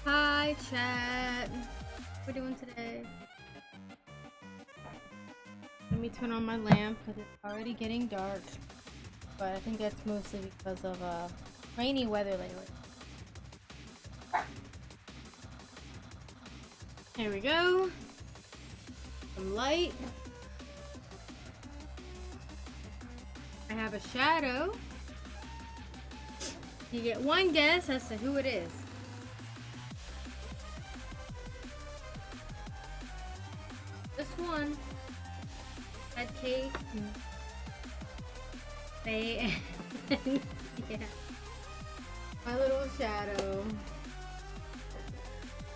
Hi, chat. What are we doing today? Let me turn on my lamp because it's already getting dark. But I think that's mostly because of rainy weather lately. Here we go. Some light. I have a shadow. You get one guess as to who it is. This one had cake and they yeah. My little shadow.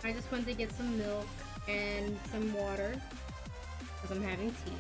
I just went to get some milk and some water because I'm having tea.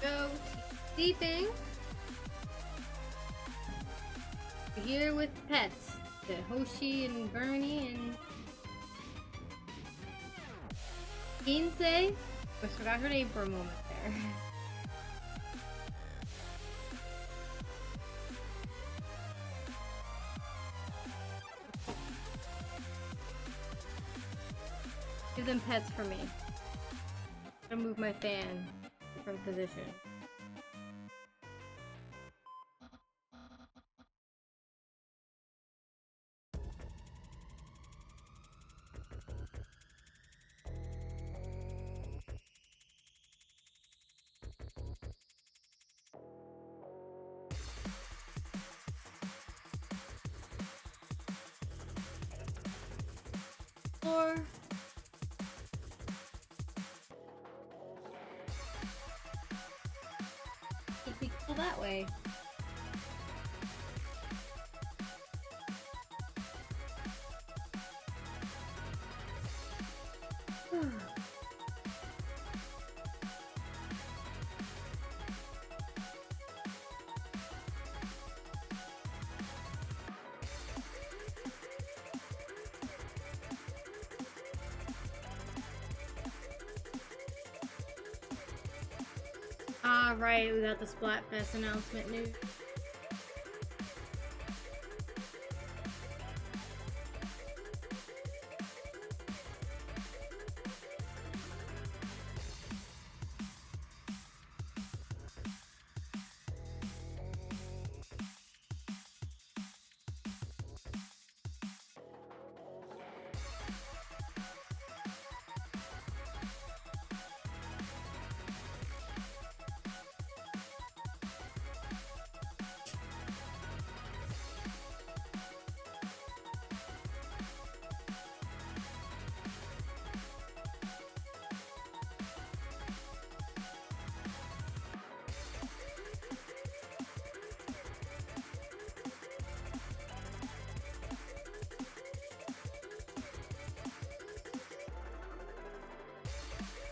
Go sleeping. We're here with pets, the Hoshi and Bernie and Kinsey. I forgot her name for a moment there. Give them pets for me. I'm gonna move my fan from position. Floor. It'd be cool that way. Ah, right, we got the Splatfest announcement news.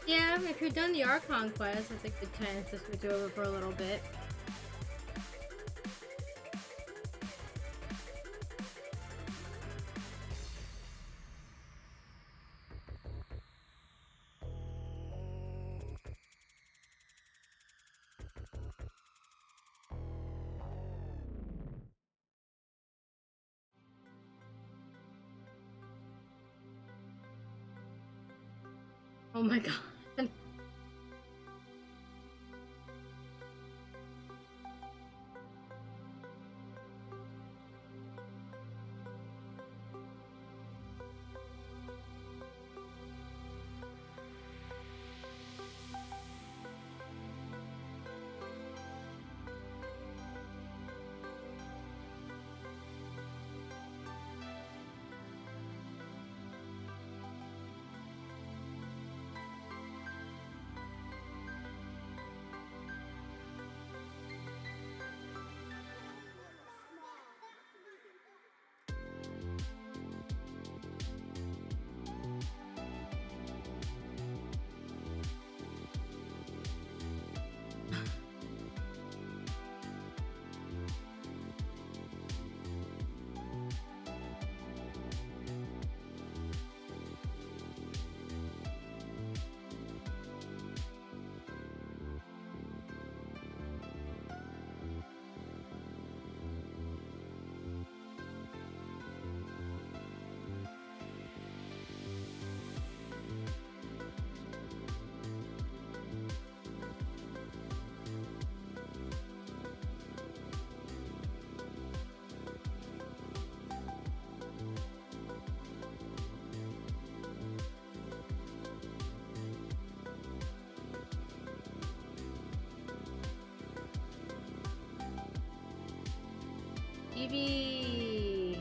Yeah, if you're done the Archon quest, it's a good chance to switch over for a little bit. Oh my god. Evie.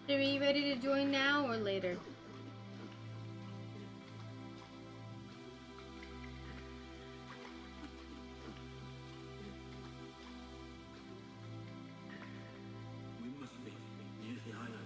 Are you ready to join now or later? We must be near the island.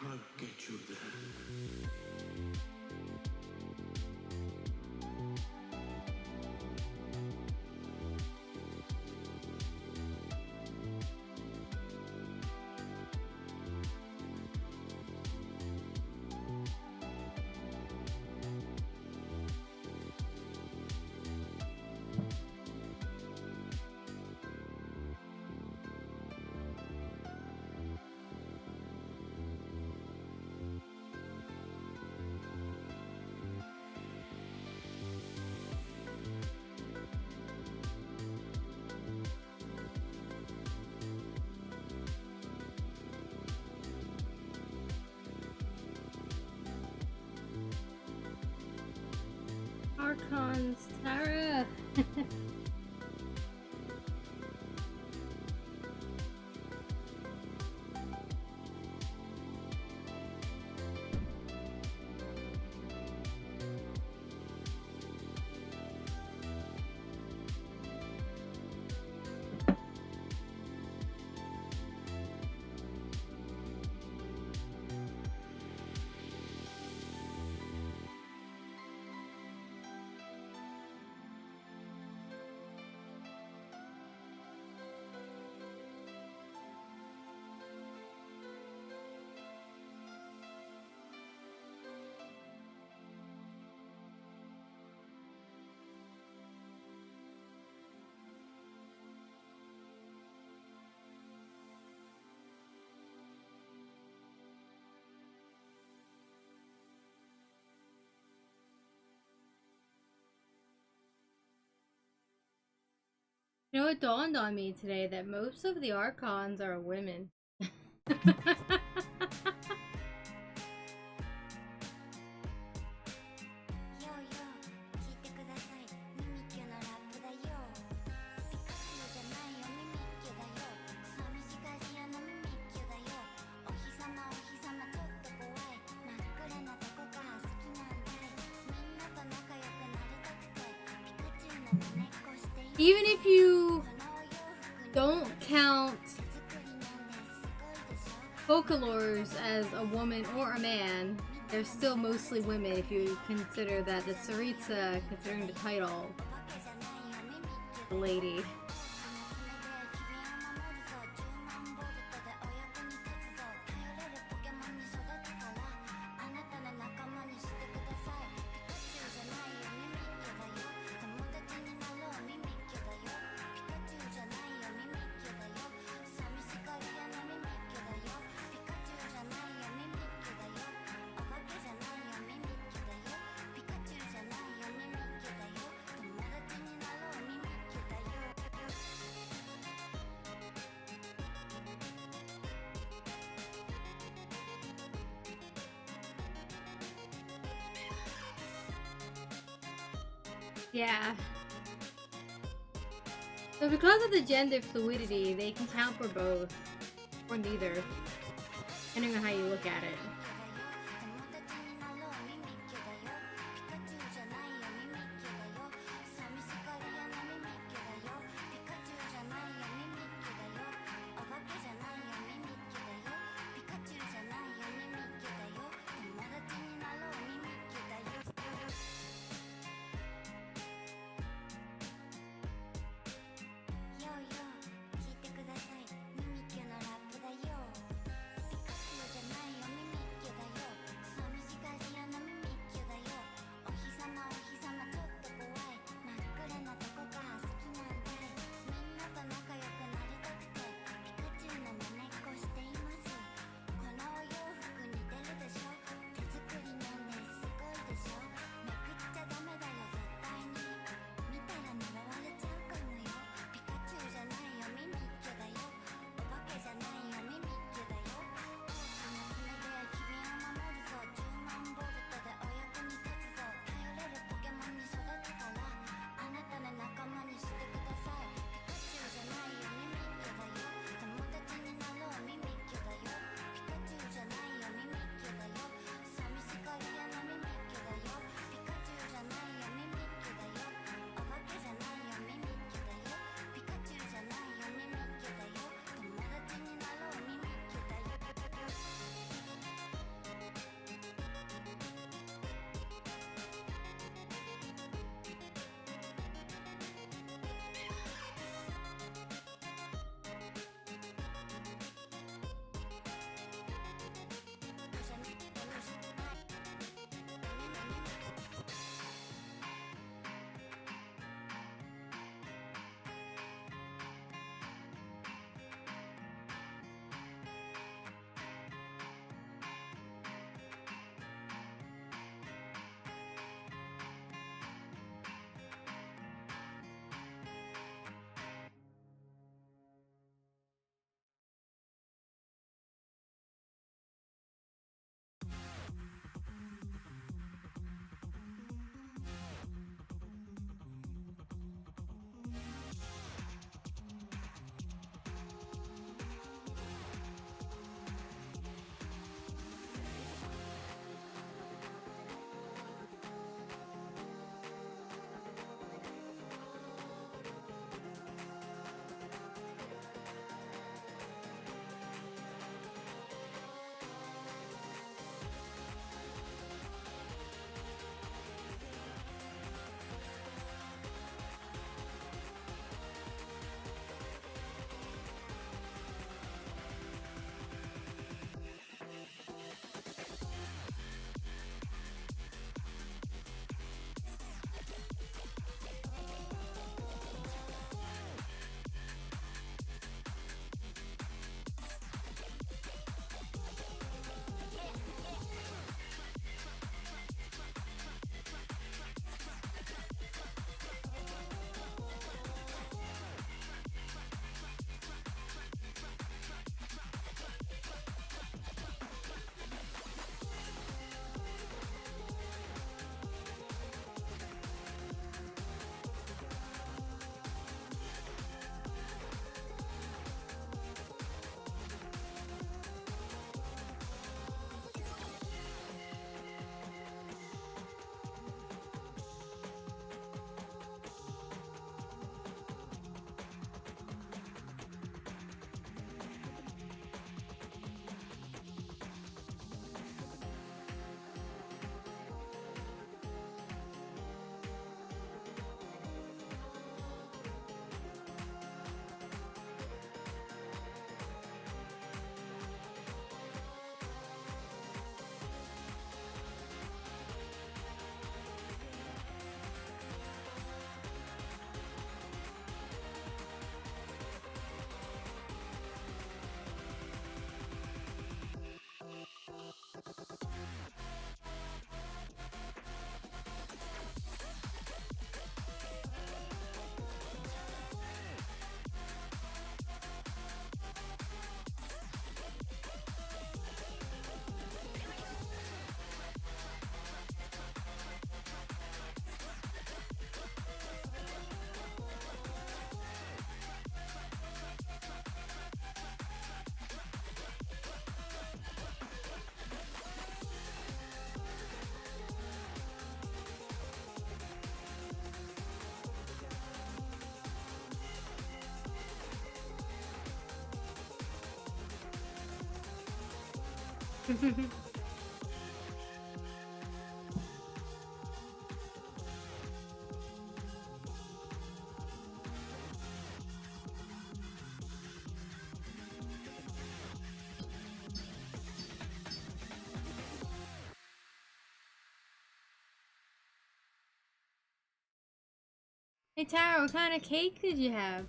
I'll get you there. Archons, Tara. You know, it dawned on me today that most of the Archons are women. Even if you don't count Vocalors as a woman or a man, they're still mostly women if you consider that the Tsaritsa, considering the title, the lady. Yeah. So because of the gender fluidity, they can count for both, or neither, depending on how you look at it. Hey Tara, what kind of cake did you have?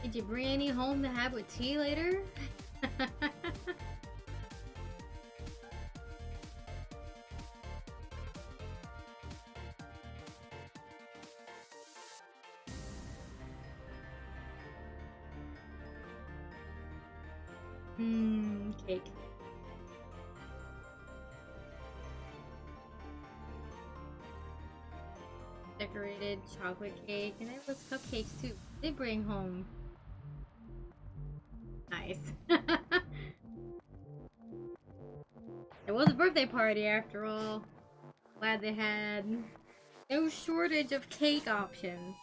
Did you bring any home to have with tea later? Cake. Decorated chocolate cake, and it was cupcakes too. They bring home. Nice. It was a birthday party after all. Glad they had no shortage of cake options.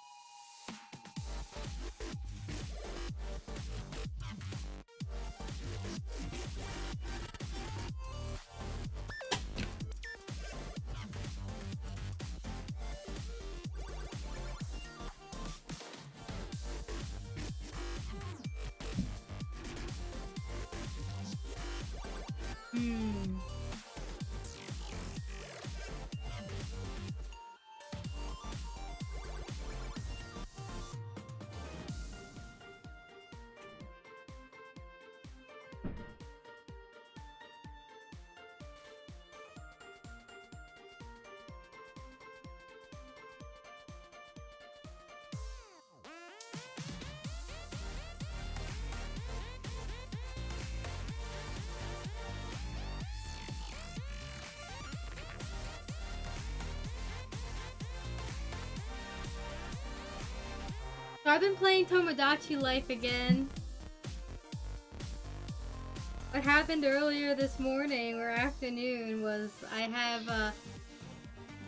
So I've been playing Tomodachi Life again. What happened earlier this morning or afternoon was I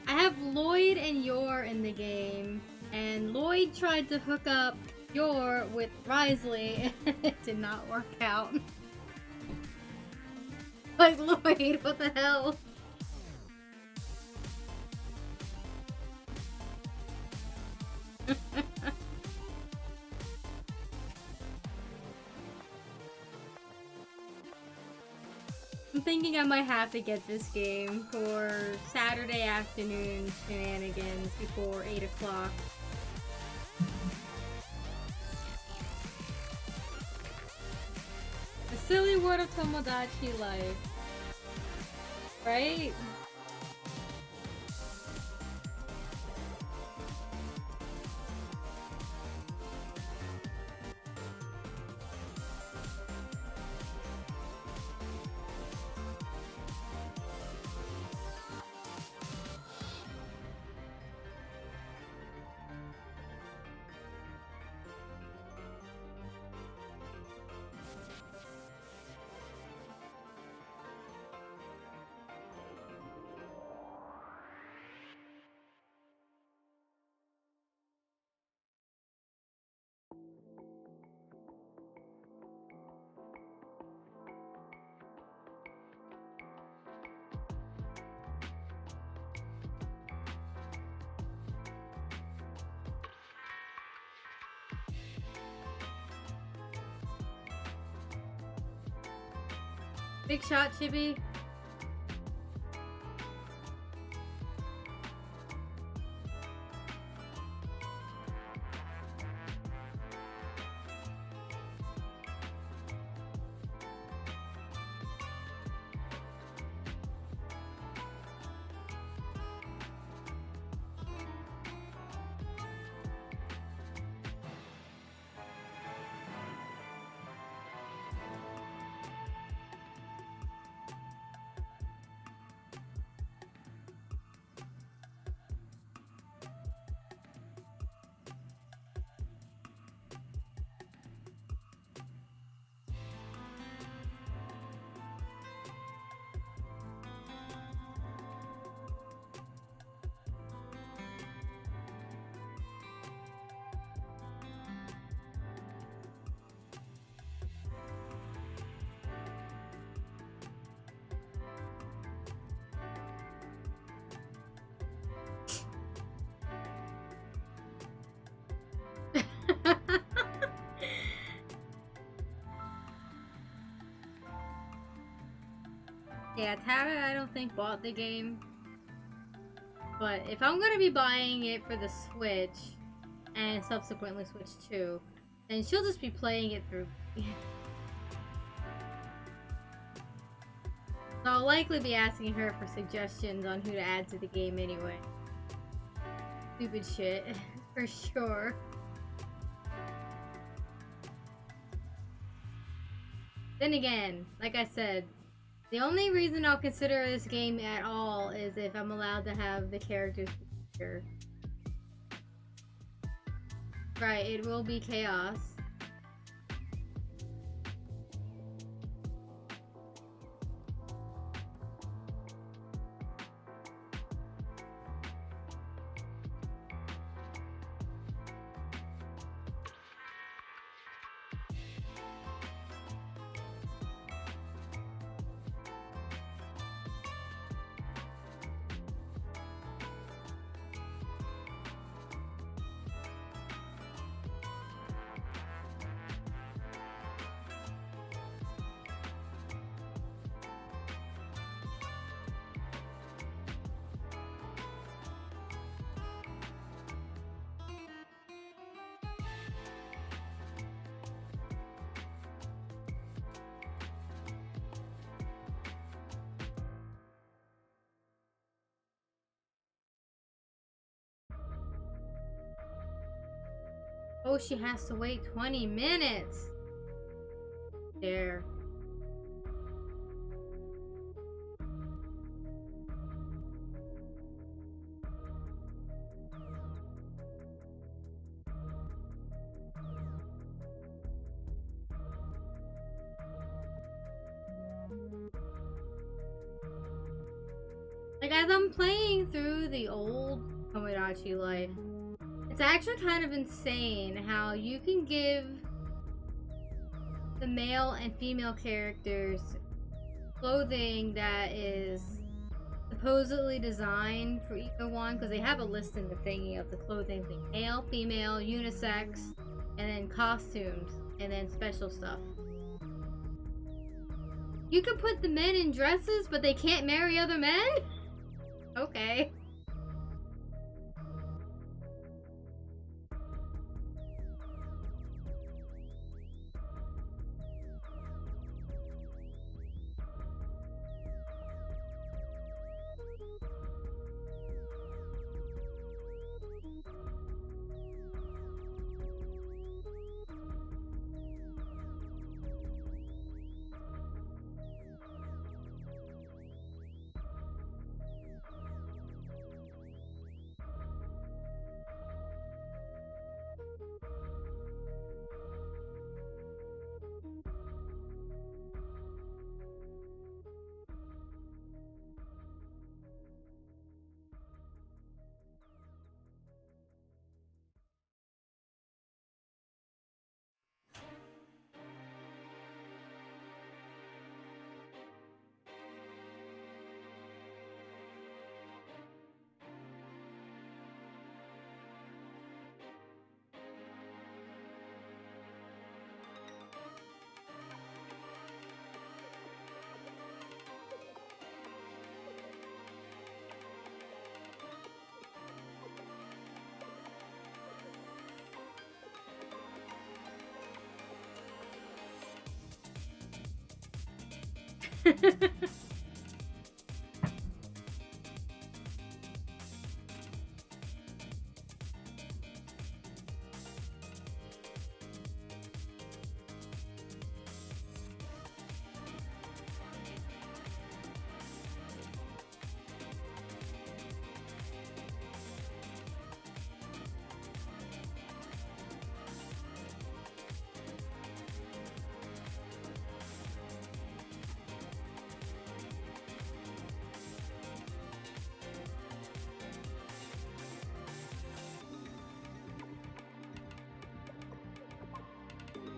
have Lloyd and Yor in the game, and Lloyd tried to hook up Yor with Risley, and it did not work out. Like, Lloyd, what the hell? I'm thinking I might have to get this game for Saturday afternoon shenanigans before 8 o'clock. The silly world of Tomodachi Life. Right? Big shot, Chibi. Yeah, Tara, I don't think bought the game. But if I'm gonna be buying it for the Switch, and subsequently Switch 2, then she'll just be playing it through. So I'll likely be asking her for suggestions on who to add to the game anyway. Stupid shit, for sure. Then again, like I said, the only reason I'll consider this game at all is if I'm allowed to have the characters feature. Right, it will be chaos. Oh, she has to wait 20 minutes. There. Like, as I'm playing through the old Tomodachi Life, it's actually kind of insane how you can give the male and female characters clothing that is supposedly designed for either one, because they have a list in the thingy of the clothing thing. Male, female, unisex, and then costumes, and then special stuff. You can put the men in dresses, but they can't marry other men? Okay.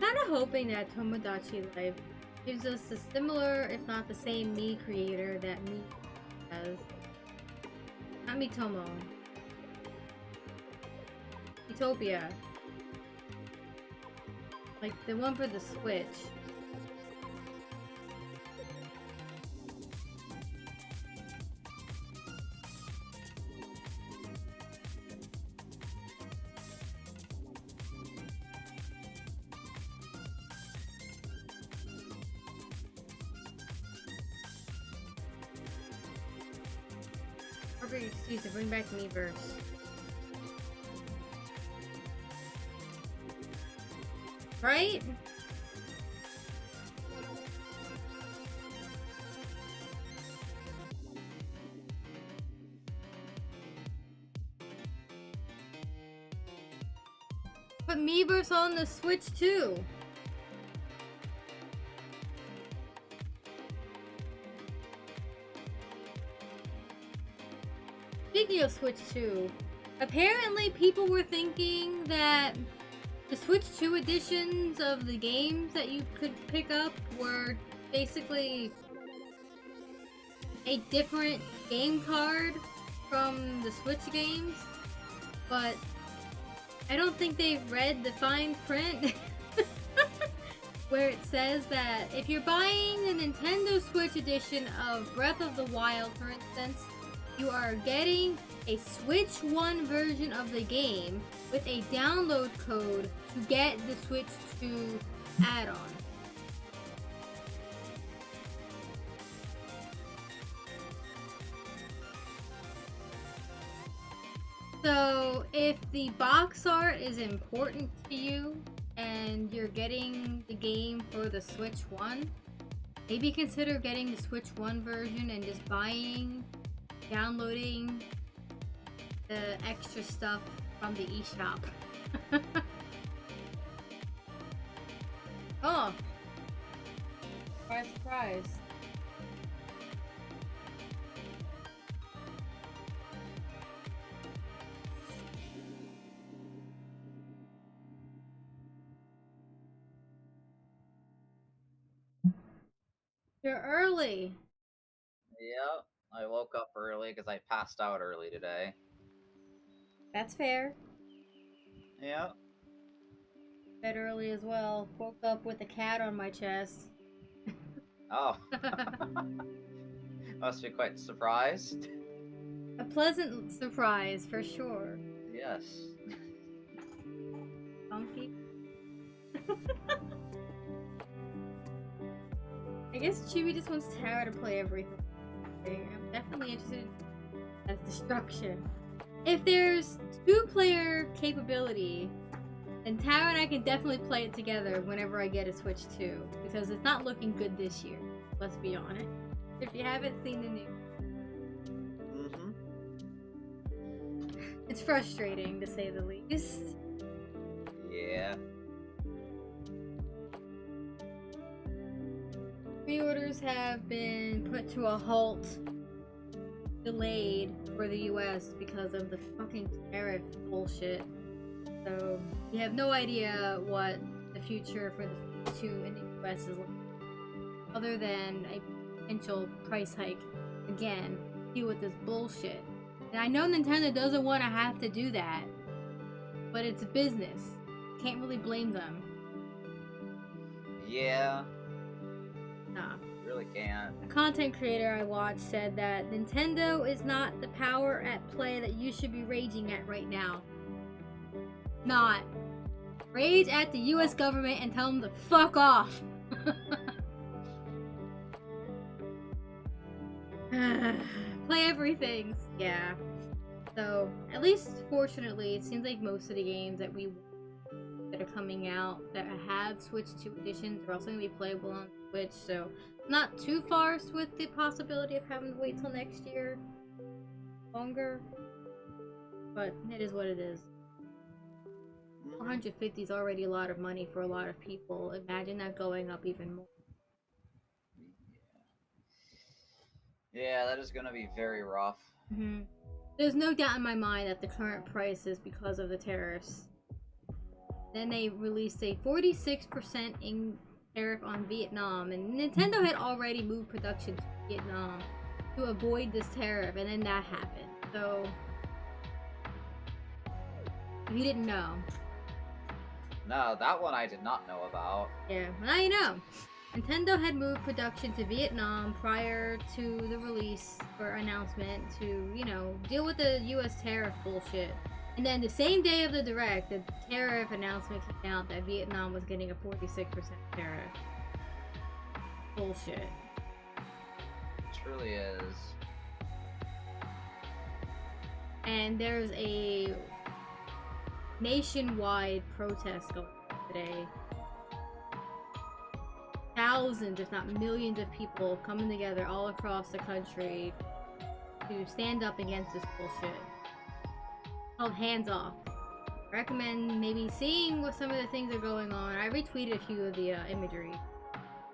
Kind of hoping that Tomodachi Life gives us a similar, if not the same, Mii creator that Mii has. Not Mitomo. Utopia. Like the one for the Switch. Perfect excuse to bring back Miiverse. Right? But Miiverse on the Switch too. Speaking of Switch 2, apparently people were thinking that the Switch 2 editions of the games that you could pick up were basically a different game card from the Switch games, but I don't think they've read the fine print where it says that if you're buying the Nintendo Switch edition of Breath of the Wild, for instance, you are getting a Switch 1 version of the game with a download code to get the Switch 2 add-on. So, if the box art is important to you and you're getting the game for the Switch 1, maybe consider getting the Switch 1 version and just downloading the extra stuff from the eShop. Oh! Surprise, surprise. You're early. Yep, I woke up early because I passed out early today. That's fair. Yep. Bed early as well. Woke up with a cat on my chest. Oh. Must be quite surprised. A pleasant surprise, for sure. Yes. Funky. I guess Chewie just wants Tara to play everything. I'm definitely interested in destruction. If there's 2-player capability, then Tara and I can definitely play it together whenever I get a Switch 2. Because it's not looking good this year. Let's be honest. If you haven't seen the news. It's frustrating, to say the least. Yeah. Pre-orders have been put to a halt, delayed for the US because of the fucking tariff bullshit. So we have no idea what the future for the Switch 2 in the US is looking like, other than a potential price hike again, deal with this bullshit. And I know Nintendo doesn't want to have to do that, but it's a business. Can't really blame them. Yeah. Nah. Really can't. A content creator I watched said that Nintendo is not the power at play that you should be raging at right now. Not. Rage at the US government and tell them to fuck off. Play everything. Yeah. So, at least fortunately, it seems like most of the games that are coming out that have Switch 2 editions are also going to be playable on Switch, so not too far with the possibility of having to wait till next year longer, but it is what it is. 450 is already a lot of money for a lot of people. Imagine that going up even more. Yeah, that is going to be very rough. There's no doubt in my mind that the current price is because of the tariffs. Then they released a 46% in tariff on Vietnam, and Nintendo had already moved production to Vietnam to avoid this tariff, and then that happened. So, if you didn't know. No, that one I did not know about. Yeah, now you know. Nintendo had moved production to Vietnam prior to the release or announcement to, you know, deal with the US tariff bullshit. And then the same day of the Direct, the tariff announcement came out that Vietnam was getting a 46% tariff. Bullshit. It truly is. And there's a nationwide protest going on today. Thousands, if not millions of people coming together all across the country to stand up against this bullshit. Called Hands Off. I recommend maybe seeing what some of the things are going on. I retweeted a few of the imagery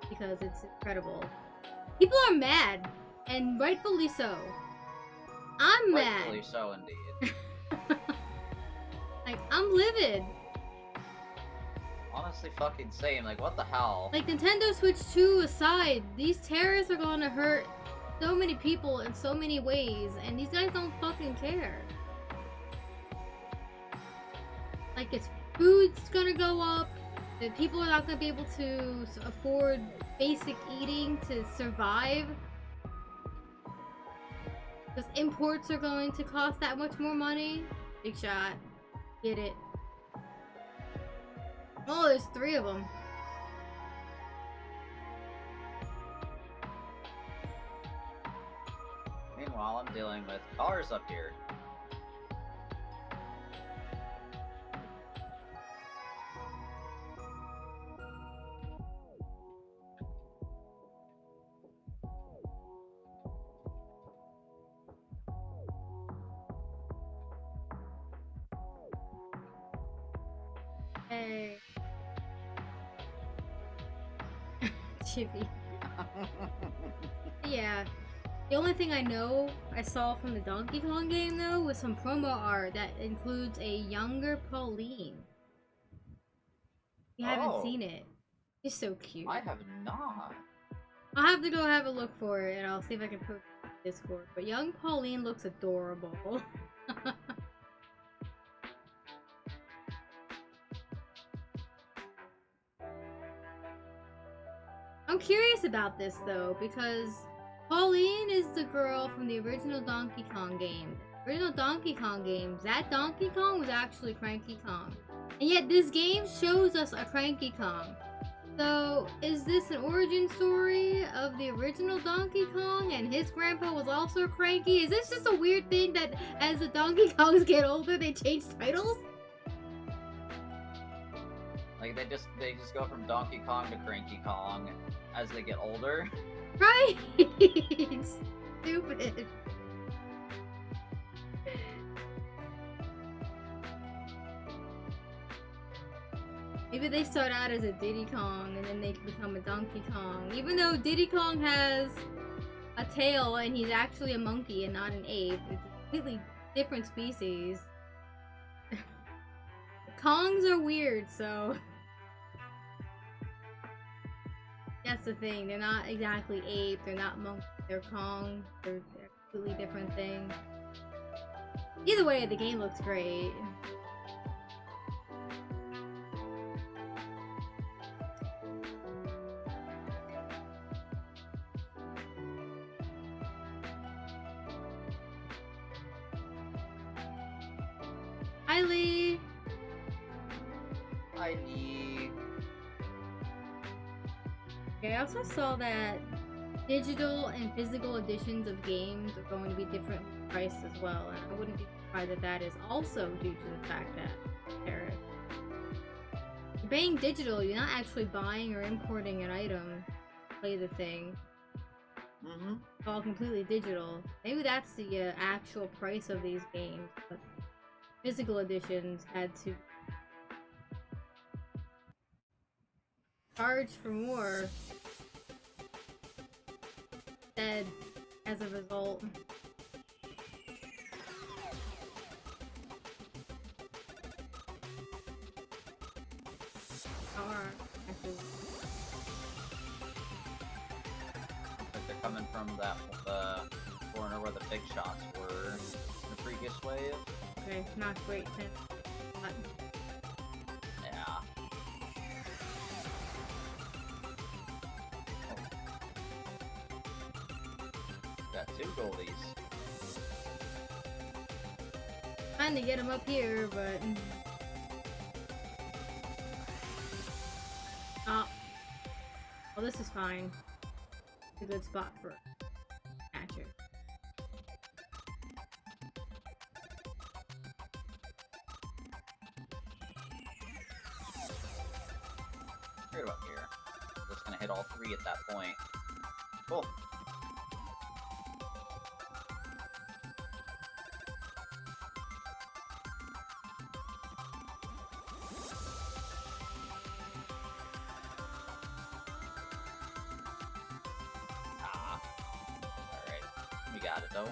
because it's incredible. People are mad, and rightfully so. I'm mad. Rightfully so, indeed. Like, I'm livid. Honestly, fucking same. Like, what the hell? Like, Nintendo Switch 2 aside, these terrorists are gonna hurt so many people in so many ways, and these guys don't fucking care. Like, its food's gonna go up, that people are not gonna be able to afford basic eating to survive. Because imports are going to cost that much more money. Big shot. Get it. Oh, there's 3 of them. Meanwhile, I'm dealing with cars up here. Hey. Chippy. Yeah. The only thing I know I saw from the Donkey Kong game though was some promo art that includes a younger Pauline. You haven't seen it. He's so cute. I have not. I'll have to go have a look for it and I'll see if I can post it on Discord. But young Pauline looks adorable. I'm curious about this though, because Pauline is the girl from the original Donkey Kong game. The original Donkey Kong games, that Donkey Kong was actually Cranky Kong. And yet this game shows us a Cranky Kong. So, is this an origin story of the original Donkey Kong and his grandpa was also cranky? Is this just a weird thing that as the Donkey Kongs get older, they change titles? Like, they just go from Donkey Kong to Cranky Kong as they get older. Right! Stupid. Maybe they start out as a Diddy Kong and then they become a Donkey Kong. Even though Diddy Kong has a tail and he's actually a monkey and not an ape. It's a completely different species. Kongs are weird, so... That's the thing. They're not exactly ape, they're not monkey, they're Kong. They're a completely different thing. Either way, the game looks great. Hi, Lee. I need... Okay, I also saw that digital and physical editions of games are going to be different priced as well, and I wouldn't be surprised that that is also due to the fact that tariff. You're paying digital, you're not actually buying or importing an item to play the thing. Mm-hmm. It's all completely digital. Maybe that's the actual price of these games, but physical editions had to charge for more instead as a result. Like they're coming from that corner where the big shots were in the previous wave. Okay, not great then. But Yeah. Got 2 goldies. trying to get him up here, but oh, well, this is fine. It's a good spot for Catcher. worried about here. I'm just gonna hit all 3 at that point. Cool. Alright. We got it, though.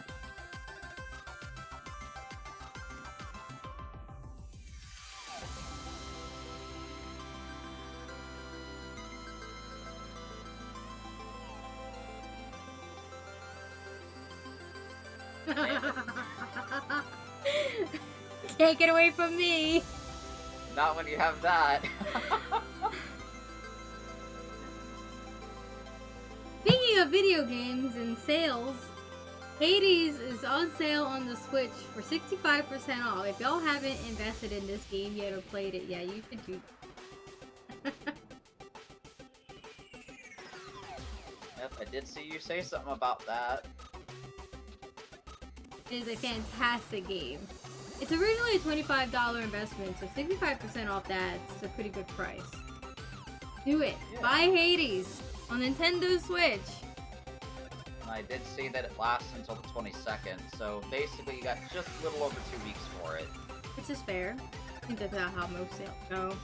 Take it away from me! Not when you have that. Speaking of video games and sales, Hades is on sale on the Switch for 65% off. If y'all haven't invested in this game yet or played it yet, you should do that. Yep, I did see you say something about that. It is a fantastic game. It's originally a $25 investment, so 65% off that's a pretty good price. Do it. Yeah. Buy Hades on Nintendo Switch. And I did see that it lasts until the 22nd, so basically you got just a little over 2 weeks for it. Which is fair. I think that's how most sales go.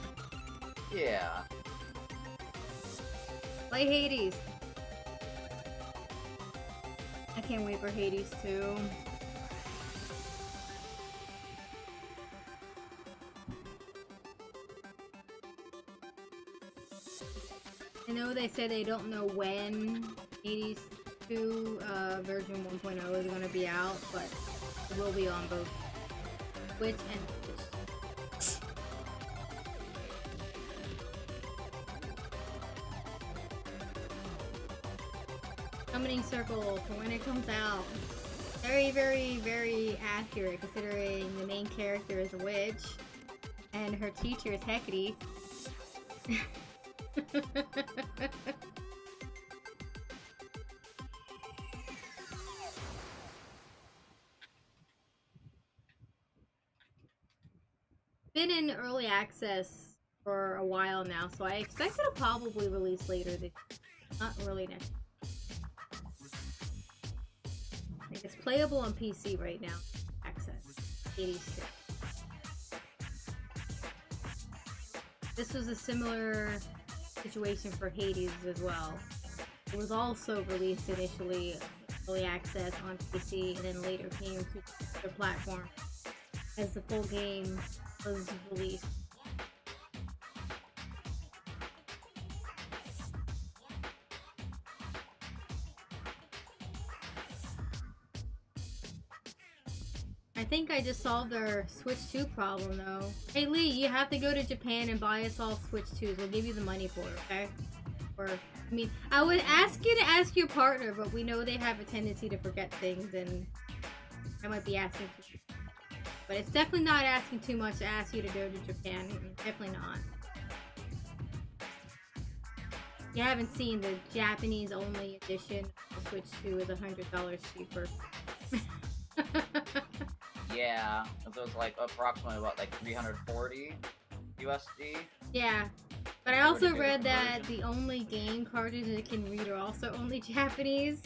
Yeah. Play Hades. I can't wait for Hades 2. I know they say they don't know when Hades 2 version 1.0 is going to be out, but it will be on both Switch and Switch. Summoning Circle for when it comes out. Very, very, very accurate considering the main character is a witch and her teacher is Hecate. Been in early access for a while now, so I expect it'll probably release later this not early next. I think it's playable on PC right now. Access 86. This was a similar situation for Hades as well. It was also released initially early access on PC and then later came to the platform as the full game was released. I think I just solved our Switch 2 problem though. Hey Lee, you have to go to Japan and buy us all Switch 2s. We'll give you the money for it, okay? Or, I mean, I would ask you to ask your partner, but we know they have a tendency to forget things and I might be asking too much. But it's definitely not asking too much to ask you to go to Japan. Definitely not. You haven't seen the Japanese only edition of the Switch 2 is $100 cheaper. Yeah, it was like approximately what, like 340 USD? Yeah, but I also read that the only game cartridges it can read are also only Japanese.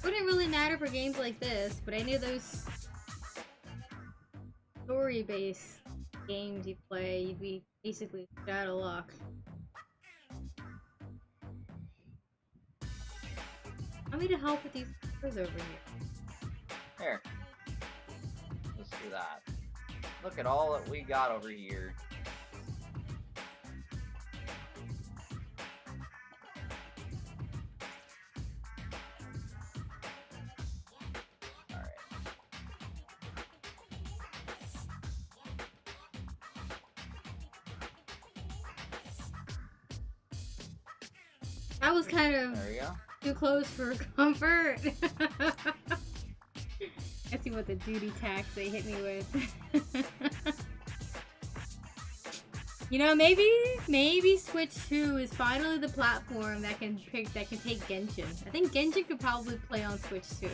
Wouldn't really matter for games like this, but any of those story-based games you play, you'd be basically out of luck. I need to help with these cars over here. Here. Let's do that. Look at all that we got over here. That was kind of too close for comfort. I see what the duty tax they hit me with. You know, maybe Switch 2 is finally the platform that can take Genshin. I think Genshin could probably play on Switch 2.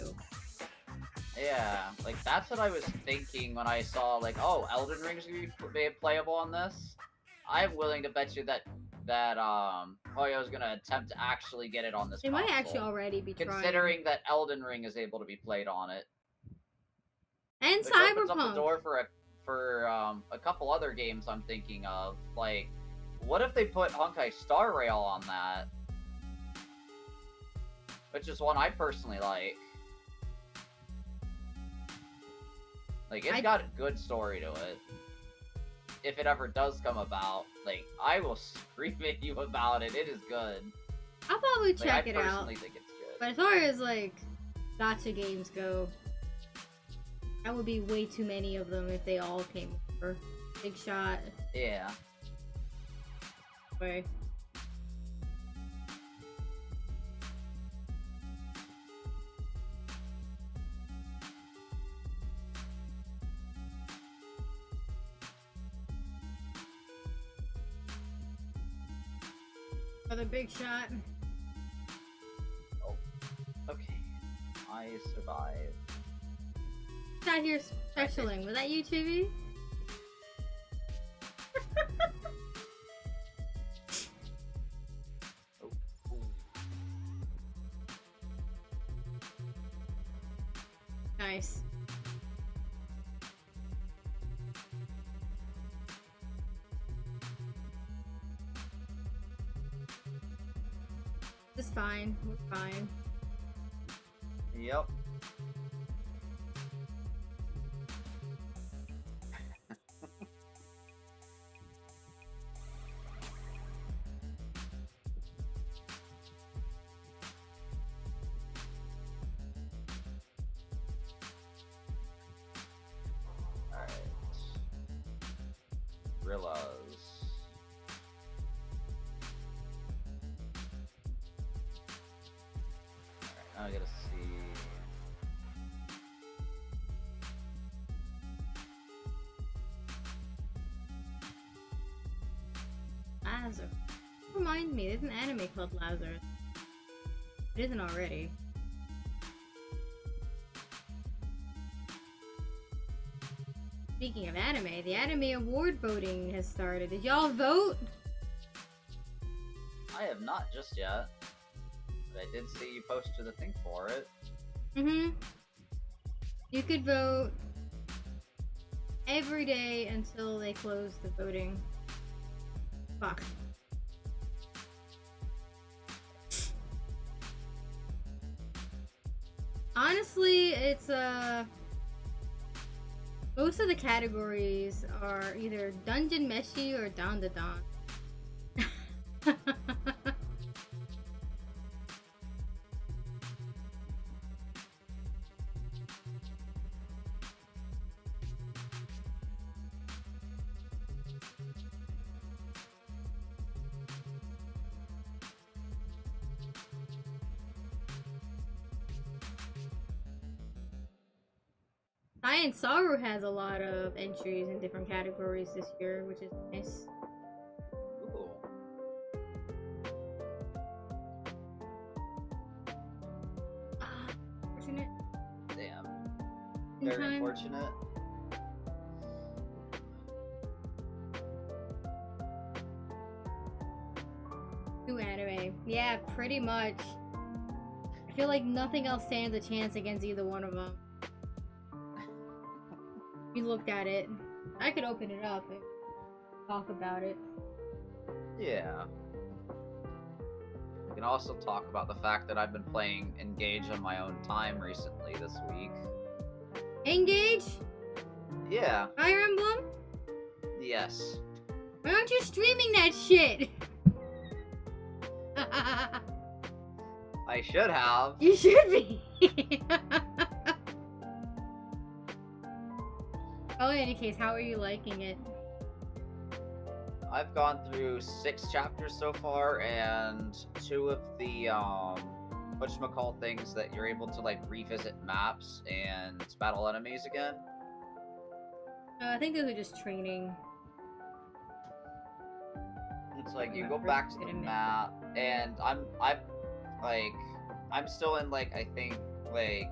Yeah, like that's what I was thinking when I saw like, oh, Elden Ring's gonna be playable on this. I'm willing to bet you that Hoyo's gonna attempt to actually get it on this It console. might actually already be considering that Elden Ring is able to be played on it. And Which Cyberpunk opens up the door for a couple other games I'm thinking of. Like, what if they put Honkai Star Rail on that? Which is one I personally like. Like, it's got a good story to it. If it ever does come about, like, I will scream at you about it. It is good. I'll probably check it out. I personally think it's good. But as far as, like, gacha games go, that would be way too many of them if they all came over. Big Shot. Yeah. Way. Another Big Shot. Oh. Okay. I survived. Got here specialing. Was that you, TV? Oh. Nice. It's fine. We're fine. Yep. Alright. Rillas. Alright, now I gotta see. Lazarus. Remind me, there's an anime called Lazarus. It isn't already. Speaking of anime, the anime award voting has started. Did y'all vote? I have not just yet. But I did see you posted a thing for it. Mm-hmm. You could vote every day until they close the voting. Fuck. Honestly, it's most of the categories are either Dungeon Meshi or Down to Dawn. Satyn Saru has a lot of entries in different categories this year, which is nice. Ooh. Fortunate. Damn. Very unfortunate. New anime. Yeah, pretty much. I feel like nothing else stands a chance against either one of them. We looked at it. I could open it up and talk about it. Yeah. We can also talk about the fact that I've been playing Engage on my own time recently this week. Engage? Yeah. Fire Emblem? Yes. Why aren't you streaming that shit? I should have. You should be. Oh, in any case, how are you liking it? I've gone through 6 chapters so far, and 2 of the whatchamacall things that you're able to like revisit maps and battle enemies again. I think those are just training. It's like you go back to the map, and I'm still in like I think like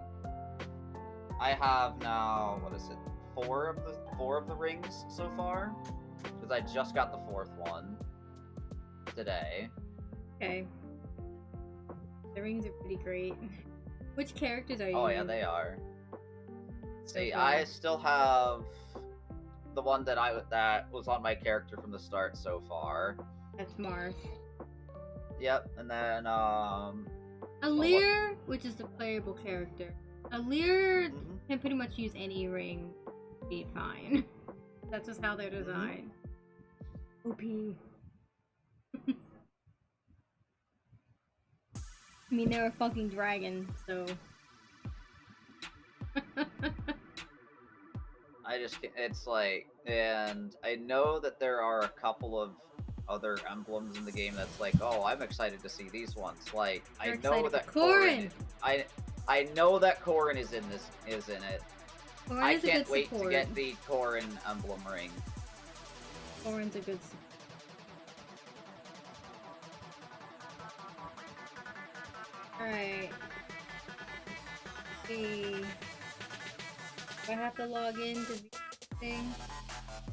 I have now what is it 4 of the rings so far because I just got the 4th one today. Okay. The rings are pretty great. Which characters are you? Oh yeah, they are. See, So I still have the one that was on my character from the start so far. That's Marth. Yep, and then Alir, which is the playable character. Alir can pretty much use any ring, be fine. That's just how they're designed. OP. I mean, they're a fucking dragon, so. it's like, and I know that there are a couple of other emblems in the game that's like, oh, I'm excited to see these ones. Like, You're I know that Corrin. I know that Corrin is in it. Corrin I is can't a good wait support. to get the Corrin emblem ring. Corrin's a good support. Alright. See. Do I have to log in to the thing?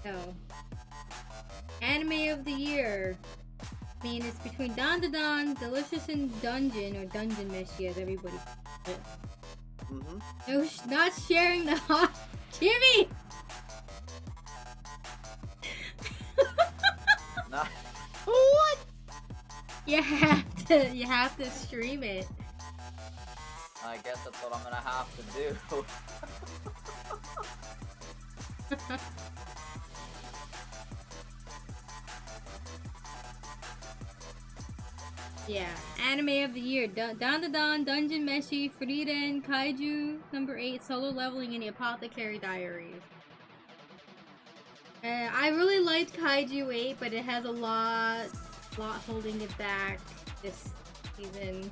No. Anime of the year. I mean, it's between Don to Don, Delicious in Dungeon, or Dungeon Meshi as everybody calls it. No, not sharing the hot. Jimmy! Not. What? You have to stream it. I guess that's what I'm gonna have to do. Yeah, anime of the year. Don to Don, Dungeon Meshi, Frieren, Kaiju, number 8, Solo Leveling, and the Apothecary Diaries. I really liked Kaiju 8, but it has a lot holding it back this season,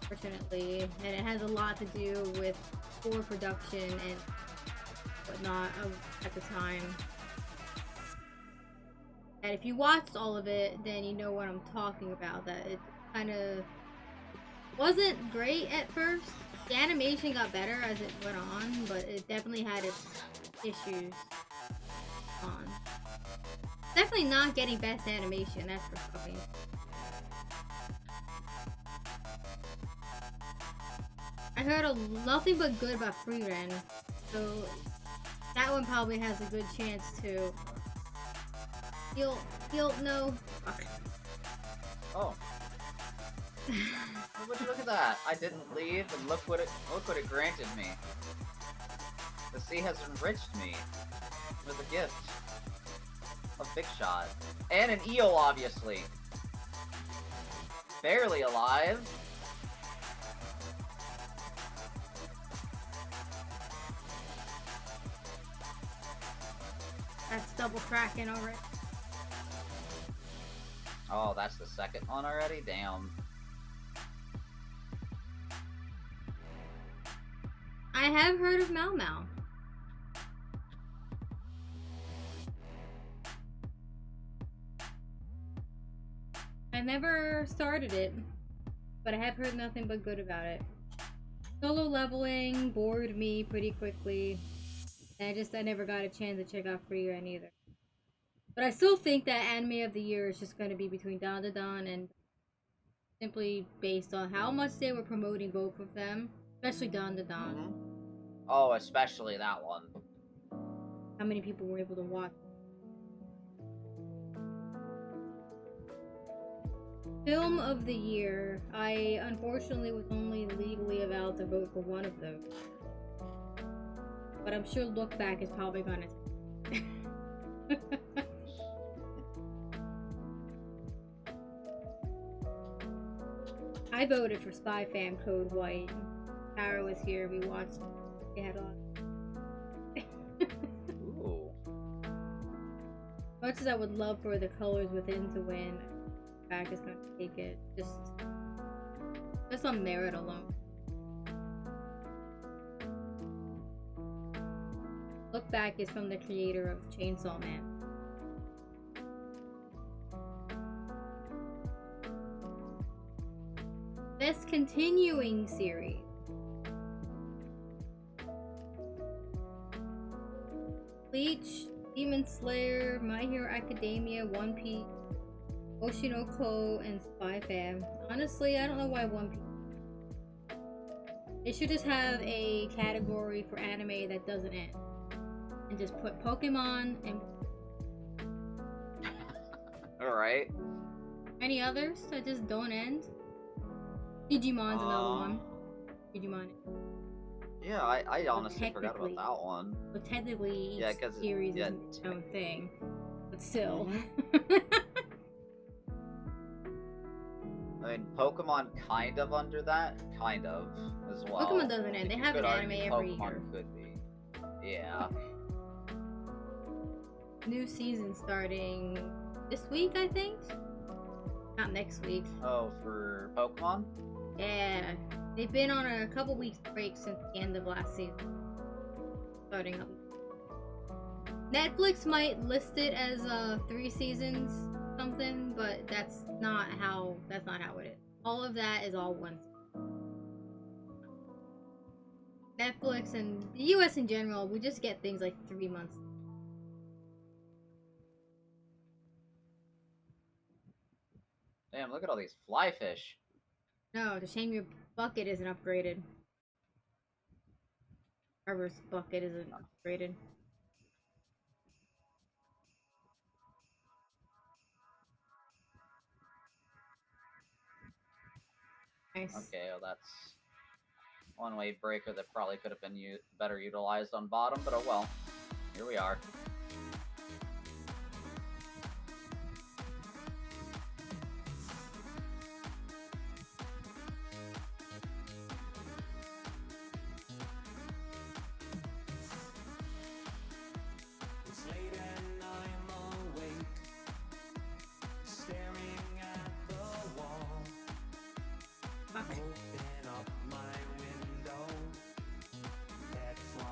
fortunately. And it has a lot to do with poor production and whatnot at the time. And if you watched all of it, then you know what I'm talking about. That it kind of wasn't great at first. The animation got better as it went on, but it definitely had its issues on. Definitely not getting best animation, that's for fucking. I heard nothing but good about Frieren, so that one probably has a good chance to. No. Fuck. Oh. Would you look at that? I didn't leave, and look what it granted me. The sea has enriched me with a gift. A big shot. And an eel, obviously. Barely alive. That's double cracking already. Oh, that's the second one already? Damn. I have heard of Mau Mau. I never started it, but I have heard nothing but good about it. Solo leveling bored me pretty quickly, and I never got a chance to check out Frieren either. But I still think that anime of the year is just going to be between Don to Don, and simply based on how much they were promoting both of them, especially Don to Don. Oh, especially that one. How many people were able to watch? Film of the year. I unfortunately was only legally allowed to vote for one of those. But I'm sure Look Back is probably gonna. I voted for Spy Fam Code White. Tara was here, we watched. We had a lot. Ooh. Much as I would love for the Colors Within to win, Back is gonna take it. Just on merit alone. Look Back is from the creator of Chainsaw Man. continuing series. Bleach, Demon Slayer, My Hero Academia, One Piece, Oshinoko, and Spy Fam. Honestly, I don't know why One Piece. They should just have a category for anime that doesn't end. And just put Pokemon and... Alright. Any others that just don't end? Digimon's another one. Digimon. Yeah, I honestly forgot about that one. But technically, each Yeah, 'cause series yeah, is its own thing. But still. I mean, Pokemon kind of under that, kind of, as well. Pokemon doesn't end. They have an anime every Pokemon year. could be. Yeah. New season starting this week, I think? Not next week. Oh, for Pokemon? Yeah. They've been on a couple weeks break since the end of last season. Starting up. Netflix might list it as 3 seasons something, but that's not how it is. All of that is all one. Netflix and the US in general, we just get things like 3 months. Damn, look at all these fly fish. No, it's a shame your bucket isn't upgraded. Harbor's bucket isn't upgraded. Nice. Okay, well that's one wave breaker that probably could have been better utilized on bottom, but oh well. Here we are.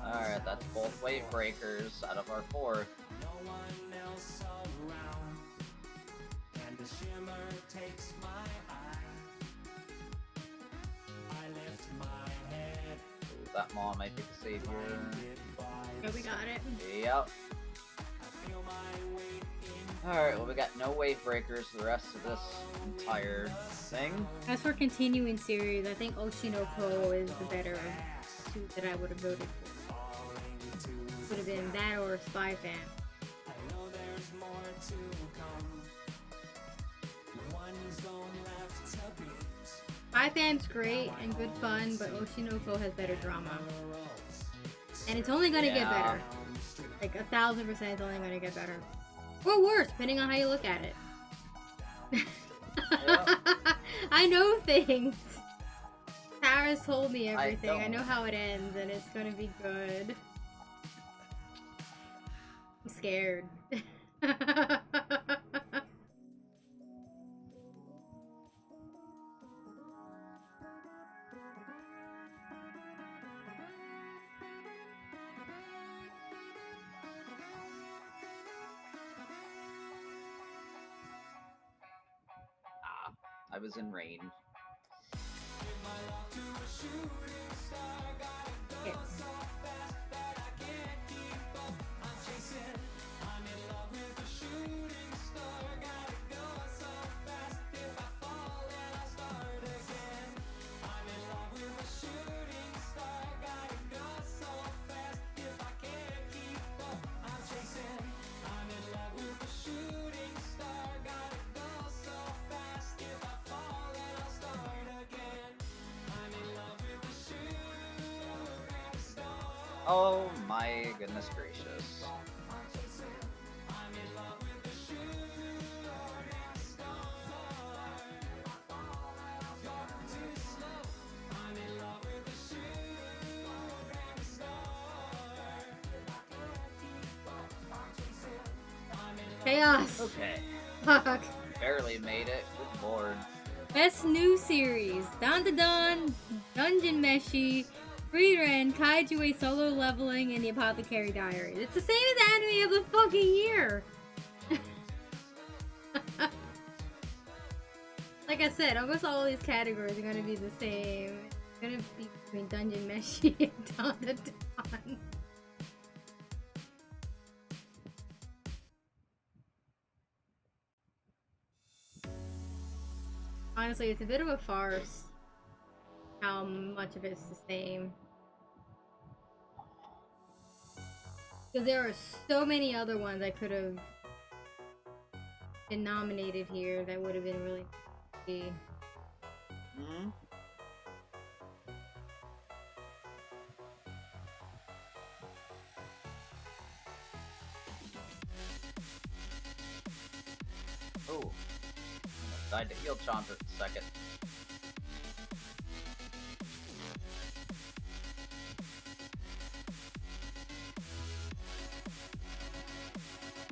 Alright, that's both wave breakers out of our 4th. No one else around, and the shimmer takes my eye. I lift my head. Ooh, that mom might be the savior. Yeah, we got it. Yep. Alright, well we got no wave breakers the rest of this entire thing. As for continuing series, I think Oshinoko is the better two that I would have voted for. Would have been that or Spy Fam. I know there's more to come. One zone left to beat. Spy Fam's great and good fun, but Oshinoko has better drama. And it's only gonna get better. Like 1000% it's only gonna get better. Or worse, depending on how you look at it. Yeah. I know things. Sarah's told me I everything. I know don't. how it ends and it's gonna be good. I'm scared. I was in rain. Yes. Oh my goodness gracious. Chaos. Okay. Fuck. Barely made it. Good lord. Best new series: Don to Don, Dungeon Meshi, Frieren, Kaiju Solo Leveling, and The Apothecary Diary. It's the same as anime of the fucking year. Like I said, almost all these categories are gonna be the same. It's gonna be between Dungeon Meshi and Dawn to Dawn. Honestly, it's a bit of a farce how much of it's the same. Because there are so many other ones I could have been nominated here that would have been really easy. Hmm? Oh. Died to heal Chomp for a second.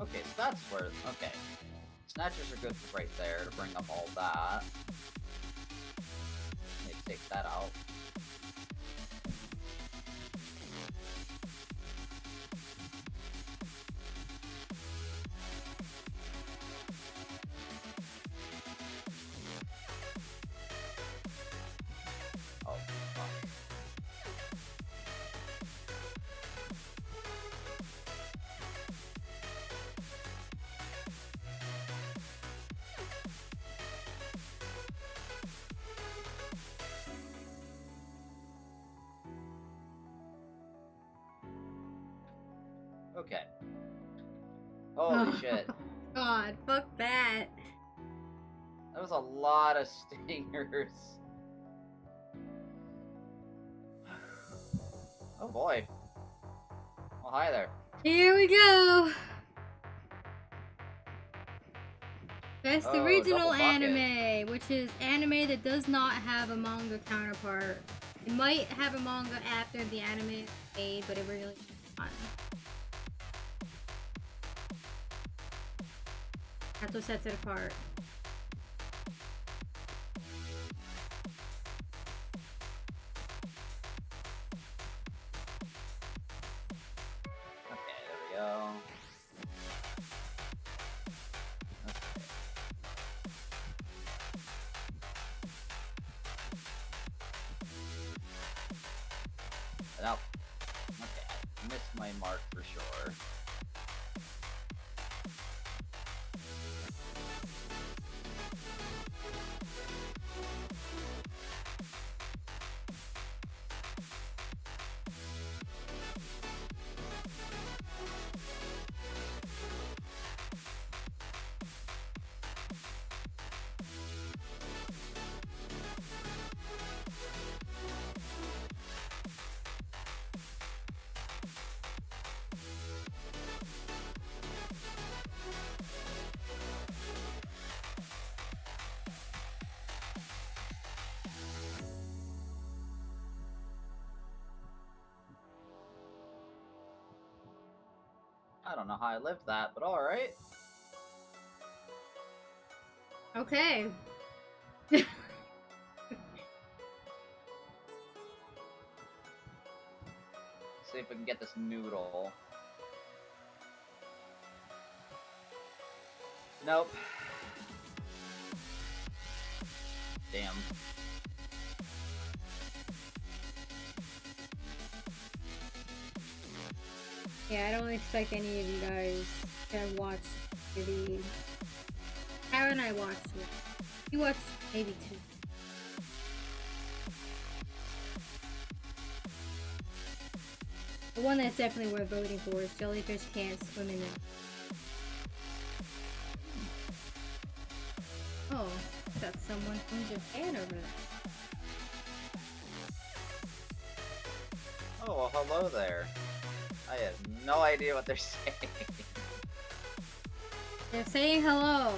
Okay, so that's where... Okay. Snatchers are good right there to bring up all that. Let me take that out. Oh, fuck. Okay. Holy shit. God, fuck that. That was a lot of stingers. Oh boy. Well, hi there. Here we go. Best Oh, original double bucket. anime, which is anime that does not have a manga counterpart. It might have a manga after the anime is made, but it really does not. That's what sets it apart. Okay, there we go. Now, okay, I missed my mark for sure. I don't know how I lived that, but alright. Okay. See if we can get this noodle. Nope. Damn. Yeah, I don't expect any of you guys to have watched the. Tara and I watched it. You watched maybe 2. The one that's definitely worth voting for is Jellyfish Can't Swim in It. Oh, that's someone from Japan over there. Oh, well, hello there. I have no idea what they're saying. They're saying hello.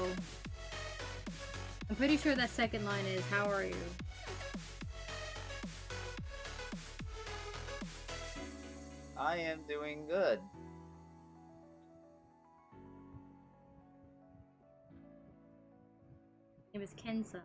I'm pretty sure that second line is, how are you? I am doing good. It was Kensa.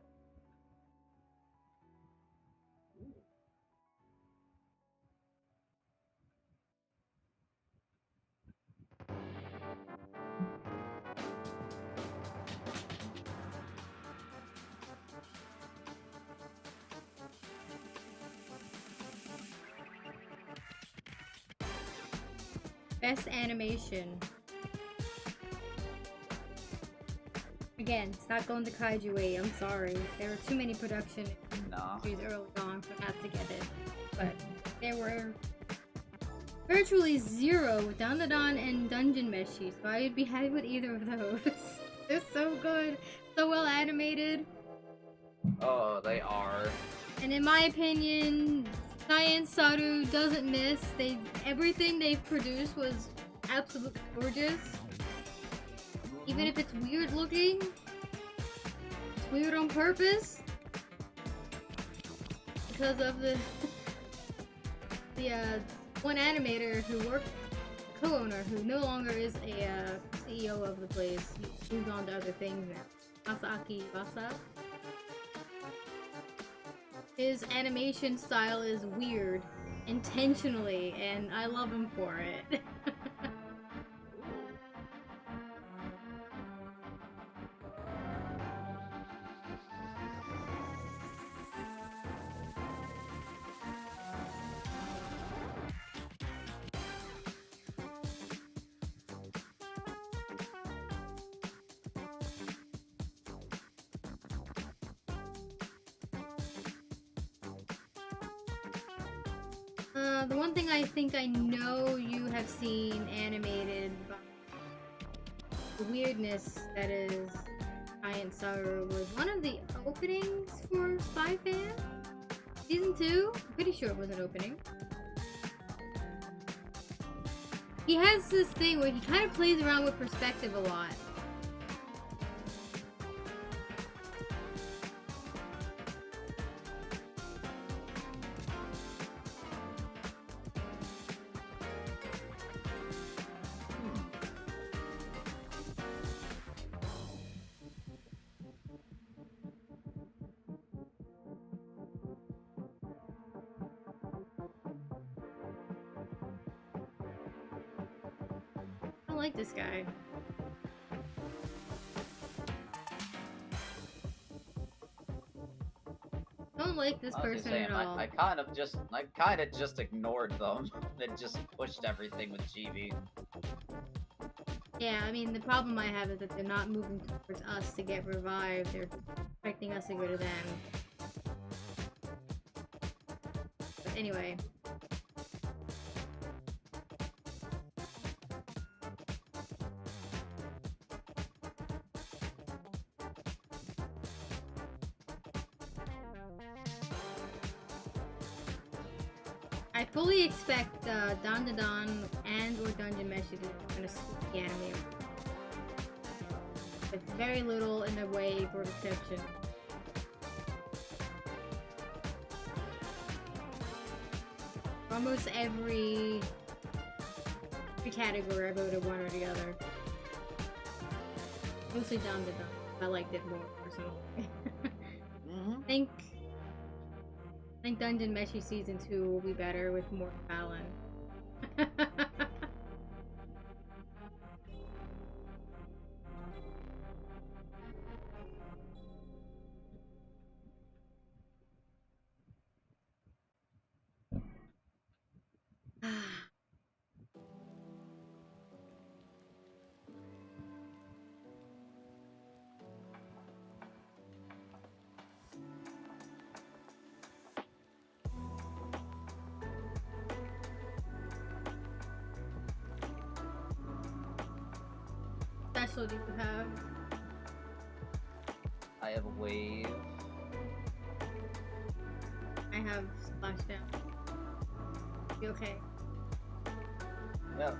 Best animation. Again, it's not going the kaiju way. I'm sorry. There were too many production entries early on for that to get it. But there were virtually zero with Dandadan and Dungeon Meshi, so I would be happy with either of those. They're so good, so well animated. Oh, they are. And in my opinion, Science Saru doesn't miss. Everything they've produced was absolutely gorgeous. Even if it's weird looking, it's weird on purpose. Because of the one animator who worked, co-owner, who no longer is a CEO of the place. He moved on to other things now. Masaaki Basa. His animation style is weird, intentionally, and I love him for it. The one thing I think I know you have seen animated, the weirdness that is Giant Saru was one of the openings for Spy Fan? Season 2? I'm pretty sure it was an opening. He has this thing where he kind of plays around with perspective a lot. I like this guy. I don't like this person at all. I kind of just ignored them and just pushed everything with GB. Yeah, I mean, the problem I have is that they're not moving towards us to get revived. They're expecting us to go to them. But anyway. I fully expect Dandadan and or Dungeon Meshi to kind of split the anime with very little in the way for exception. Almost every category I voted one or the other. Mostly Dandadan. I liked it more personally. I think Dungeon Meshi Season 2 will be better with more balance. Special do you have? I have a wave. I have splashdown. You okay? Yep.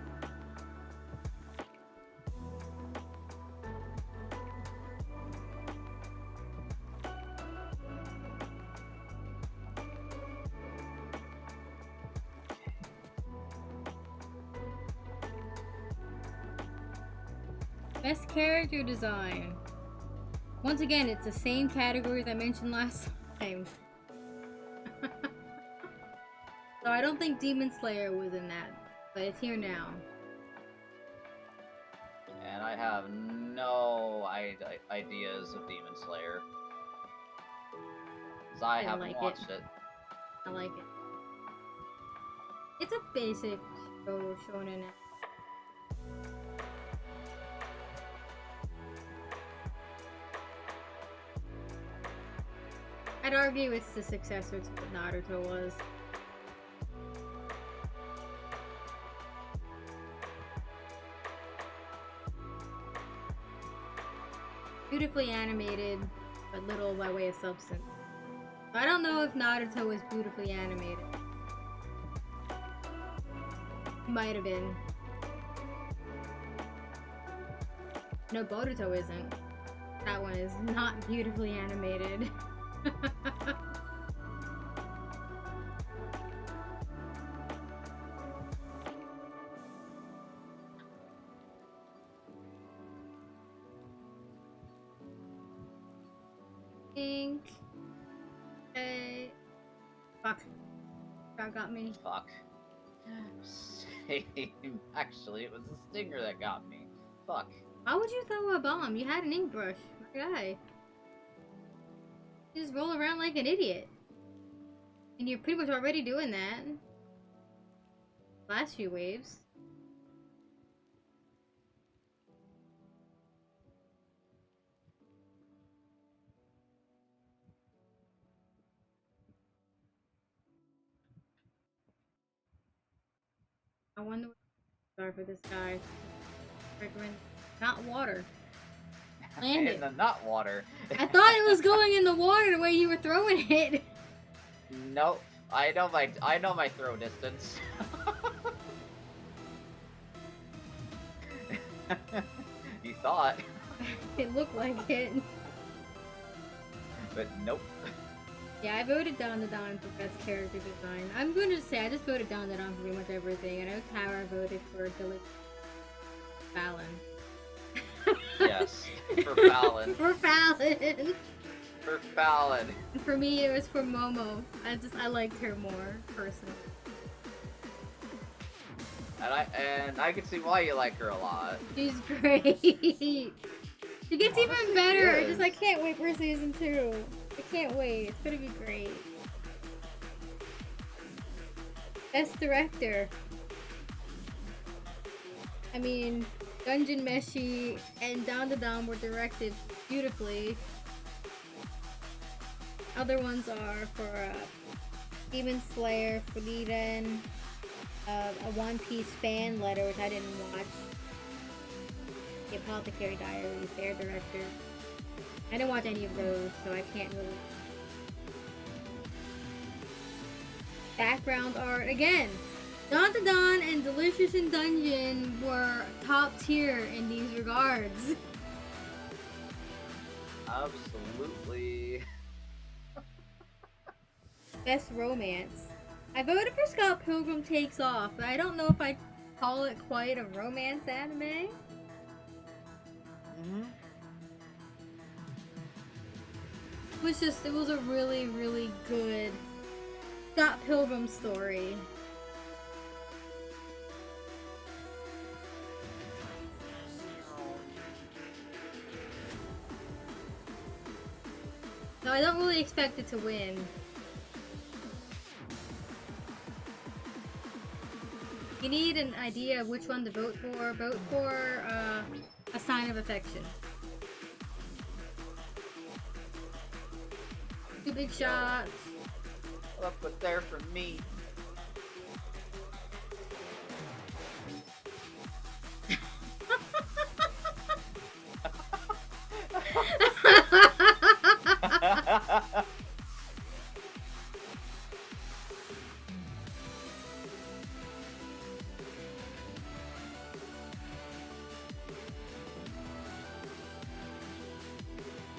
Best character design. Once again, it's the same categories I mentioned last time. So I don't think Demon Slayer was in that, but it's here now. And I have no ideas of Demon Slayer. Because I haven't like watched it. I like it. It's a basic shonen. I'd argue it's the successor to what Naruto was. Beautifully animated, but little by way of substance. I don't know if Naruto is beautifully animated. Might have been. No, Boruto isn't. That one is not beautifully animated. Think. Hey. Fuck. That got me. Fuck. Same. Actually, it was the stinger that got me. Fuck. Why would you throw a bomb? You had an ink brush. My guy. You just roll around like an idiot. And you're pretty much already doing that. Last few waves. I wonder what sorry for this guy. Recommend not water. Land In it. the nut water. I thought it was going in the water the way you were throwing it. Nope. I know my throw distance. You thought. It looked like it. But nope. Yeah, I voted Don the Don for best character design. I'm going to say I just voted Don the Don for pretty much everything. I know Tower voted for Fallon. Yes. For Fallon. For Fallon. For Fallon. For me, it was for Momo. I liked her more personally. And I can see why you like her a lot. She's great. She gets Honestly, even better. she is. I can't wait for season 2. I can't wait. It's gonna be great. Best director. I mean, Dungeon Meshi and Don the Don were directed beautifully. Other ones are for Demon Slayer, for Eden, a One Piece fan letter, which I didn't watch. The Apothecary Diaries, their director. I didn't watch any of those, so I can't really. Background art again. Don the Don and Delicious in Dungeon were top tier in these regards. Absolutely. Best romance. I voted for Scott Pilgrim Takes Off, but I don't know if I'd call it quite a romance anime. Mm-hmm. It was a really, really good Scott Pilgrim story. No, I don't really expect it to win. You need an idea of which one to vote for. Vote for A Sign of Affection. Two big shots. Look what's there for me.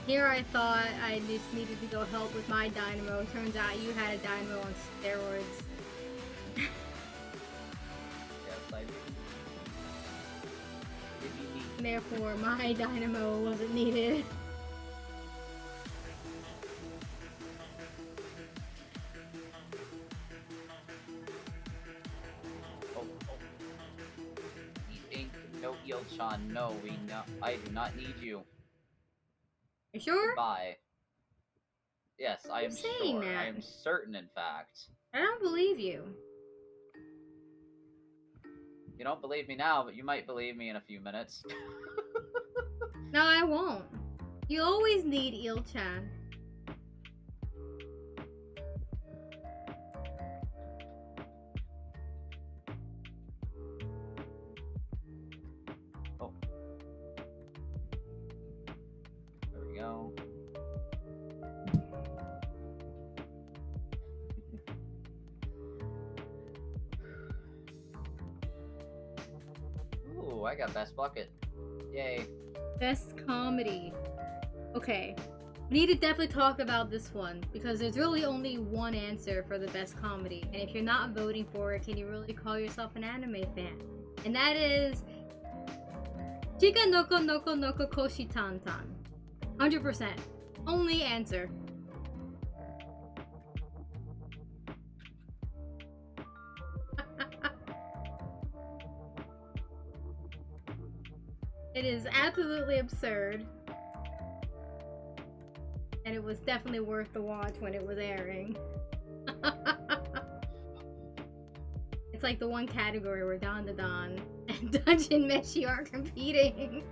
Here I thought I just needed to go help with my dynamo. Turns out you had a dynamo on steroids. Yes, I do. If you need. Therefore, my dynamo wasn't needed. Oh. Ink, no Ilchan, no, I do not need you. You sure? Bye. Yes, I am saying sure. that? I am certain, in fact. I don't believe you. You don't believe me now, but you might believe me in a few minutes. No, I won't. You always need Il-chan. Oh, I got best bucket. Yay. Best comedy. Okay. We need to definitely talk about this one because there's really only one answer for the best comedy. And if you're not voting for it, can you really call yourself an anime fan? And that is Chika Noko Noko Noko Koshi Tantan. 100%. Only answer. It is absolutely absurd. And it was definitely worth the watch when it was airing. It's like the one category where Don and Dungeon Meshi are competing.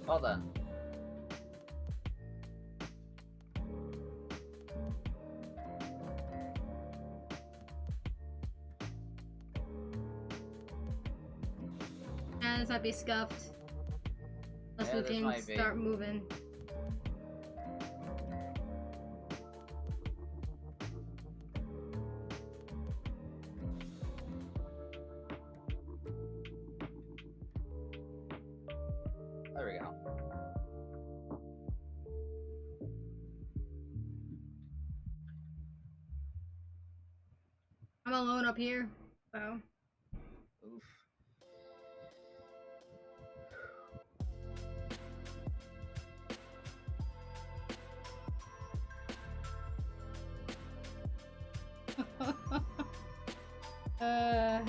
Well then. And this might be scuffed. Unless Yeah, we this can might be. start moving. There we go. I'm alone up here, so. Oof. uh.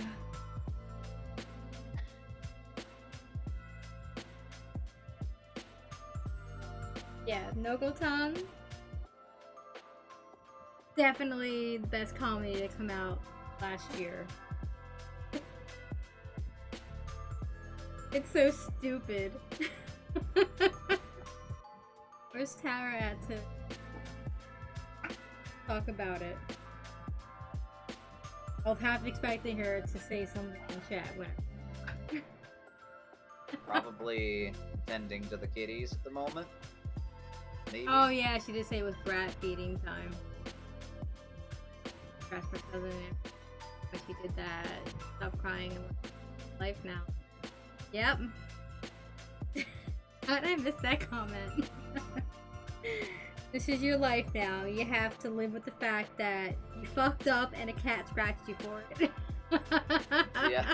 Yeah, Nogotan. Definitely the best comedy to come out last year. It's so stupid. Where's Tara at to talk about it? I was half expecting her to say something in chat when Probably tending to the kitties at the moment. Maybe. Oh yeah, she did say it was brat feeding time. That's my cousin, but she did that. Stop crying and life now. Yep. How did I miss that comment? This is your life now. You have to live with the fact that you fucked up and a cat scratched you for it. Yeah.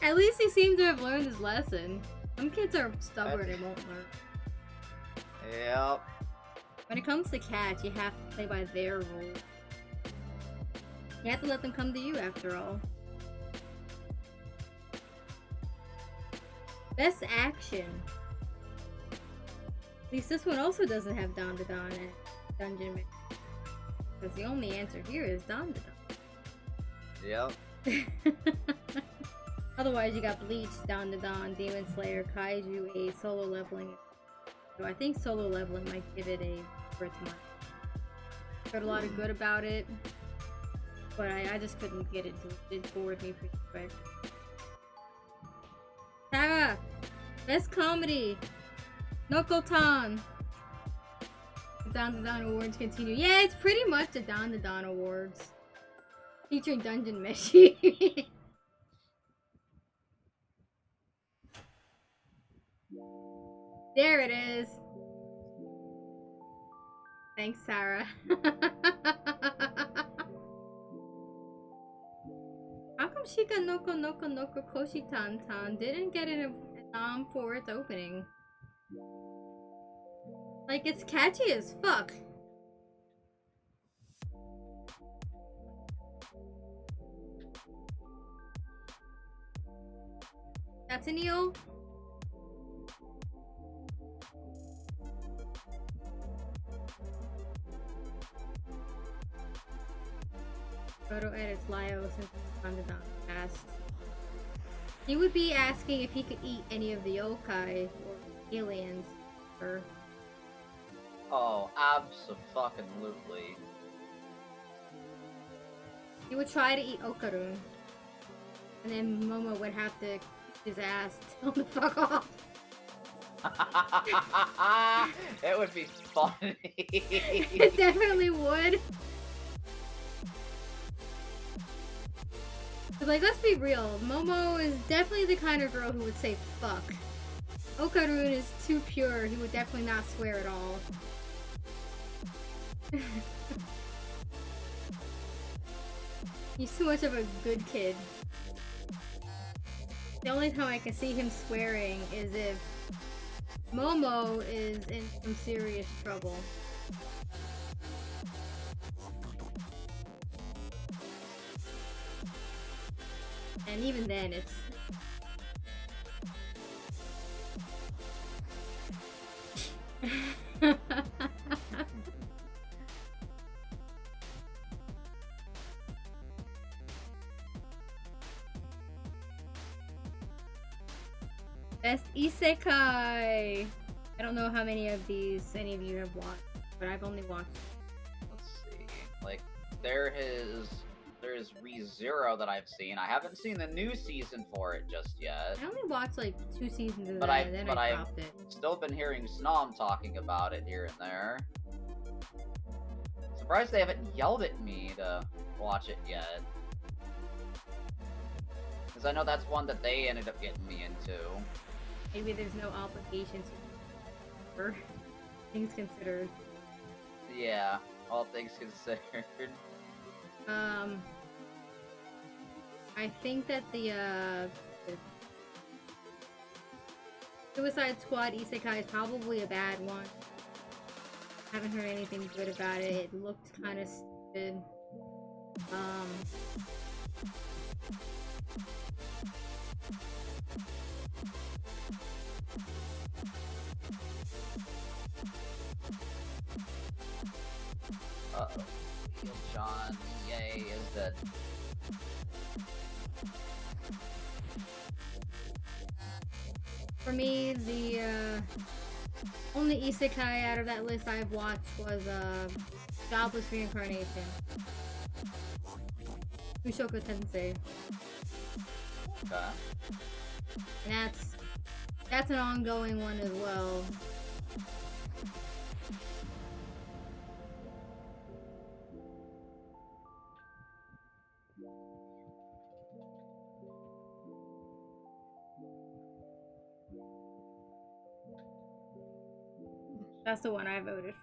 At least he seemed to have learned his lesson. Some kids are stubborn and won't learn. Yep. When it comes to cats, you have to play by their rules. You have to let them come to you after all. Best action. At least this one also doesn't have Don and Dungeon Man. Because the only answer here is Don. Yep. Otherwise, you got Bleach, Don, Demon Slayer, Kaiju, a solo leveling. So I think solo leveling might give it a worth money. Heard a lot of good about it, but I just couldn't get it to. It bored me pretty quick. Tara! Best comedy! Nokotan! The Don Awards continue. Yeah, it's pretty much the Don Awards. Featuring Dungeon Meshi. There it is. Thanks, Sarah. How come Shika Noko Noko Noko Koshi Tantan didn't get a nom for its opening? Like, it's catchy as fuck. That's a Neil. Photo edits Lio since he's on the past. He would be asking if he could eat any of the yokai or aliens. her. Oh, abso-fucking-lutely. He would try to eat Okarun, and then Momo would have to kick his ass, tell him to fuck off. It would be funny. It definitely would. But like, let's be real. Momo is definitely the kind of girl who would say fuck. Okarun is too pure. He would definitely not swear at all. He's too much of a good kid. The only time I can see him swearing is if Momo is in some serious trouble. And even then, it's... Best Isekai! I don't know how many of these any of you have watched, but I've only watched. Let's see. Like, there is ReZero that I've seen. I haven't seen the new season for it just yet. I only watched like 2 seasons of But that, and then I I've dropped it. still been hearing Snom talking about it here and there. Surprised they haven't yelled at me to watch it yet. Because I know that's one that they ended up getting me into. Maybe there's no obligation to things considered. Yeah, all things considered. I think that the Suicide Squad Isekai is probably a bad one. Haven't heard anything good about it. It looked kind of stupid. Uh-oh. John, yay, is dead. For me, the only isekai out of that list I've watched was Jobless Reincarnation. Mushoku Tensei. Okay. And that's an ongoing one as well. That's the one I voted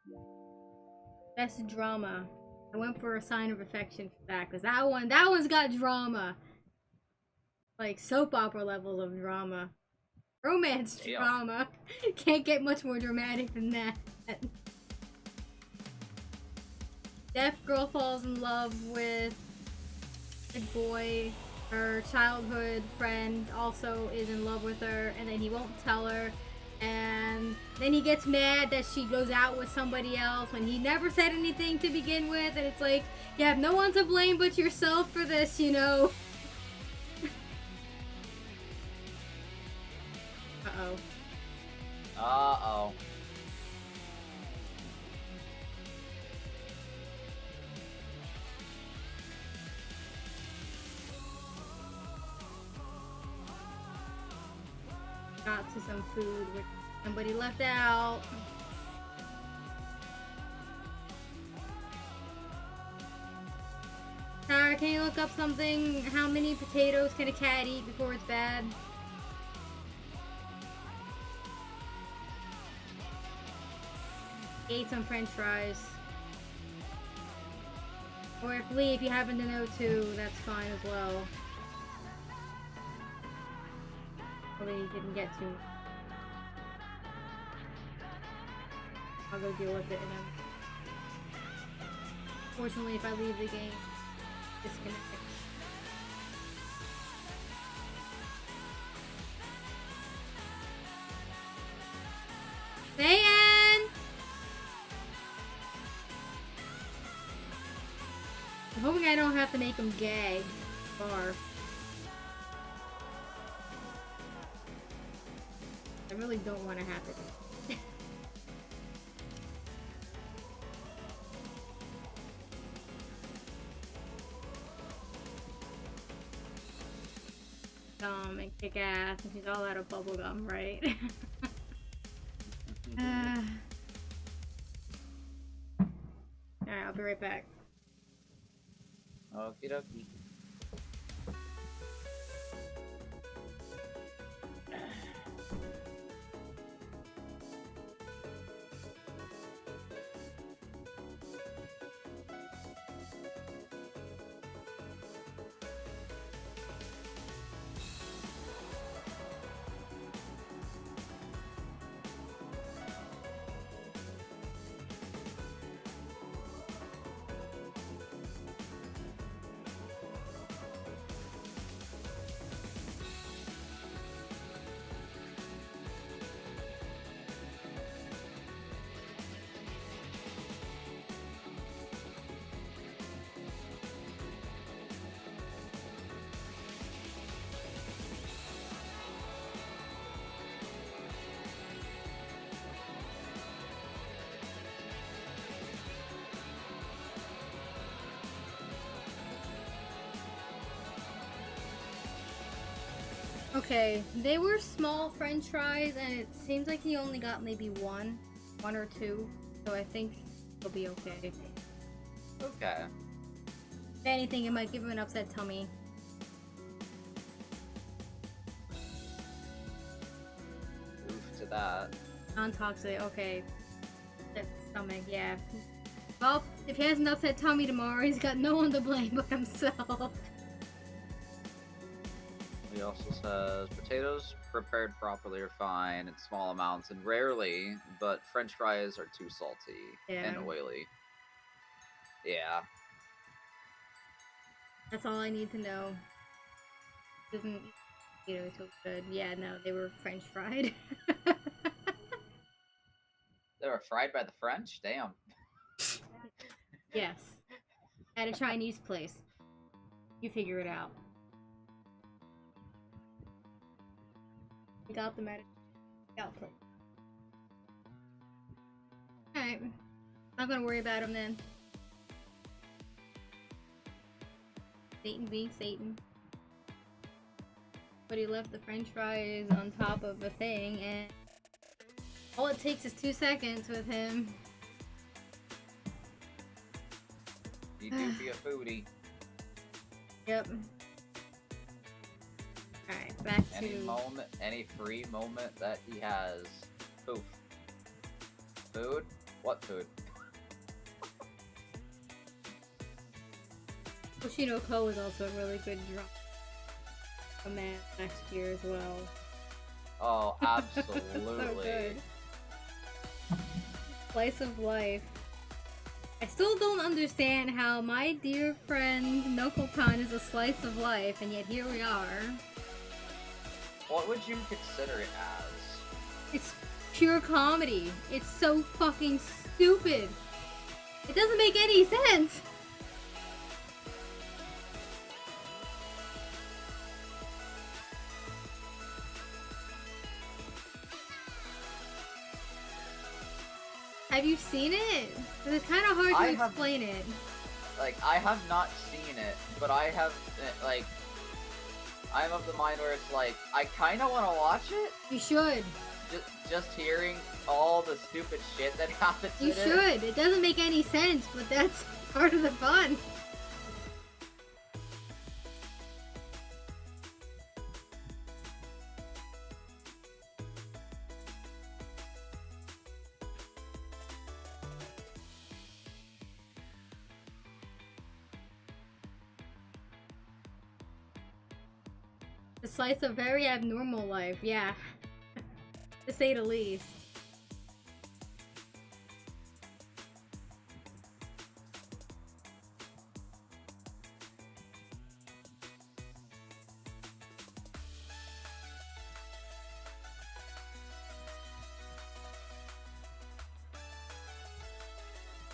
for. Best drama. I went for A Sign of Affection for that, because that one's got drama. Like soap opera levels of drama. Romance drama. Can't get much more dramatic than that. Deaf girl falls in love with a boy. Her childhood friend also is in love with her, and then he won't tell her. And then he gets mad that she goes out with somebody else when he never said anything to begin with. And it's like, you have no one to blame but yourself for this, you know? Uh-oh. Uh-oh. Got to some food which somebody left out. Tara, can you look up something? How many potatoes can a cat eat before it's bad? Ate some french fries. Or if Lee, if you happen to know too, that's fine as well. Probably didn't get to. I'll go deal with it and then. Fortunately, if I leave the game, disconnect. Sayan! I'm hoping I don't have to make him gay. Barf. really don't want to happen. And kick ass, and she's all out of bubblegum, right? Alright, I'll be right back. Okie dokie. Okay, they were small french fries, and it seems like he only got maybe one or two, so I think he'll be okay. Okay. If anything, it might give him an upset tummy. Oof to that. Non-toxic, okay. That stomach, yeah. Well, if he has an upset tummy tomorrow, he's got no one to blame but himself. He also says potatoes prepared properly are fine in small amounts and rarely, but French fries are too salty and oily. Yeah. That's all I need to know. Doesn't so good. Yeah, no, they were French fried. They were fried by the French? Damn. Yes. At a Chinese place. You figure it out. We got them at a place. Alright. Not gonna worry about them then. Satan being Satan. But he left the french fries on top of the thing, and all it takes is 2 seconds with him. You do be a foodie. Yep. Alright, back to... Any free moment that he has. Poof. Food? What food? Hoshino Ko was also a really good man last year as well. Oh, absolutely. So good. Slice of life. I still don't understand how my dear friend Nokotan is a slice of life, and yet here we are. What would you consider it as? It's pure comedy. It's so fucking stupid. It doesn't make any sense. Have you seen it? 'Cause it's kind of hard to explain it. Like, I have not seen it, but I have, like, I'm of the mind where it's like, I kind of want to watch it. You should. Just hearing all the stupid shit that happens You should. It doesn't make any sense, but that's part of the fun. A slice of very abnormal life, yeah. To say the least.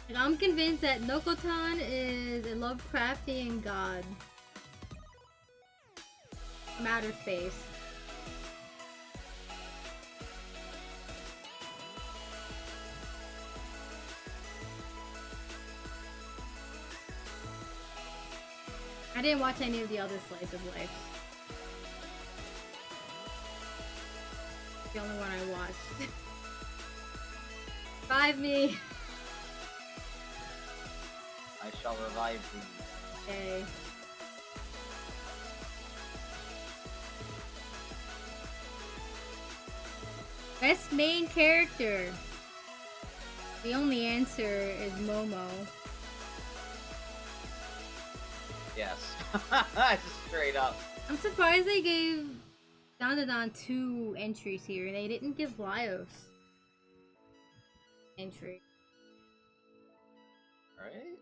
And I'm convinced that Nokotan is a Lovecraftian god. From outer space. didn't watch any of the other slice of life. The only one I watched. Revive me! I shall revive thee. Okay. Best main character. The only answer is Momo. Yes. Just straight up. I'm surprised they gave Dandadan 2 entries here. They didn't give Laios entry. Right?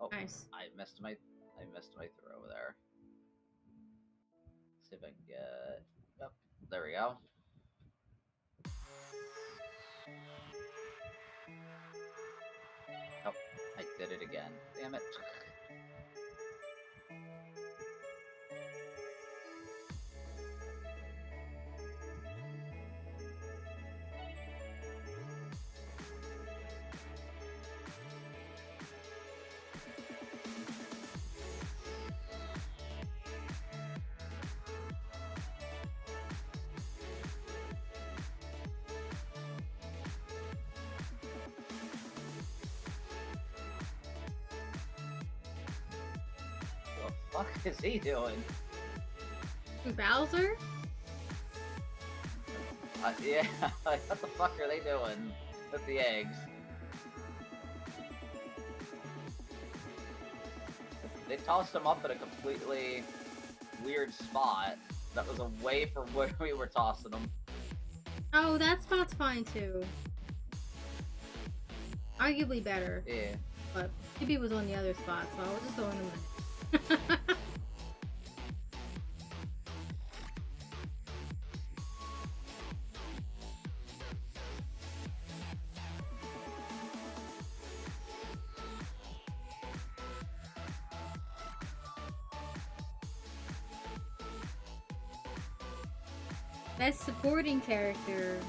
Oh, Nice. I missed my throw there. See if I can get. Yep, there we go. Oh, I did it again. Damn it. What the fuck is he doing? Bowser? Yeah, like, what the fuck are they doing with the eggs? They tossed them up at a completely weird spot that was away from where we were tossing them. Oh, that spot's fine too. Arguably better. Yeah. But Phoebe was on the other spot, so I was just throwing them in. Best supporting character.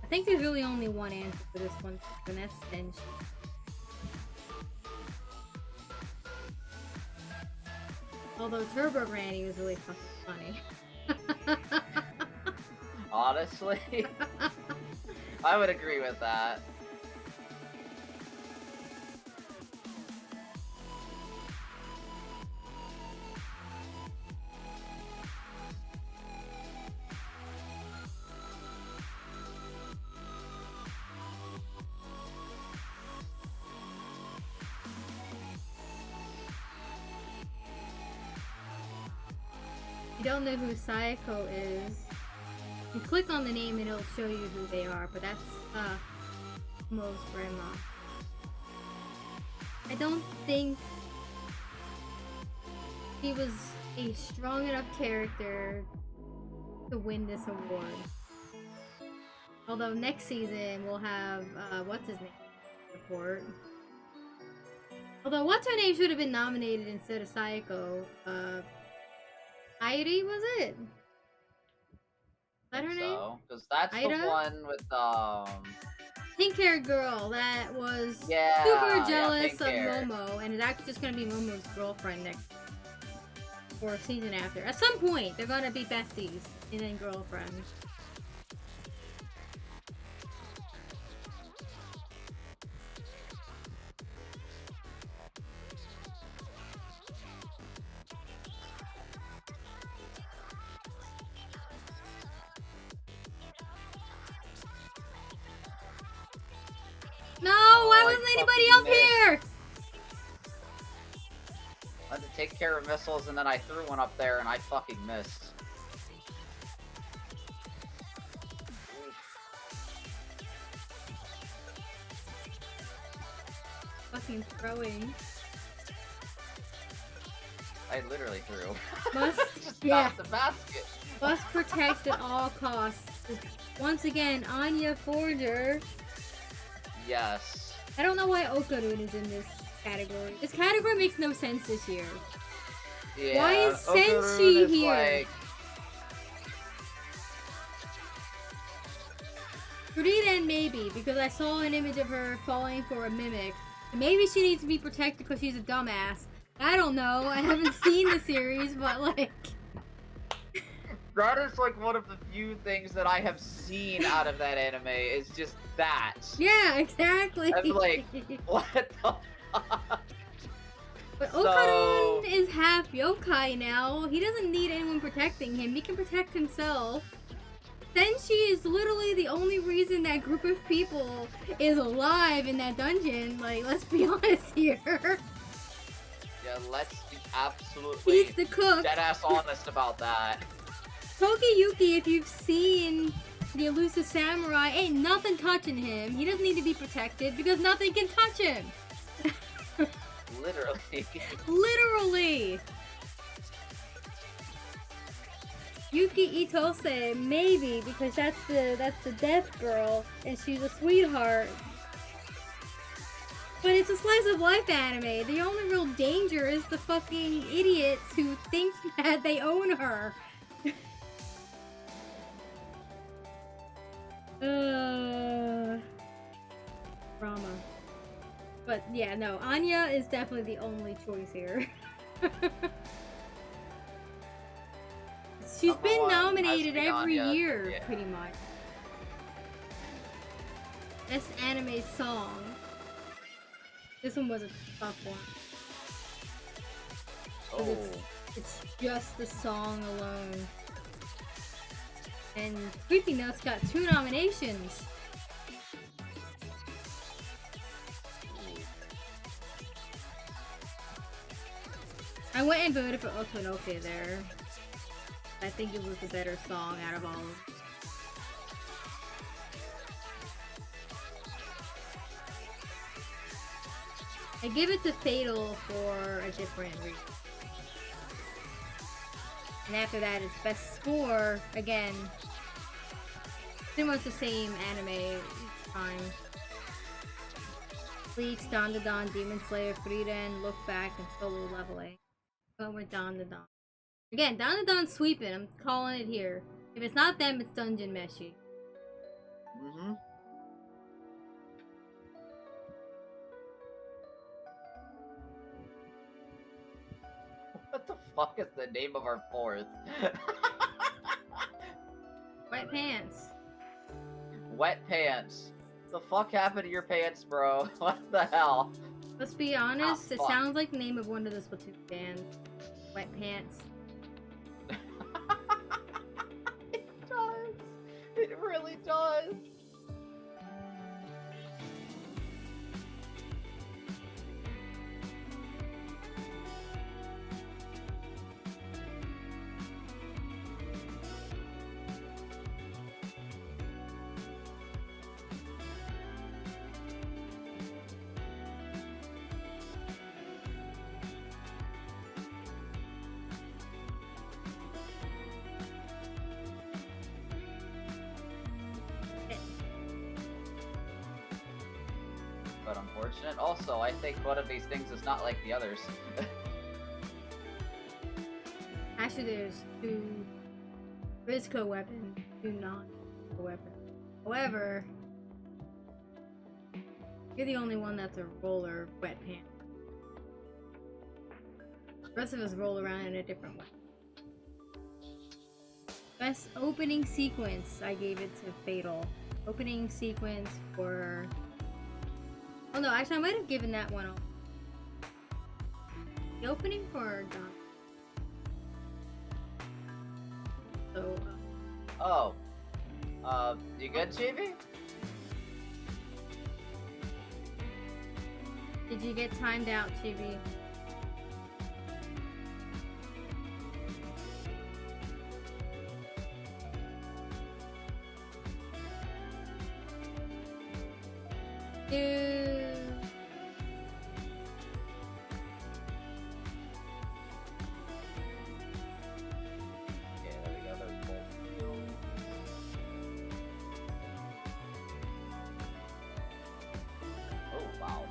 I think there's really only one answer for this one, and that's Senshi. Although Turbo Granny was really fucking funny. Honestly, I would agree with that. If you don't know who Sayako is, you click on the name and it'll show you who they are, but that's Mo's grandma. I don't think he was a strong enough character to win this award. Although next season we'll have, what's his name? Report. Although what's her name should have been nominated instead of Sayako. Airi, was it? Is that her name? So, because that's Ida? the one with Pink-haired girl that was yeah, super jealous pink of hair. Momo, and is actually just gonna be Momo's girlfriend next or season after. At some point, they're gonna be besties and then girlfriends. No, why wasn't anybody fucking up here? I had to take care of missiles and then I threw one up there and I fucking missed. Fucking throwing. I literally threw. Must, Just yeah. knocked the basket. Must protect at all costs. Once again, Anya Forger. Yes. I don't know why Okarun is in this category. This category makes no sense this year. Yeah. Why is Okarun is, Senshi here? like, Greeeen maybe, because I saw an image of her falling for a mimic. And maybe she needs to be protected because she's a dumbass. I don't know. I haven't seen the series, but like... That is like one of the few things that I have seen out of that anime is just that. Yeah, exactly. I'm like, what the fuck? But So- Okaron is half yokai now. He doesn't need anyone protecting him. He can protect himself. Senshi is literally the only reason that group of people is alive in that dungeon. Like, let's be honest here. Yeah, let's be absolutely He's the cook. deadass honest about that. Tokiyuki, if you've seen the elusive samurai, ain't nothing touching him. He doesn't need to be protected because nothing can touch him. Literally. Literally. Yuki Itose, maybe, because that's the death girl, and she's a sweetheart. But it's a slice of life anime. The only real danger is the fucking idiots who think that they own her. Drama. But yeah, no, Anya is definitely the only choice here. She's been Number one has nominated to be every Anya, year, yeah. pretty much. Best anime song. This one was a tough one. Oh. It's just the song alone. And Creepy Nuts got 2 nominations. I went and voted for Otonoke there. I think it was the better song out of all of them. I give it to Fatal for a different reason. And after that, it's best score, again, pretty much the same anime each time. Bleach, Dandadan, Demon Slayer, Frieren, Look Back, and Solo Leveling. Going with Dandadan. Again, Dandadan's sweeping, I'm calling it here. If it's not them, it's Dungeon Meshi. Mm-hmm. What the fuck is the name of our fourth? Wet Pants. Wet Pants. The fuck happened to your pants, bro? What the hell? Let's be honest, it fuck. sounds like the name of one of the Splatoon bands. Wet Pants. It does. It really does. But unfortunate. Also, I think one of these things is not like the others. Actually, there's 2 Rizco weapons, 2 non-weapons. However, you're the only one that's a roller Wet Pants. The rest of us roll around in a different way. Best opening sequence, I gave it to Fatal. Opening sequence for... Oh no, actually I might have given that one off. The opening for Don. So, Oh. You good, Chibi? did you get timed out, Chibi? Okay, there we go. There's both. Oh, wow.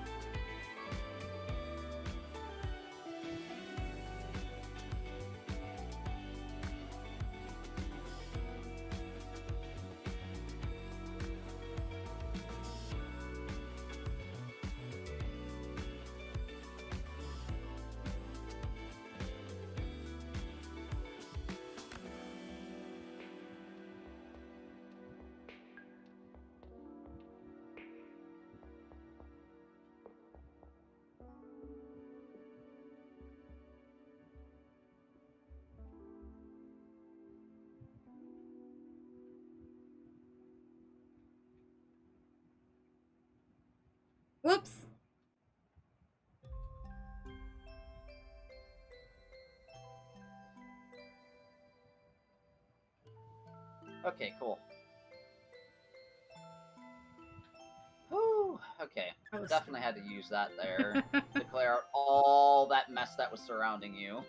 Whoops. Okay, cool. Whew, okay. That was Definitely had to use that there to clear out all that mess that was surrounding you.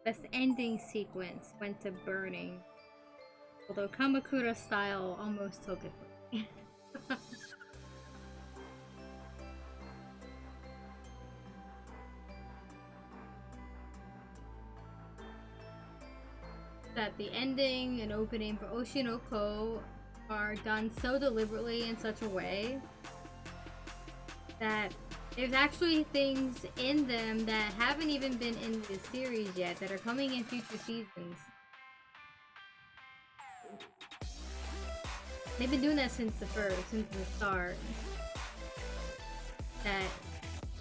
This ending sequence went to burning. Although Kamakura style almost took it from me. That the ending and opening for Oshinoko are done so deliberately in such a way that there's actually things in them that haven't even been in the series yet that are coming in future seasons. They've been doing that since the start. That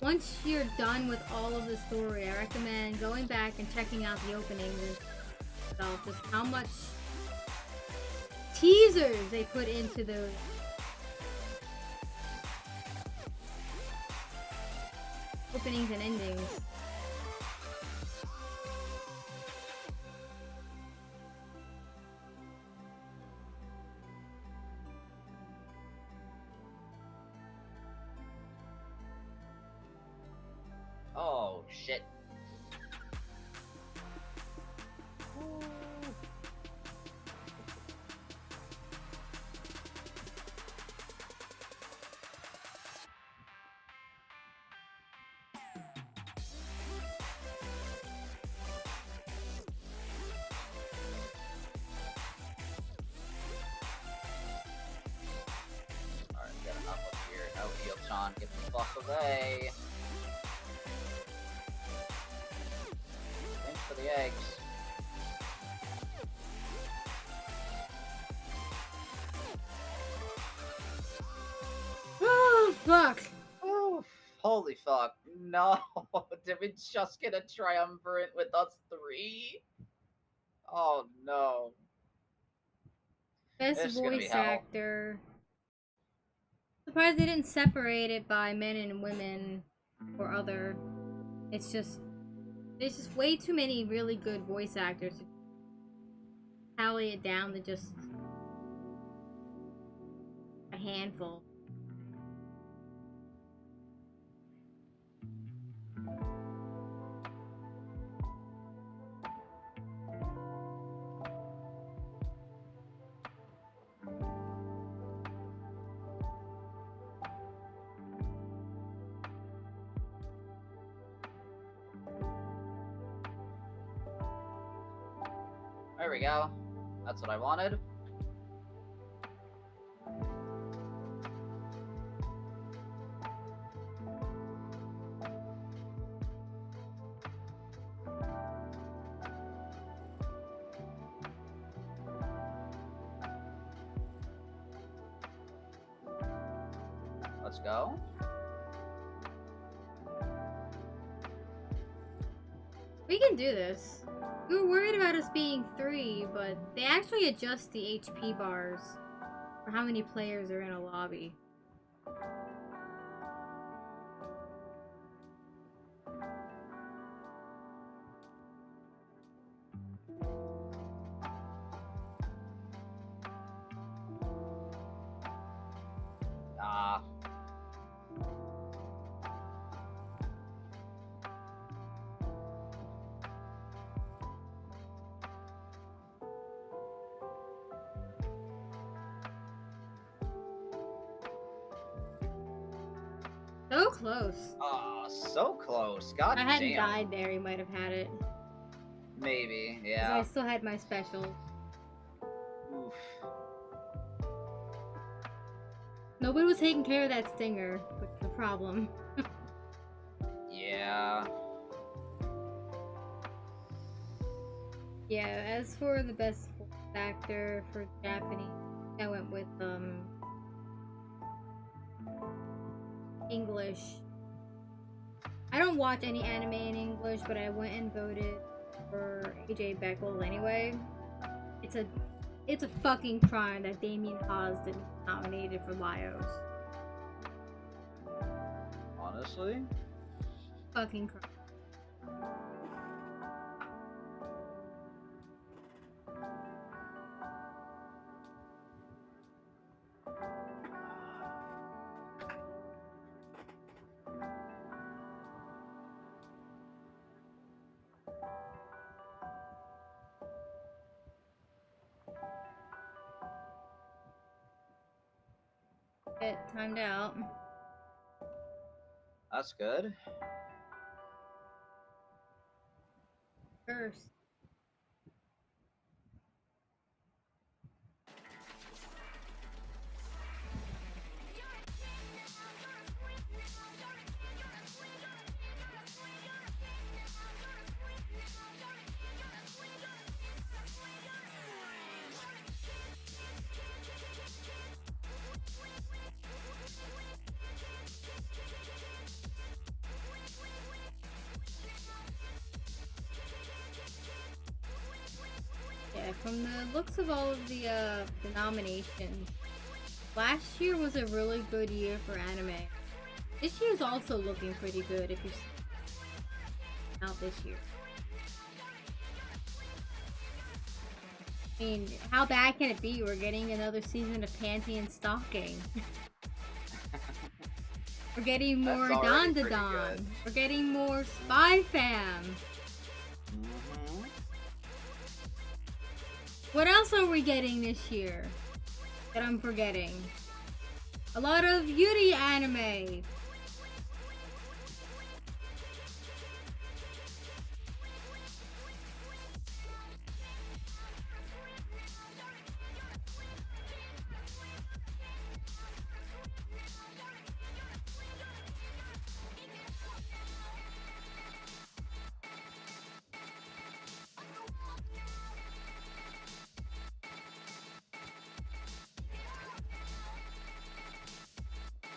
once you're done with all of the story, I recommend going back and checking out the openings and stuff, just how much teasers they put into those. Openings and endings. Oh, shit. Alright, get enough up here. No, Eel-chan, get the fuck away. Thanks for the eggs. Oh, fuck! Oh, holy fuck. No, did we just get a triumvirate with us three? Oh no. Best This is gonna be voice hell. actor. Surprised they didn't separate it by men and women or other. It's just there's just way too many really good voice actors to tally it down to just a handful. There we go. That's what I wanted. Let's go. We can do this. We were worried about us being 3, but they actually adjust the HP bars for how many players are in a lobby. Ah. So close. Ah, so close. God If I hadn't damn. died there, he might have had it. Maybe, 'Cause yeah. I still had my special. Oof. Nobody was taking care of that stinger, which is a problem. Yeah. Yeah, as for the best voice actor for Japanese, I went with English. I don't watch any anime in English, but I went and voted for AJ Beckles anyway. It's a fucking crime that Damien Haas didn't get nominated for Lios. Honestly? Fucking crap. It timed out. That's good. First. Yeah, from the looks of all of the nominations, last year was a really good year for anime. This year's also looking pretty good if you're out this year. I mean, how bad can it be? We're getting another season of Panty and Stocking. We're getting more That's Don already to pretty Don. good. We're getting more Spy Fam. Mm-hmm. What else are we getting this year that I'm forgetting? A lot of Yuri anime.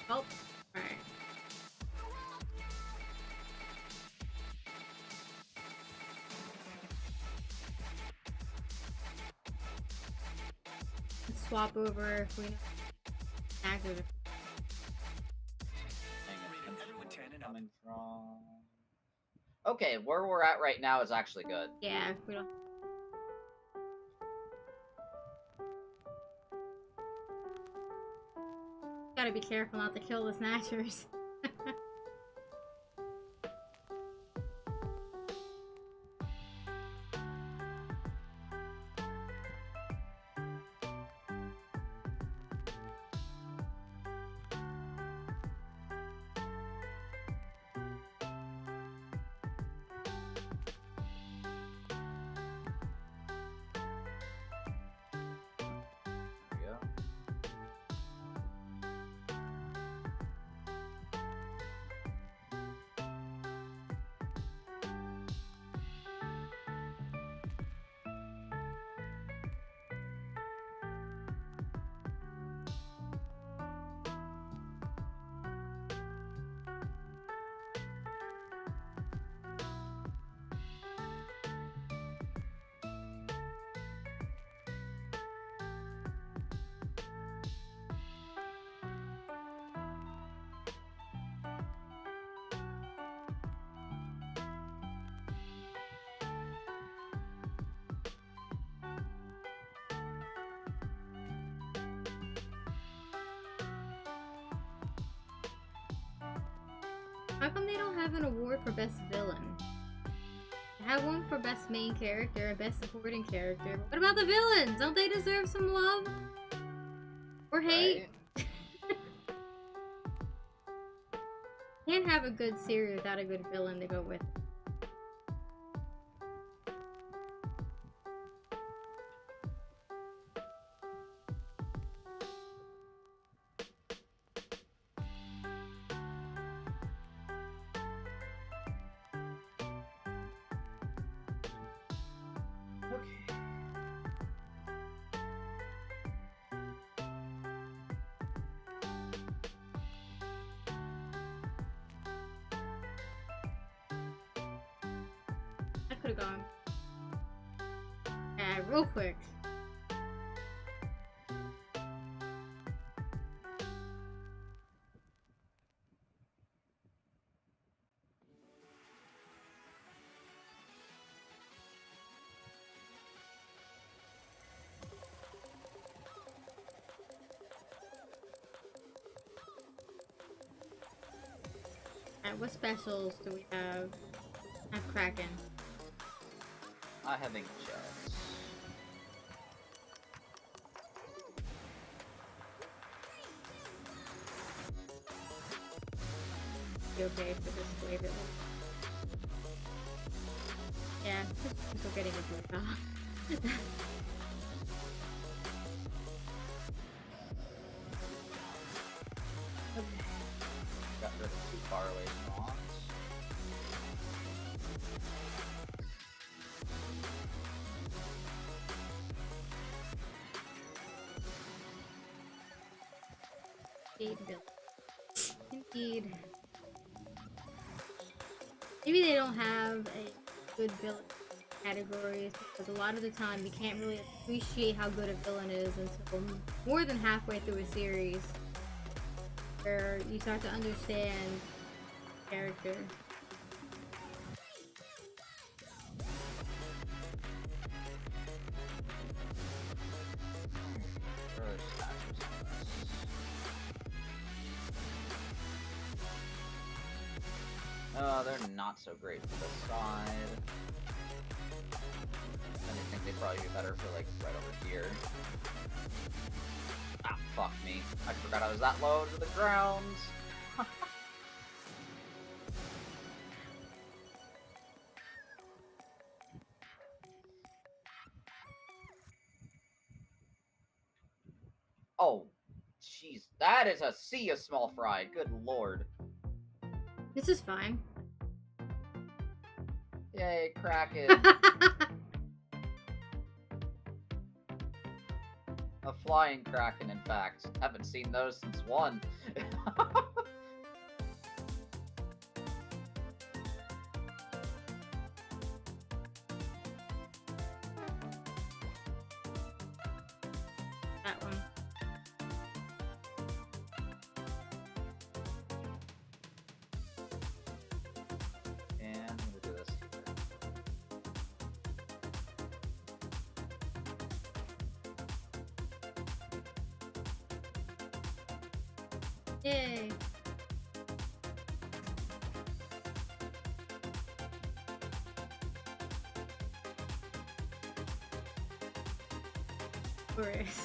Oh, alright. Let's swap over if we active. Coming from... Okay, where we're at right now is actually good. Yeah, we don't. Gotta be careful not to kill the snatchers. There we go. How come they don't have an award for best villain? They have one for best main character and best supporting character. What about the villains? Don't they deserve some love? Or hate? Right? Can't have a good series without a good villain to go with. Okay. I could have gone. Real quick. Alright, what specials do we have? I have Kraken. I have ink jets. Be okay for this wave at least. Yeah, just we're getting into it. Okay. Got rid of too far away spawns. Indeed, Bill. Indeed. Maybe they don't have a good villain categories because a lot of the time you can't really appreciate how good a villain is until more than halfway through a series, where you start to understand the character. Where are the statues on this? Oh, they're not so great for this side. And I think they'd probably be better for, like, right over here. Ah, fuck me. I forgot I was that low to the ground. Oh, jeez. That is a sea of small fry. Good lord. This is fine. Yay, Kraken. A flying Kraken, in fact. Haven't seen those since 1. That one. And I'm gonna do this here. Yay. Chorus.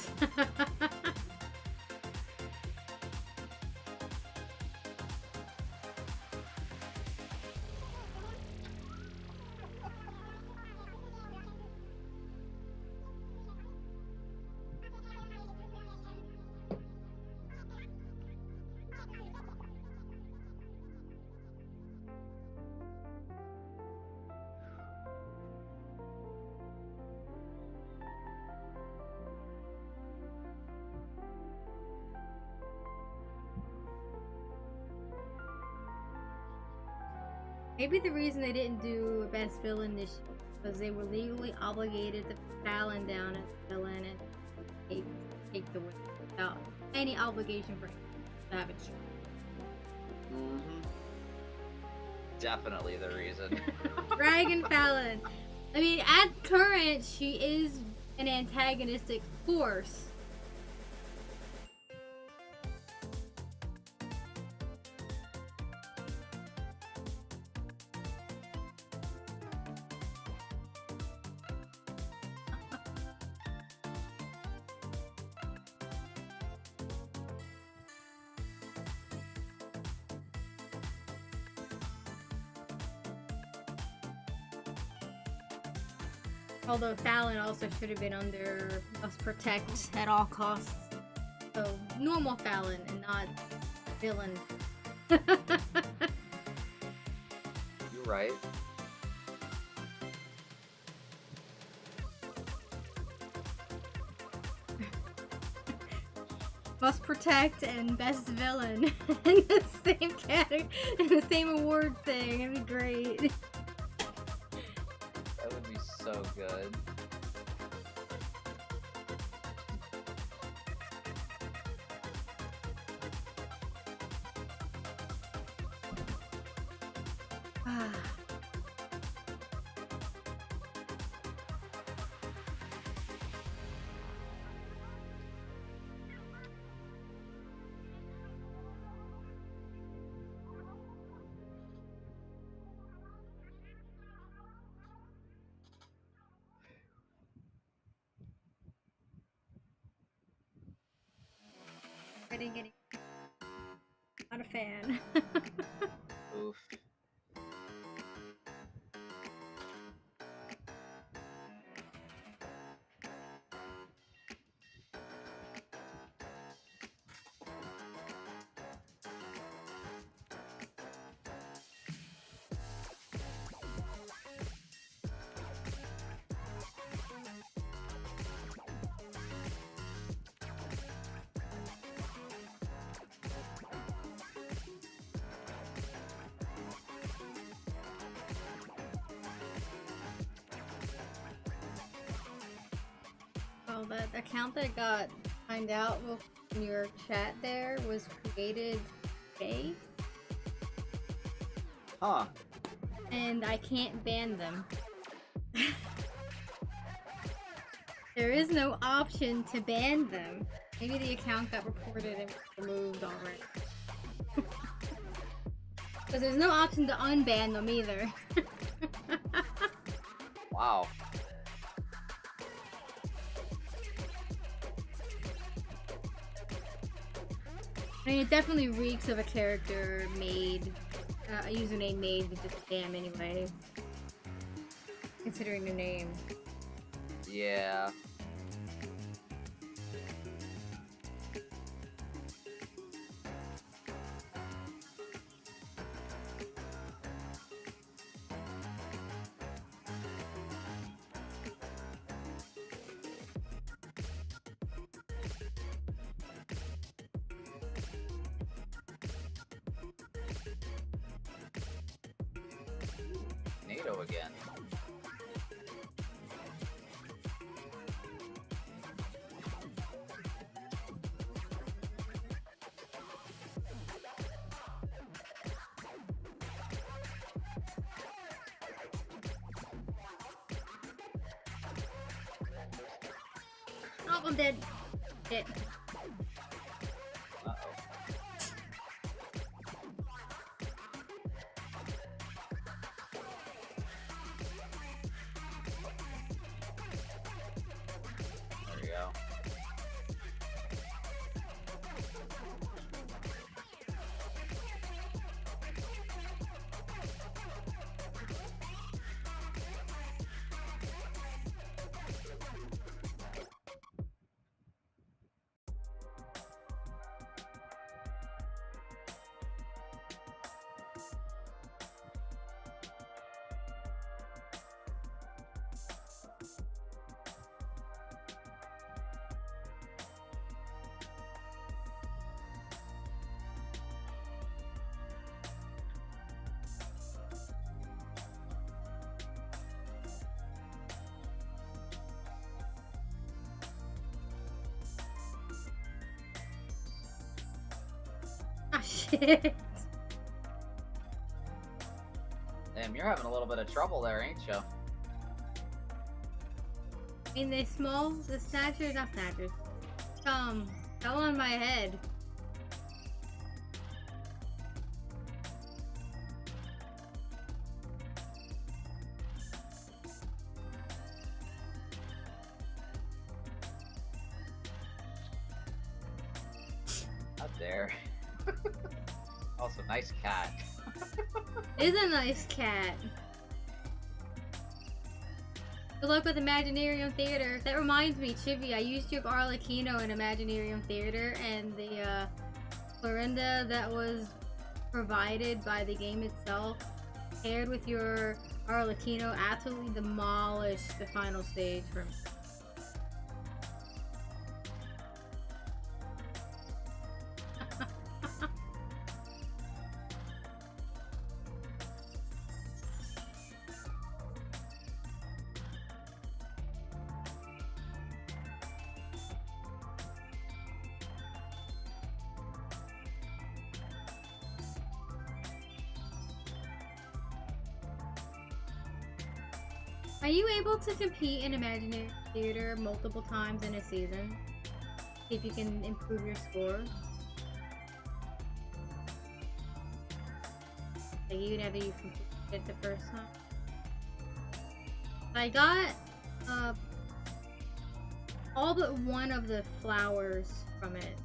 Maybe the reason they didn't do a best villain this year because they were legally obligated to put Fallon down as a villain and take the win without any obligation for Savage. Mm-hmm. Definitely the reason. Dragon Fallon. I mean, at current, she is an antagonistic force. Although Fallon also should have been under must protect at all costs. So normal Fallon and not villain. You're right. Must protect and best villain in the same category, in the same award thing. It'd be great. That would be so good. Ah. fan. Oof. Oh, that account that got timed out in your chat there was created today, Huh. and I can't ban them. There is no option to ban them. Maybe the account got reported and removed already. Because there's no option to unban them either. Wow. I mean, it definitely reeks of a character made, a username made with just spam anyway. Considering the name. Yeah. NATO again. Oh, I'm dead. Dead. Uh-oh. There we go. Ah, shit. Damn, you're having a little bit of trouble there, ain't you? I mean, the snatchers, not snatchers, fell on my head. Out there. Also, nice cat. It is a nice cat. Good luck with Imaginarium Theater. That reminds me, Chibi, I used your Arlecchino in Imaginarium Theater, and the Florinda that was provided by the game itself, paired with your Arlecchino, absolutely demolished the final stage for me. Are you able to compete in Imaginary Theater multiple times in a season? See if you can improve your score? Like even after you completed it the first time? I got all but one of the flowers from it.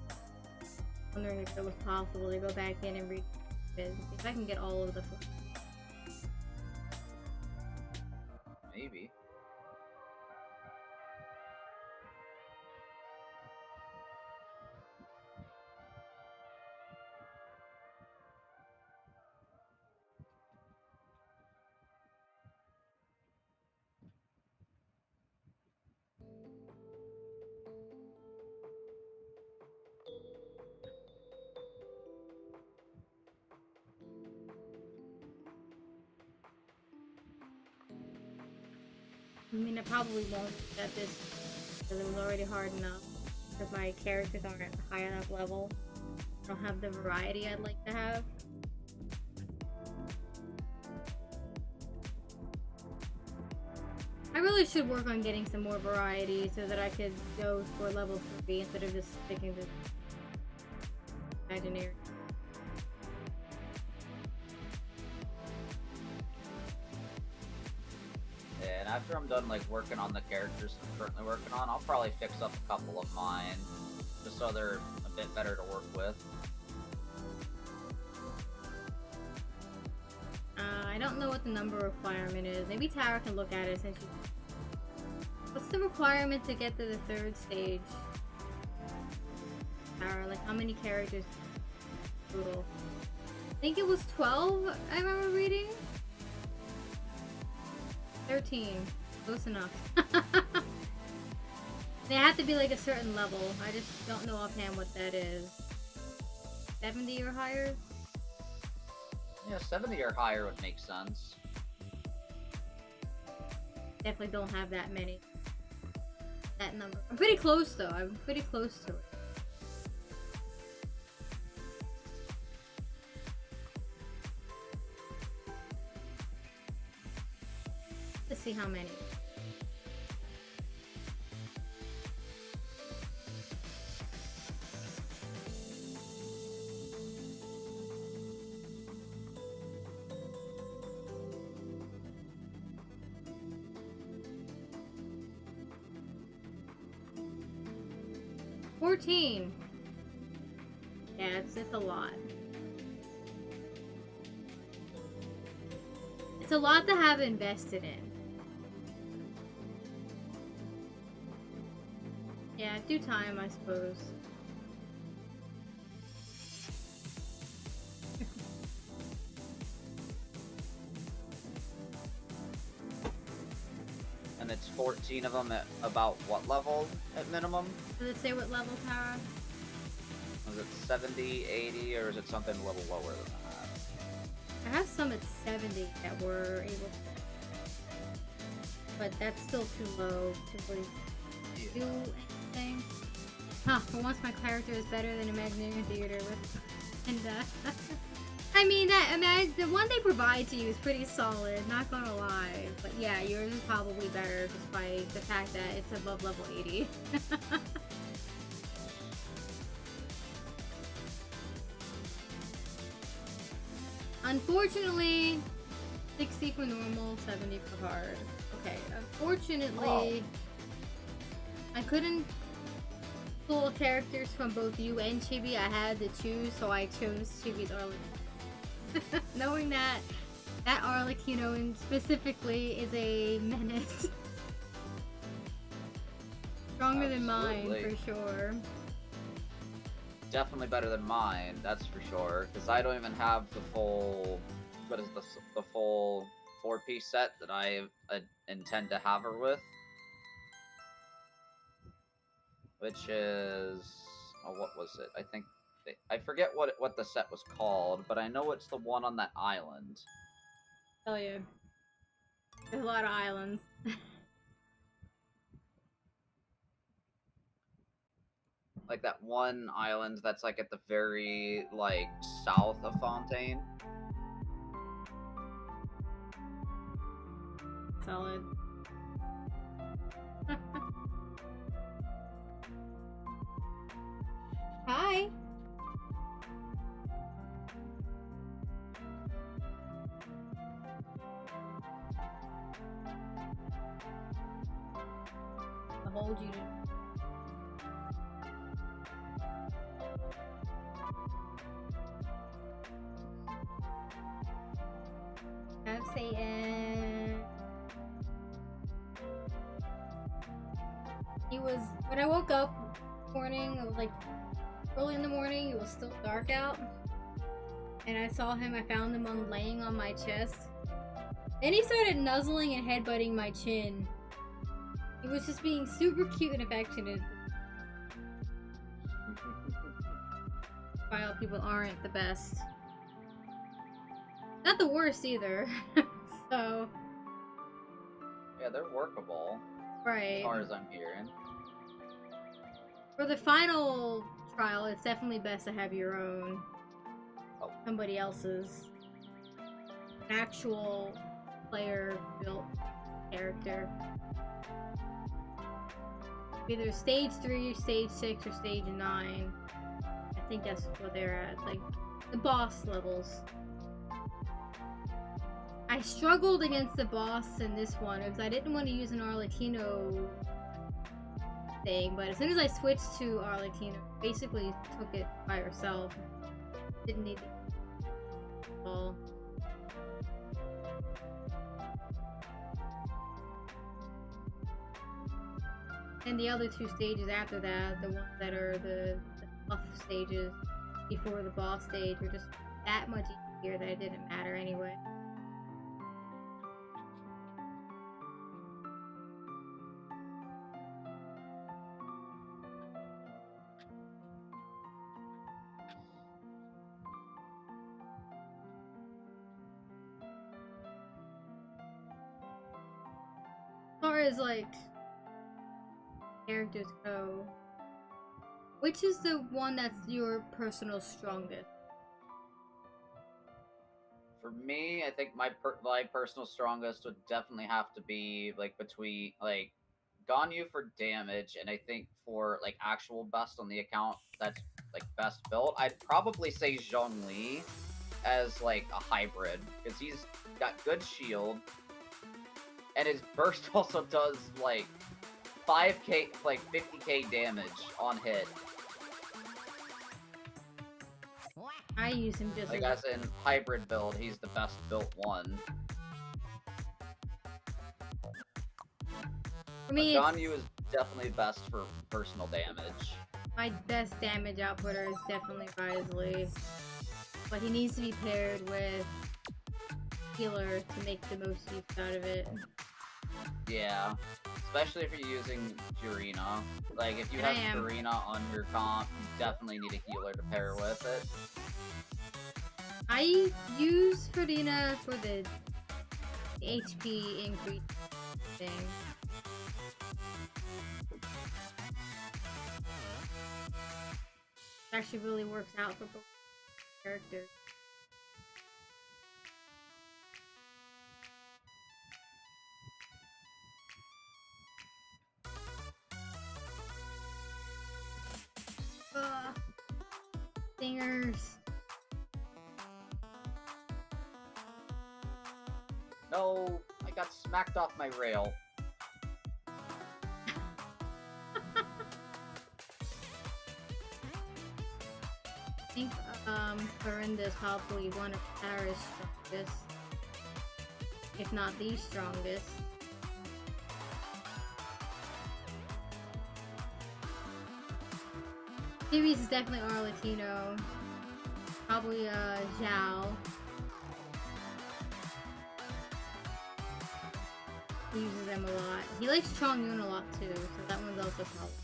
Wondering if it was possible to go back in and read it. See if I can get all of the flowers. Maybe. I mean, I probably won't at this because it was already hard enough. Because my characters aren't at a high enough level. I don't have the variety I'd like to have. I really should work on getting some more variety so that I could go for level 3 instead of just sticking to imaginary. And after I'm done like working on the characters I'm currently working on, I'll probably fix up a couple of mine just so they're a bit better to work with. I don't know what the number requirement is. Maybe Tara can look at it since she... What's the requirement to get to the 3rd stage? Tara, like how many characters total? I think it was 12, I remember reading. 13. Close enough. They have to be like a certain level. I just don't know offhand what that is. 70 or higher? Yeah, 70 or higher would make sense. Definitely don't have that many. That number. I'm pretty close though. I'm pretty close to it. Let's see how many. $14. Yeah, it's a lot. It's a lot to have invested in. Yeah, due time, I suppose. And it's 14 of them at about what level at minimum? Does it say what level, Tara? Was it 70, 80, or is it something a little lower than that? I have some at 70 that were able to. But that's still too low to really do anything. Huh, for once my character is better than Imaginary Theater with. And, I mean, the one they provide to you is pretty solid, not gonna lie. But yeah, yours is probably better just by the fact that it's above level 80. Unfortunately, 60 for normal, 70 for hard. Okay, unfortunately, I couldn't pull characters from both you and Chibi. I had to choose, so I chose Chibi's Arlecchino. Knowing that Arlecchino specifically is a menace. Stronger than mine, for sure. Definitely better than mine, that's for sure. Because I don't even have the full, what is the full 4-piece set that I intend to have her with. Which is, oh, what was it? I think, I forget what the set was called, but I know it's the one on that island. Hell yeah. There's a lot of islands. Like that one island that's like at the very, like, south of Fontaine. Solid. Hi. I'll hold you. He was, when I woke up this morning, it was like early in the morning, it was still dark out. And I saw him, I found him laying on my chest. Then he started nuzzling and headbutting my chin. He was just being super cute and affectionate. Wild people aren't the best. Not the worst either. So. Yeah, they're workable. Right. As far as I'm hearing. For the final trial, it's definitely best to have your own. Oh. Somebody else's. Actual player-built character. Either stage 3, stage 6, or stage 9. I think that's what they're at. Like, the boss levels. I struggled against the boss in this one because I didn't want to use an Arlecchino thing, but as soon as I switched to Arlecchino, basically took it by herself. Didn't need it at all. And the other 2 stages after that, the ones that are the tough stages before the boss stage, were just that much easier that it didn't matter anyway. As far as like characters go, which is the one that's your personal strongest? For me, I think my personal strongest would definitely have to be like between like Ganyu for damage, and I think for like actual best on the account that's like best built, I'd probably say Zhongli as like a hybrid because he's got good shield, and his burst also does like 5k, like 50k damage on hit. I use him just Like as as in hybrid build, he's the best built one. for me. Ganyu is definitely best for personal damage. My best damage outputter is definitely Wisely, but he needs to be paired with healer to make the most use out of it. Yeah, especially if you're using Jurina. Like, if you And I have am. Jurina on your comp, you definitely need a healer to pair with it. I use Ferdina for the HP increase thing. It actually really works out for both characters. Stingers. No, I got smacked off my rail. I think Florinda is probably one of Sarah's strongest, if not the strongest. Series is definitely Arlecchino. Probably Zhao. He uses them a lot. He likes Chongyun a lot too, so that one's also probably.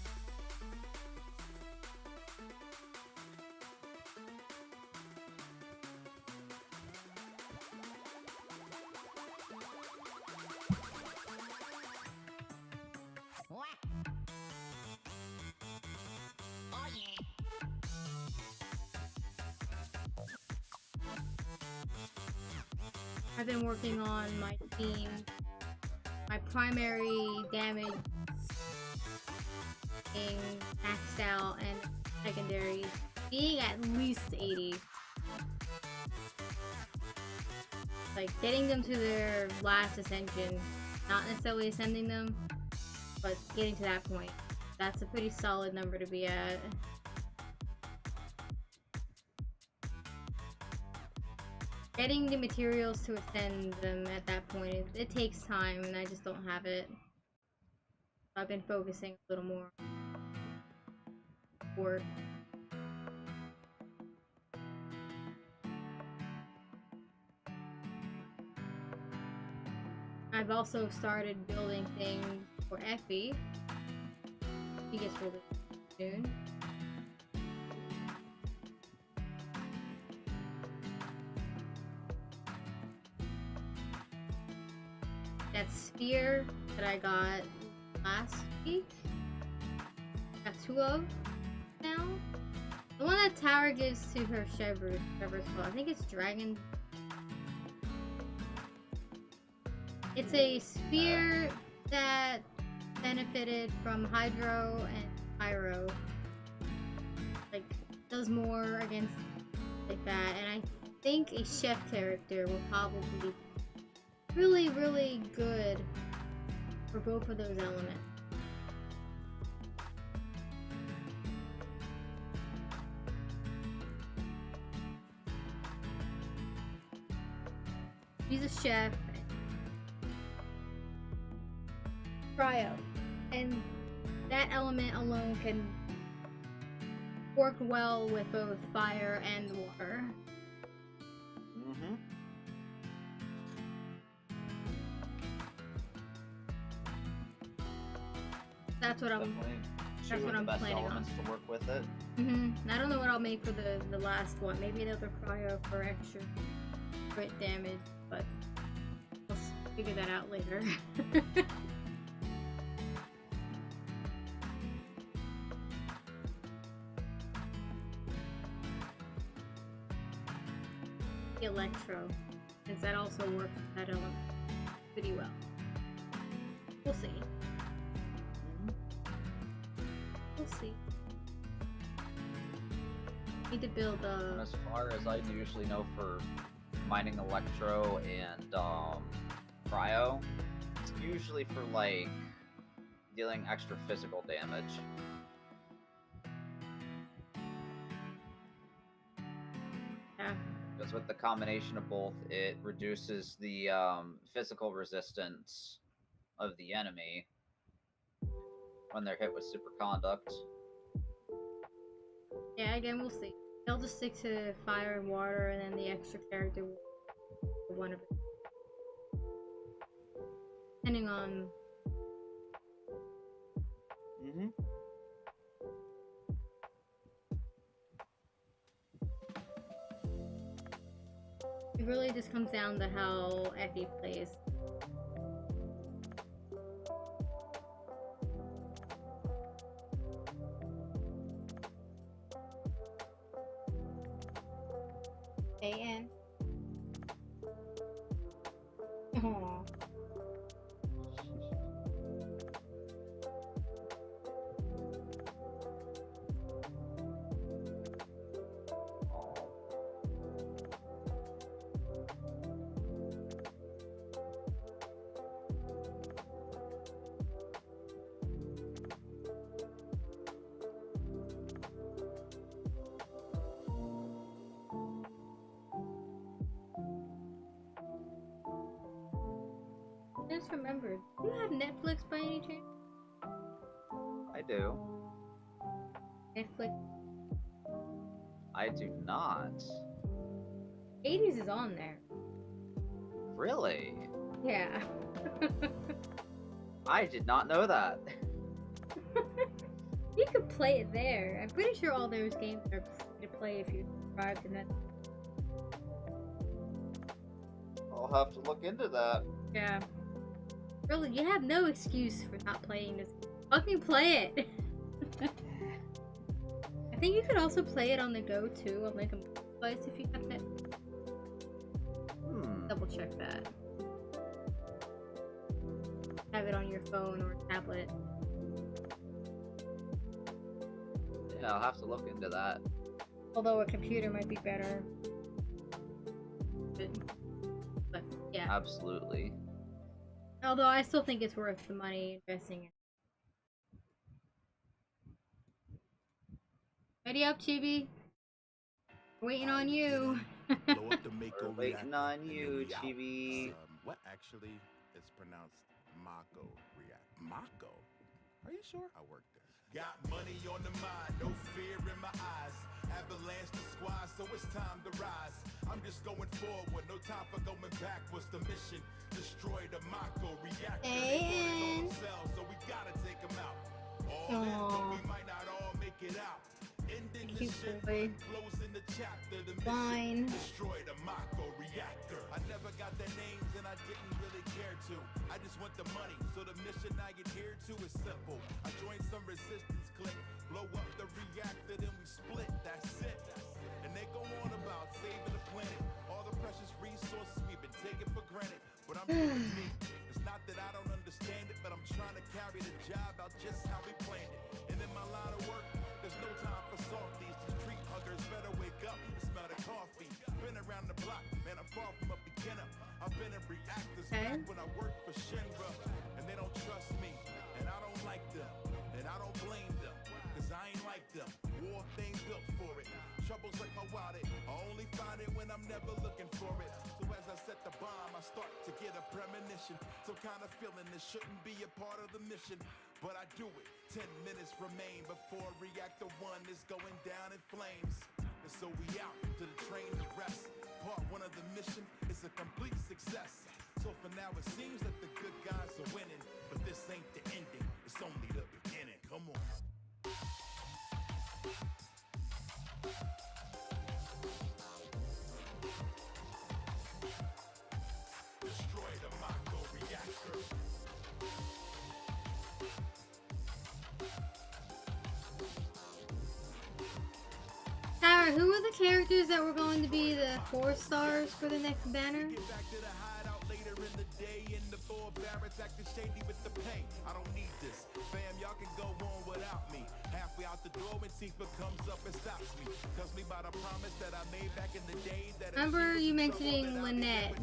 I've been working on my team. My primary damage being maxed out and secondary being at least 80. Like getting them to their last ascension, not necessarily ascending them, but getting to that point. That's a pretty solid number to be at. Getting the materials to ascend them at that point, it takes time, and I just don't have it. I've been focusing a little more on sport. I've also started building things for Effie. He gets released soon. That spear that I got last week, got 2 of now. The one that Tower gives to her Shepherds, I think it's Dragon. It's a spear that benefited from Hydro and Pyro. Like, does more against like that, and I think a chef character will probably be really, really good for both of those elements. He's a chef. Cryo. And that element alone can work well with both fire and water. Mm-hmm. That's what I'm planning on. Elements to work with it. I don't know what I'll make for the last one. Maybe another cryo for extra crit damage, but we'll figure that out later. The Electro, since that also works with that element pretty well. We'll see. We'll see. Need to build a. As far as I usually know for mining Electro and Cryo, it's usually for like dealing extra physical damage. Yeah. Because with the combination of both, it reduces the physical resistance of the enemy when they're hit with superconduct. Yeah, again, we'll see. They'll just stick to fire and water, and then the extra character will one of it. Depending on. It really just comes down to how Effie plays. A.N. Aww. I just remembered. Do you have Netflix by any chance? I do. Netflix. I do not. 80s is on there. Really? Yeah. I did not know that. You could play it there. I'm pretty sure all those games are free to play if you subscribe to Netflix. I'll have to look into that. Yeah. Really, you have no excuse for not playing this. Fucking play it! I think you could also play it on the go too, on like a device if you have it. Double check that. Have it on your phone or tablet. Yeah, I'll have to look into that. Although a computer might be better. But yeah. Absolutely. Although I still think it's worth the money investing in. Ready up, Chibi? Waiting on you. Blow up the Mako We're waiting reactor, on and then you, we out. Chibi. What actually is pronounced Mako react? Mako? Are you sure? I work there. Got money on the mind, no fear in my eyes. Avalanche the squad, so it's time to rise. I'm just going forward, no time for going backwards. The mission, destroy the Mako reactor. They burning on themselves, so we gotta take them out. All in, but we might not all make it out. Ending the shit, closing the chapter. The mission, destroy the Mako reactor. I never got their names and I didn't really care to. I just want the money, so the mission I adhere to is simple. I joined some resistance clique, blow up the reactor, then we split, that's it. And they go on about saving the planet, all the precious resources we've been taking for granted. But I'm doing me. It's not that I don't understand it, but I'm trying to carry the job out just how we planned it. And in my line of work, there's no time for softies. These street huggers better wake up and smell the coffee. Been around the block, man, I'm far from a beginner. I've been in reactors back when I worked for Shinra. And they don't trust me, and I don't like them. And I don't blame them, cause I ain't like them. War, they ain't built for it. Troubles like my wallet, I only find it when I'm never looking for it. So as I set the bomb, I start to get a premonition. Some kind of feeling this shouldn't be a part of the mission, but I do it. 10 minutes remain before reactor 1 is going down in flames. And so we out to the train to rest. Part 1 of the mission is a complete success. So for now it seems that the good guys are winning, but this ain't the ending, it's only the beginning. Come on. Destroy the Mako reactor. Tara, who are the characters that were going to be the 4 stars for the next banner? Get back to the hideout later in the day. In the 4 barracks acting shady with the pay. I don't need this. Fam, y'all can go on without me. Halfway out the door when Tifa comes up and stops me. Tells me about a promise that I made back in the day. That Remember you mentioning Lynette.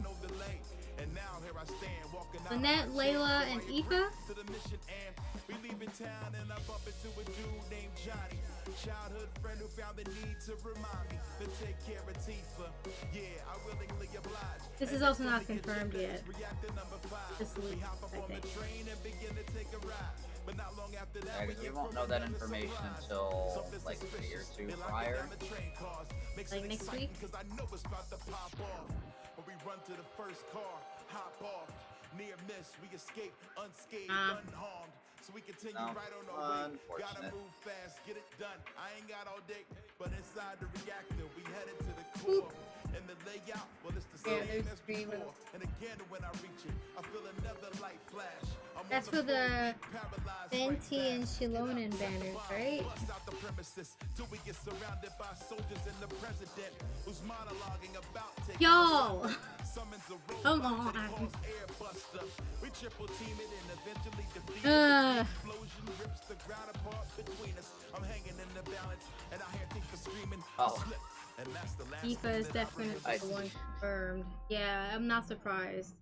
And now here I stand walking out. Lynette, Layla, and Aoife? To the mission, and we leave in town and I bump into a dude named Johnny. Childhood friend who found the need to remind me to take care of Tifa. Yeah, I willingly oblige. This is also not confirmed yet. Reactor number 5. Just We leaked, hop up I on the think. train and begin to take a ride. But not long after that, Yeah, 'cause we won't know that information until like a day or 2 prior. Like next week? Cause I know it's about to pop off. When we run to the first car, hop off. Near miss, we escape unscathed, unharmed. So we continue No, right on our way. Gotta unfortunate. move fast, get it done. I ain't got all day, but inside the reactor, we headed to the core. And the layout, well, it's the Yeah, same there's as three before. And again, when I reach it, I feel another light flash. I'm That's on for the floor, paralyzed, Fenty right and fast. Shilonen Get up, banners, bomb, right? bust out the premises till we get surrounded by soldiers and the president who's monologuing about taking Yo! us over. Summons a Come robot that he on. calls Air Buster. We triple team it and eventually defeat it. Ugh. The explosion rips the ground apart between us. I'm hanging in the balance and I hear Tifa screaming. Oh. Slip. And that's the last Aoife thing is that I definitely remember. the one confirmed. Yeah, I'm not surprised.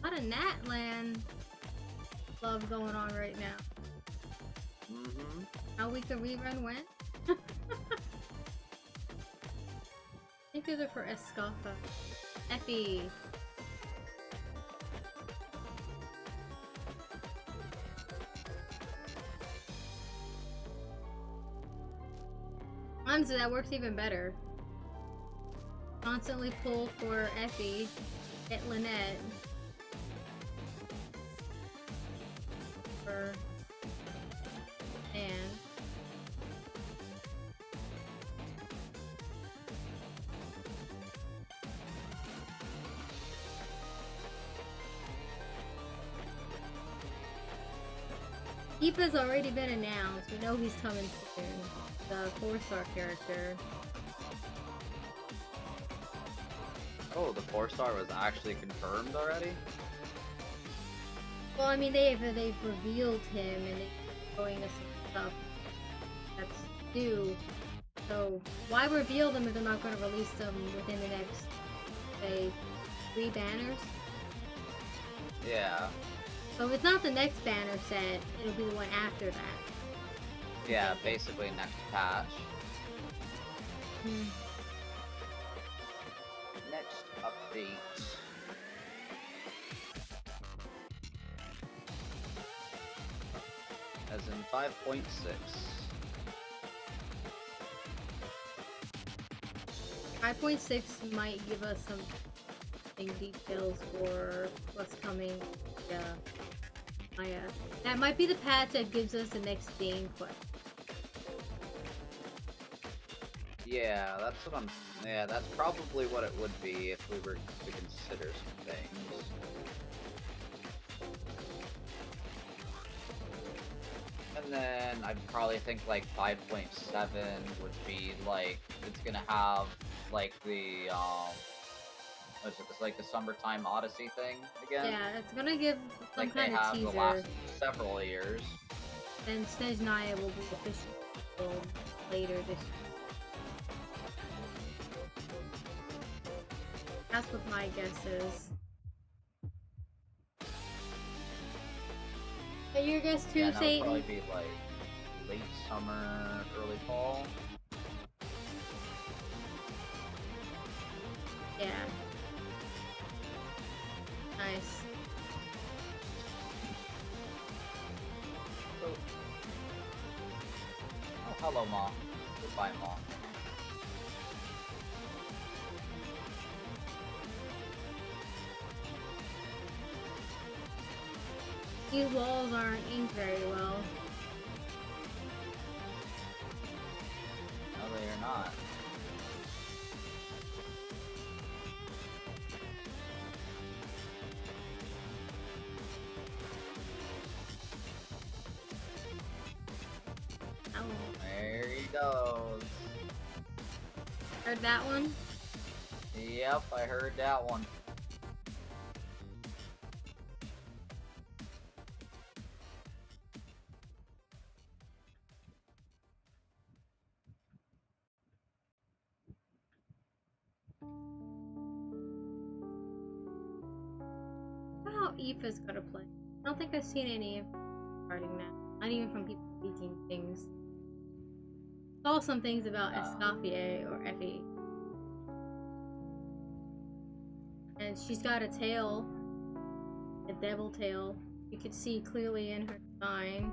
A lot of Natland love going on right now. Mm-hmm. How week the rerun went? I think those are for Escalfa. Effie. Honestly, that works even better. Constantly pull for Effie. Get Lynette. For and Aoife's already been announced. We know he's coming soon. The 4-star character. Oh, the 4-star was actually confirmed already? Well, I mean, they've revealed him and they're showing us some stuff that's new. So why reveal them if they're not going to release them within the next, say, 3 banners? Yeah. So if it's not the next banner set, it'll be the one after that. Yeah, basically next patch. Next update. As in 5.6. 5.6 might give us some details for what's coming. Yeah. That might be the patch that gives us the next game quest. Yeah, that's what I'm. Yeah, that's probably what it would be if we were to consider some things. And then I'd probably think like 5.7 would be like it's gonna have like the what's it? It's like the summertime Odyssey thing again. Yeah, it's gonna give some Like they kind of have teaser. the last several years. And Snezhnaya will be official later this year. That's what my guess is. And your guess too, Yeah, that would Satyn? probably be like late summer, early fall. Yeah. Nice. Oh, hello, Mom. Goodbye, Mom. These walls aren't inked very well. No, they are not. Oh, There he goes. heard that one? Yep, I heard that one. How Aoife's gonna play. I don't think I've seen any starting now. Not even from people speaking things. Saw some things about Escoffier or Effie. And she's got a tail. A devil tail. You could see clearly in her design.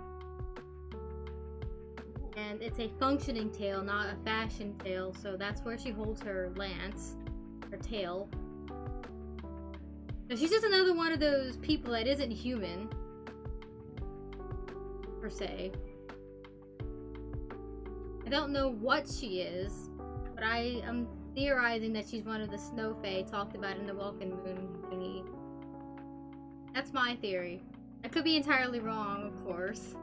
And it's a functioning tail, not a fashion tail, so that's where she holds her lance, her tail. So she's just another one of those people that isn't human, per se. I don't know what she is, but I am theorizing that she's one of the snow fae talked about in the Welcome Moon thingy. That's my theory. I could be entirely wrong, of course.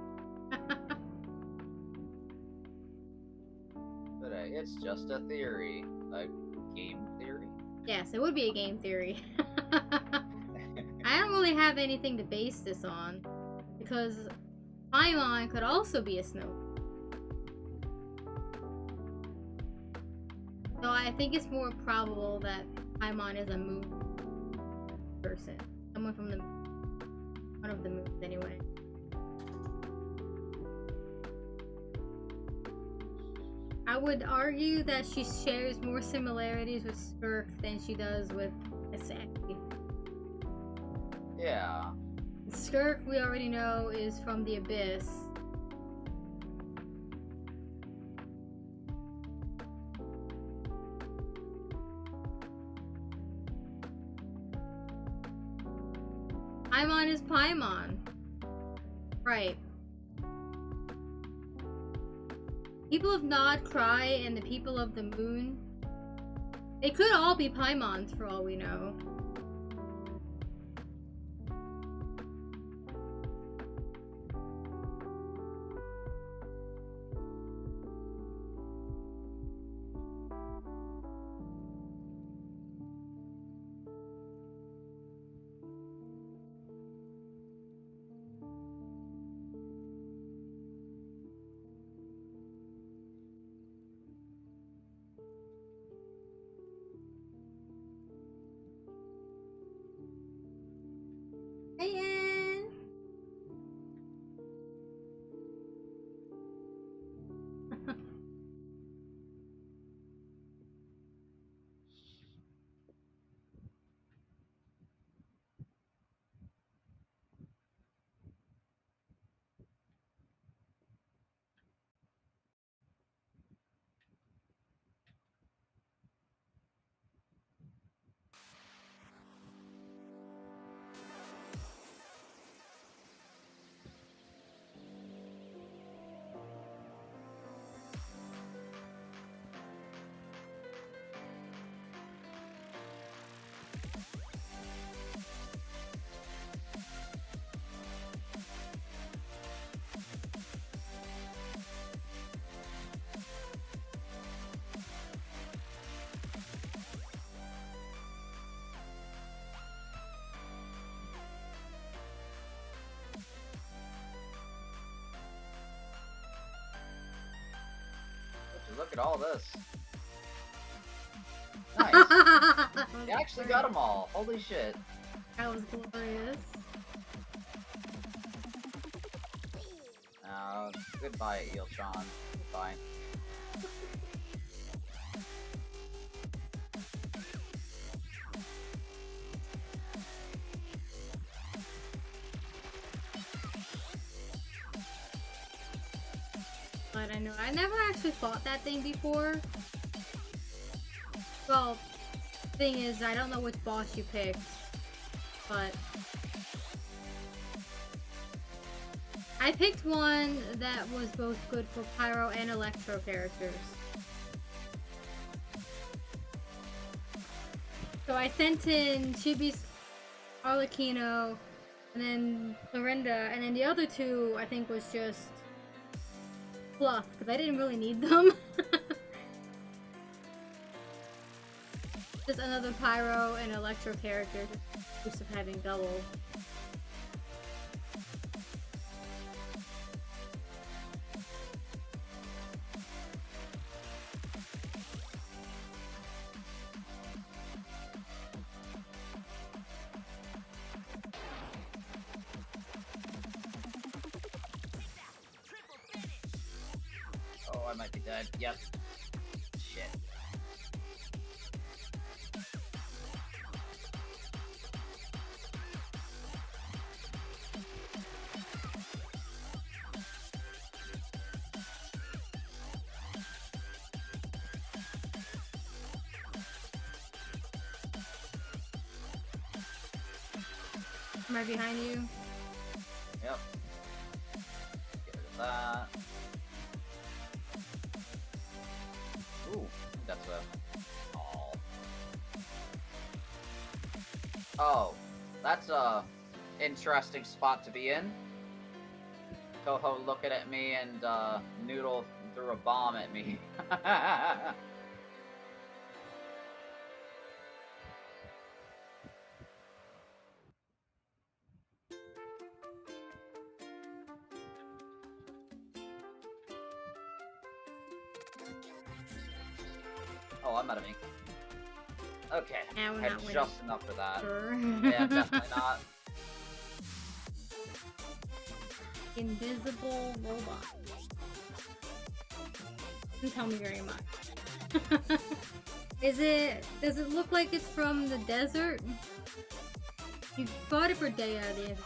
But it's just a theory. A game theory? Yes, it would be a game theory. I don't really have anything to base this on, because Paimon could also be a snow. So I think it's more probable that Paimon is a moon person. Someone from the one of the moons anyway. I would argue that she shares more similarities with Skirk than she does with Asaki. Yeah. Skirk, we already know, is from the Abyss. Paimon is Paimon. Right. People of Nod, Cry, and the people of the Moon. They could all be Paimons for all we know. look at all this. Nice. You actually got them all. Holy shit. That was glorious. Goodbye, Eelchan. Goodbye. But I know I never actually fought that thing before. Well, thing is, I don't know which boss you picked, but I picked one that was both good for Pyro and Electro characters. So I sent in Chibi's Arlecchino, and then Florinda, and then the other two I think was just fluff, because I didn't really need them. Just another Pyro and Electro character, just of having double. Oh, I might be dead. Yep. Shit. Am I behind you? Yep. Get rid of that. Ooh, that's a... Oh. Oh, that's a interesting spot to be in. Toho looking at me and Noodle threw a bomb at me. Oh, I'm out of ink. Okay, Yeah, we're had not winning. just enough for that. Sure. Yeah, definitely not. Invisible robot. Doesn't tell me very much. Does it look like it's from the desert? You fought it for Dea, the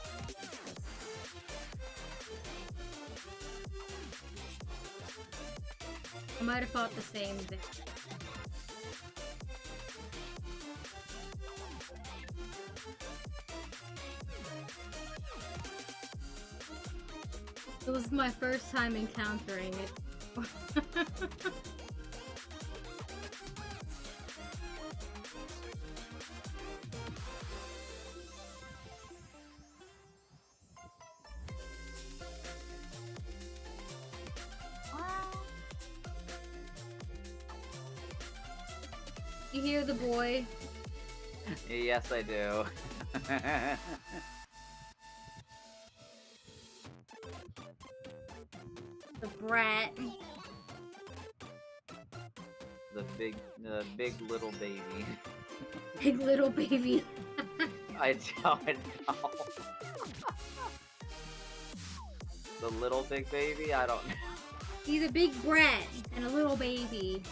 I might have fought the same thing. It was my first time encountering it. You hear the boy? Yes, I do. The brat. The big little baby. Big little baby. I don't know. The little big baby? I don't know. He's a big brat and a little baby.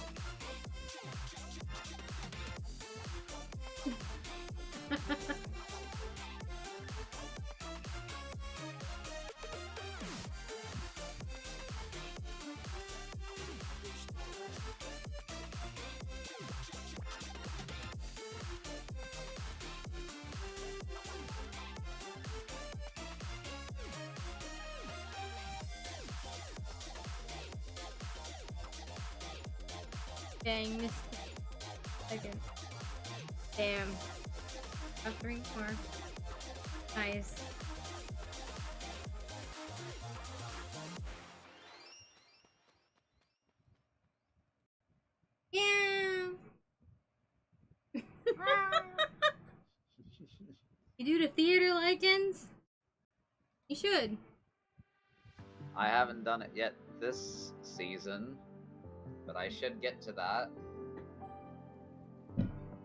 Dang, missed it. Second. Damn. Got 3 more. Nice. Yeah. You do the theater legends? You should. I haven't done it yet this season. but I should get to that.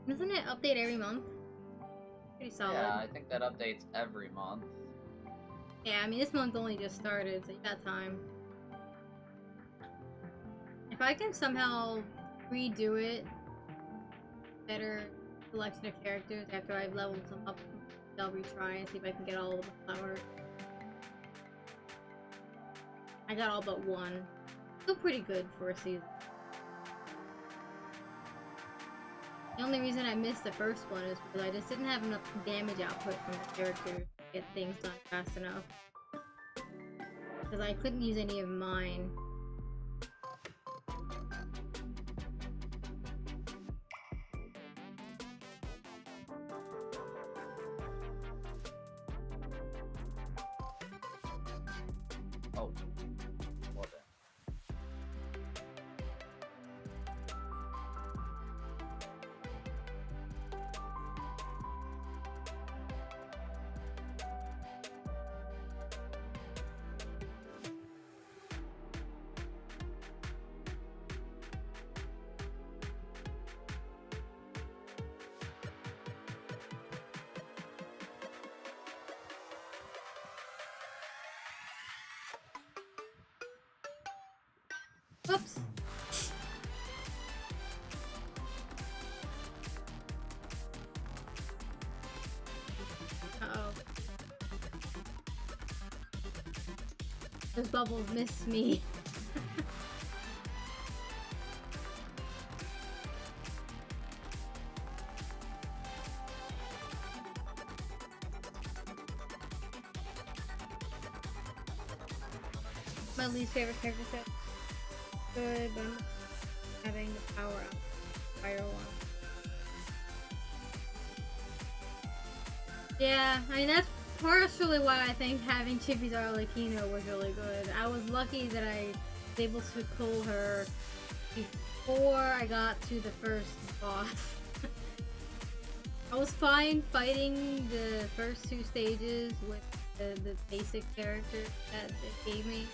Doesn't it update every month? Pretty solid. Yeah, I think that updates every month. Yeah, I mean, this month only just started, so you got time. If I can somehow redo it, better selection of characters after I've leveled them up, I'll retry and see if I can get all of the flowers. I got all but one. Still pretty good for a season. The only reason I missed the first one is because I just didn't have enough damage output from the character to get things done fast enough. Because I couldn't use any of mine. Oh, well then. Whoops. Uh-oh. Those bubbles missed me. My least favorite character set. Good, but I'm having the power up. Fire one. Yeah, I mean that's partially why I think having Chibi's Arlecchino was really good. I was lucky that I was able to pull her before I got to the first boss. I was fine fighting the first two stages with the basic character that it gave me.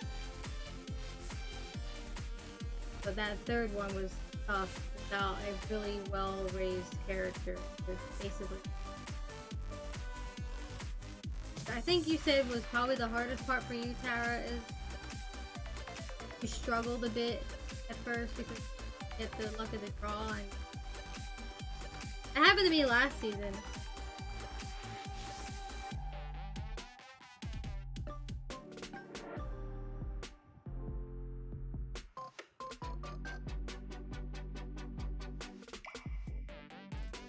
But that third one was tough without a really well-raised character. With basically, I think you said was probably the hardest part for you, Tara, is you struggled a bit at first because you get the luck of the draw, and it happened to me last season.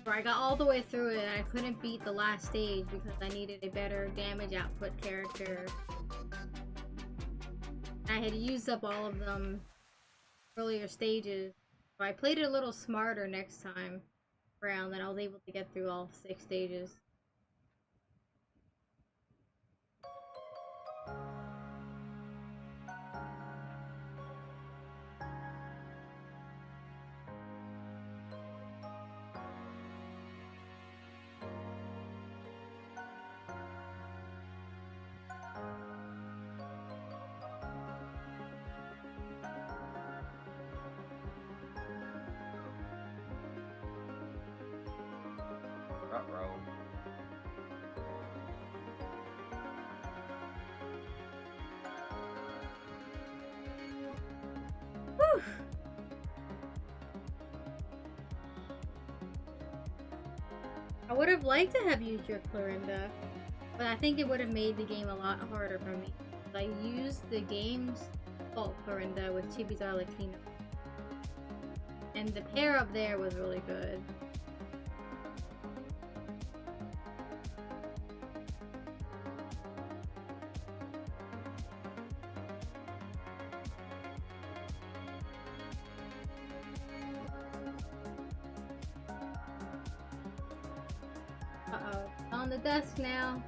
Where I got all the way through it and I couldn't beat the last stage because I needed a better damage output character. I had used up all of them earlier stages, so I played it a little smarter next time around, and I was able to get through all 6 stages. Ruh-roh. Whew. I would have liked to have used your Clorinda, but I think it would have made the game a lot harder for me. I used the game's default Clorinda with Chibi's Arlecchino, and the pair up there was really good. Uh-oh, on the desk now.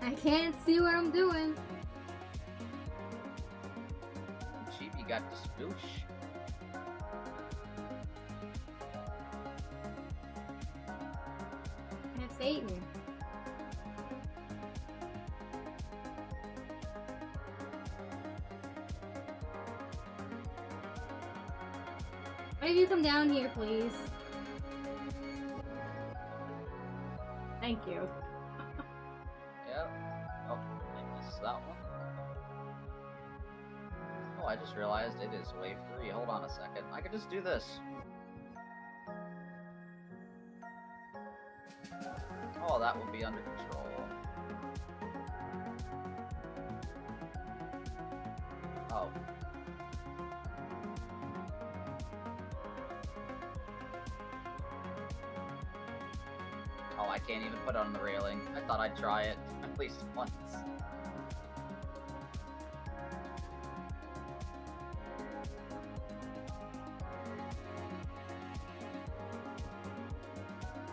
I can't see what I'm doing. Chibi got the spoosh. That's Satyn. One of you come down here, please. Thank you. Yep. Oh, I missed that one. Oh, I just realized it is wave 3. Hold on a second. I could just do this. Oh, that will be under control. Oh. Oh, I can't even put it on the railing. I thought I'd try it at least once.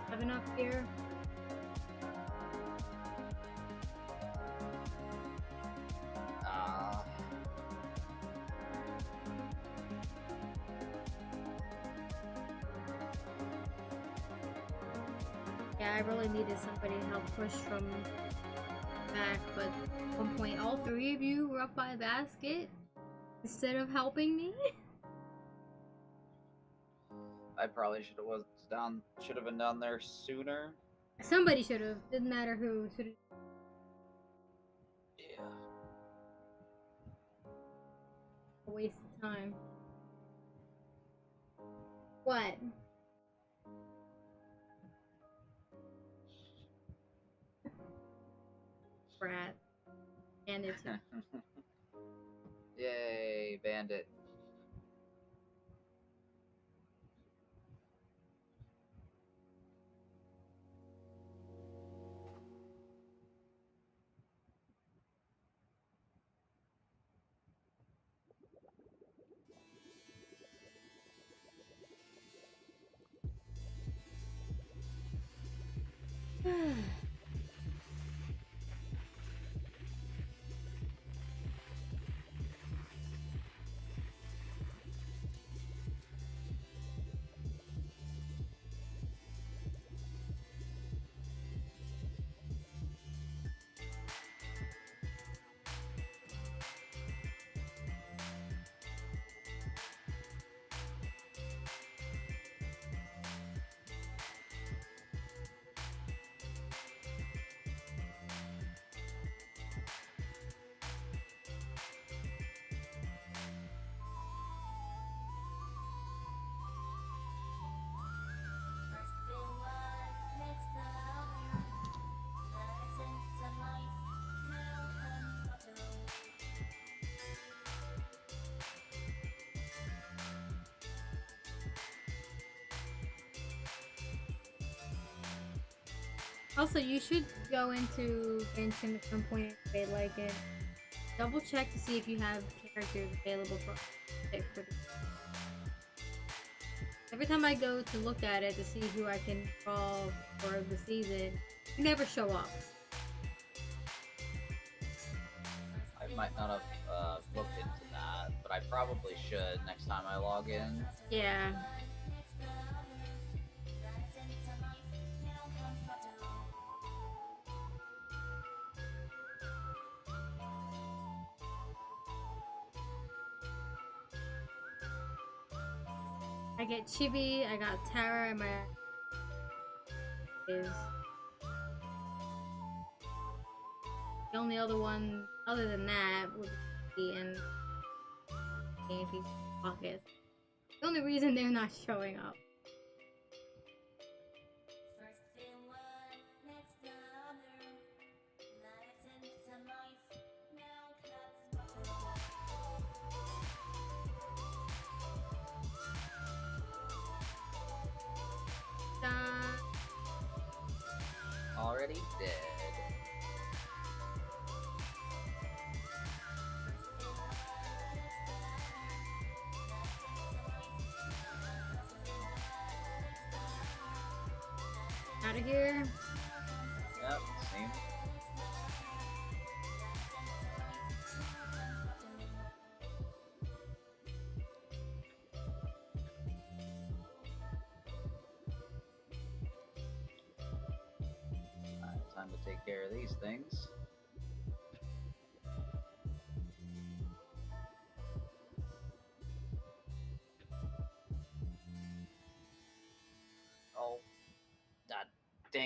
Have enough here. Yeah, I really needed somebody to help push from back, but at one point all three of you were up by a basket instead of helping me. I probably should have been down there sooner. Somebody should have. Didn't matter who. Should've. Yeah. A waste of time. What? Brat. And it's Yay, bandit. Also, you should go into Genshin at some point if they like it. Double check to see if you have characters available for pick for the. Every time I go to look at it to see who I can call for the season, you never show up. I might not have looked into that, but I probably should next time I log in. Yeah. I get Chibi, I got Tara, and my is the only other one other than that would be in ANP Pockets. The only reason they're not showing up. Already dead. Out of here. Yep, same. Alright, time to take care of these things.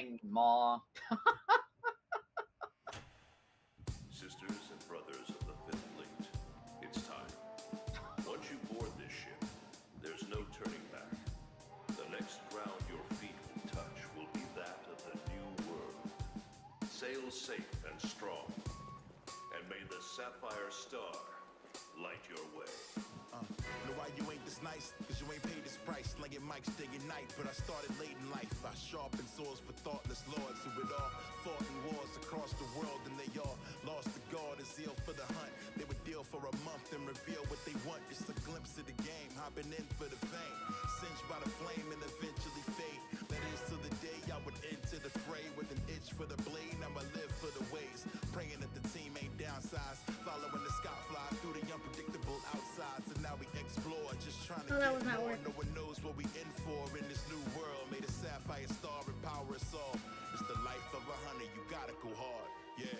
Dang, Ma. Sisters and brothers of the Fifth Fleet, it's time. Once you board this ship, there's no turning back. The next ground your feet will touch will be that of the new world. Sail safe and strong, and may the Sapphire Star light your way. Know why you ain't this nice? Cause you ain't paid this price. Slinging mics day and night, but I started late in life. I sharpened swords for thoughtless lords who had all fought in wars across the world, and they all lost the guard and zeal for the hunt. They would deal for a month and reveal what they want. Just a glimpse of the game, hopping in for the fame. Singed by the flame and eventually fade. That is till the day I would enter the fray with an itch for the blade. I'ma live for the ways, praying that the team ain't downsized. Following the sky fly through the unpredictable outsides, and now we explore, just trying to that was get not more. working. No one knows what we in for in this new world. May the Sapphire Star empower us all. It's the life of a hunter, you gotta go hard. Yeah.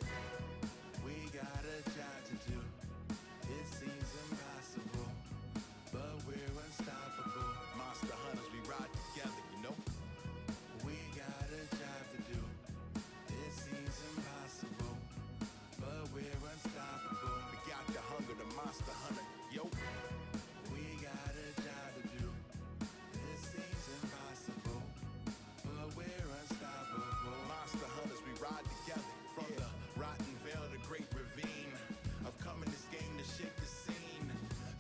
We got a job to do. It seems impossible, but we're unstoppable. Monster hunters, we ride together, you know. We got a job to do. It seems impossible, but we're unstoppable. We got the hunger, the monster hunter, yo. We got a job to do. It seems impossible, but we're unstoppable. Monster hunters, we ride together. From the rotten veil to great ravine. I've come in this game to shake the scene.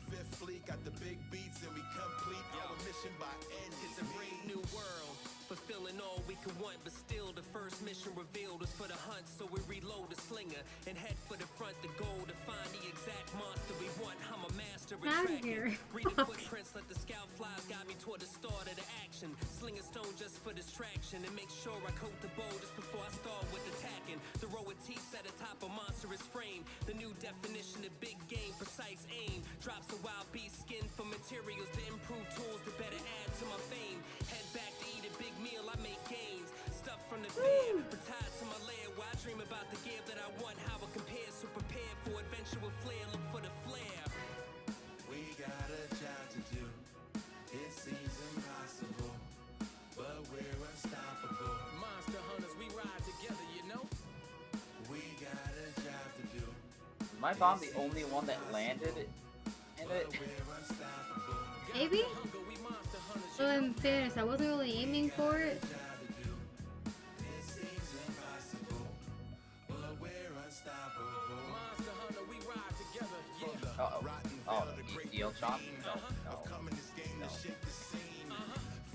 Fifth Fleet got the big beats and we complete our mission by any It's a brave new world, fulfilling all we could want, but still the first mission revealed was for the hunt. So we reload the slinger and head for the front, the goal to find the exact monster we want. I'm a master at Out of tracking. here. Reading footprints, let the scout flies guide me toward the start of the action. Sling a stone just for distraction and make sure I coat the bow just before I start with attacking. Throw a teeth at the top of monstrous frame. The new definition of big game, precise aim. Drops a wild beast skin for materials to improve tools to better add to my fame. Head back to eat a big meal, I make gains. Stuff from the bed, retired to my lair where I dream about the gear that I want, how it compares. So prepared for eventual flair, look for the flare. We got a job to do. It seems impossible, but we're unstoppable. Monster hunters, we ride together, you know? We got a job to do. Is my bomb the only one that landed in it? We're unstoppable. Maybe? Hunger, we monster hunters, So in fairness, I wasn't really aiming for it. Job to do. It seems impossible, but we're unstoppable. Monster hunter, we ride together, From yeah. the Uh-oh. rotten Oh, veil to great deal chop? ravine. No, I've no. come in this game No. to shake the scene.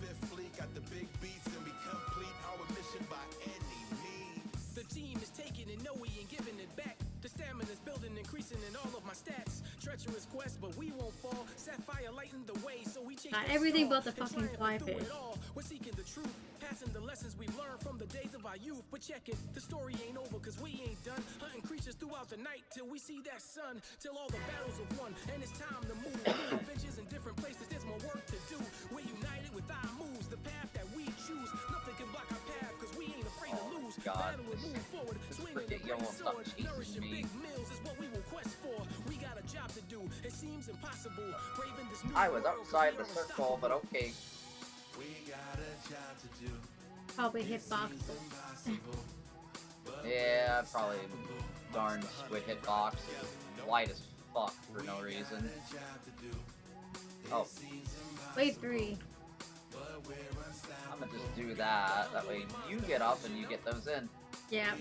Fifth Fleet got the big beats and we complete our mission by any means. The team is taking and know we ain't giving it back. The stamina's building, increasing in all of my stats. Treacherous quest, but we won't fall. Sapphire lighting the way, so we chase Got the everything star but the and fucking triumph through flyfish. it all. We're seeking the truth, passing the lessons we've learned from the days of our youth. But check it, the story ain't over, cause we ain't done. Hunting creatures throughout the night till we see that sun. Till all the battles are won, and it's time to move. New adventures in different places, there's more work to do. We're united with our moves, the path that we choose. Nothing can block our path, cause we ain't afraid to lose. God. Battle and move forward, This swinging the freaking yellow great stuff sword. chases Nourishing me. big meals is what we will quest for. We got a job to do. It seems impossible. Braving this new I was world, 'cause outside we the are circle, but unstoppable. okay. We got a job to do. Probably hitbox. Impossible, Yeah, probably darn squid hitbox. Light as fuck for no reason. job to do. Oh, Wave 3. I'm gonna just do that. That way you get up and you get those in. Yeah.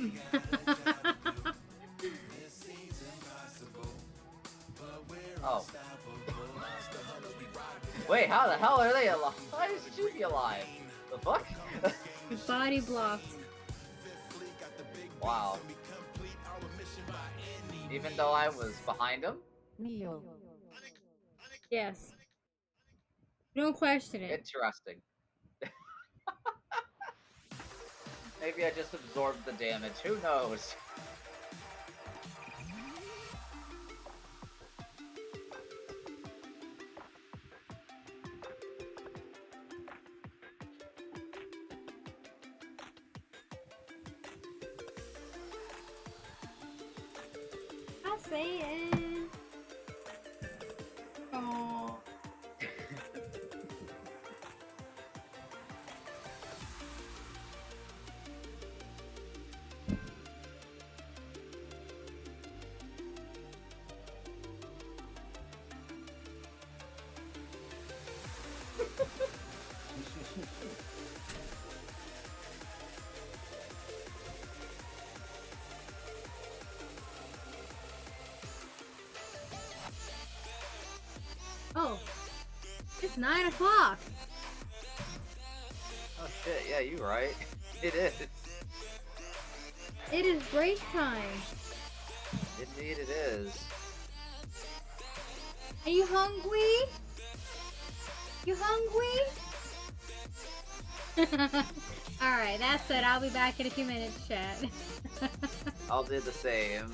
Oh. Wait, how the hell are they alive? Why is she be alive? The fuck? Body blocked. Wow. Even though I was behind him? Yes. Don't question it. Interesting. Maybe I just absorbed the damage. Who knows? I'll say it. Oh. It's 9 o'clock. Oh shit, yeah, you right. It is. It is break time. Indeed it is. Are you hungry? You hungry? Alright, that's it. I'll be back in a few minutes, chat. I'll do the same.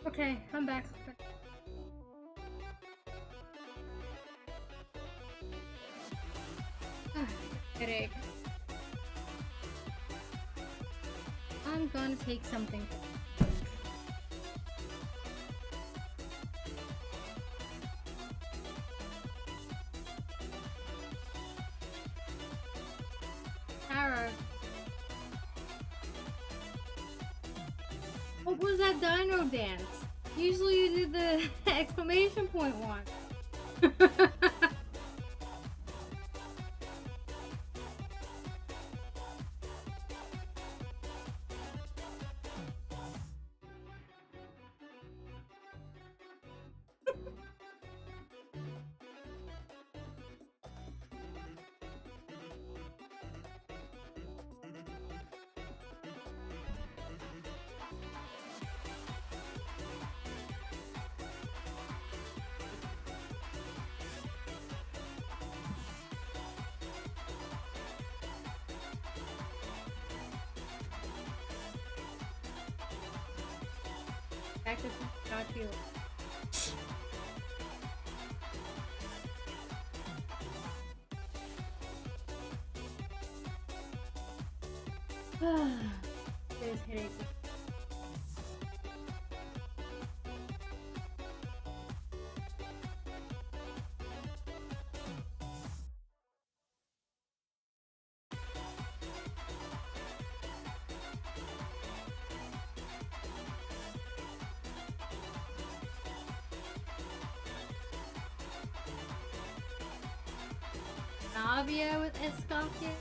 Okay, I'm back. Headache. I'm gonna take something. Tara. What was that dino dance? Usually you do the exclamation point one. Back to Stardew. There's headache. Navia with Escoffier.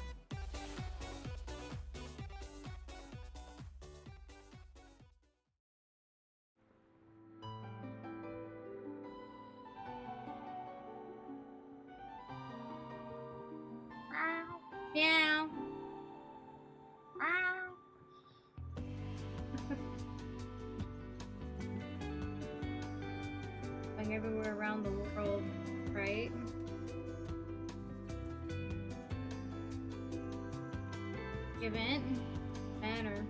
Meow. Going everywhere around the world, right? Event. Banner.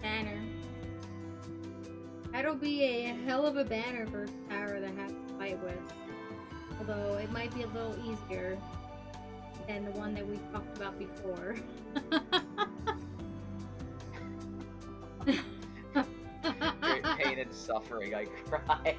Banner. That'll be a hell of a banner for Tara to have to fight with. Although it might be a little easier than the one that we talked about before. Great pain and suffering, I cry.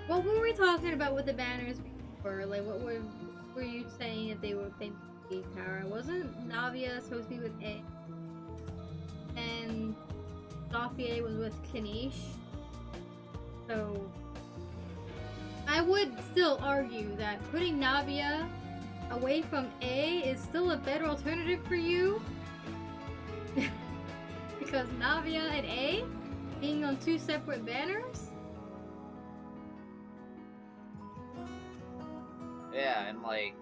What were we talking about with the banners before? Like, what were you saying that they would be Tara? Wasn't Navia supposed to be with A? And Sophia was with Kanish? So I would still argue that putting Navia away from A is still a better alternative for you. Because Navia and A being on two separate banners? Yeah, and like,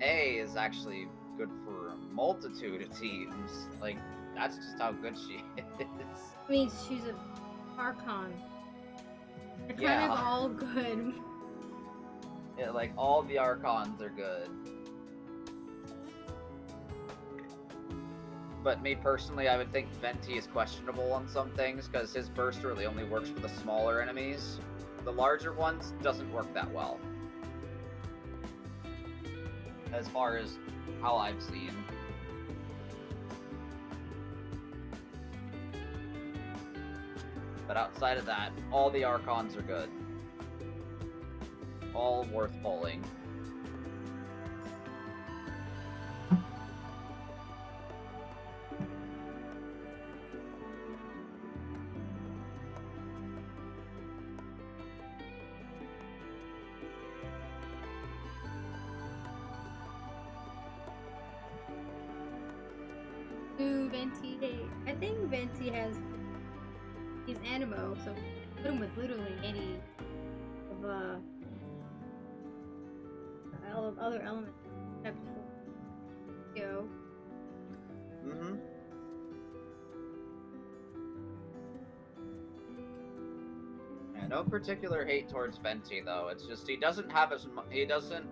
A is actually good for a multitude of teams. Like, that's just how good she is. I mean, she's an Archon. They're kind Yeah. of all good. Yeah, like, all the Archons are good. But me personally, I would think Venti is questionable on some things, because his burst really only works for the smaller enemies. The larger ones doesn't work that well. As far as how I've seen. But outside of that, all the Archons are good. All worth pulling. Ooh, Venti. I think Venti has. He's Animo, so put him with literally any of other elements except for Yo. Mm-hmm. no particular hate towards Venti though. It's just he doesn't have he doesn't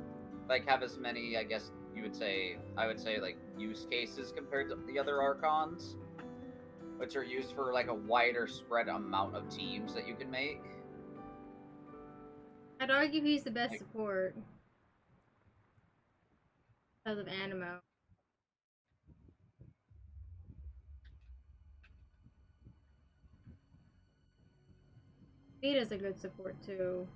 like have as many, I guess you would say, I would say like use cases compared to the other Archons, which are used for like a wider spread amount of teams that you can make. I'd argue he's the best Like- support because of Animo. Vita's a good support too.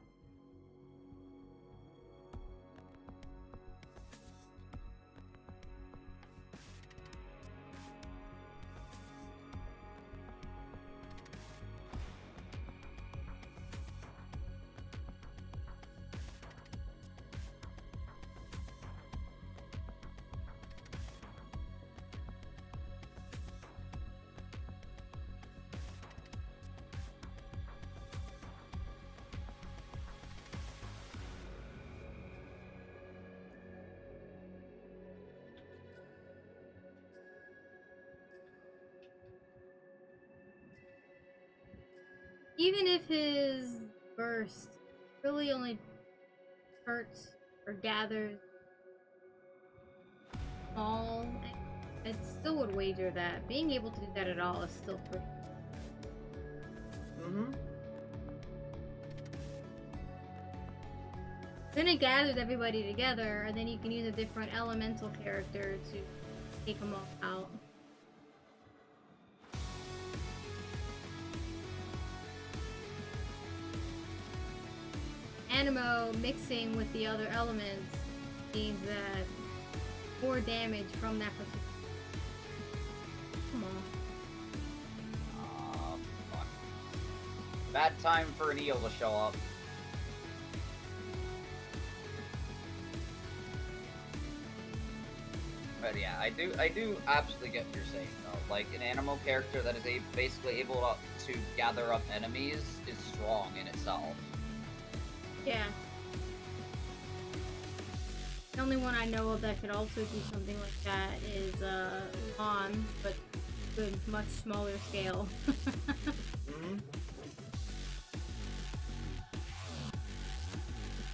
Even if his burst really only hurts or gathers small, I still would wager that being able to do that at all is still pretty. Then it gathers everybody together, and then you can use a different elemental character to take them all out. Animo mixing with the other elements means that more damage from that particular. Come on. Oh, fuck. Bad time for an eel to show up. But yeah, I do absolutely get what you're saying though. Like an animal character that is basically able to gather up enemies is strong in itself. Yeah. The only one I know of that could also do something like that is Lon, but to a much smaller scale.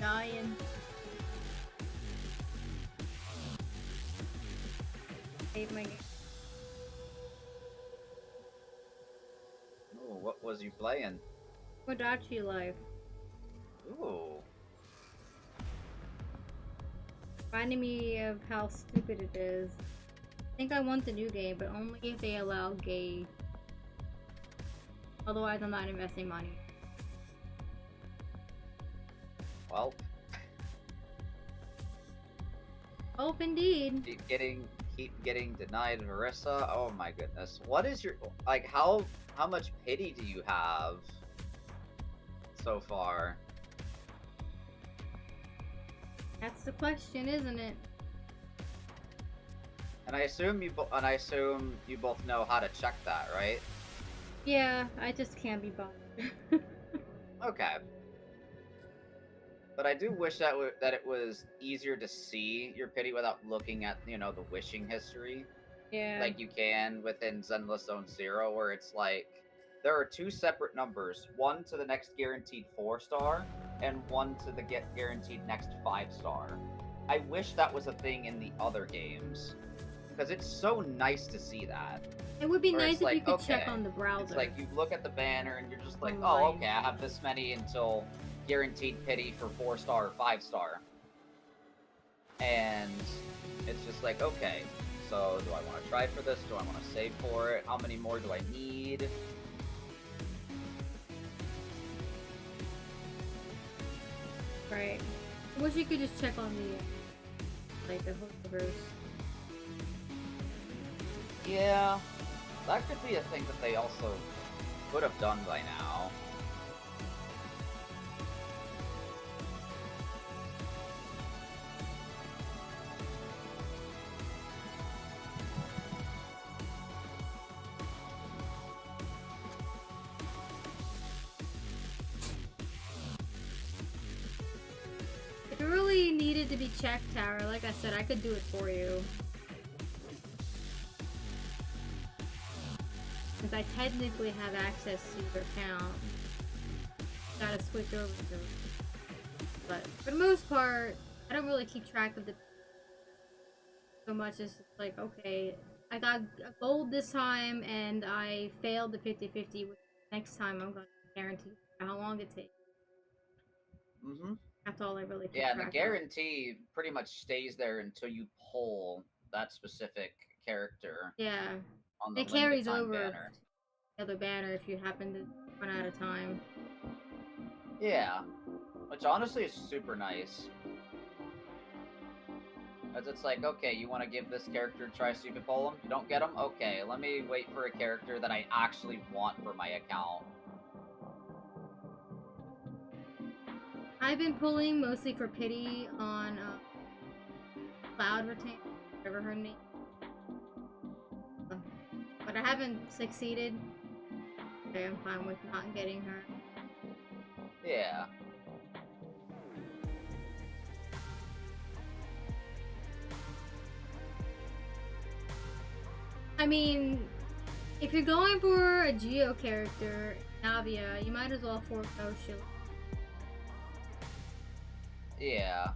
Dying. Save my game. Ooh, what was you playing? Kodachi Life. Ooh. Reminding me of how stupid it is. I think I want the new game, but only if they allow gay. Otherwise, I'm not investing money. Well, Hope indeed. keep getting denied Marissa. Oh my goodness. What is your like how much pity do you have so far? That's the question, isn't it? And I assume you both know how to check that, right? Yeah, I just can't be bothered. Okay. But I do wish that it was easier to see your pity without looking at, the wishing history. Yeah. Like you can within Zenless Zone Zero, where it's like there are two separate numbers, one to the next guaranteed 4-star, and one to the guaranteed next 5-star. I wish that was a thing in the other games, because it's so nice to see that. It would be Where nice it's if you like, could check okay, on the browser. It's like you look at the banner and you're just like, Online. oh, okay, I have this many until guaranteed pity for 4-star or 5-star. And it's just like, okay, so do I want to try for this? Do I want to save for it? How many more do I need? Right. I wish you could just check on the, like, the hookers. Yeah, that could be a thing that they also could have done by now. If it really needed to be checked, Tara, like I said, I could do it for you. Since I technically have access to your account. gotta switch over to. But for the most part, I don't really keep track of the so much. It's just like, okay, I got a gold this time and I failed the 50-50. Next time I'm gonna guarantee how long it takes. Mm-hmm. That's all I really keep Yeah, and the track of. guarantee pretty much stays there until you pull that specific character Yeah, on the it limited carries time over banner. to the other banner if you happen to run out of time. Yeah, which honestly is super nice. As it's like, okay, you want to give this character a try, see if you can pull him? You don't get him? Okay, let me wait for a character that I actually want for my account. I've been pulling mostly for pity on Cloud Retain, whatever her name. But I haven't succeeded. Okay, I'm fine with not getting her. Yeah. I mean, if you're going for a Geo character, Navia, you might as well forego Shield. Yeah.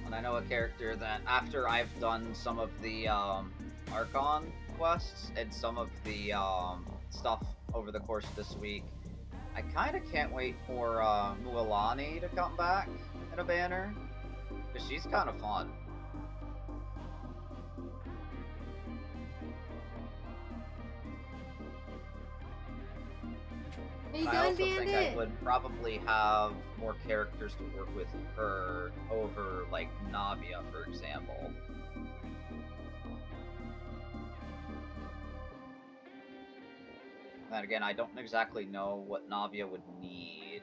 And I know a character that after I've done some of the Archon quests and some of the stuff over the course of this week, I kind of can't wait for Mualani to come back in a banner, because she's kind of fun. You I done, also think I Bandit? would probably have more characters to work with her over, like, Navia, for example. And again, I don't exactly know what Navia would need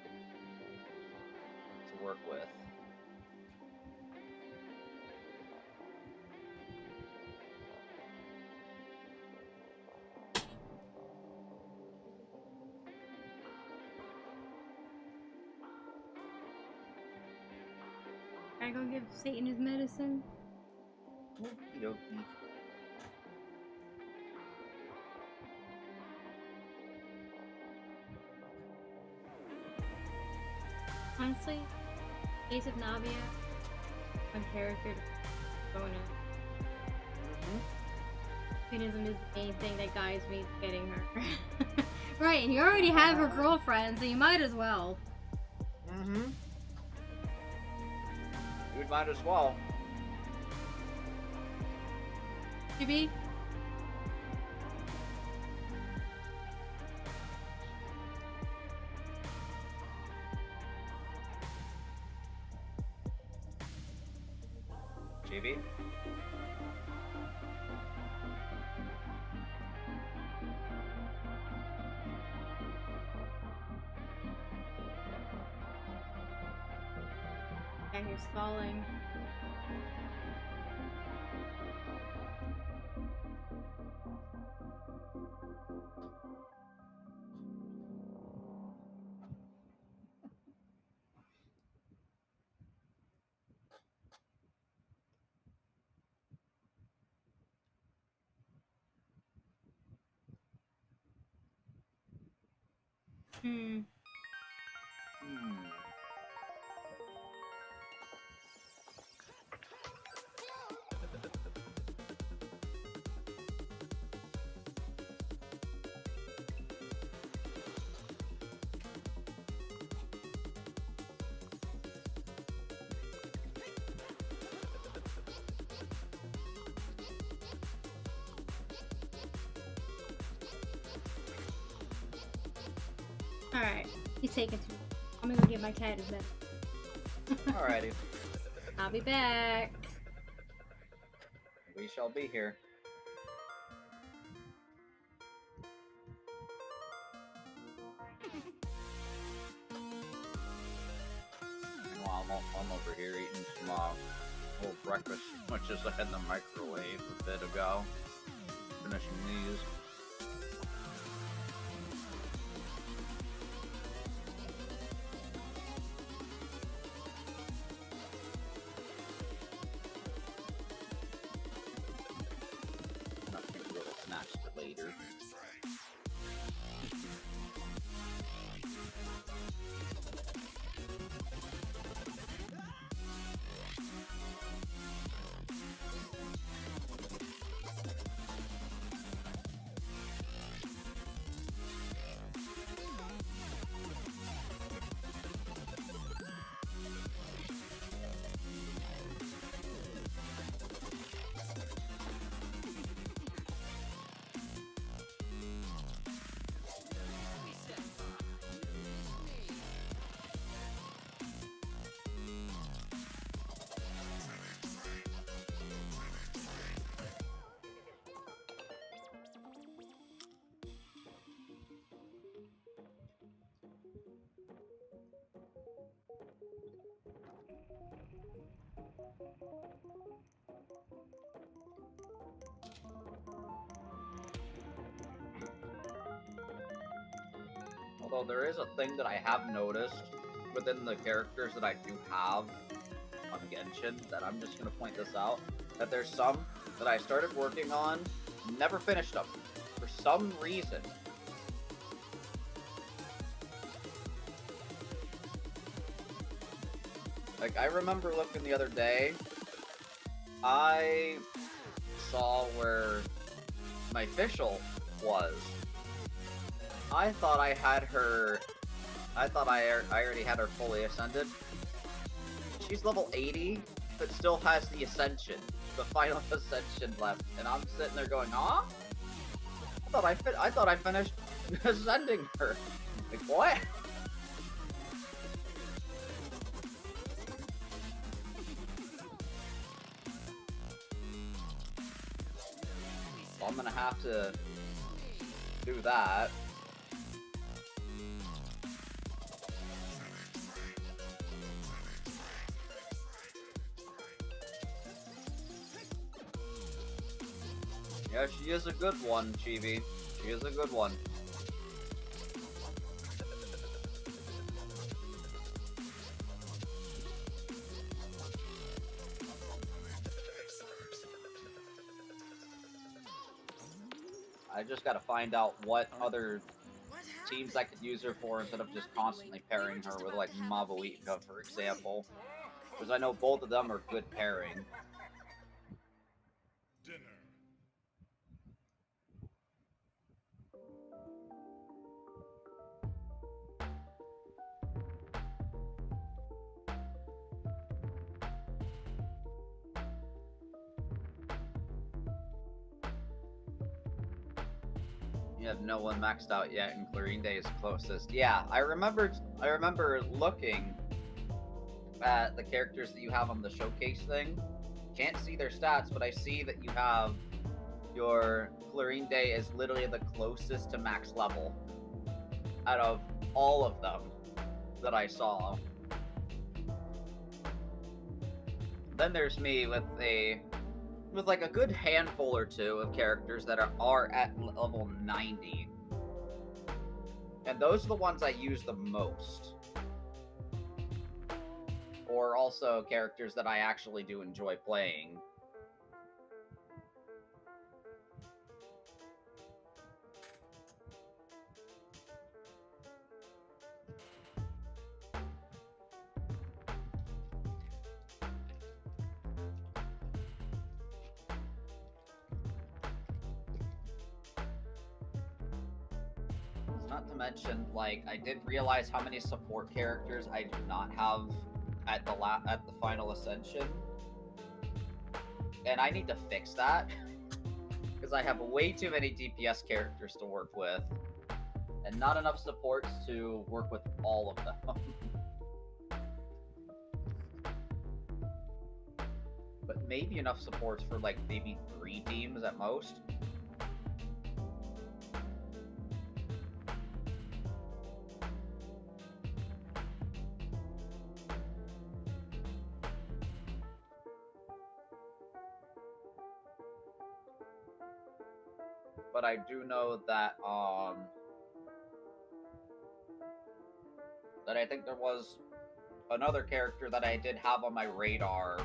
to work with. Can I go give Satan his medicine? Okie dokie. Honestly, case of Navia, one character going in. Feminism is the main thing that guides me to getting her. Right, and you already have her girlfriend, so you might as well. Mm-hmm. You might as well. GB? GB? Yeah, you're stalling. Hmm. Alright, he's taking too long. I'm gonna go get my cat his medicine. Alrighty. I'll be back. We shall be here. Meanwhile, I'm over here eating some little breakfast sandwiches I had in the microwave a bit ago. Finishing these. Although there is a thing that I have noticed within the characters that I do have on Genshin that I'm just gonna point this out. That there's some that I started working on, never finished them. For some reason. Like, I remember looking the other day, I saw where my official was. I thought I had her, I already had her fully ascended. She's level 80, but still has the ascension, the final ascension left. And I'm sitting there going, huh? I thought I finished ascending her. Like, what? So I'm gonna have to do that. Yeah, she is a good one, Chibi. She is a good one. I just gotta find out what other teams I could use her for instead of just constantly pairing her with, like, Mabuika, for example. Because I know both of them are good pairing. You have no one maxed out yet, and Greeeen Day is closest. Yeah, I remember looking at the characters that you have on the showcase thing. Can't see their stats, but I see that you have your Greeeen Day is literally the closest to max level out of all of them that I saw. Then there's me with like a good handful or two of characters that are at level 90. And those are the ones I use the most. Or also characters that I actually do enjoy playing. Not to mention, like, I did realize how many support characters I do not have at the final ascension, and I need to fix that because I have way too many DPS characters to work with, and not enough supports to work with all of them. But maybe enough supports for, like, maybe 3 teams at most. But I do know that that I think there was another character that I did have on my radar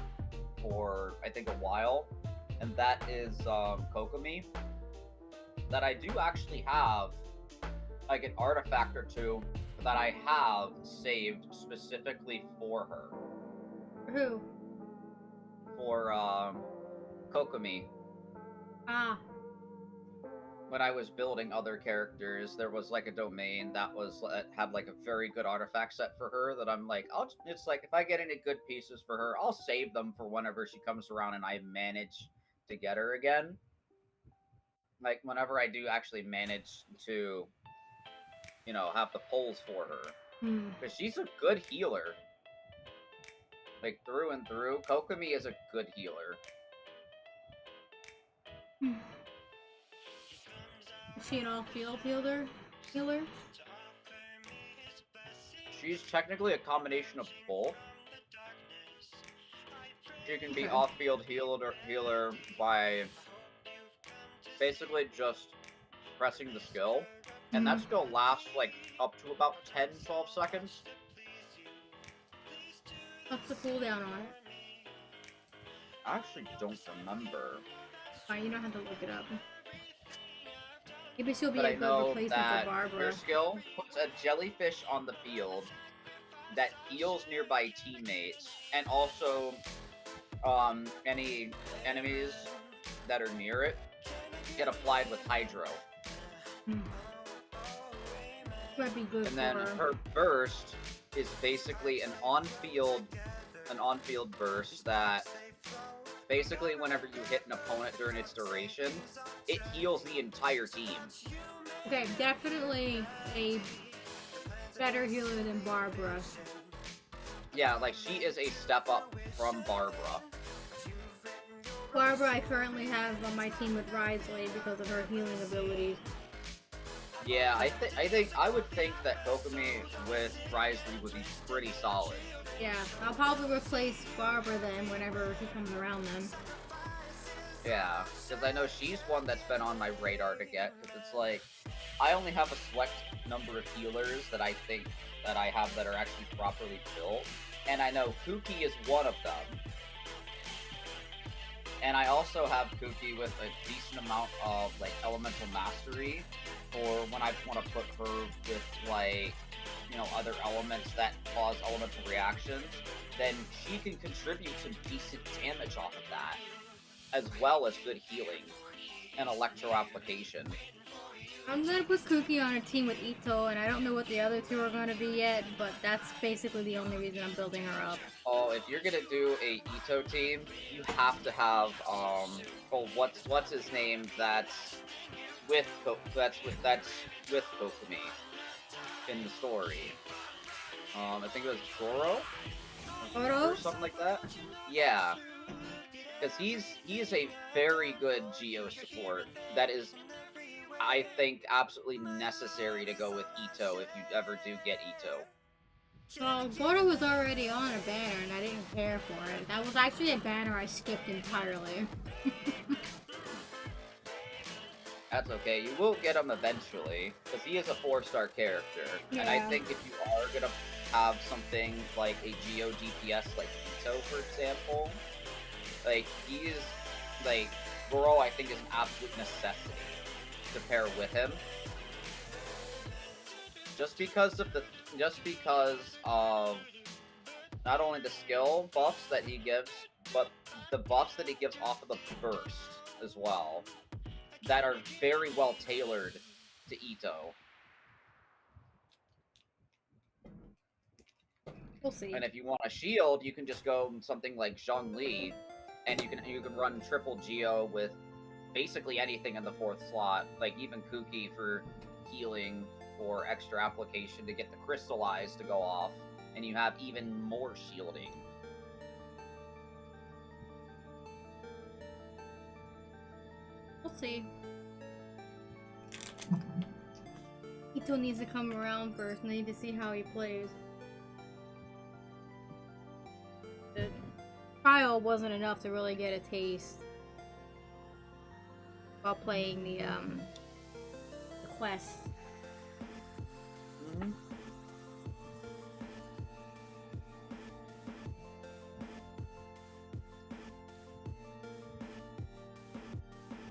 for, I think, a while, and that is Kokomi, that I do actually have, like, an artifact or two that I have saved specifically for her. Who? For Kokomi. Ah. When I was building other characters, there was, like, a domain that had, like, a very good artifact set for her that I'm like, it's like, if I get any good pieces for her, I'll save them for whenever she comes around and I manage to get her again. Like, whenever I do actually manage to, you know, have the pulls for her. Because she's a good healer. Like, through and through, Kokomi is a good healer. Is she an off-field healer? She's technically a combination of both. She can be off-field healer by basically just pressing the skill, and that skill lasts like up to about 10-12 seconds. What's the cooldown on it? I actually don't remember. Fine, you don't have to look it up. Maybe she'll be But a I good know replacement that for Barbara. your skill puts a jellyfish on the field that heals nearby teammates, and also any enemies that are near it get applied with hydro. Might be good And then for her burst is basically an on-field burst that basically whenever you hit an opponent during its duration, it heals the entire team. Okay, definitely a better healer than Barbara. Yeah, like she is a step up from Barbara. Barbara I currently have on my team with Risley because of her healing abilities. Yeah, I would think that Kokomi with Risley would be pretty solid. Yeah, I'll probably replace Barbara then whenever she comes around then. Yeah, because I know she's one that's been on my radar to get, because it's like, I only have a select number of healers that I think that I have that are actually properly built, and I know Kuki is one of them. And I also have Kuki with a decent amount of, like, elemental mastery for when I want to put her with, like, you know, other elements that cause elemental reactions, then she can contribute some decent damage off of that, as well as good healing and electro application. I'm gonna put Kuki on a team with Ito, and I don't know what the other two are gonna be yet, but that's basically the only reason I'm building her up. Oh, if you're gonna do a Ito team, you have to have what's his name that's with Kokomi in the story. I think it was Goro Goro? or something like that. Yeah, because he's a very good Geo support. That is, I think, absolutely necessary to go with Ito if you ever do get Ito. Well, Goro was already on a banner, and I didn't care for it. That was actually a banner I skipped entirely. That's okay. You will get him eventually, because he is a 4-star character. Yeah. And I think if you are gonna have something like a Geo DPS like Ito, for example, like Goro, I think is an absolute necessity to pair with him. Just because of not only the skill buffs that he gives, but the buffs that he gives off of the burst as well, that are very well tailored to Ito. We'll see. And if you want a shield, you can just go something like Zhongli, and you can run triple Geo with basically anything in the 4th slot, like even Kuki for healing or extra application to get the crystal eyes to go off, and you have even more shielding. We'll see. Ito needs to come around first, and I need to see how he plays. The trial wasn't enough to really get a taste while playing the quest. Mm-hmm.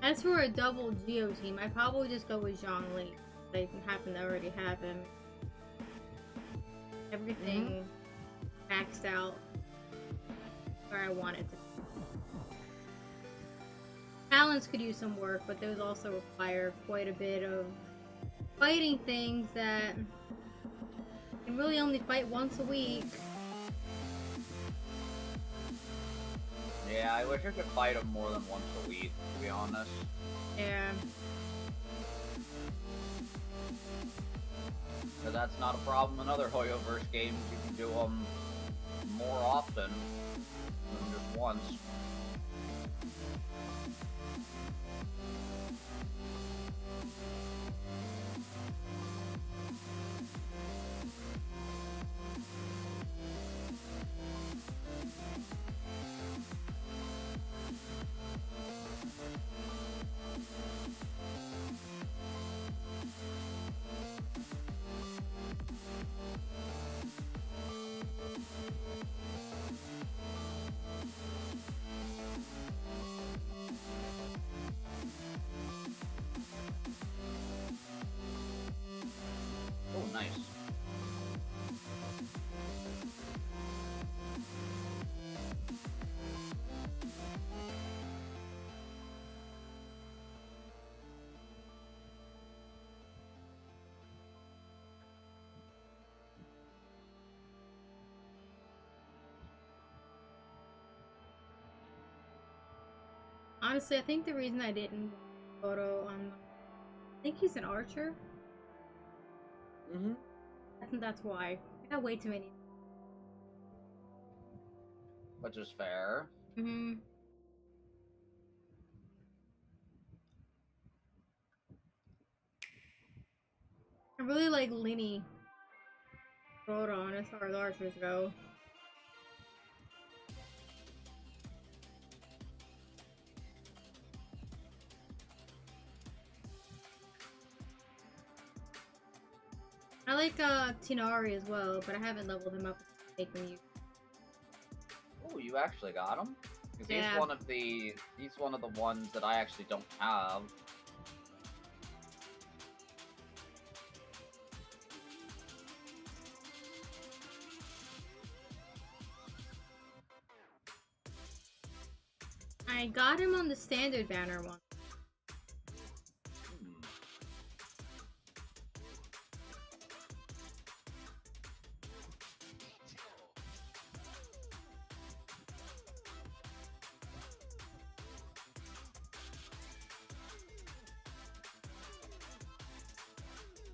As for a double Geo team, I'd probably just go with Zhongli. They happen to already have him. Everything maxed out where I wanted to. Balance could use some work, but those also require quite a bit of fighting things that can really only fight once a week. Yeah, I wish I could fight him more than once a week, to be honest. Yeah. Because that's not a problem in other Hoyoverse games. You can do them more often than just once. Honestly, I think the reason I didn't photo on, I think he's an archer. Mm-hmm. I think that's why. I got way too many. Which is fair. Mm-hmm. I really like Linny Rodon as far as archers go. I like Tinari as well, but I haven't leveled him up to take him use. Oh, you actually got him? Because Yeah. he's one of the ones that I actually don't have. I got him on the standard banner one. Hmm.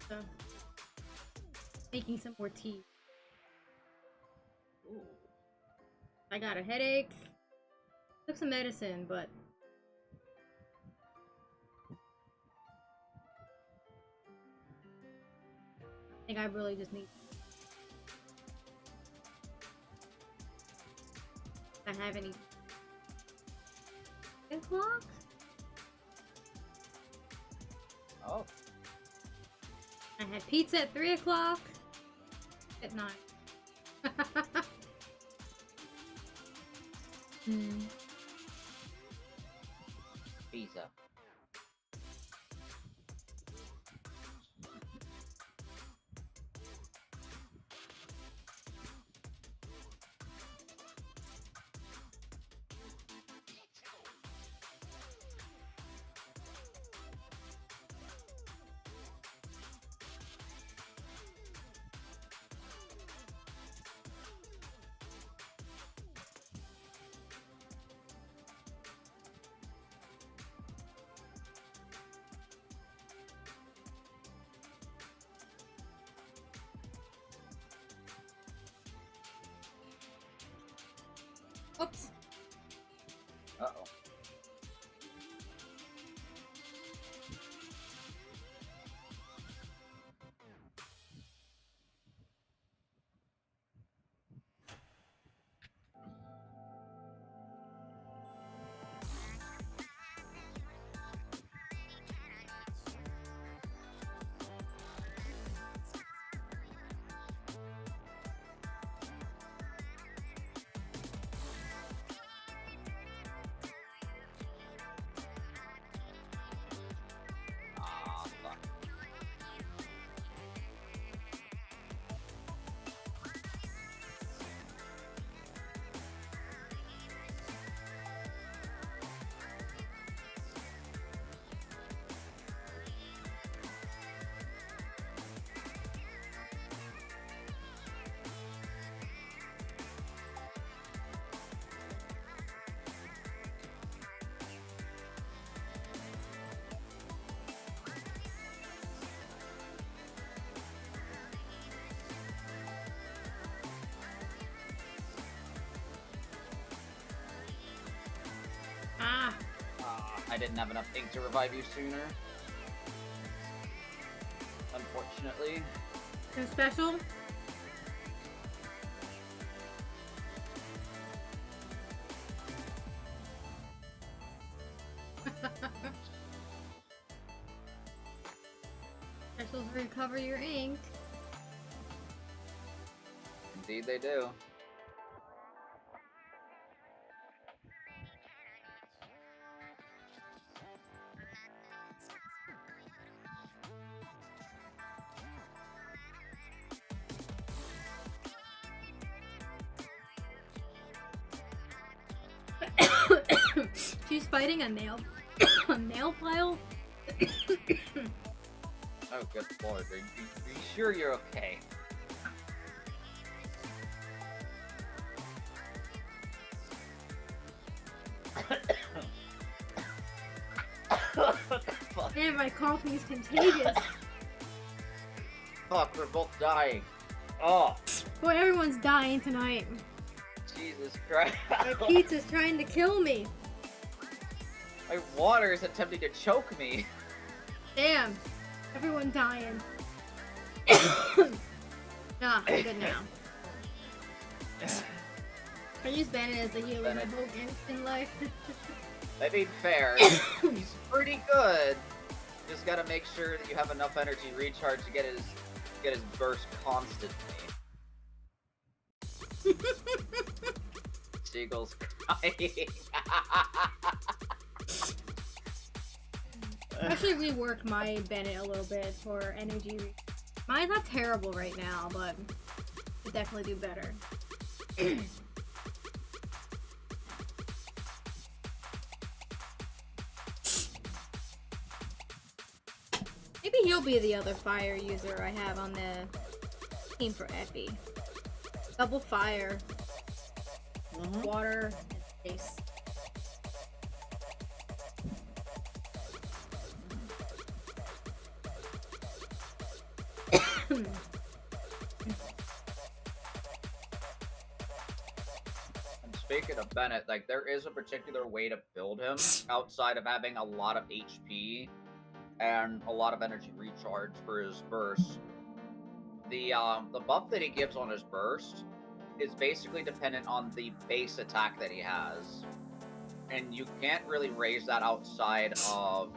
So, making some more tea. Ooh. I got a headache. Took some medicine, but I think I really just need. I have any. 3 o'clock? Oh. I had pizza at 3 o'clock. At 9. Pizza. Oops. Uh-oh. Ah, fuck. Ah. I didn't have enough ink to revive you sooner. Unfortunately. No special? Specials recover your ink. Indeed they do. She's fighting a nail a nail pile. Oh, good lord. Are you sure you're okay? my coughing is contagious. Fuck, we're both dying. Oh, Boy, everyone's dying tonight. Jesus Christ. My pizza's trying to kill me. My water is attempting to choke me. Damn. Everyone dying. Ah, I'm good now. I use Bennett as a healer Bennett. in life. I mean, fair. He's pretty good. Just gotta make sure that you have enough energy recharge to get his burst constantly. Seagull's crying. I should rework my Bennett a little bit for energy. Mine's not terrible right now, but could definitely do better. Maybe he'll be the other fire user I have on the team for Epi. Double fire, water, and space. And speaking of Bennett, like there is a particular way to build him outside of having a lot of HP and a lot of energy recharge for his burst. The buff that he gives on his burst is basically dependent on the base attack that he has. And you can't really raise that outside of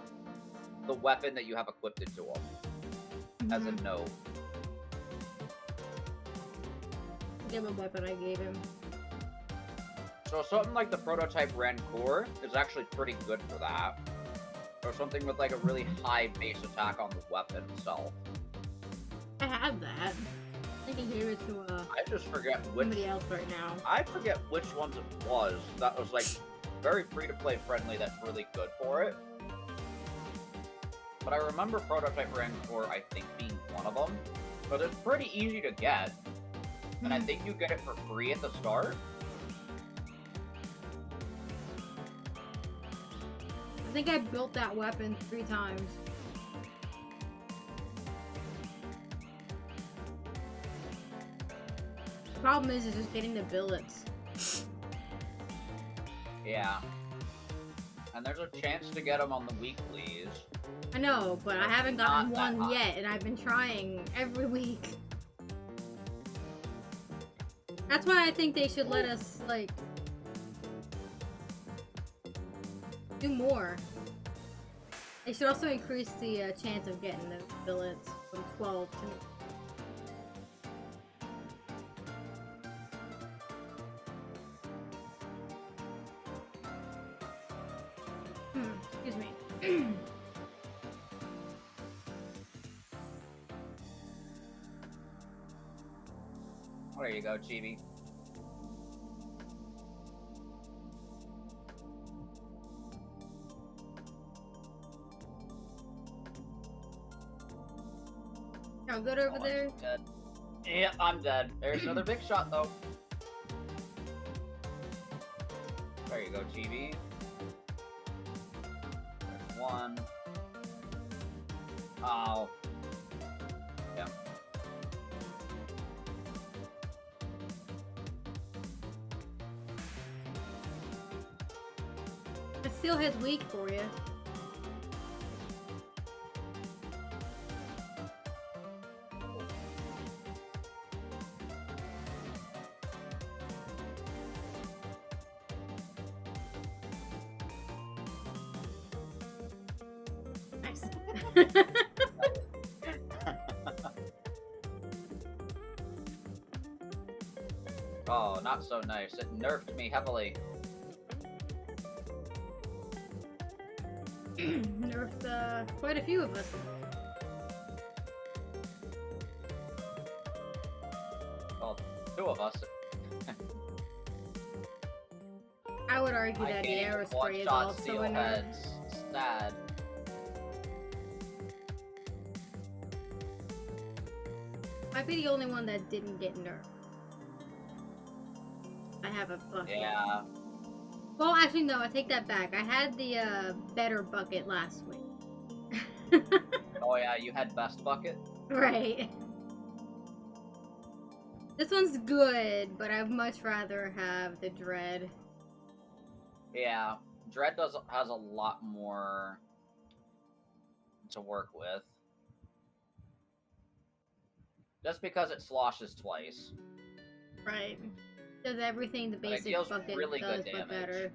the weapon that you have equipped into him. As a no. Give him a weapon I gave him. So something like the prototype Rancor is actually pretty good for that. Or something with like a really high base attack on the weapon itself. I have that. I can give it to I just forget which. somebody else right now. I forget which ones it was that was like very free to play friendly. That's really good for it. But I remember prototype Rancor, I think, being one of them. But it's pretty easy to get, and I think you get it for free at the start. I think I built that weapon 3 times. The problem is just getting the billets. Yeah. And there's a chance to get them on the weeklies. I know, but I haven't gotten Not that one high. yet, and I've been trying every week. That's why I think they should let us, like, do more. They should also increase the chance of getting the billets from 12 to... excuse me. There you go, Chibi. How good over Oh, there? I'm dead. Yeah, I'm dead. There's another big shot, though. There you go, Chibi. There's one. Oh. Yeah. It still has weak for you. Nice. Oh, not so nice. It nerfed me heavily. Nerfed quite a few of us. Well, 2 of us. I would argue I that the can't arrow even spray is one-shot also steel a nerf. heads. Sad. Might be the only one that didn't get nerfed. I have a bucket. Yeah. Well, actually, no, I take that back. I had the better bucket last week. Oh yeah, you had best bucket? Right. This one's good, but I'd much rather have the Dread. Yeah, Dread has a lot more to work with. Just because it sloshes twice. Right. Does everything the But it basic deals bucket really does, good but damage. better.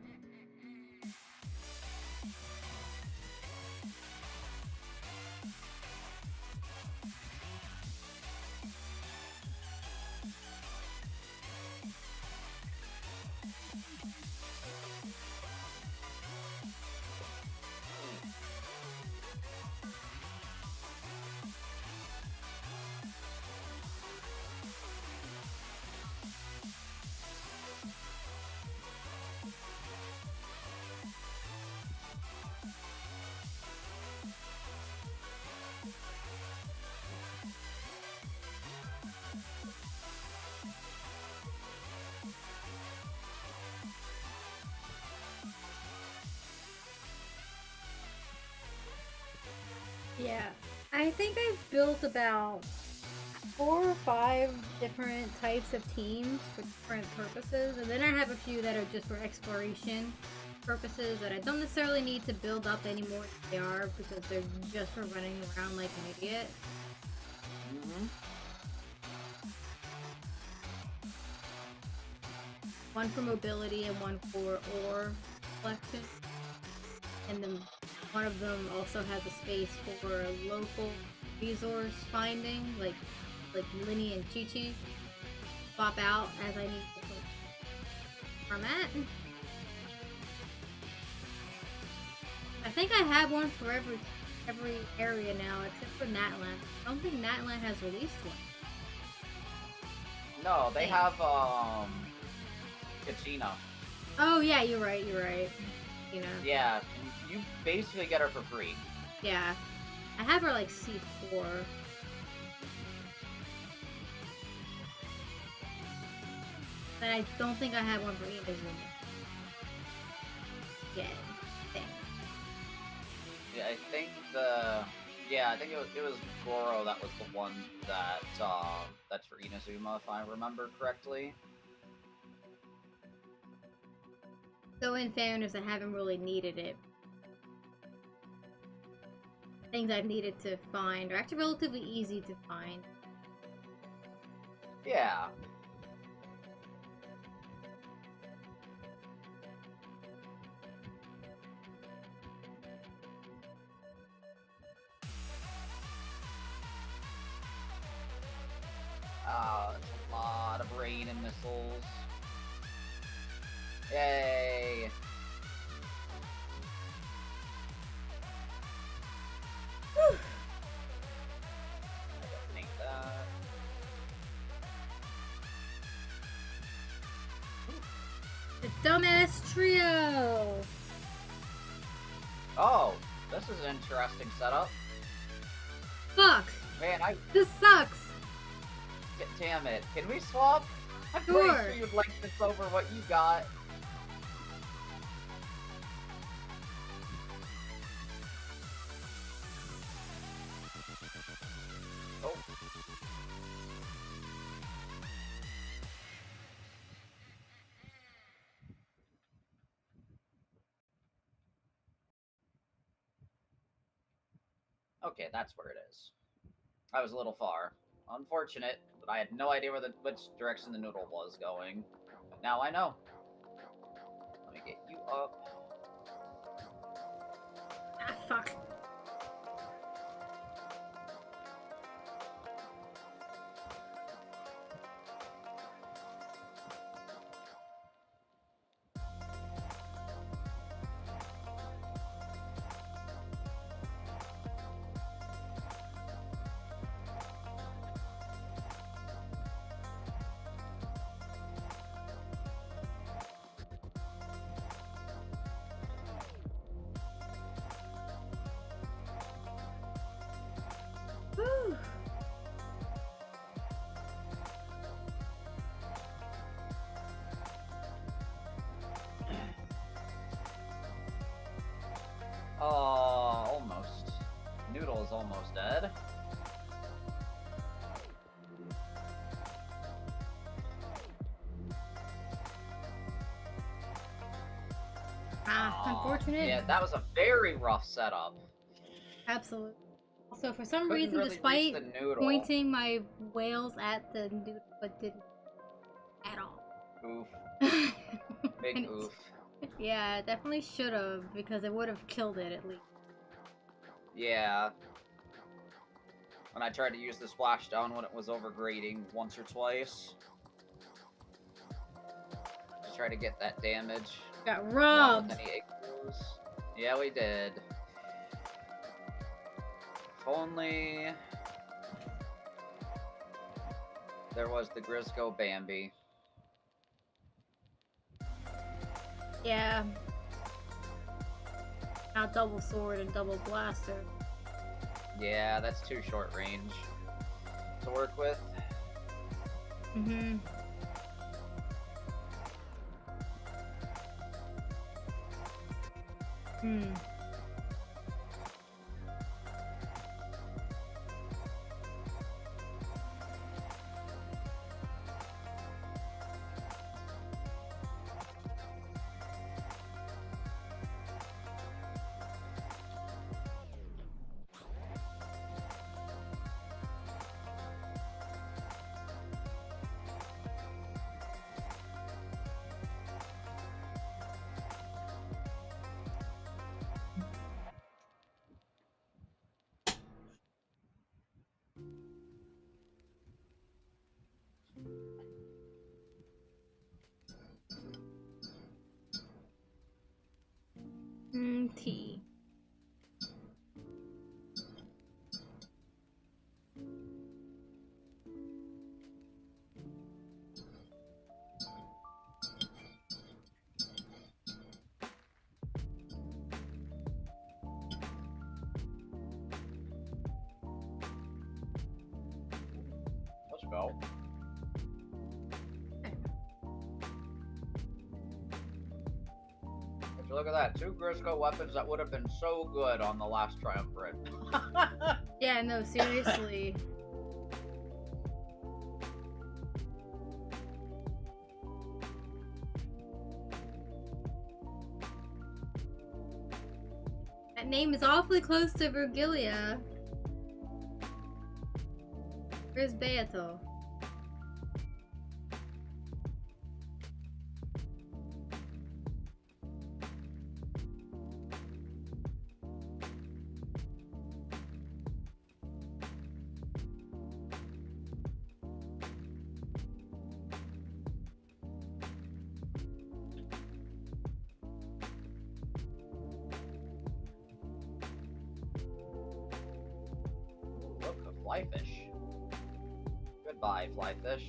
Yeah, I think I've built about 4 or 5 different types of teams for different purposes, and then I have a few that are just for exploration purposes that I don't necessarily need to build up anymore than they are because they're just for running around like an idiot. Mm-hmm. One for mobility and one for ore collection. And then one of them also has a space for local resource finding, like Linny and Chi-Chi. Swap out as I need to farm at. I think I have one for every area now, except for Natland. I don't think Natland has released one. No, they have Kachina. Oh yeah, you're right. You know. Yeah, and you basically get her for free. Yeah. I have her like C4. But I don't think I have one for either of them. Yeah. Yeah, I think it was Goro that was the one that's for Inazuma, if I remember correctly. So in fairness, I haven't really needed it. Things I've needed to find are actually relatively easy to find. Yeah. That's a lot of rain and missiles. Yay! Whew. Make that. The dumbass trio! Oh, this is an interesting setup. Fuck! Man, This sucks! damn it. Can we swap? I'm Sure. pretty sure you'd like this over what you got. Oh. Okay, that's where it is. I was a little far. Unfortunate, but I had no idea which direction the noodle was going. But now I know. Let me get you up. Ah, fuck. unfortunate. Yeah, that was a very rough setup. Absolutely. Also, for some Couldn't reason, really reach despite the noodle. pointing my whales at the noodle, but didn't at all. Oof. And Big it's- oof. Yeah, it definitely should have, because it would have killed it at least. Yeah. When I tried to use the splashdown when it was overgrading once or twice. To try to get that damage. Got along robbed. with any igloos. Yeah, we did. If only there was the Grisco Bambi. Yeah. Now double sword and double blaster. Yeah, that's too short range to work with. Mm-hmm. Hmm. Tea. Let's go. Would you look at that? 2 Grisco weapons that would have been so good on the last Triumvirate. Yeah, no, seriously. That name is awfully close to Virgilia. Where's Beato? Look, a flyfish. Goodbye, flyfish.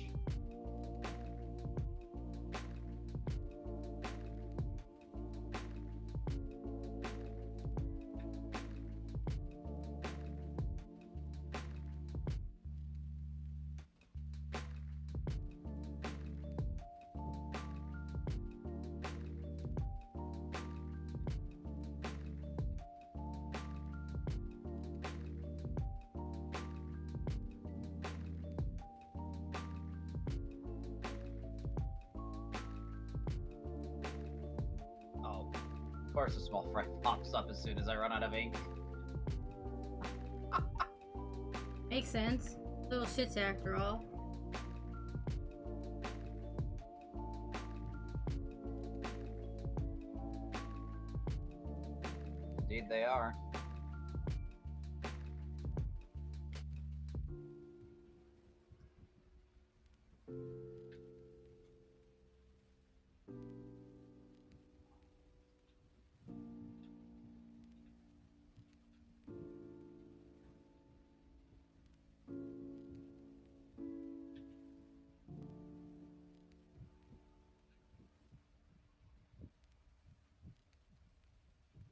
Oh, of course a small fry pops up as soon as I run out of ink. Makes sense. Little shits after all. Indeed they are.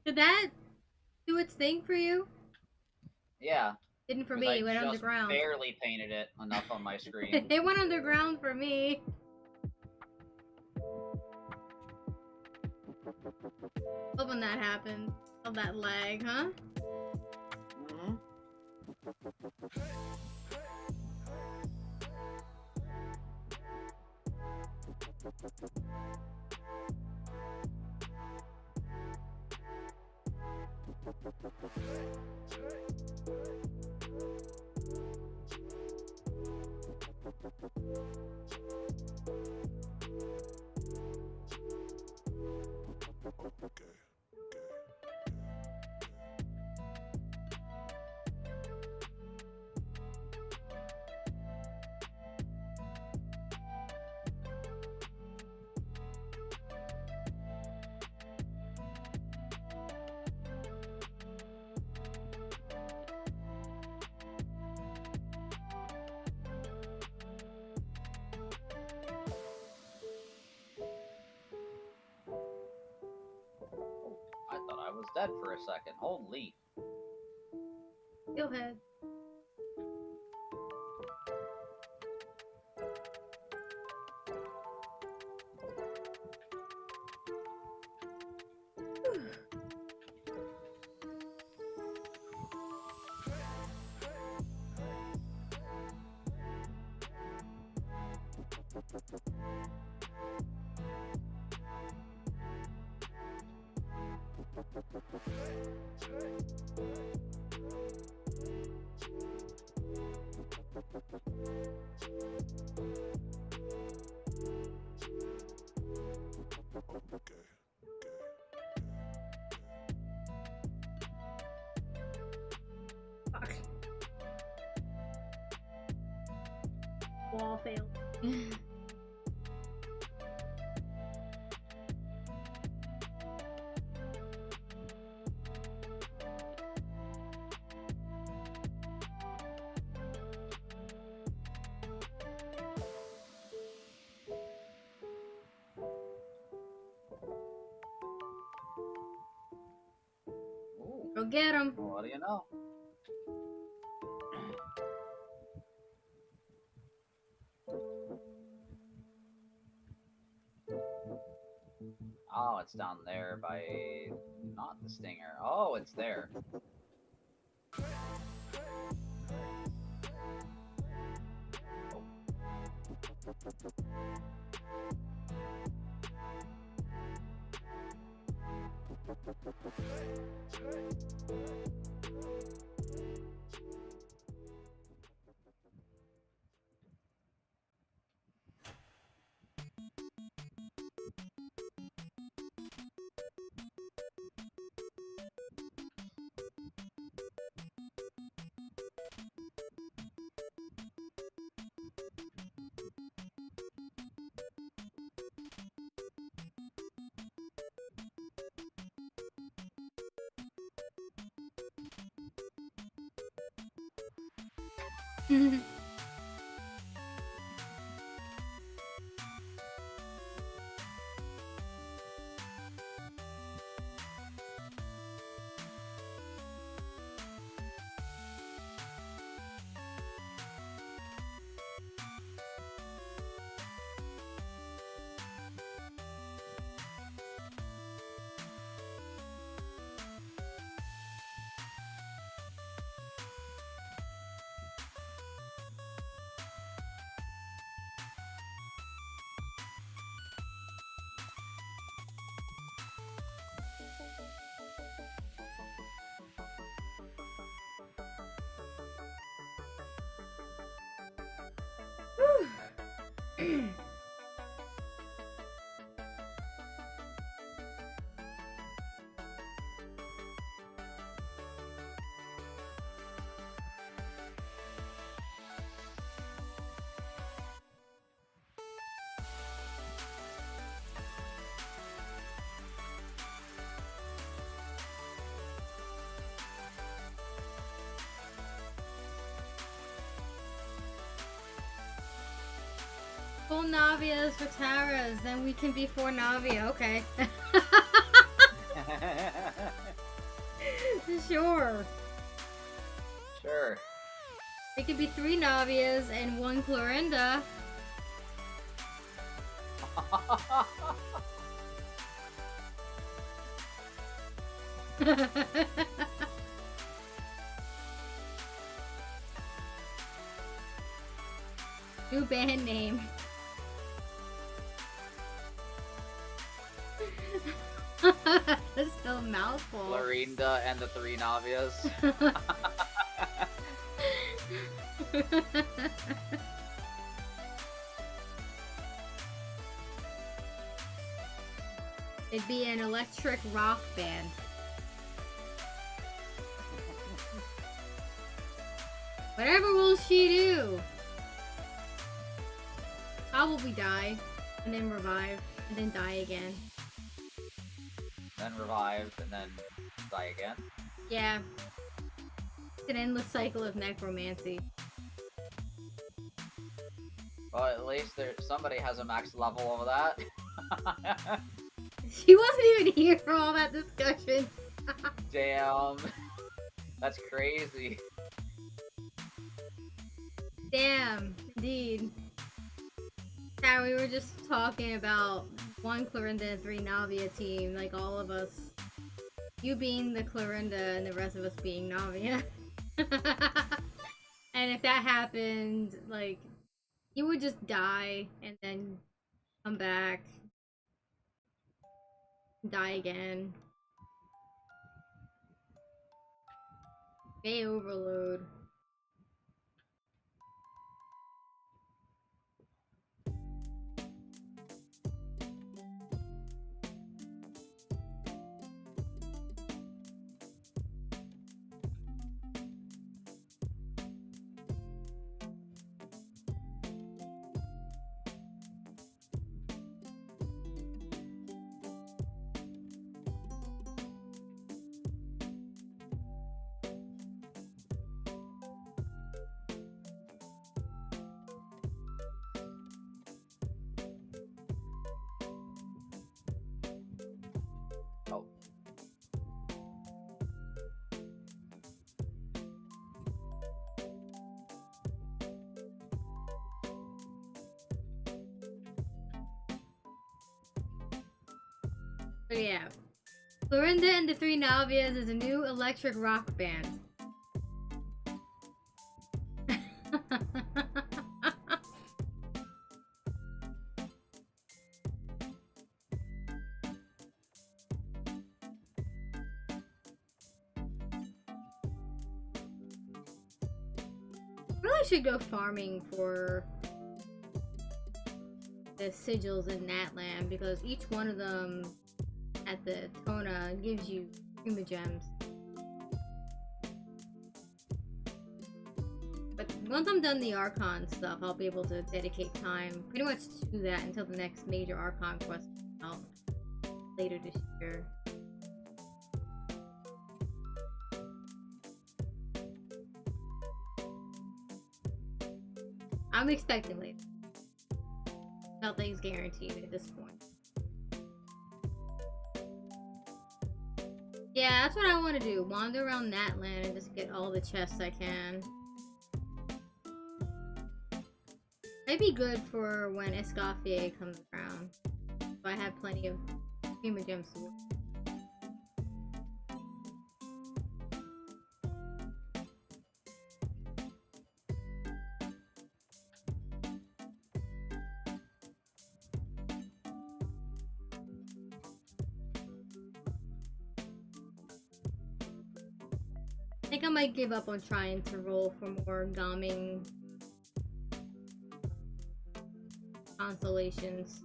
Did that do its thing for you? Yeah. Didn't for 'cause me, I it went just underground. barely painted it enough on my screen. It went underground for me. Love when that happens. Love that lag, huh? Mhm. I thought I was dead for a second. Holy. Go ahead. Fuck. Wall failed. Ooh. Go get him. What do you know? Oh, it's down there by not the stinger. Oh, it's there. Full Navias for Taras, then we can be 4 Navia. Okay. Sure. Sure. It could be 3 Navias and 1 Clorinda. New band name. That's still a mouthful. Florinda and the three Navias. It'd be an electric rock band. Whatever will she do? Probably die, and then revive, and then die again. Then revive, and then die again. Yeah. It's an endless cycle of necromancy. Well, at least somebody has a max level of that. She wasn't even here for all that discussion. Damn. That's crazy. Damn, indeed. Yeah, we were just talking about one Clorinda and 3 Navia team, like all of us. You being the Clorinda and the rest of us being Navia. And if that happened, like, you would just die and then come back. Die again. Bay overload. Oh. But yeah. Clorinda and the 3 Navias is a new electric rock band. Really should go farming for the sigils in Natlan because each one of them at the Tona gives you prima gems. But once I'm done the Archon stuff, I'll be able to dedicate time pretty much to that until the next major Archon quest comes out later this year. I'm expecting later. Nothing's guaranteed at this point. Yeah, that's what I want to do. Wander around Natlan and just get all the chests I can. That'd be good for when Escoffier comes around. If I have plenty of prima gems to work. I think I might give up on trying to roll for more Gaming constellations.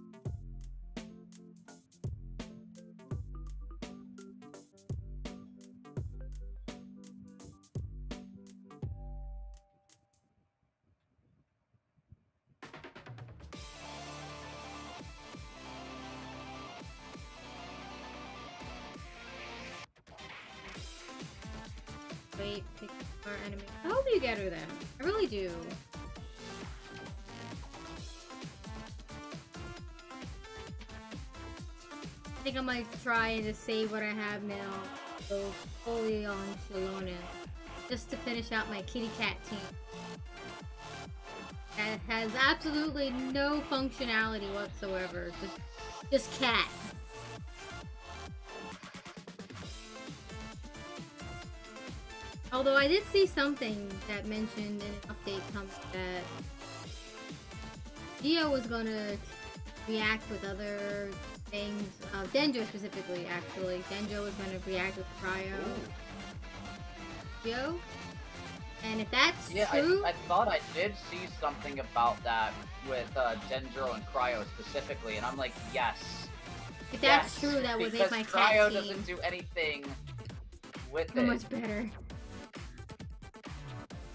Wait, pick our enemy. I hope you get her then. I really do. I think I might try to save what I have now. Go fully on Shalona. Just to finish out my kitty cat team. That has absolutely no functionality whatsoever. Just cat. Although I did see something that mentioned in an update coming that Geo was gonna react with other things. Denjo specifically, actually. Denjo is going to react with Cryo. Yo. And if that's true... I thought I did see something about that with Dendro and Cryo specifically, and I'm like, yes. If that's true, that would make my cat Cryo team doesn't do anything with so it. much better.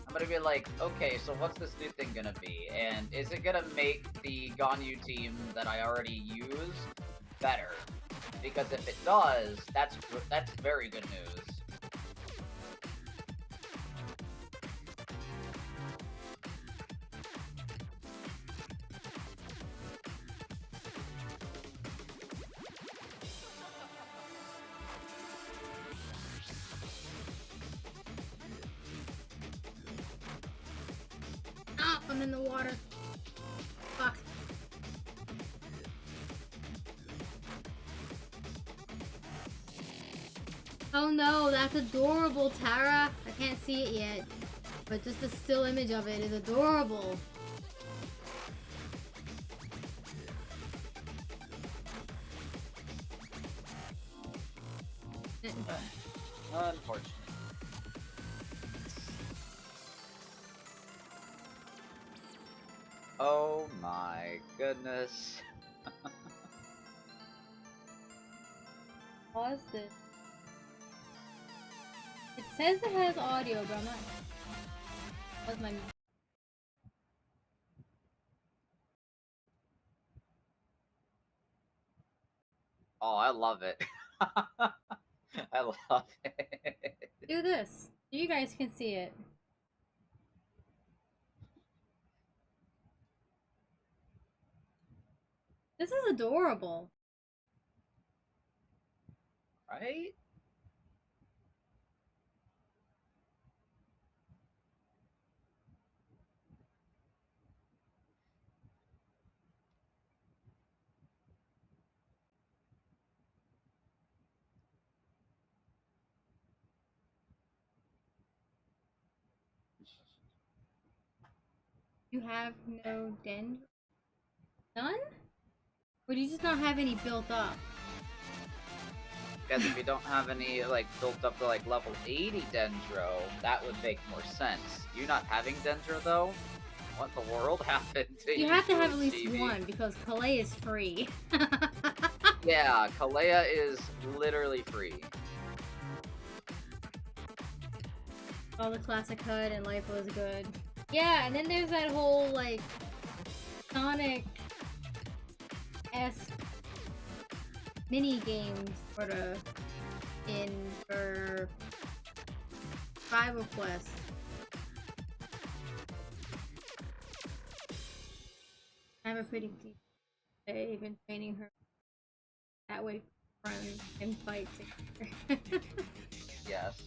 I'm gonna be like, okay, so what's this new thing gonna be? And is it gonna make the Ganyu team that I already use better? Because if it does, that's very good news. Ah, I'm in the water. Fuck. Oh no, that's adorable, Tara. I can't see it yet, but just the still image of it is adorable. Unfortunate. Oh my goodness. Pause this. It says it has audio, but I'm not. That's my. Oh, I love it. I love it. Do this. You guys can see it. This is adorable. Right? You have no den? None? Or do you just not have any built up? Because if you don't have any, like, built up to, like, level 80 Dendro, that would make more sense. You not having Dendro, though? What in the world happened to you? You have to have at least TV? one, because Kalei is free. Yeah, Kalea is literally free. All the classic HUD and life was good. Yeah, and then there's that whole, like, Sonic-esque mini games sort of in for Survival Quest. I have a pretty deep. I've been training her that way, friends and fight together. Yes.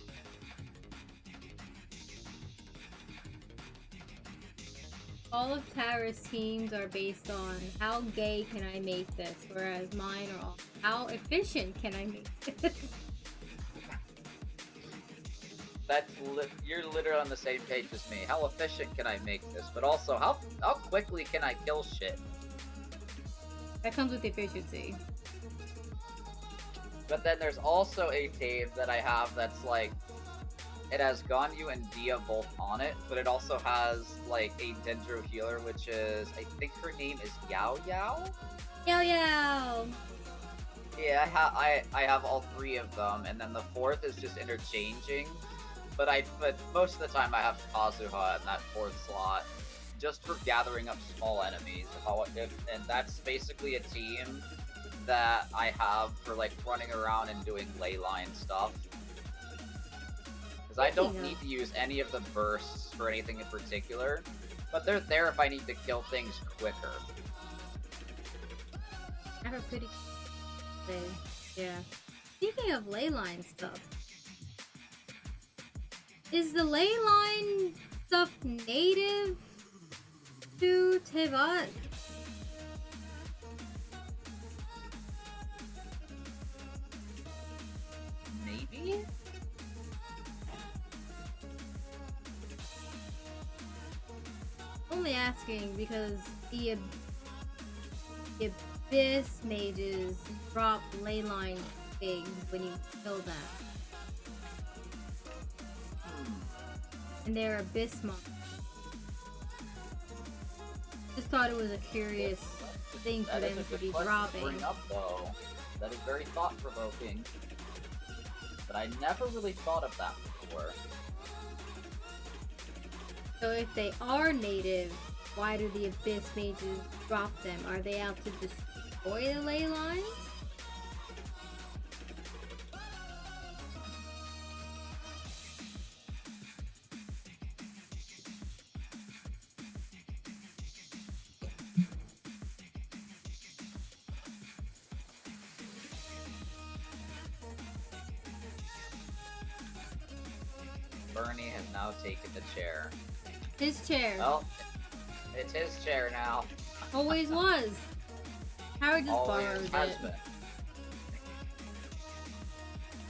All of Tara's teams are based on how gay can I make this, whereas mine are all how efficient can I make this. You're literally on the same page as me. How efficient can I make this? But also, how quickly can I kill shit? That comes with efficiency. But then there's also a team that I have that's like, it has Ganyu and Dia both on it, but it also has like a Dendro healer, which is, I think her name is Yao Yao? Yo yo! Yeah, I have all three of them, and then the fourth is just interchanging. But most of the time I have Kazuha in that fourth slot, just for gathering up small enemies. And that's basically a team that I have for like running around and doing leyline stuff. Because I don't need to use any of the bursts for anything in particular, but they're there if I need to kill things quicker. I have a pretty thing. Yeah. Speaking of leyline stuff, is the leyline stuff native to Tevat? Maybe? Only asking because abyss mages drop leyline eggs when you kill them. And they're abyss monsters. Just thought it was a curious thing for That is them a to good be question dropping. to bring up, though. That is very thought-provoking. But I never really thought of that before. So if they are native, why do the abyss mages drop them? Are they out to destroy the ley lines? Bernie has now taken the chair. His chair. Well, it's his chair now. Always was. Howard just Always borrowed has it. been.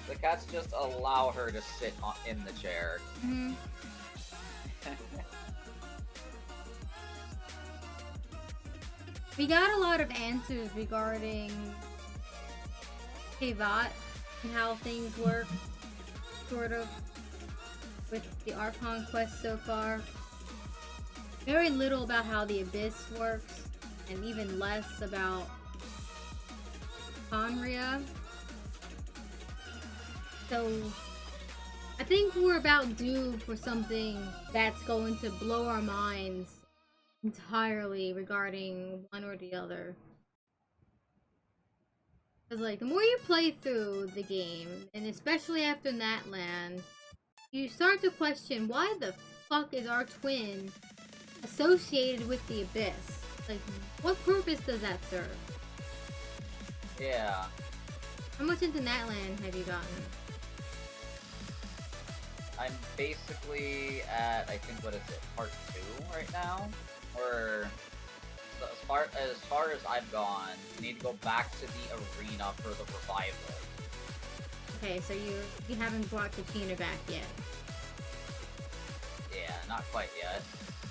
The cats just allow her to sit in the chair. Mhm. We got a lot of answers regarding Kavat and how things work, sort of, with the Archon quest so far. Very little about how the Abyss works, and even less about Conria. So, I think we're about due for something that's going to blow our minds entirely regarding one or the other. Because, like, the more you play through the game, and especially after Natlan, you start to question, why the fuck is our twin associated with the Abyss? Like, what purpose does that serve? Yeah. How much into Natlan have you gotten? I'm basically at, I think, what is it, part 2 right now? Or, so as far as I've gone, you need to go back to the arena for the revival. Okay, so you haven't brought Katina back yet. Yeah, not quite yet.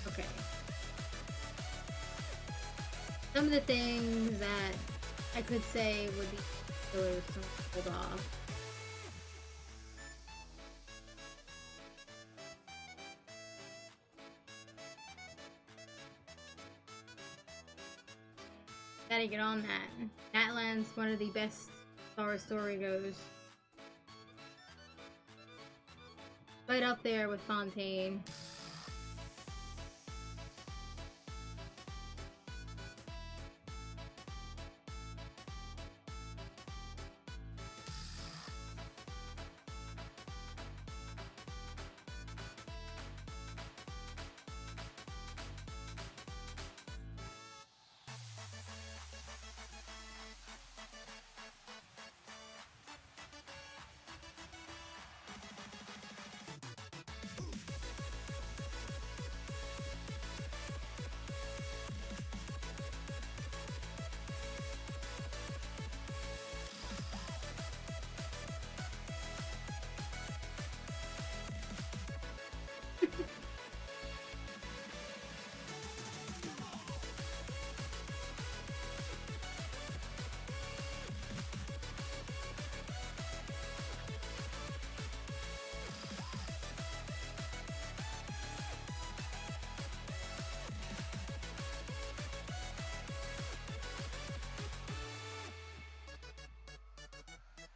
Okay. Some of the things that I could say would be killers to hold off. Gotta get on that. Natlan's one of the best as far as story goes. Right up there with Fontaine.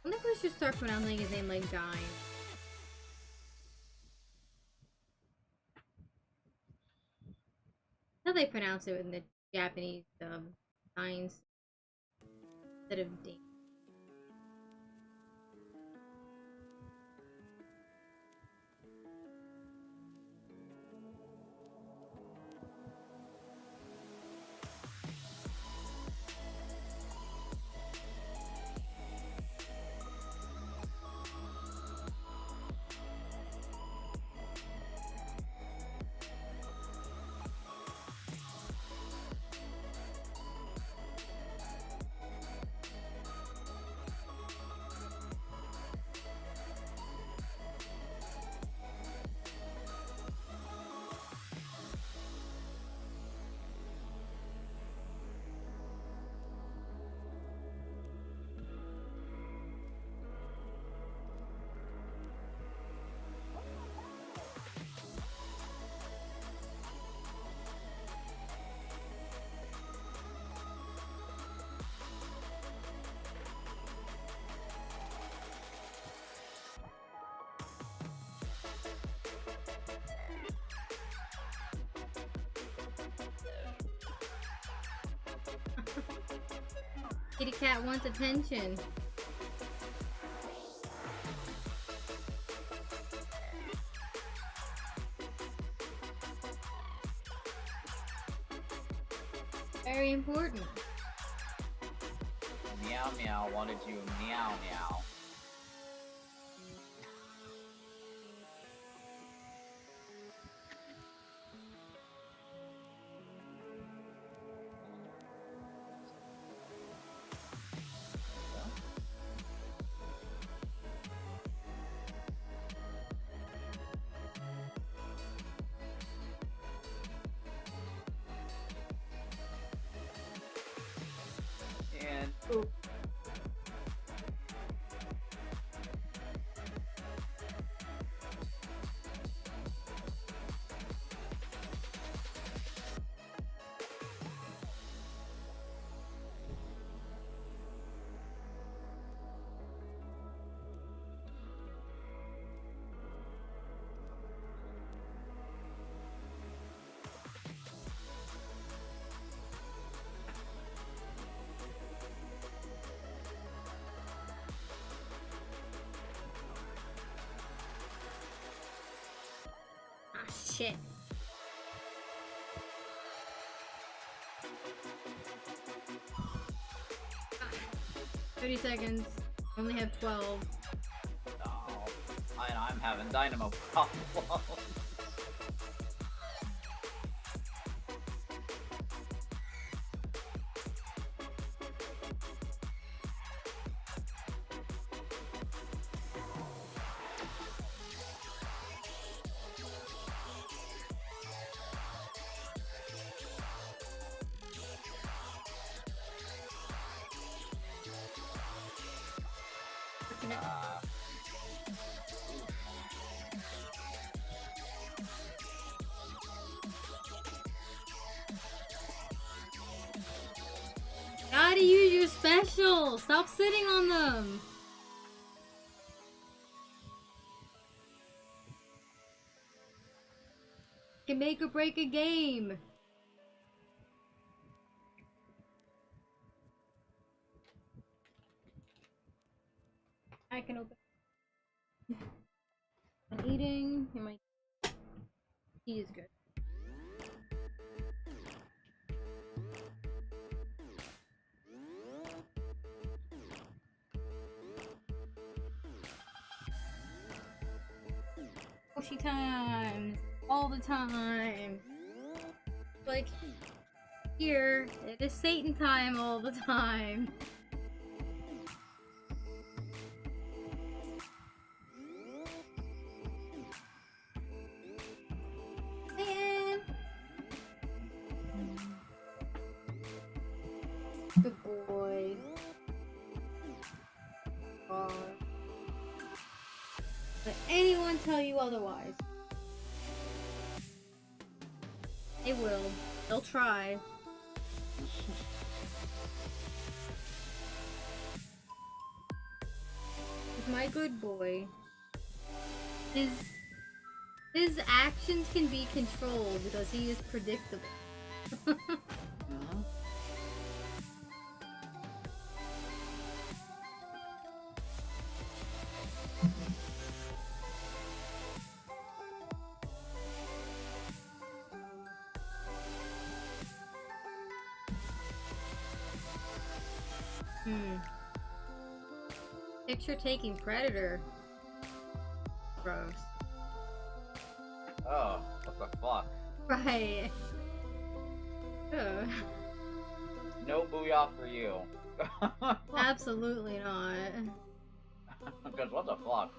I wonder if we should start pronouncing his name like Dime. How they pronounce it in the Japanese Dines instead of Dame. Kitty cat wants attention. Very important. Meow meow wanted you meow meow. And boop. Ah, shit. Ah, 30 seconds. Only have 12. Oh, I'm having dynamo problems. Gotta use your special! Stop sitting on them! Can make or break a game! I can open. I'm eating, and my tea is good. Yoshi times! All the time! Like, here, it is Satan time all the time! Man! Good boy. God. Let anyone tell you otherwise. They will. They'll try. He's my good boy. His actions can be controlled because he is predictable. Picture taking predator. Gross. Oh, what the fuck? Right. Ugh. No booyah for you. Absolutely not. Because what the fuck?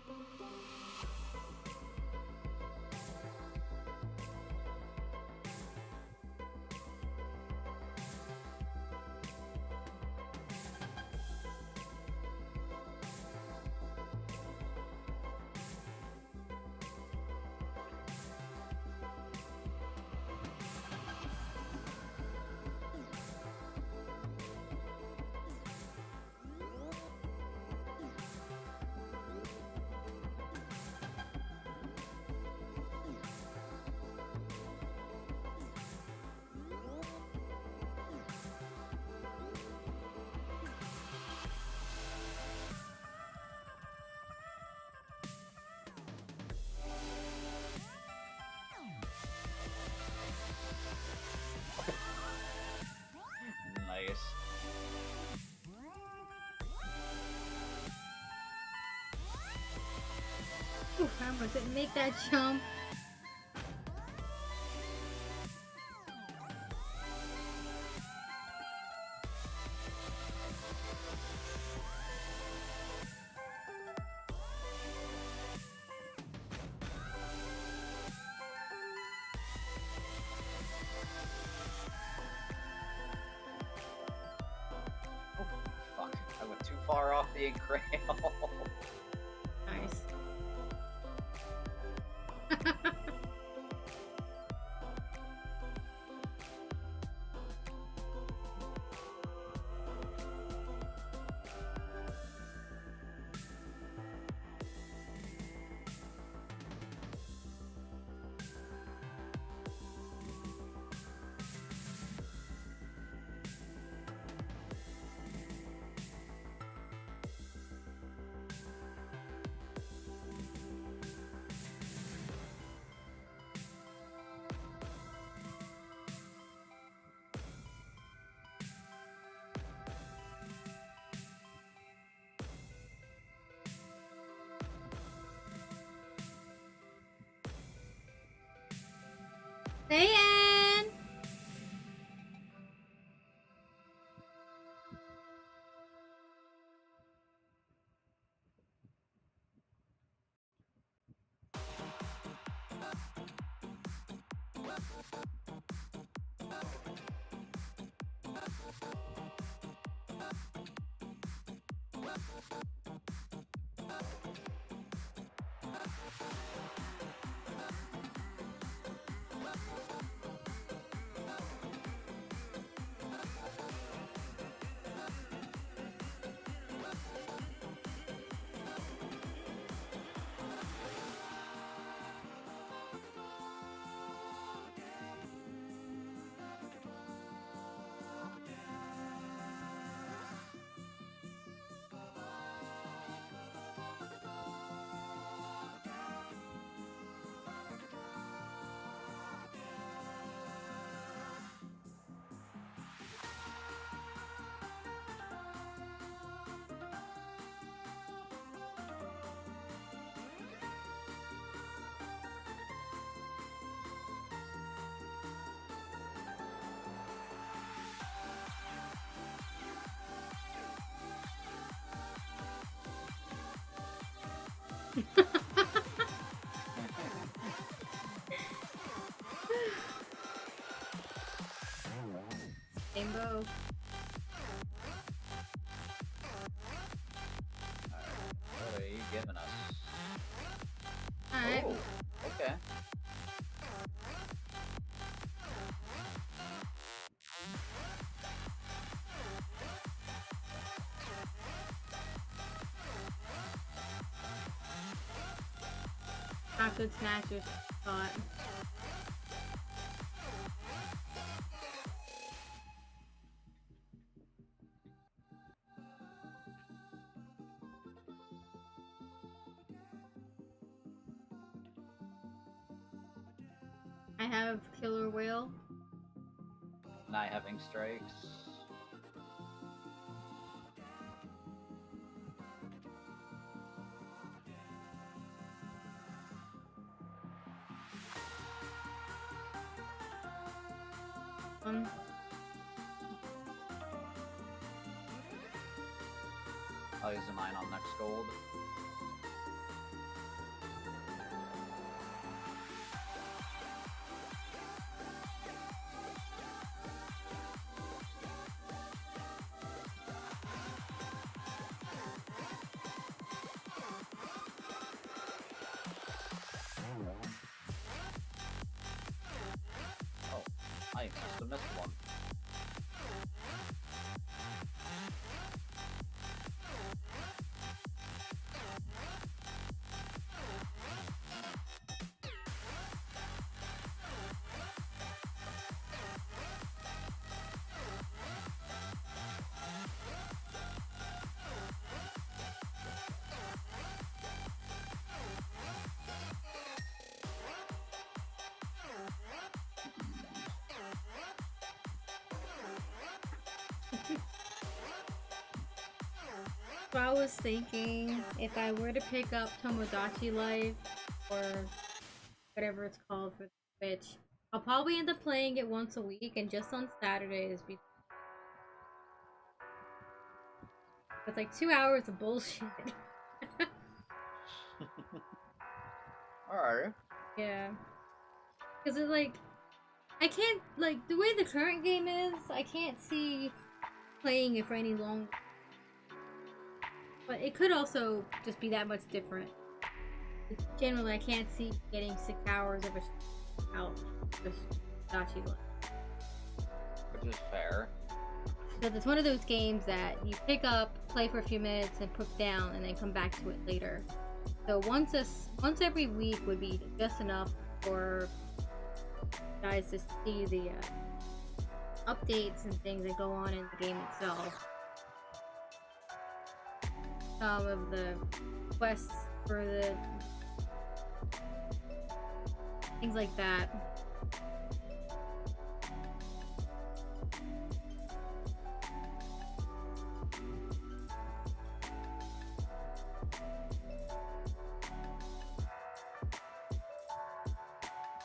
Was it make that jump? Fuck, I went too far off the grail. Nice. Satyn! Rainbow. What are you giving us? Alright. Oh, okay. Not good snatchers thought. I have killer whale. Not having strikes. I'll use a mine on next gold. Oh, I must have missed one. So I was thinking if I were to pick up Tomodachi Life, or whatever it's called for the Switch. I'll probably end up playing it once a week and just on Saturdays. It's like 2 hours of bullshit. Alright. Yeah. Because it's like, I can't, like, the way the current game is, I can't see playing it for any long. But it could also just be that much different. Generally, I can't see getting 6 hours of a out with Dachi Life. Which is fair. Because it's one of those games that you pick up, play for a few minutes, and put down, and then come back to it later. So once every week would be just enough for guys to see the updates and things that go on in the game itself. Some of the quests for the things like that.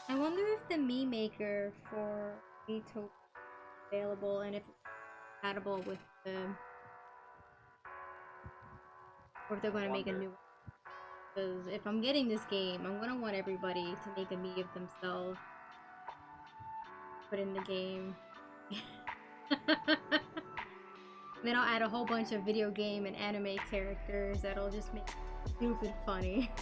I wonder if the Mii Maker for Mito is available and if it's compatible with the, or if they're going to make a new one. Because if I'm getting this game, I'm going to want everybody to make a Mii of themselves. Put in the game. Then I'll add a whole bunch of video game and anime characters that'll just make it stupid funny.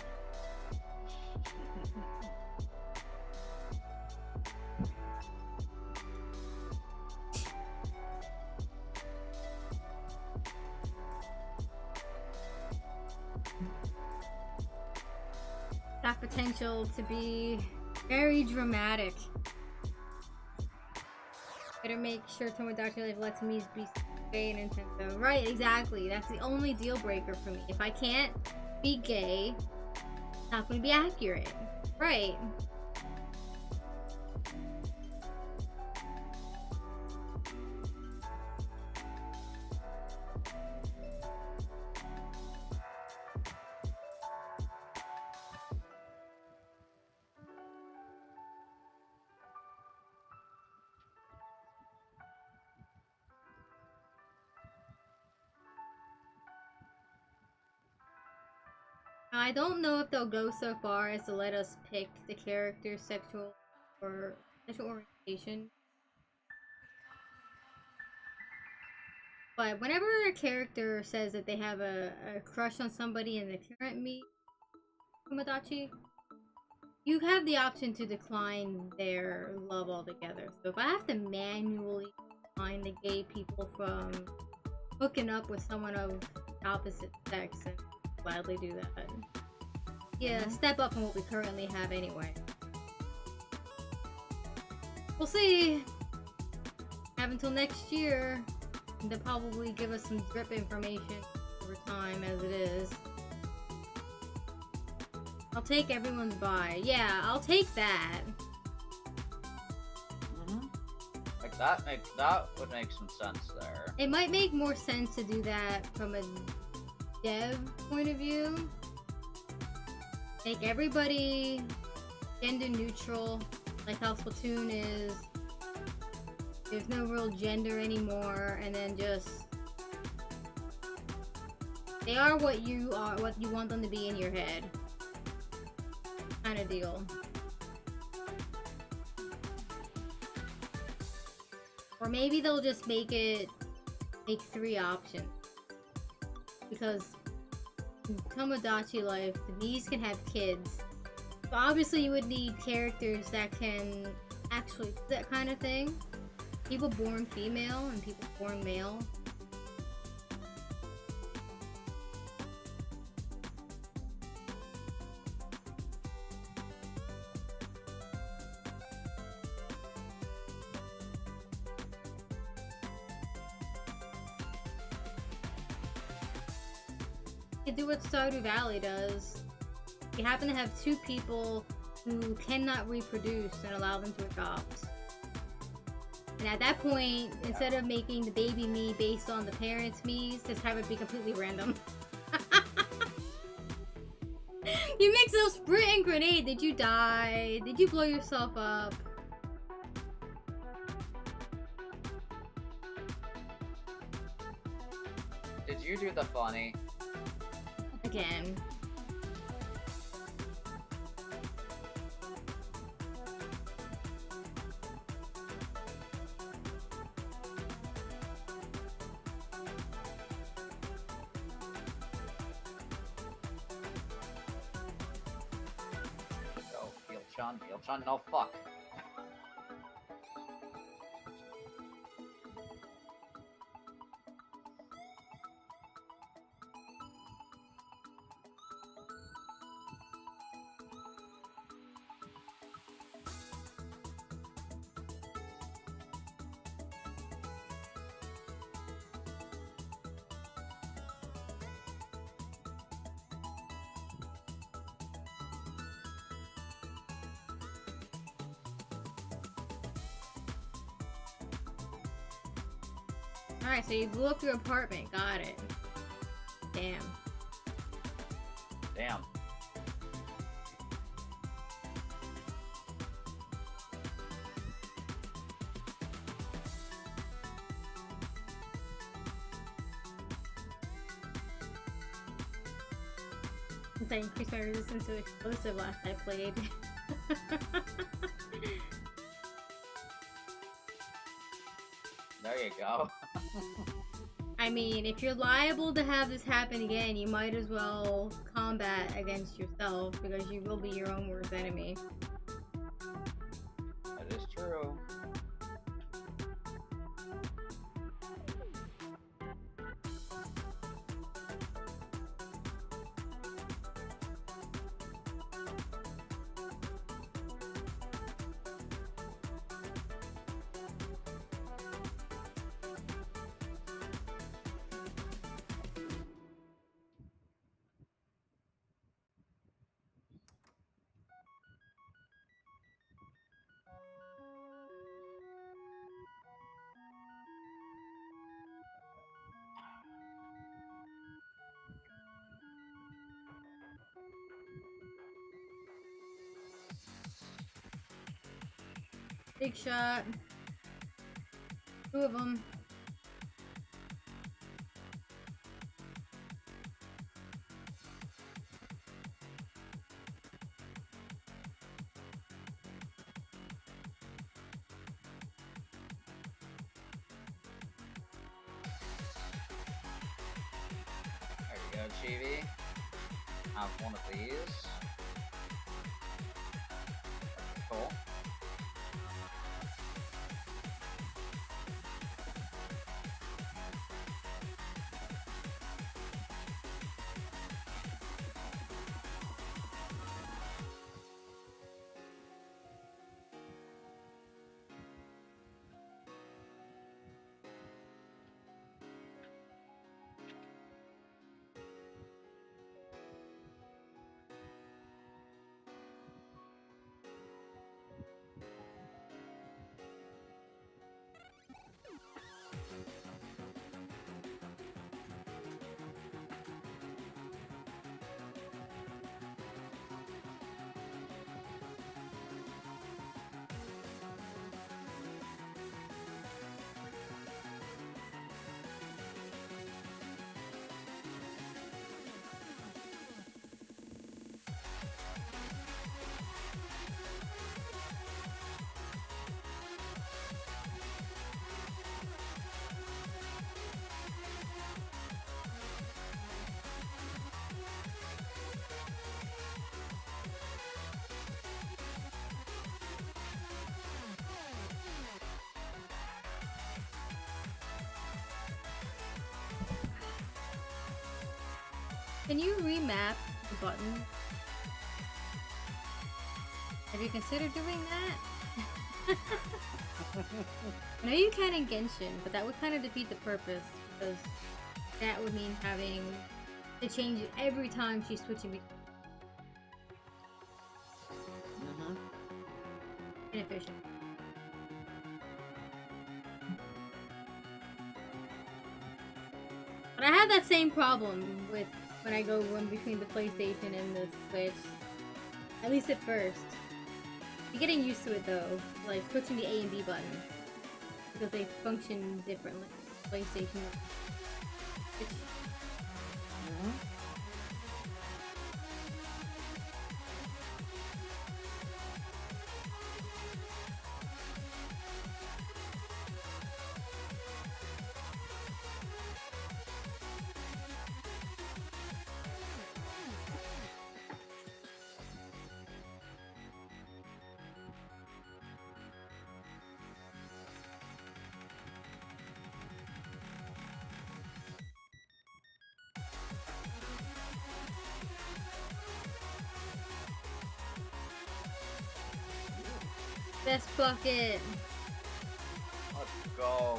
That potential to be very dramatic. Better make sure Tomodachi Life lets me be gay and Nintendo. Right, exactly. That's the only deal breaker for me. If I can't be gay, it's not going to be accurate. Right. I don't know if they'll go so far as to let us pick the character's sexual orientation. But whenever a character says that they have a crush on somebody in the current Tomodachi, you have the option to decline their love altogether. So if I have to manually decline the gay people from hooking up with someone of opposite sex, then I'll gladly do that. Yeah, step up from what we currently have anyway. We'll see. Have until next year. They'll probably give us some drip information over time as it is. I'll take everyone's buy. Yeah, I'll take that. Like that would make some sense there. It might make more sense to do that from a dev point of view. Make everybody gender neutral, like how Splatoon is. There's no real gender anymore, and then just they are what you are, what you want them to be in your head, kind of deal. Or maybe they'll just make 3 options, because in Tomodachi Life, the Miis can have kids. So obviously you would need characters that can actually do that kind of thing. People born female and people born male. You do what Stardew Valley does. You happen to have 2 people who cannot reproduce and allow them to adopt. And at that point, instead of making the baby Mii based on the parents' Miis, just have it be completely random. You mixed up sprint and grenade. Did you die? Did you blow yourself up? Did you do the funny? Again. Gilchan, no fuck. Alright, so you blew up your apartment. Got it. Damn. Damn. Since I increased my resistance to explosive last I played. There you go. I mean, if you're liable to have this happen again, you might as well combat against yourself because you will be your own worst enemy. That is true. Big shot. 2 of them. There you go, Chibi. Have one of these. Cool. Can you remap the button? Have you considered doing that? I know you can in Genshin, but that would kind of defeat the purpose because that would mean having to change it every time she's switching between. Inefficient. But I had that same problem with when I go run between the PlayStation and the Switch. At least at first. I'm getting used to it though, like switching the A and B button. Because they function differently. PlayStation. It's... Best bucket. Let's go.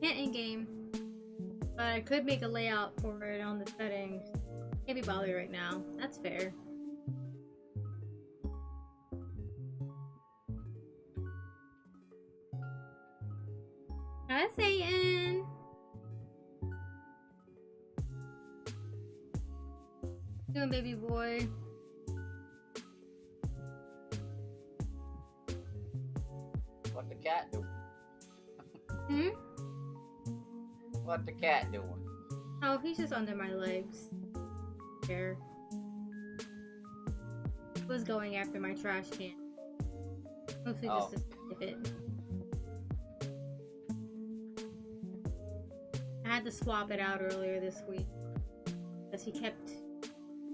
Can't in-game. But I could make a layout for it on the settings. Can't be bothered right now. That's fair. Hi, Satyn! Doing, baby boy? What the cat doing? Hmm? What the cat doing? Oh, he's just under my legs. There. Was going after my trash can. Mostly just to sniff it. I had to swap it out earlier this week. Because he kept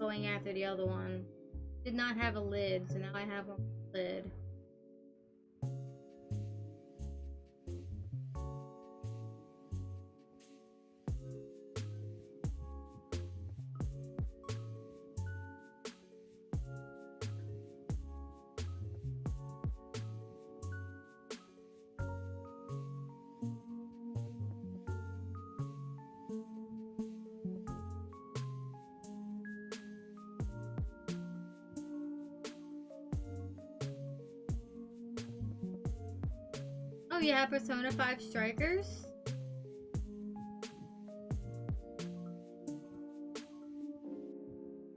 going after the other one. Did not have a lid, so now I have a lid. Oh, you have Persona 5 Strikers?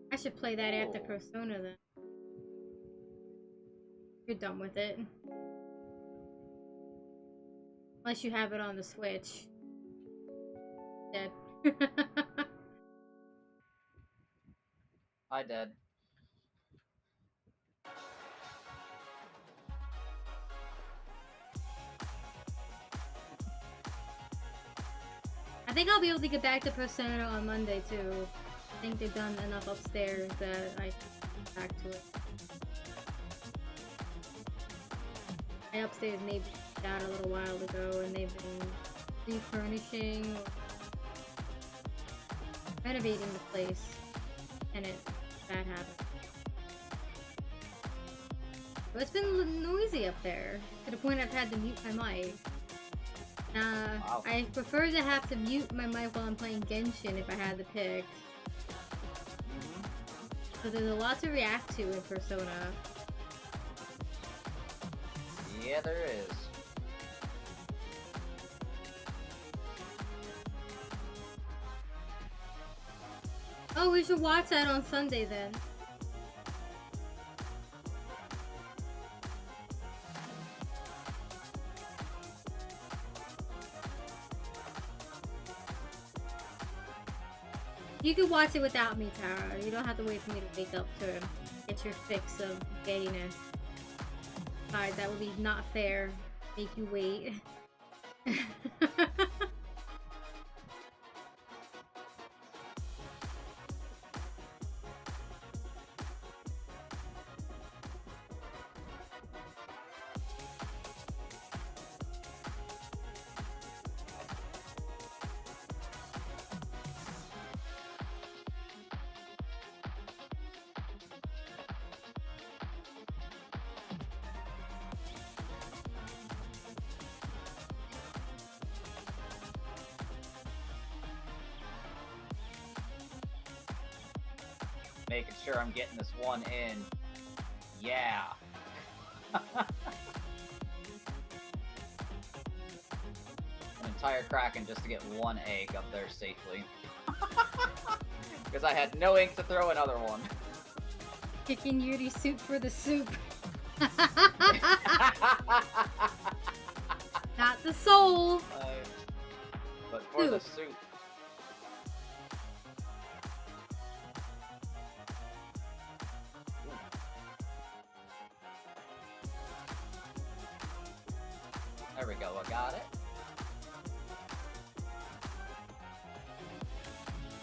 I should play that after Persona then. You're done with it. Unless you have it on the Switch. Dead. I did. I think I'll be able to get back to Persona on Monday too. I think they've done enough upstairs that I should get back to it. My upstairs neighbor out a little while ago, and they've been refurnishing, renovating the place, and that happened. But it's been noisy up there to the point I've had to mute my mic. Wow. I prefer to have to mute my mic while I'm playing Genshin if I had to pick. So there's a lot to react to in Persona. Yeah, there is. Oh, we should watch that on Sunday then. You can watch it without me, Tara. You don't have to wait for me to wake up to get your fix of gayness. Sorry, that would be not fair. Make you wait. Making sure I'm getting this one in. Yeah. An entire Kraken just to get one egg up there safely. Because I had no ink to throw another one. Kicking Yuri soup for the soup. Not the soul. But for the soup. There we go, I got it.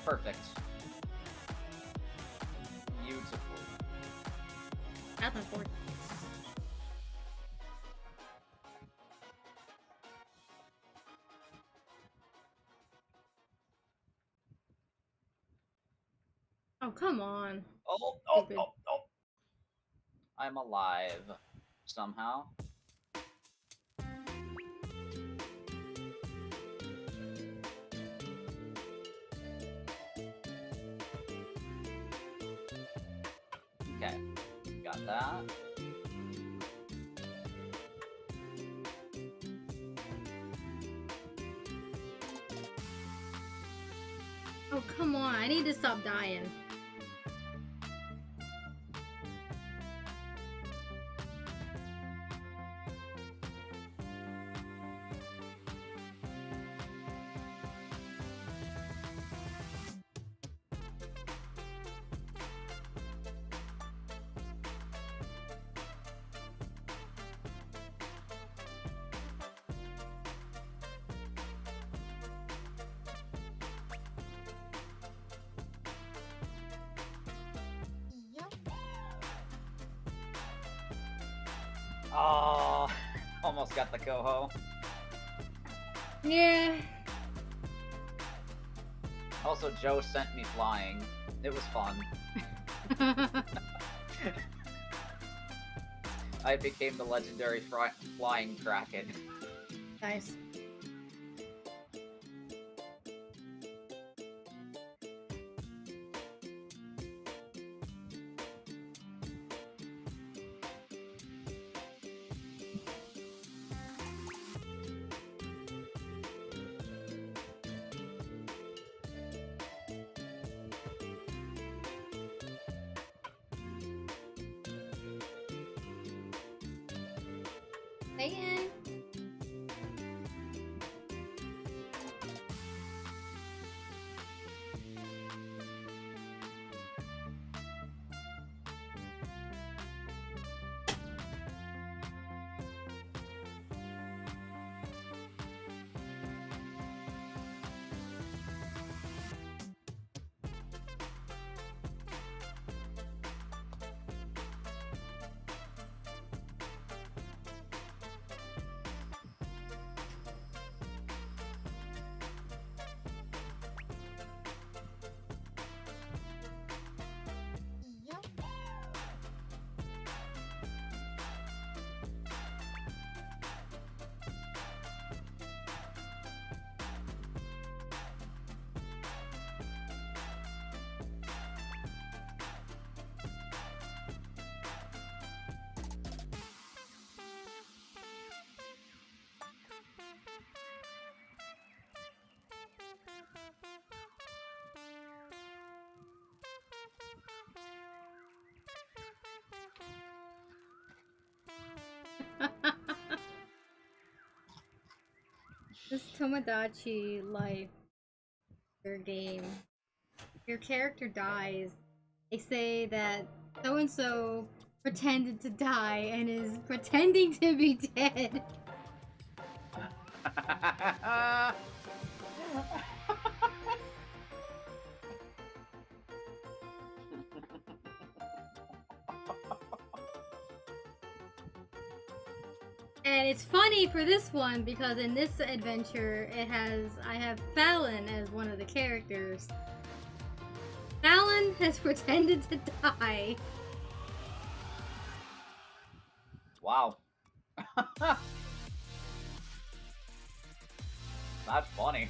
Perfect. Beautiful. That's unfortunate. Oh, come on. Oh. I'm alive. Somehow. Okay, got that. Oh, come on. I need to stop dying. Oh, almost got the coho. Yeah. Also, Joe sent me flying. It was fun. I became the legendary flying Kraken. Nice. Satyn. Tomodachi Life, your game, your character dies, they say that so and so pretended to die and is pretending to be dead. And it's funny for this one because in this adventure I have Fallon as one of the characters. Fallon has pretended to die. Wow. That's funny.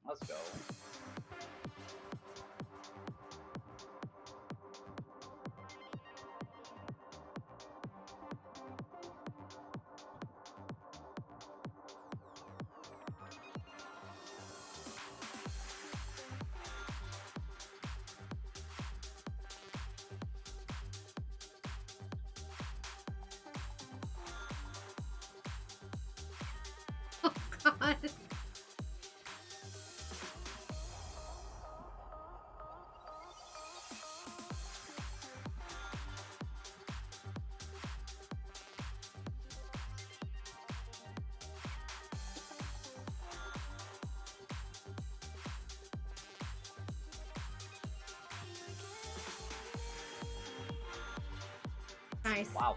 Let's go. Oh god. Nice. Wow.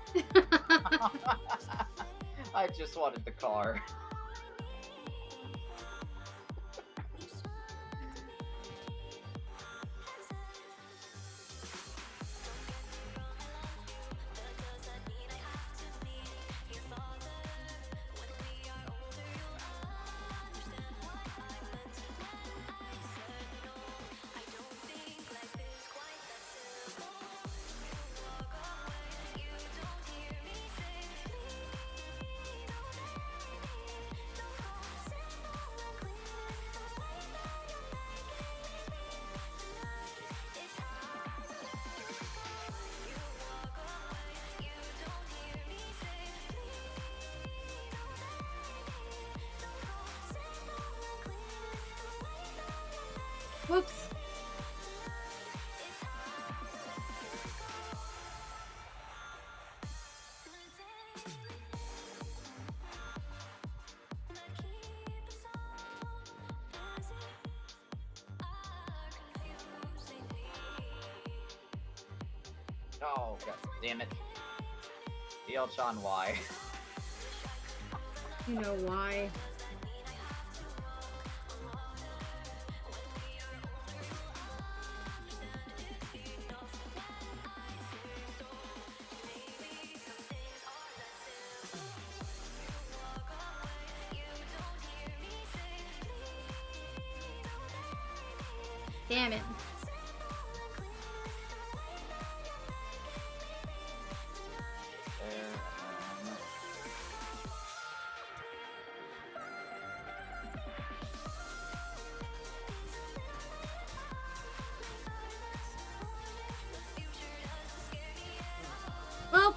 I just wanted the car. Whoops. Oh, god damn it. DL-chan, why? You know why. Damn it. Well,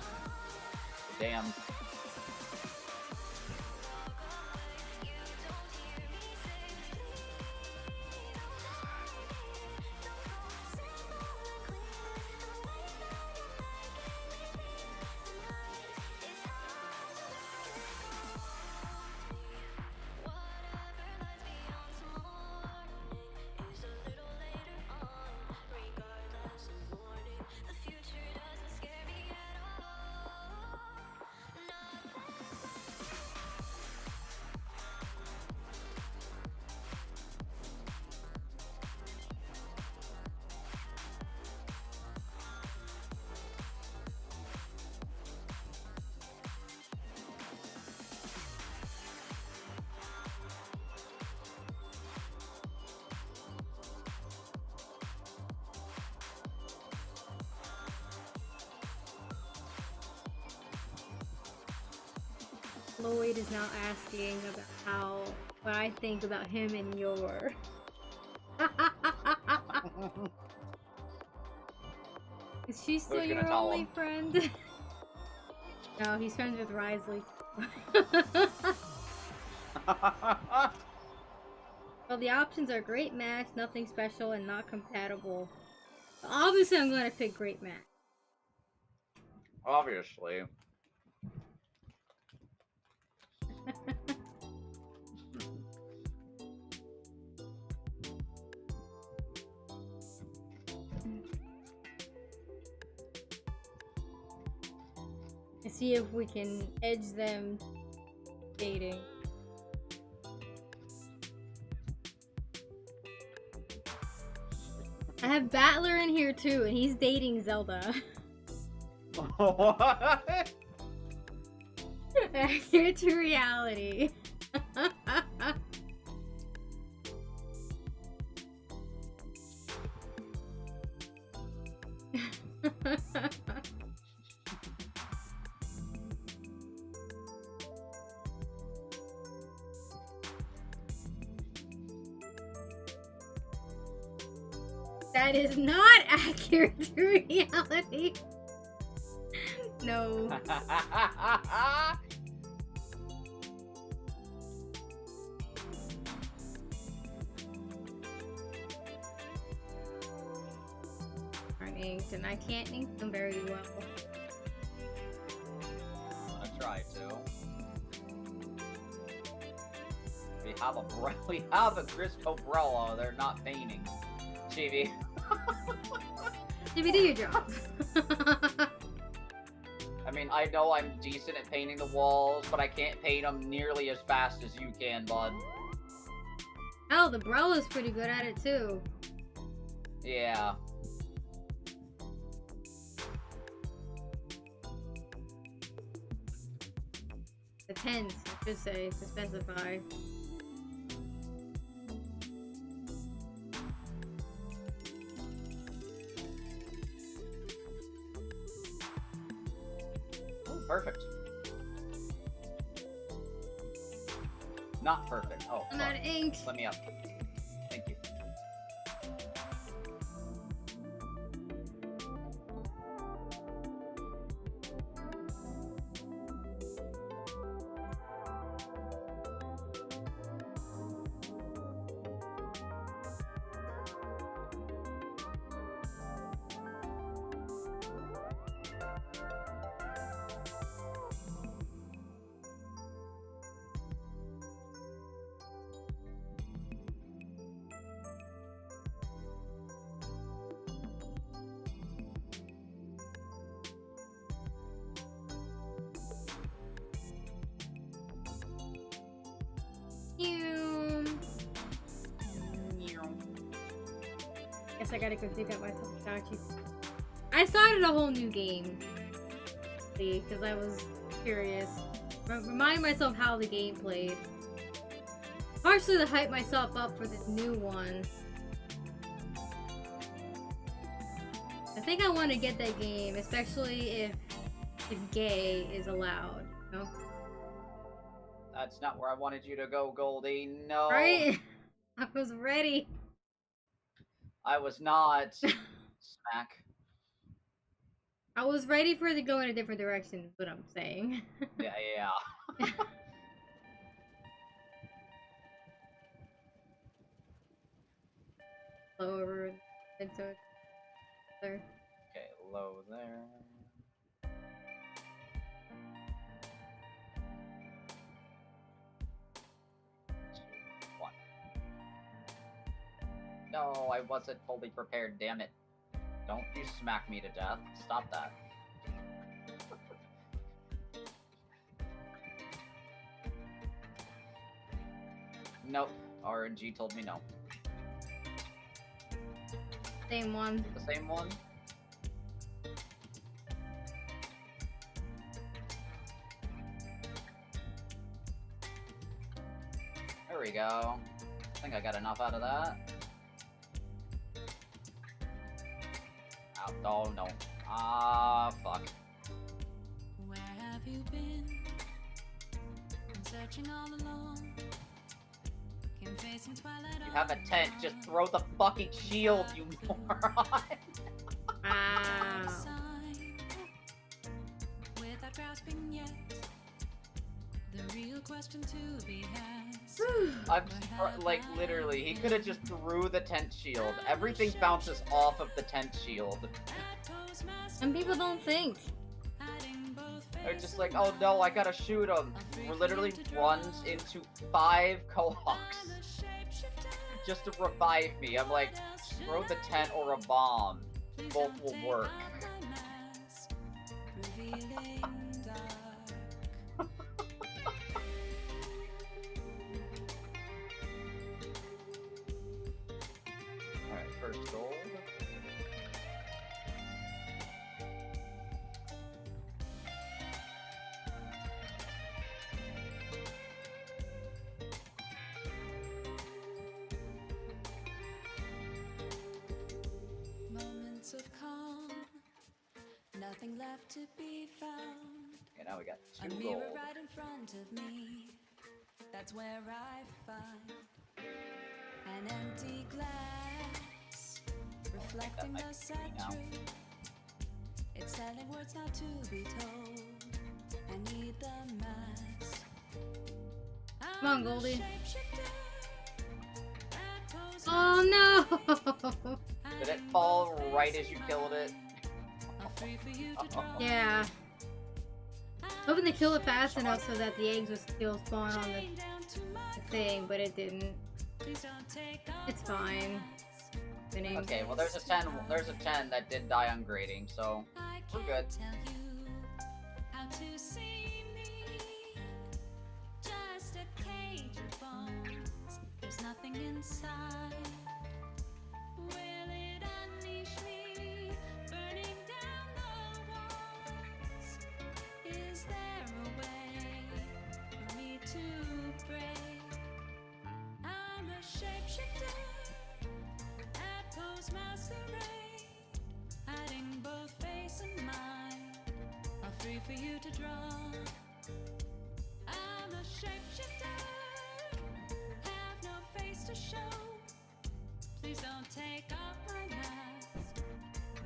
Damn. Lloyd is now asking about what I think about him and your. Is she still Who's gonna your tell only him? friend? No, he's friends with Risley. Well, the options are great match, nothing special, and not compatible. Obviously, I'm going to pick great match. Obviously. Let's see if we can edge them dating. I have Battler in here too, and he's dating Zelda. What? Accurate to reality. That is not accurate to reality. No. Aren't inked, and I can't ink them very well. I try to. We have a Crisco Brella. They're not painting. Chibi. Chibi, do your job. I mean, I know I'm decent at painting the walls, but I can't paint them nearly as fast as you can, bud. Hell, the Brella's pretty good at it too. Yeah. The tens, I should say, to specify. Perfect. Not perfect. Oh, I'm sorry. out of ink. Let me up. Thank you. Guess I gotta go dig up my Tamagotchi. I started a whole new game. Because I was curious. Remind myself how the game played. Partially to hype myself up for this new one. I think I want to get that game, especially if gay is allowed. You know? That's not where I wanted you to go, Goldie. No. Right? I was ready. I was not. Smack. I was ready for it to go in a different direction, is what I'm saying. Yeah. Lower into there. Okay, low there. 2, 1. No, I wasn't fully prepared, damn it. Don't you smack me to death. Stop that. Nope. RNG told me no. Same one. The same one? There we go. I think I got enough out of that. Ow, oh no. Ah, fuck. Where have you been? I'm searching all along. Came facing twilight. You have a tent, just throw the fucking shield, you moron! Wow. Without grasping yet, the real question to be asked. I'm like, literally, he could have just threw the tent shield. Everything bounces off of the tent shield. Some people don't think. They're just like, oh no, I gotta shoot him. Literally runs into 5 Kohawks just to revive me. I'm like, throw the tent or a bomb. Both will work. Alright, first gold. Moments of calm, nothing left to be found. Okay, now we got A 2 mirror gold. right in front of me. That's where I find an empty glass, reflecting might the be sad now. truth. It's telling words not to be told. I need the mask. Come on, I'm a Goldie. shapeshifter that poses Oh no! Did it fall right as you killed it? I'm free for you to draw. Yeah. Hoping to kill it fast enough so that the eggs would still spawn on the thing, but it didn't. It's fine. Winning. Okay, well there's a 10 that did die on grading, so we're good. Tell you how to see me. Just a cage of bones. There's nothing inside. Will it unleash me? Burning down the walls. Is there a way for me to break? I'm a shapeshifter at pose masquerade, hiding both face and mind. All free for you to draw. I'm a shapeshifter, have no face to show. Please don't take off my mask,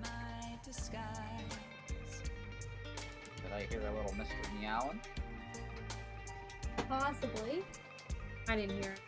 my disguise. Did I hear a little Mr. Meowing? Possibly. I didn't hear it.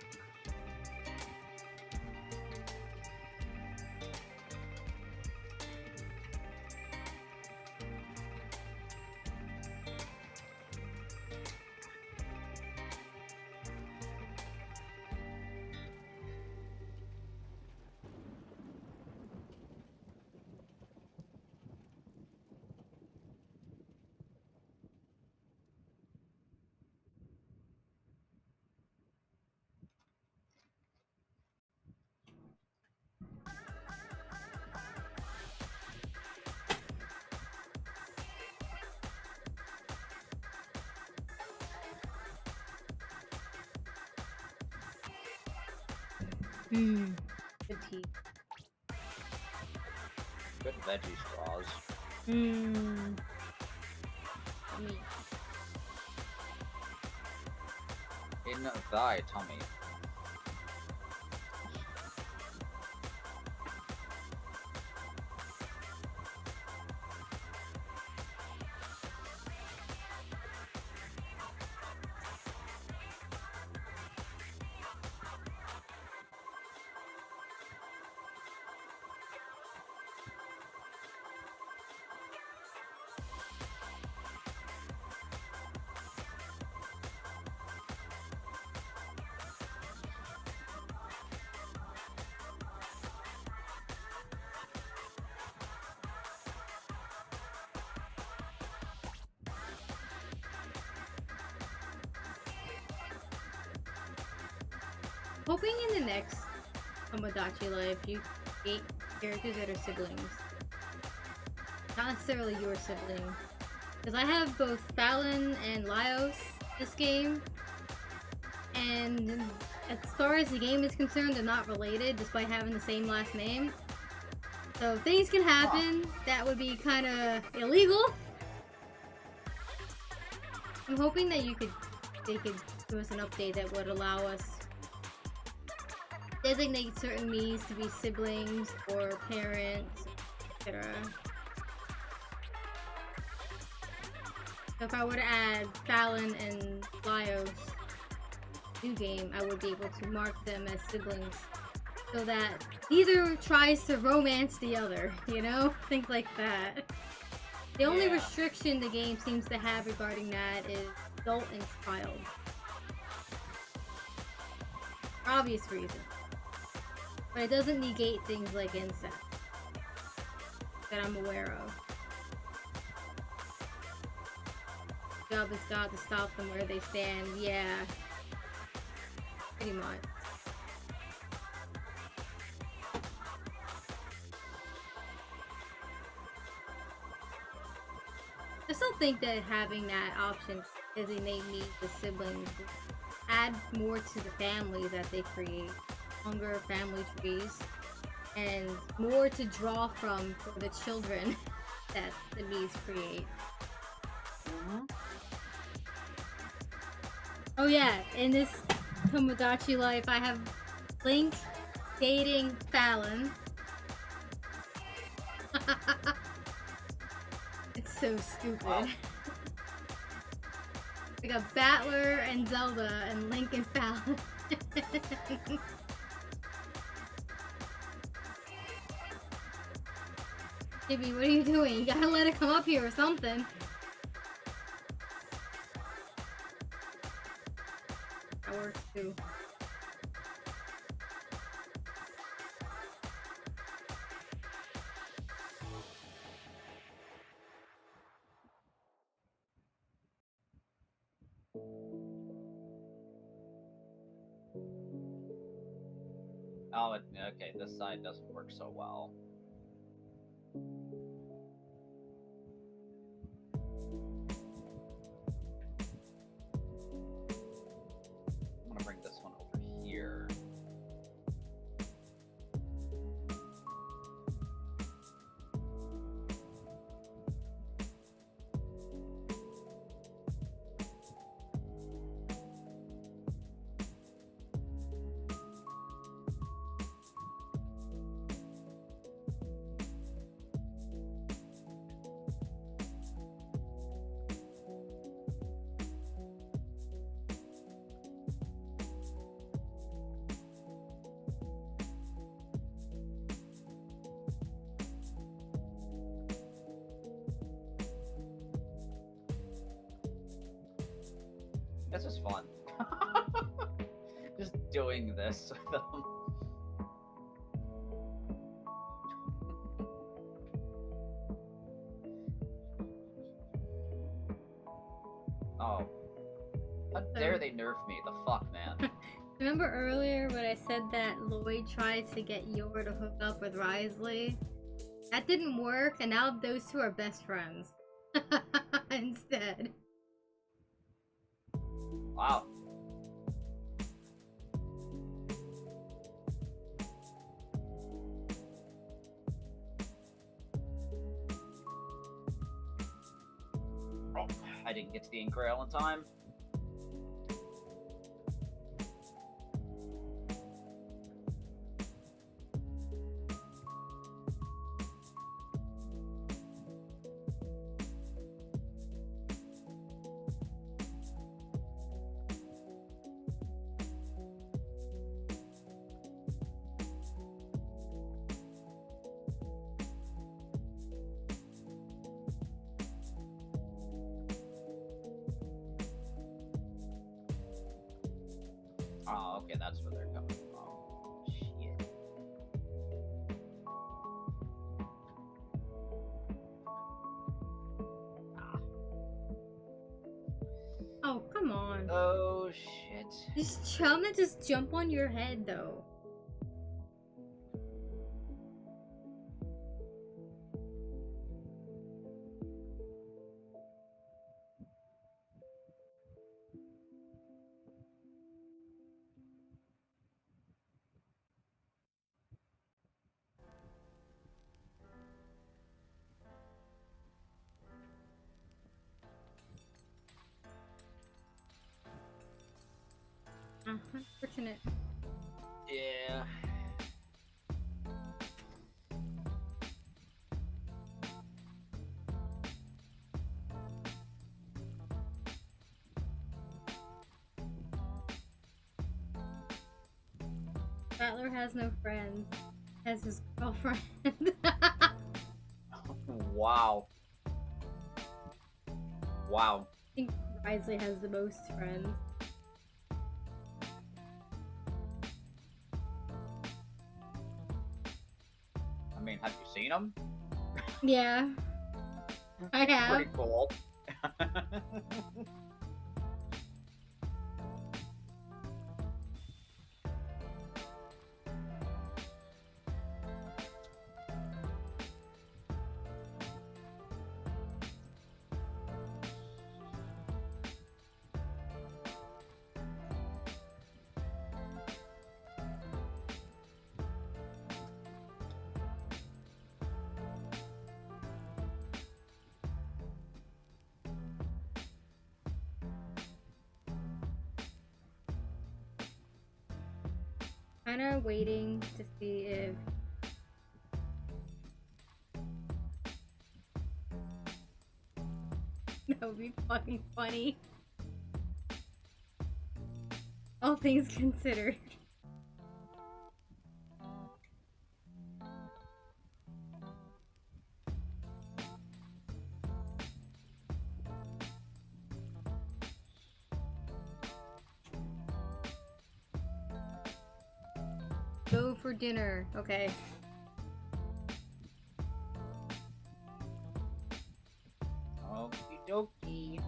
Mmm. Good tea. Good veggie straws. Mmm. Meat. In thy tummy. Hoping in the next Tomodachi Life you create characters that are siblings. Not necessarily your sibling. Because I have both Fallon and Laios this game. And as far as the game is concerned, they're not related despite having the same last name. So things can happen that would be kind of illegal. I'm hoping that they could give us an update that would allow us designate certain Miis to be siblings or parents, etc. So if I were to add Fallon and Laios new game, I would be able to mark them as siblings so that neither tries to romance the other, you know? Things like that. The only restriction the game seems to have regarding that is adult and child. For obvious reasons. But it doesn't negate things like incest that I'm aware of. The job is God to stop them where they stand. Yeah. Pretty much. I still think that having that option to designate me as siblings would add more to the families that they create. Longer family trees. And more to draw from for the children that the Miis create. Oh yeah, in this Tomodachi Life, I have Link dating Fallon. It's so stupid. Wow. We got Battler and Zelda and Link and Fallon. Gibby, what are you doing? You gotta let it come up here or something. That works too. Oh, okay, this side doesn't work so well. I'm gonna bring this one over here. This is fun. Just doing this with them. Oh. How dare they nerf me? The fuck, man. Remember earlier when I said that Lloyd tried to get Yor to hook up with Risley? That didn't work, and now those two are best friends. Instead. Wow. I didn't get to the ink rail in time. Oh, okay, that's where they're coming from. Shit. Oh, come on. Oh, shit. This chum that just jump on your head, though. Unfortunate. Yeah. Battler has no friends. Has his girlfriend. Wow. Wow. I think Risley has the most friends. I mean, have you seen him? Yeah. I have. Pretty cool. Kinda waiting to see if that would be fucking funny. All things considered. Go for dinner. Okay. Okie dokie.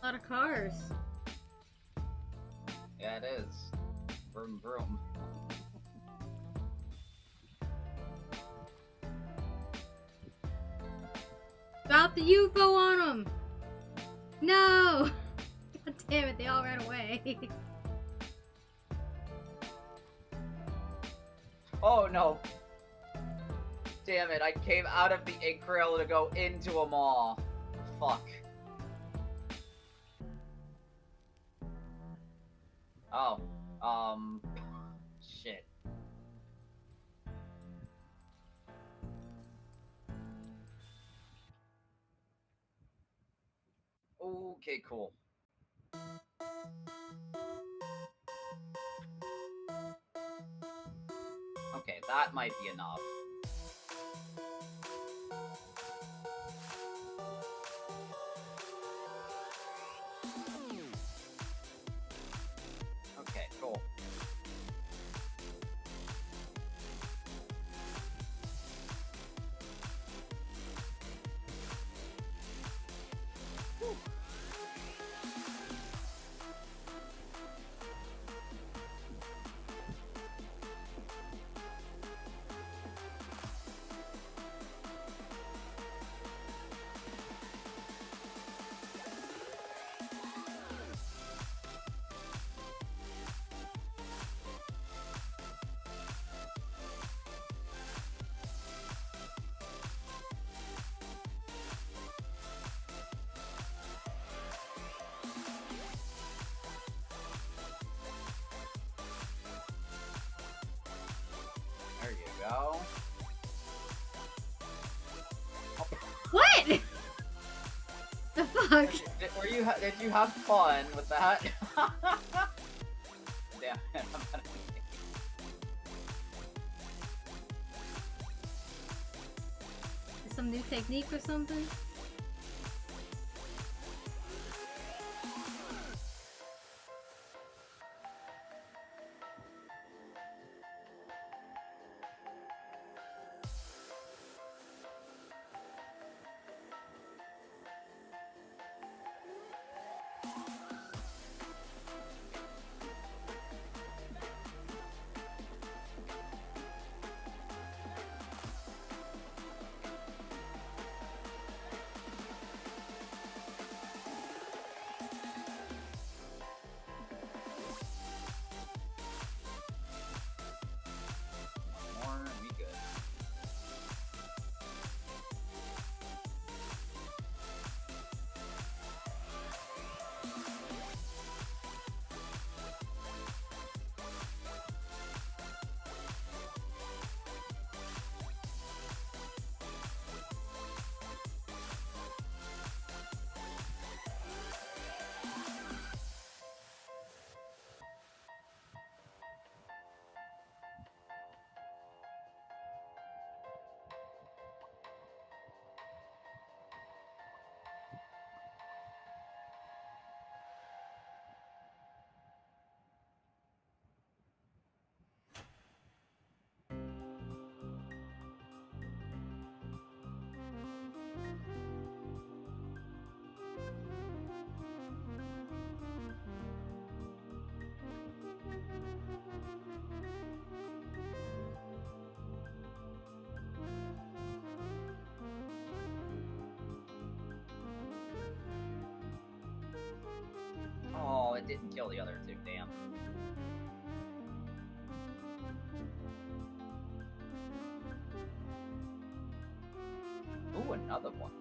A lot of cars. Yeah, it is. Vroom vroom. Drop the UFO on them! No! God damn it, they all ran away. Oh no. Damn it, I came out of the ink rail to go into them all. Fuck. Oh, shit. Okay, cool. Okay, that might be enough. fuck? Did you have fun with that? Damn it, I'm gonna Some new technique or something? more we good. Oh, it didn't kill the other two, damn. Ooh, another one.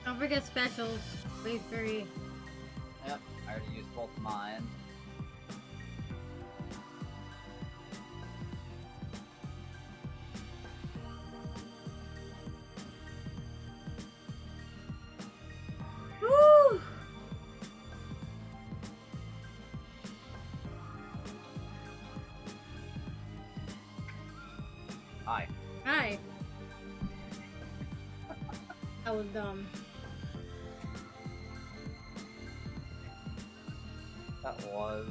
Don't forget specials. Wave 3. Yep, I already used both of mine. Woo! Hi. Hi. That was dumb. That was.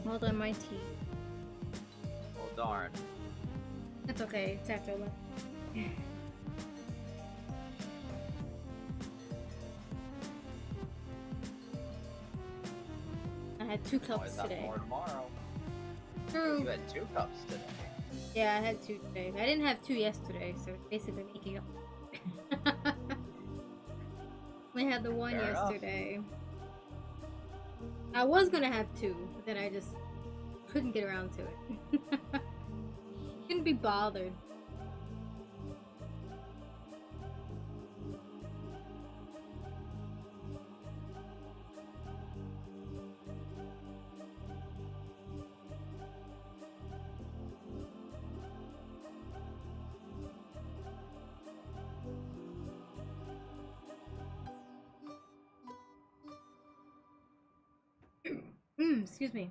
Hold on my teeth. Oh, darn. That's okay. It's after 11. I had 2 cups Always have today. more tomorrow. True. You had 2 cups today. Yeah, I had 2 today. I didn't have 2 yesterday, so it's basically making up. I had the one Fair enough. yesterday. I was gonna have two, but then I just couldn't get around to it. Couldn't be bothered. Excuse me.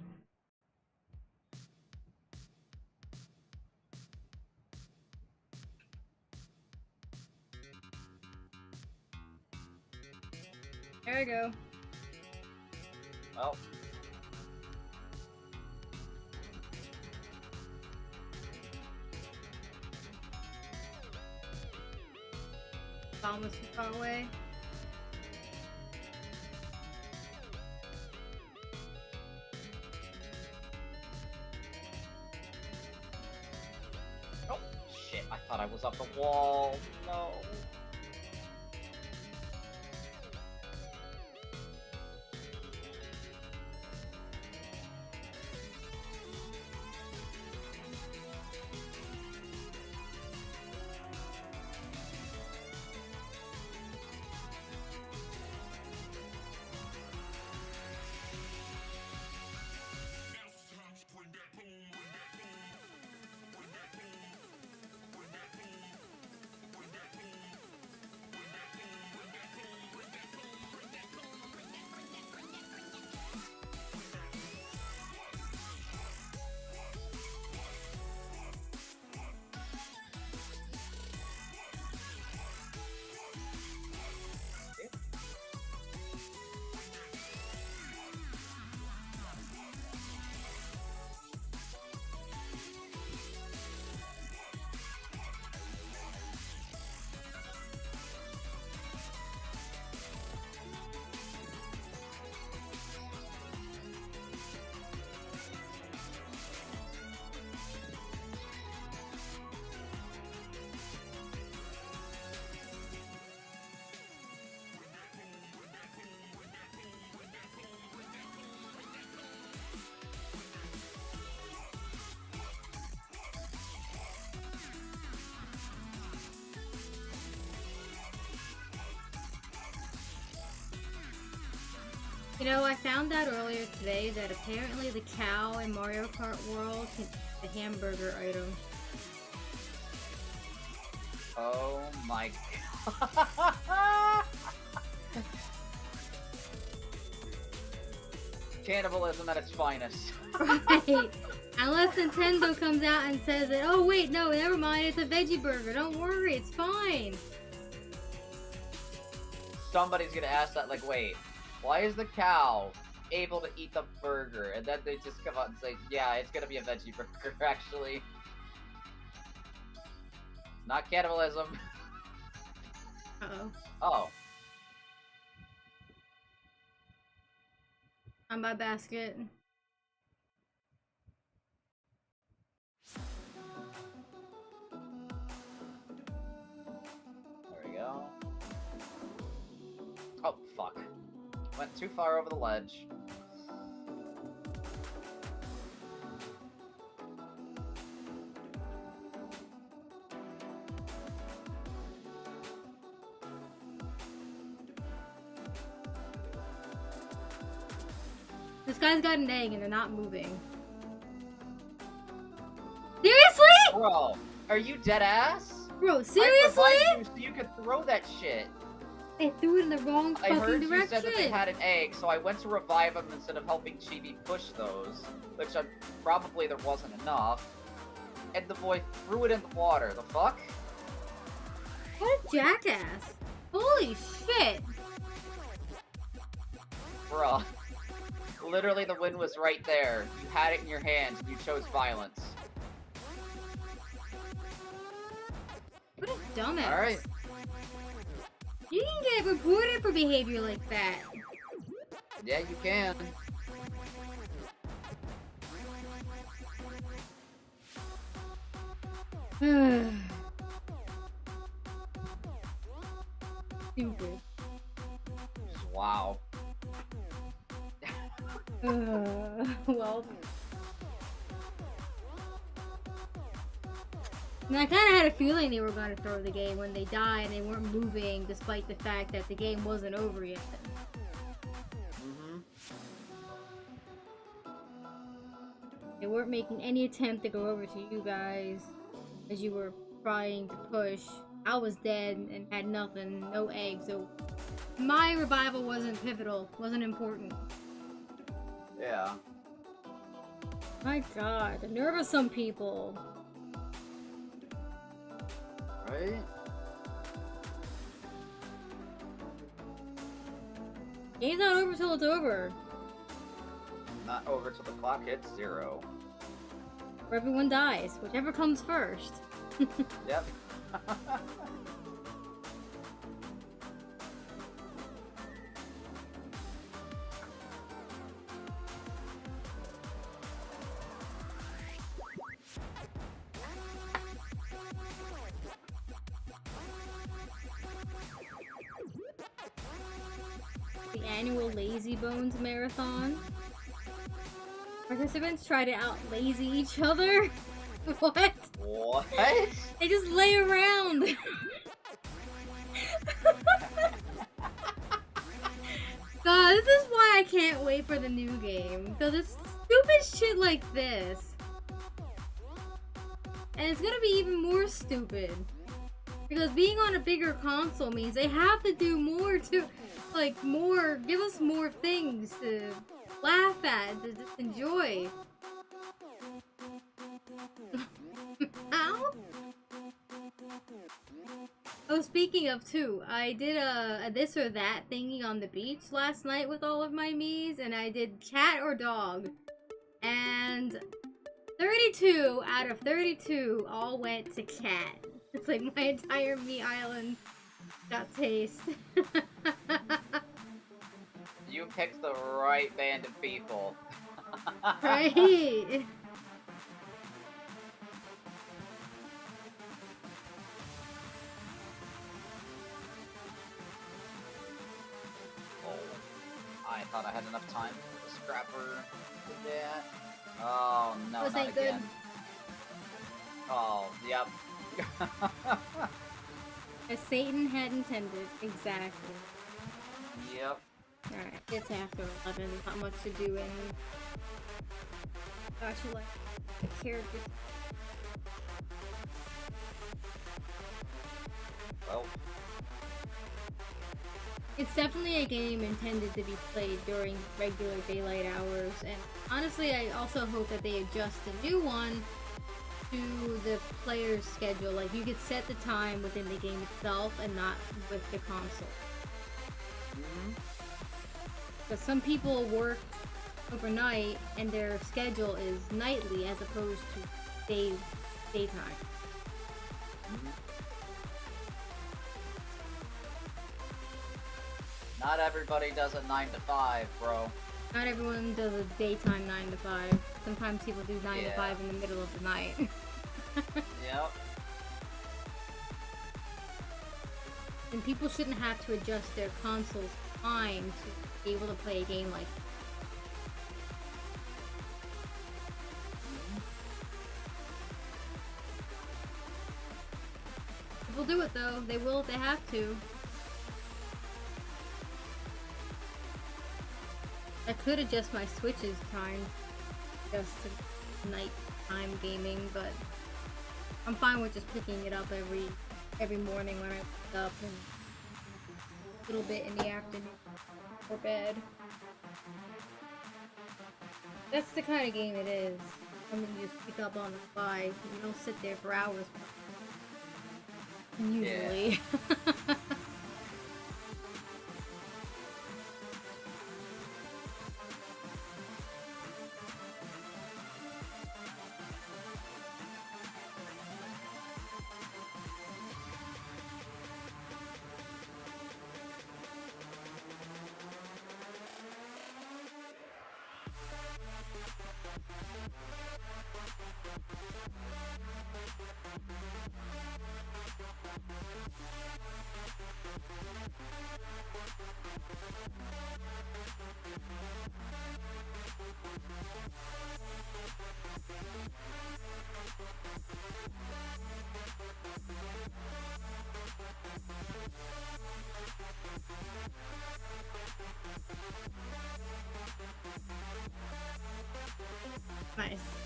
There we go. Well, It's almost too far away. oh shit! I thought I was up the wall. No. You know, I found out earlier today that apparently the cow in Mario Kart World can the hamburger item. Oh my god. Cannibalism at its finest. Right. Unless Nintendo comes out and says that, oh wait, no, never mind, it's a veggie burger. Don't worry, it's fine. Somebody's gonna ask that, like, wait, why is the cow able to eat the burger? And then they just come out and say, yeah, it's gonna be a veggie burger, actually. Not cannibalism. Uh-oh. Oh. On my basket. There we go. Oh, fuck. Went too far over the ledge. This guy's got an egg and they're not moving. Seriously? Bro, are you dead ass? Bro, I seriously? revived you so you could throw that shit. They threw it in the wrong I fucking heard direction. you said that they had an egg, so I went to revive them instead of helping Chibi push those, which probably there wasn't enough. And the boy threw it in the water. The fuck? What a jackass. Holy shit. Bruh. Literally, the win was right there. You had it in your hands, and you chose violence. What a dumbass. Alright. You can get reported for behavior like that. Yeah, you can. Stupid. Wow. Well. And I kind of had a feeling they were going to throw the game when they died and they weren't moving despite the fact that the game wasn't over yet. Mm-hmm. They weren't making any attempt to go over to you guys as you were trying to push. I was dead and had nothing, no eggs, so my revival wasn't pivotal, wasn't important. Yeah. My god, the nerve of some people. Right? Game's not over till it's over. Not over till the clock hits 0. Or everyone dies, whichever comes first. Yep. The annual Lazy Bones Marathon. Participants try to out-lazy each other. What? What? They just lay around. God, this is why I can't wait for the new game. Because it's stupid shit like this. And it's gonna be even more stupid. Because being on a bigger console means they have to do more to, like, more, give us more things to laugh at, to just enjoy. Ow? Oh, speaking of too, I did a this or that thingy on the beach last night with all of my Miis, and I did cat or dog. And 32 out of 32 all went to cat. It's like my entire Mii island got taste. You picked the right band of people. Right? I thought I had enough time for the scrapper to do that. Oh no, Was not that good? again. Oh, yep. As Satan had intended, exactly. Yep. Alright, it's after 11, not much to do in. Gosh, you like the characters. Well, It's definitely a game intended to be played during regular daylight hours, and honestly, I also hope that they adjust a new one to the player's schedule. Like, you could set the time within the game itself and not with the console. Because some people work overnight and their schedule is nightly as opposed to daytime. not everybody does a 9 to 5, bro. Not everyone does a daytime 9 to 5. Sometimes people do 9 to 5 in the middle of the night. Yep. And people shouldn't have to adjust their console's time to be able to play a game like that. People do it though. They will if they have to. I could adjust my Switch's time just to nighttime gaming, but I'm fine with just picking it up every morning when I wake up and a little bit in the afternoon for bed. That's the kind of game it is. Something you just pick up on the fly. You don't sit there for hours. Usually. Yeah. Nice.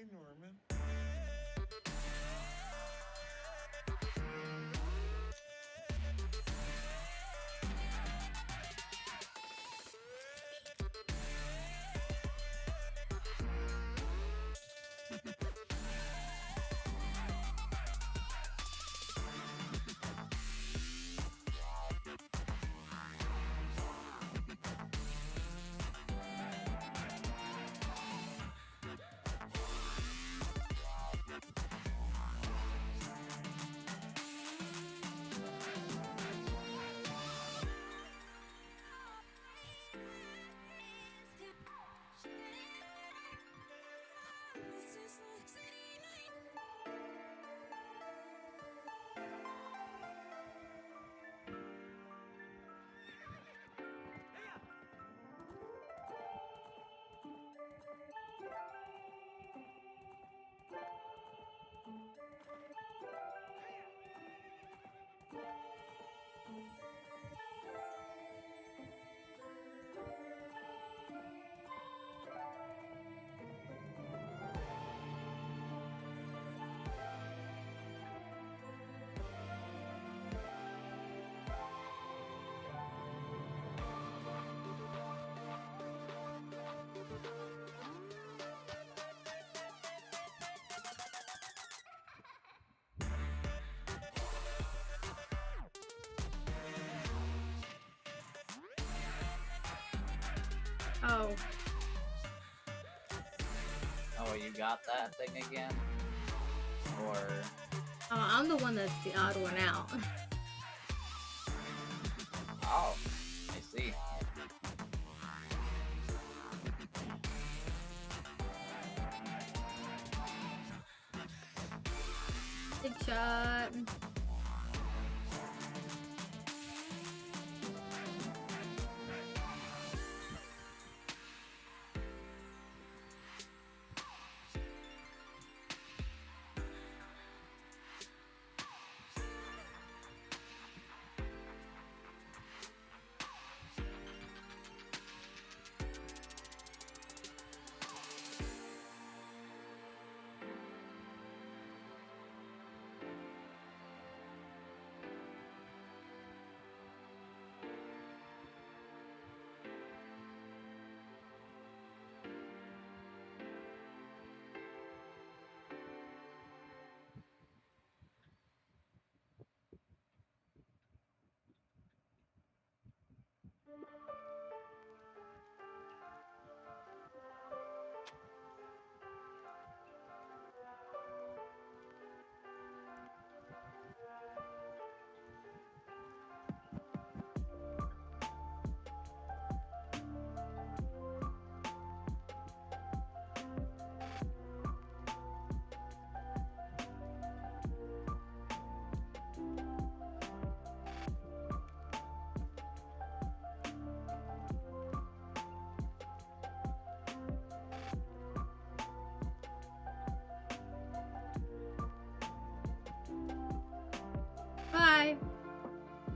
Hey, Norman. Oh. Oh, you got that thing again? Or Oh, I'm the one that's the odd one out. oh, I see. Big shot.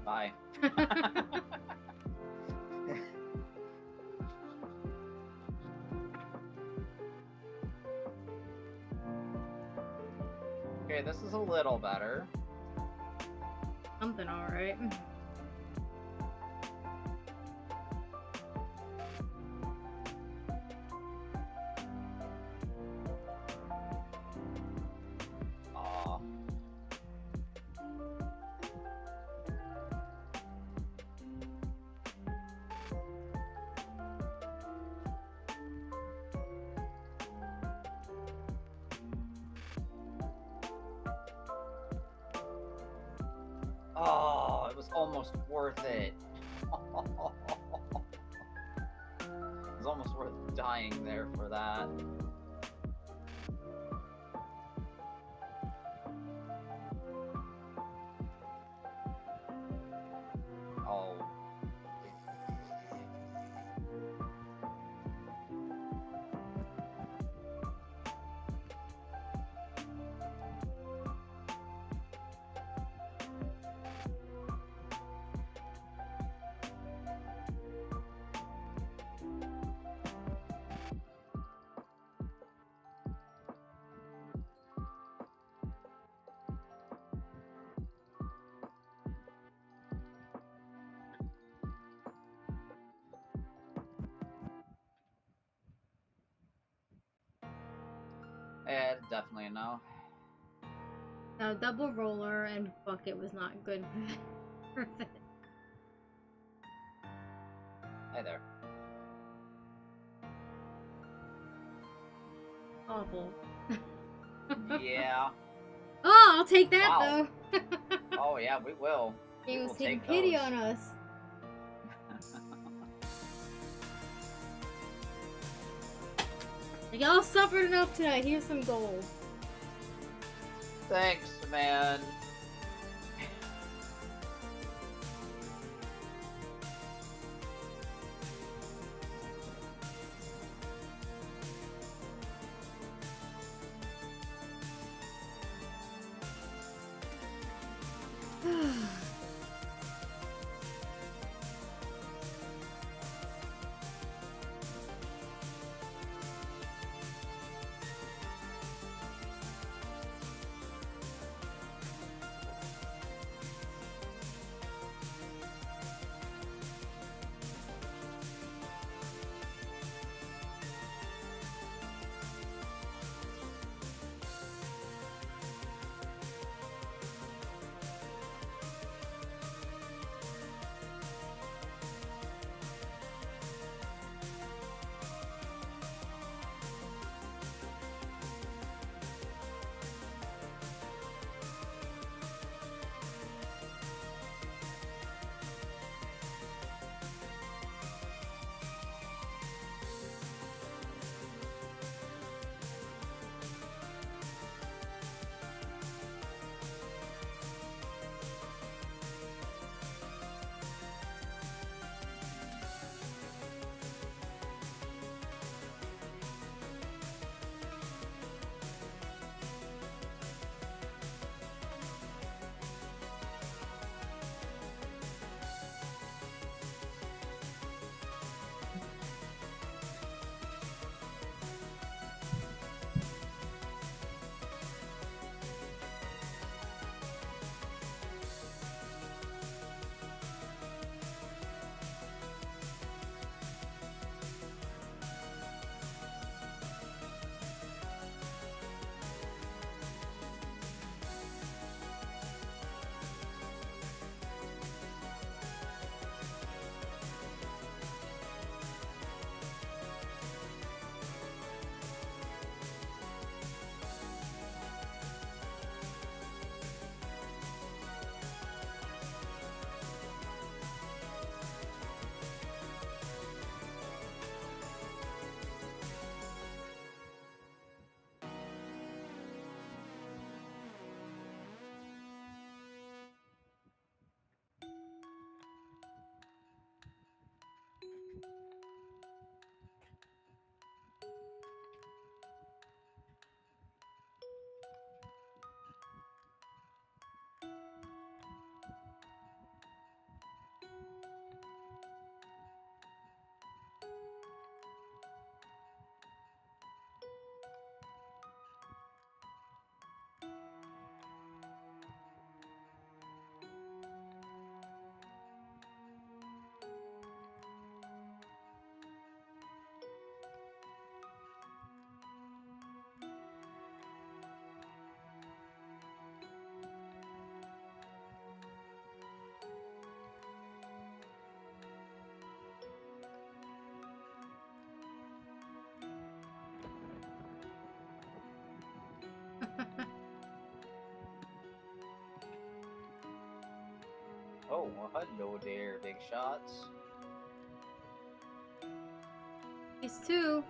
Bye. Okay, this is a little better. Something alright. Aw. Oh, it was almost worth it. It was almost worth dying there for that. Oh. Yeah, definitely a no. Now, double roller and bucket was not good for it. Hey there. Awful. Yeah. Oh, I'll take that Wow. though. Oh yeah, we will. He We was will taking take pity those. on us. Like, y'all suffered enough tonight. Here's some gold. Thanks, man. Oh, well, hello there, big shots. These two.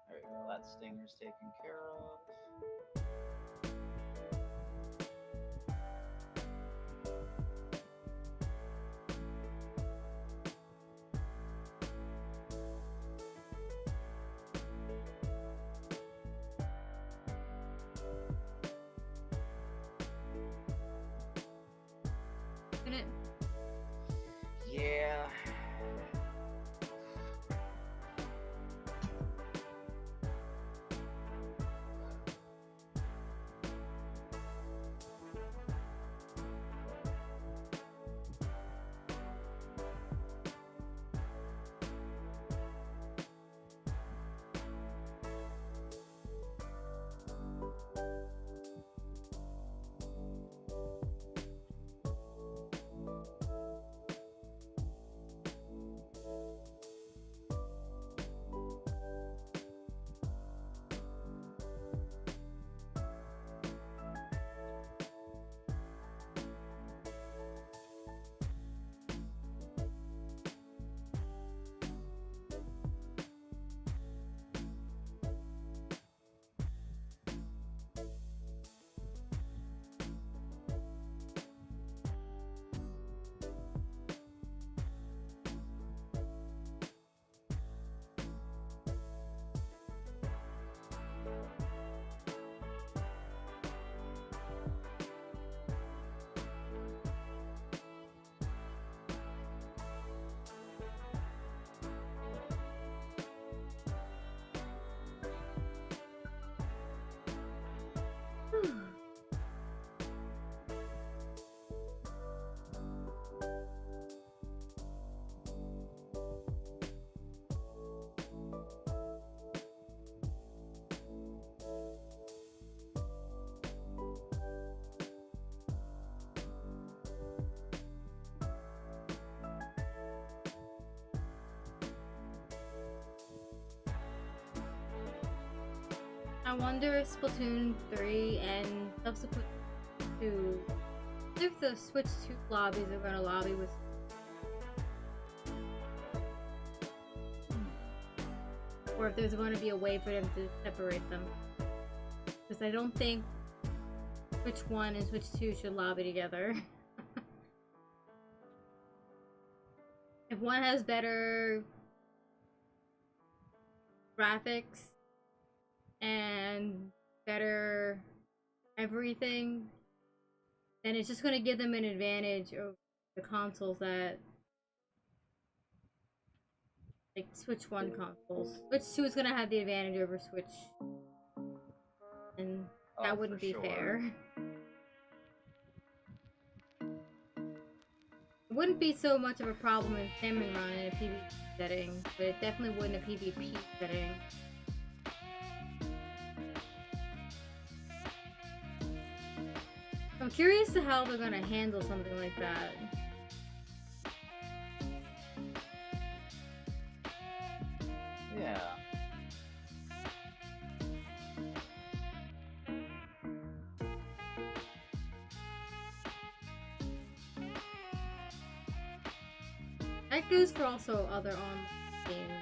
There we go. That stinger's taken care of. Isn't it? Yeah. I wonder if Splatoon 3 and subsequent to if the Switch 2 lobbies are gonna lobby with or if there's going to be a way for them to separate them. Because I don't think Switch 1 and Switch 2 should lobby together. If one has better graphics and better everything, then it's just going to give them an advantage over the consoles that like Switch 1 consoles. Switch 2 is going to have the advantage over Switch, and that wouldn't be fair. It wouldn't be so much of a problem in Salmon Run in a PvP setting, but it definitely wouldn't in a PvP setting. I'm curious to how they're gonna handle something like that. Yeah. That goes for also other online games.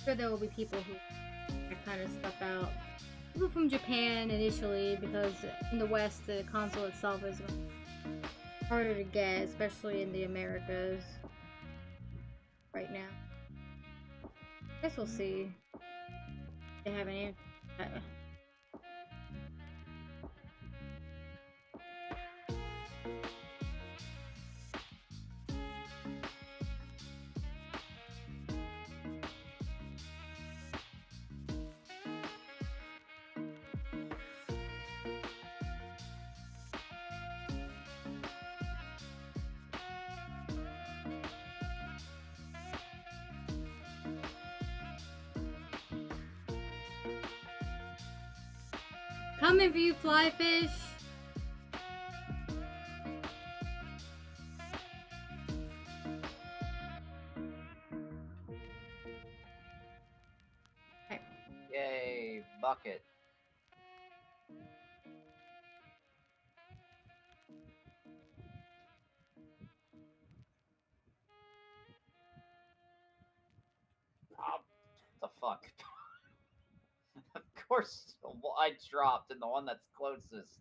Sure, there will be people who that kind of stuff out. People from Japan initially, because in the West the console itself is harder to get, especially in the Americas right now. I guess we'll see. They have an answer. Coming for you, fly fish. Okay. Yay, bucket. The fuck? Of course, I dropped, and the one that's closest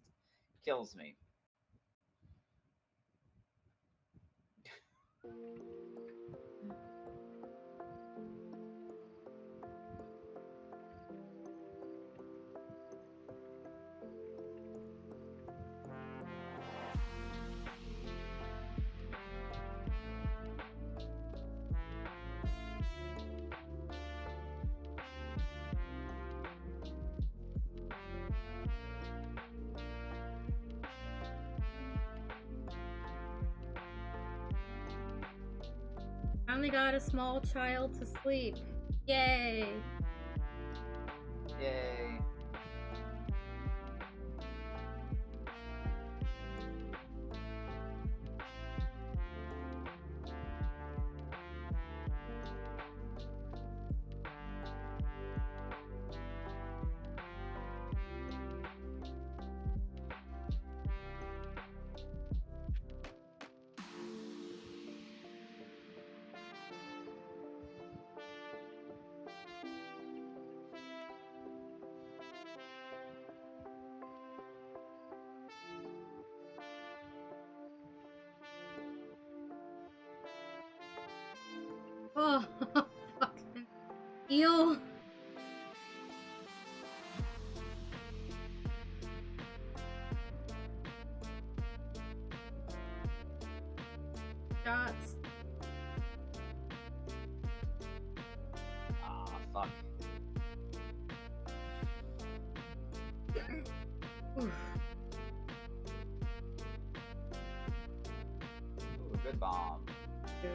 kills me. Finally got a small child to sleep. Yay! Yay. Oh, fucking eel. Shots. Ah, fuck. Oof. Ooh, good bomb. Ew.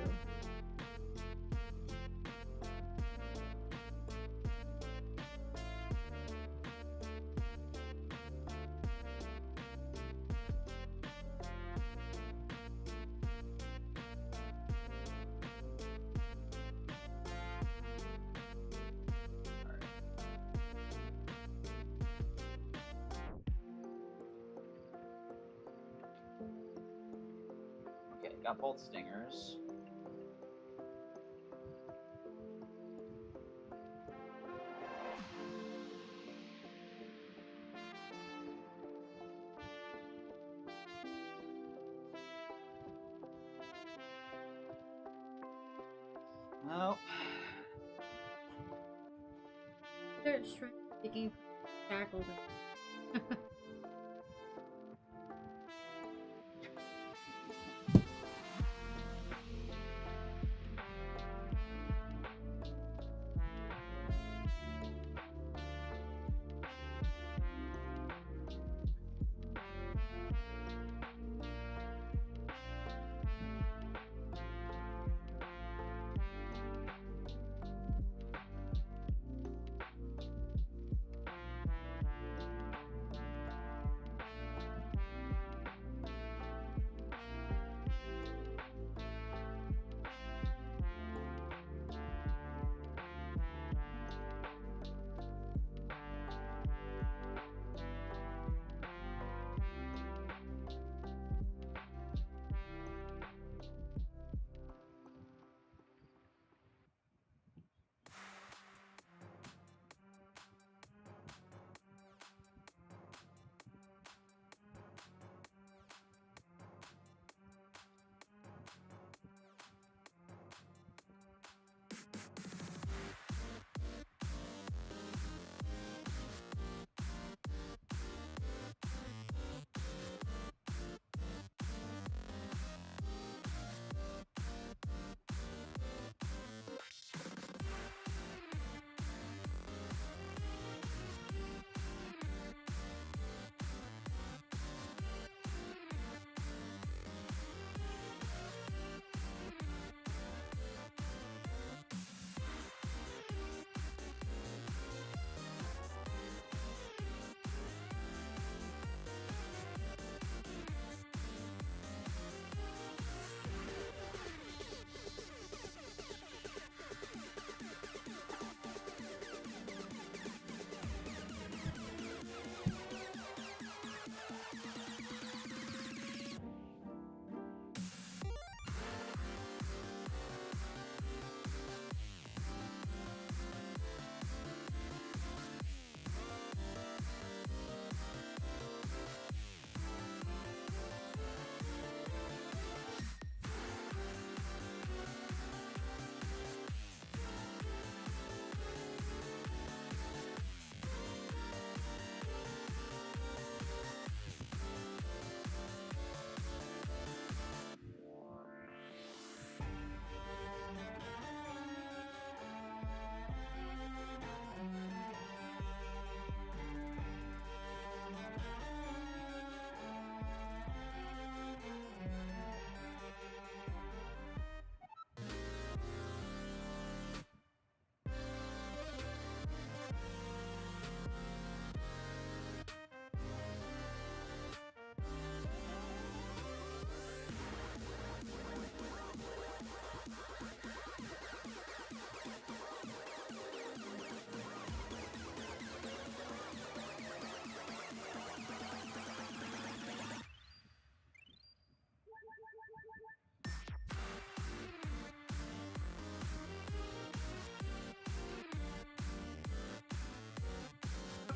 Okay, got both stingers. Nope. They're taking shackled.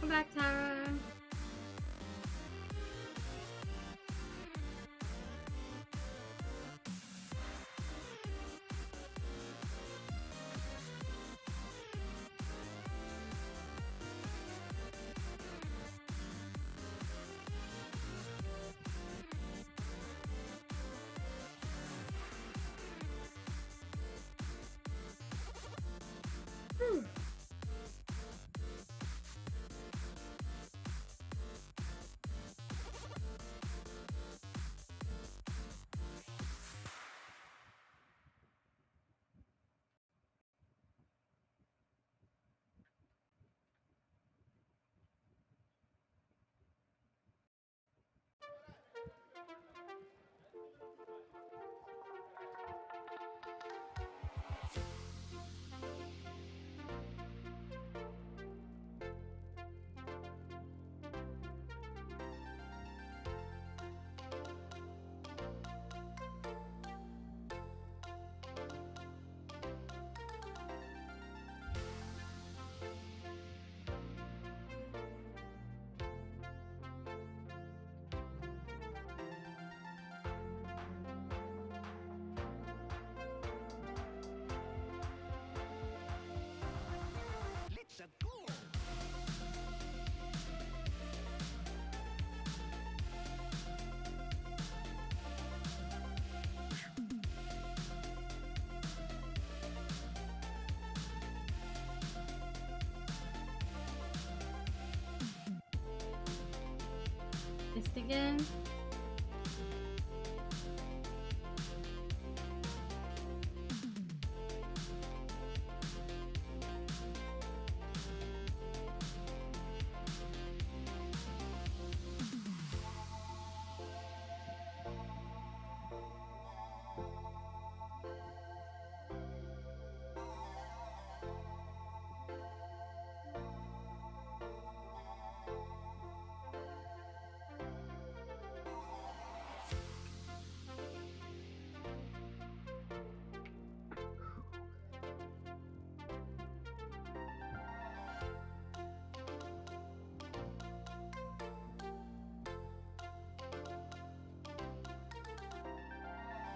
Welcome back, Tara. Missed again.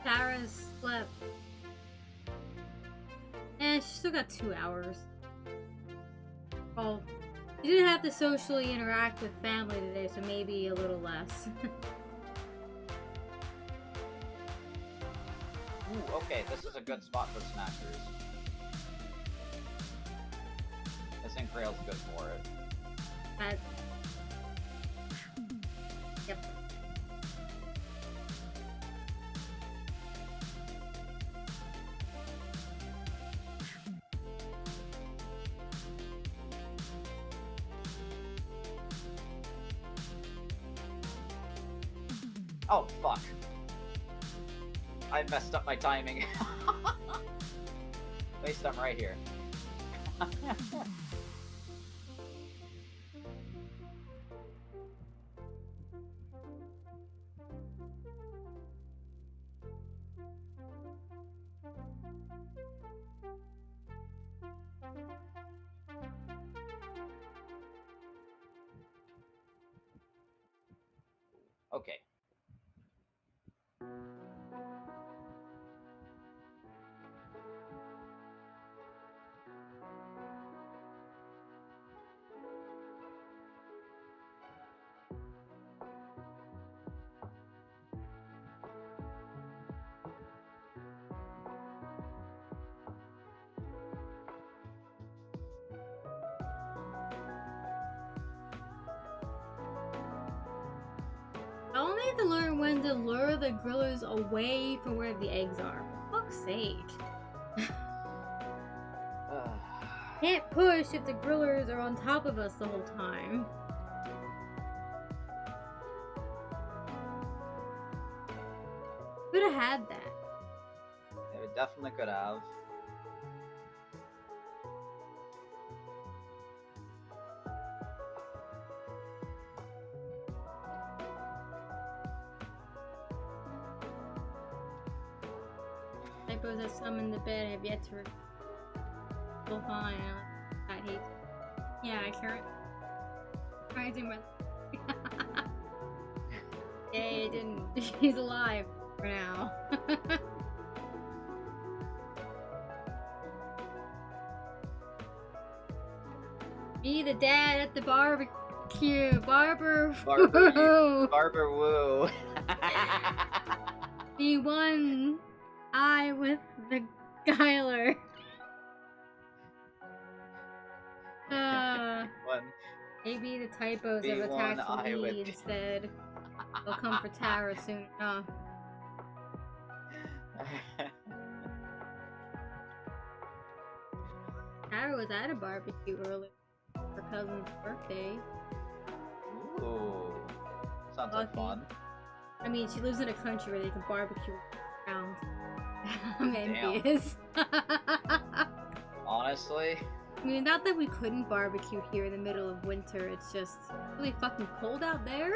Tara's slept. And she still got 2 hours. Oh, she didn't have to socially interact with family today, so maybe a little less. Ooh, okay, this is a good spot for snatchers. This ink rail's good for it. That. Yep. Oh, fuck. I messed up my timing. At least I'm right here. Okay. I only have to learn when to lure the grillers away from where the eggs are. For fuck's sake. Can't push if the grillers are on top of us the whole time. Could have had that. Yeah, we definitely could have. Typos that summoned the bed have yet to fine. I hate. Yeah, I can't. Rising my. Yay, it didn't. He's alive for now. Be the dad at the barbecue. Barber Woo. Be one eye with the Gyler. One. Maybe the typos Be have one attacked eye Lee with- instead. They'll come for Tara soon enough. Tara was at a barbecue earlier for her cousin's birthday. Ooh. Sounds like fun. I mean, she lives in a country where they can barbecue around. I'm Damn. envious. Honestly. I mean, not that we couldn't barbecue here in the middle of winter, it's just really fucking cold out there.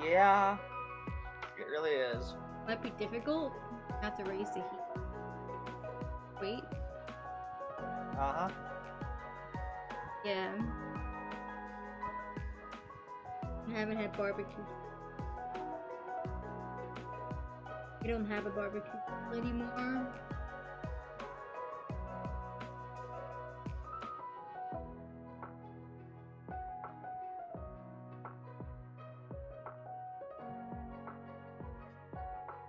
Yeah. It really is. Might be difficult. Have to raise the heat. Wait. Uh-huh. Yeah. I haven't had barbecue. We don't have a barbecue anymore.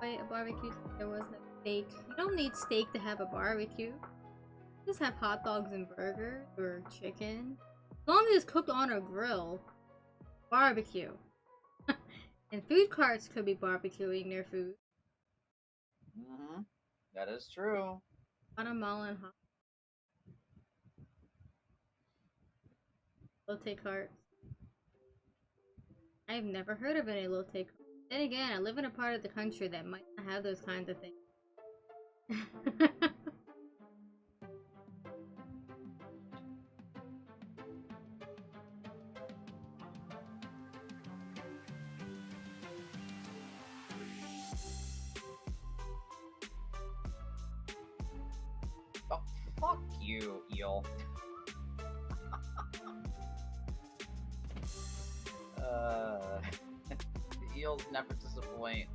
Wait, a barbecue? There was no steak. You don't need steak to have a barbecue. Just have hot dogs and burgers or chicken. As long as it's cooked on a grill. Barbecue. And food carts could be barbecuing their food. Mm-hmm. That is true. Guatemalan hot. Lotte carts. I've never heard of any lotte carts. Then again, I live in a part of the country that might not have those kinds of things. Oh, fuck you, eel. The eels never disappoint.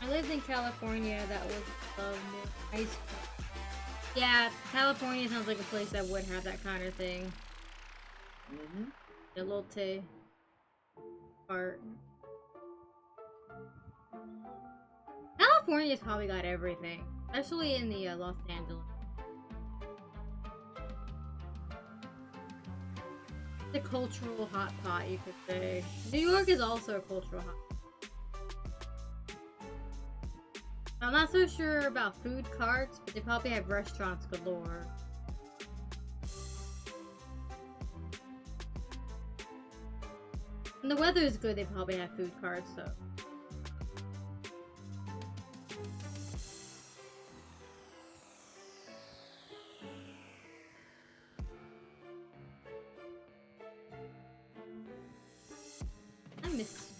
I lived in California. That was ice cream. Yeah, California sounds like a place that would have that kind of thing. Mm-hmm. The Lotte part. California's probably got everything, especially in the Los Angeles. The cultural hot pot, you could say. New York is also a cultural hot pot. I'm not so sure about food carts, but they probably have restaurants galore. When the weather is good, they probably have food carts, so. I miss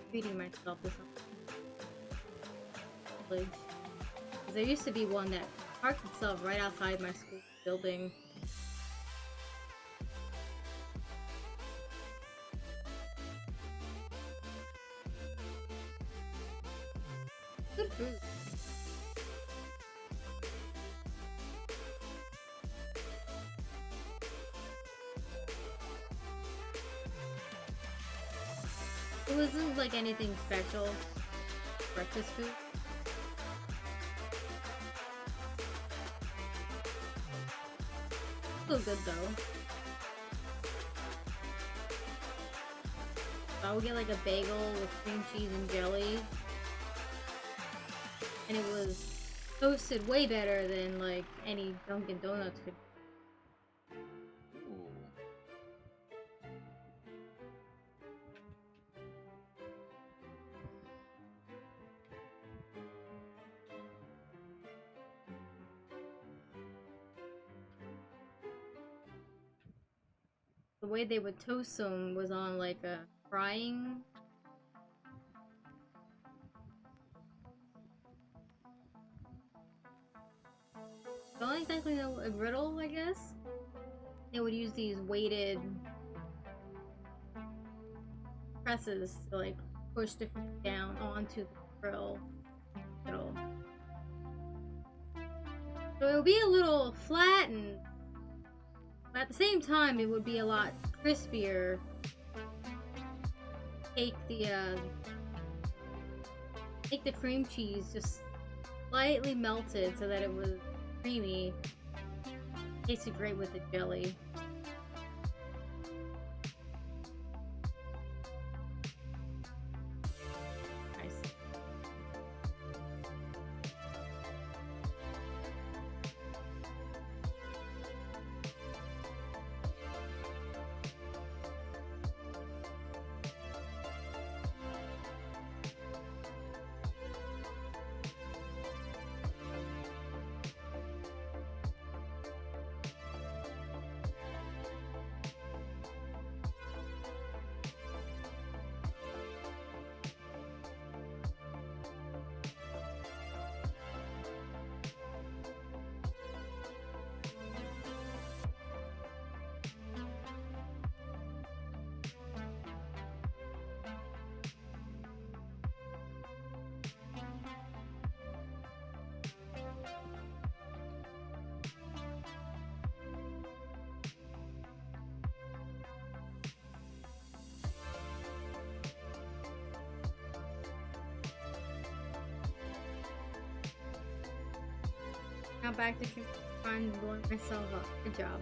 treating myself to something. Because there used to be one that parked itself right outside my school building. Good food. It wasn't like anything special. Breakfast food. Still good though. I would get like a bagel with cream cheese and jelly. And it was toasted way better than like any Dunkin' Donuts could. Ooh. The way they would toast them was on like a frying. I don't exactly know, a griddle, I guess? They would use these weighted presses to like push the food down onto the griddle. So it would be a little flattened, but at the same time it would be a lot crispier. Take the cream cheese just slightly melted so that it was creamy. Tasted great with the jelly. Nice. Now back to trying to blow myself up. Good job.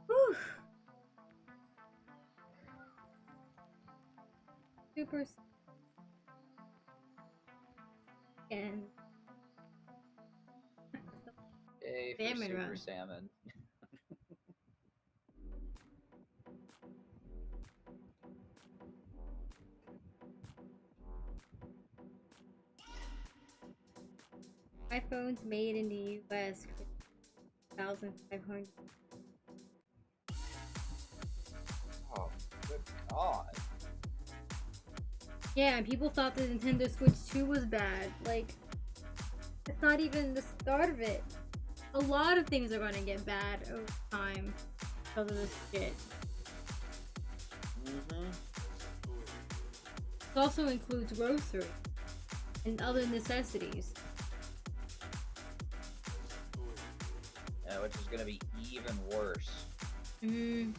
Whew. Super. And Yay for Salmon Super Run. Salmon. iPhones made in the US, 1,500. Oh, good God. Yeah, and people thought the Nintendo Switch 2 was bad. Like, it's not even the start of it. A lot of things are gonna get bad over time because of this shit. It also includes grocery and other necessities. Yeah, which is gonna be even worse. Mm-hmm.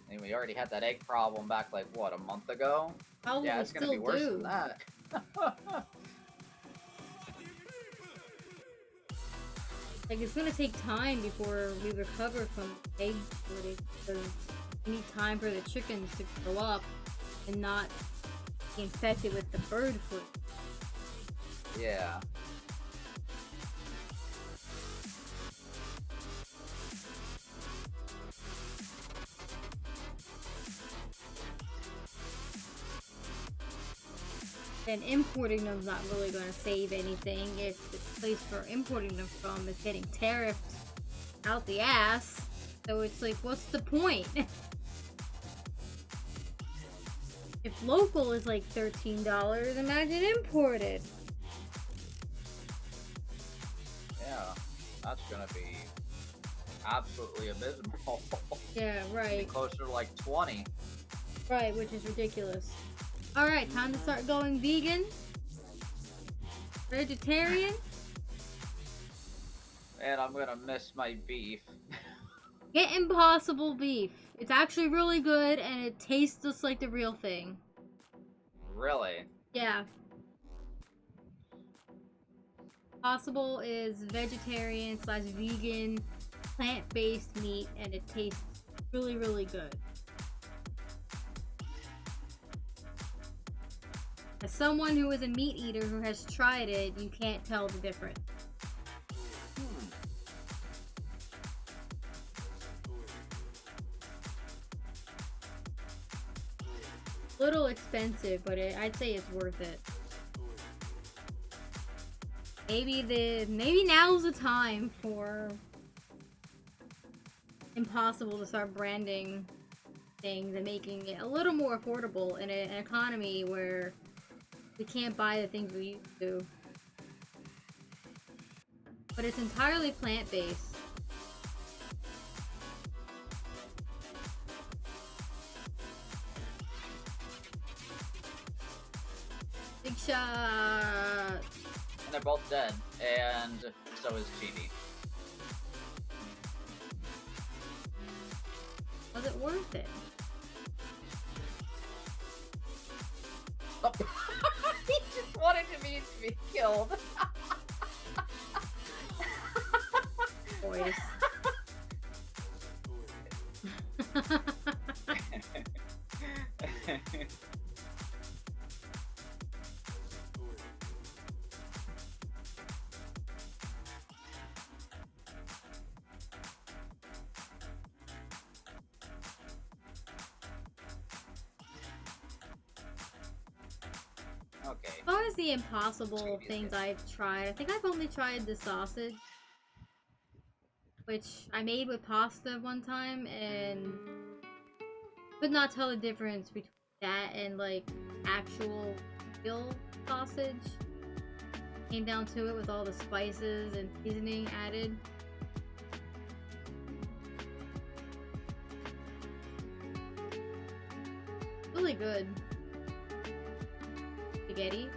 I mean, we already had that egg problem back like what, a month ago? Probably Yeah, it's gonna be still worse do. than that. Like, it's gonna take time before we recover from egg shortage because we need time for the chickens to grow up and not be infected with the bird flu. Yeah. then importing them's not really going to save anything if the place for importing them from is getting tariffed out the ass. So it's like, what's the point? If local is like $13, imagine imported. Yeah, that's gonna be absolutely abysmal. Yeah, right. Closer to like 20. Right, which is ridiculous. Alright, time to start going vegan. Vegetarian. And I'm gonna miss my beef. Get Impossible beef. It's actually really good and it tastes just like the real thing. Really? Yeah. Impossible is vegetarian / vegan, plant-based meat, and it tastes really, really good. As someone who is a meat eater who has tried it, you can't tell the difference. Little expensive, but I'd say it's worth it. Maybe now's the time for Impossible to start branding things and making it a little more affordable in an economy where we can't buy the things we used to. But it's entirely plant-based. Big shot! And they're both dead, and so is Chibi. Was it worth it? Oh. He just wanted me to be killed. Boys. Okay. As far as the impossible things I've tried, I think I've only tried the sausage, which I made with pasta one time and could not tell the difference between that and like actual real sausage. Came down to it with all the spices and seasoning added. Really good. Spaghetti.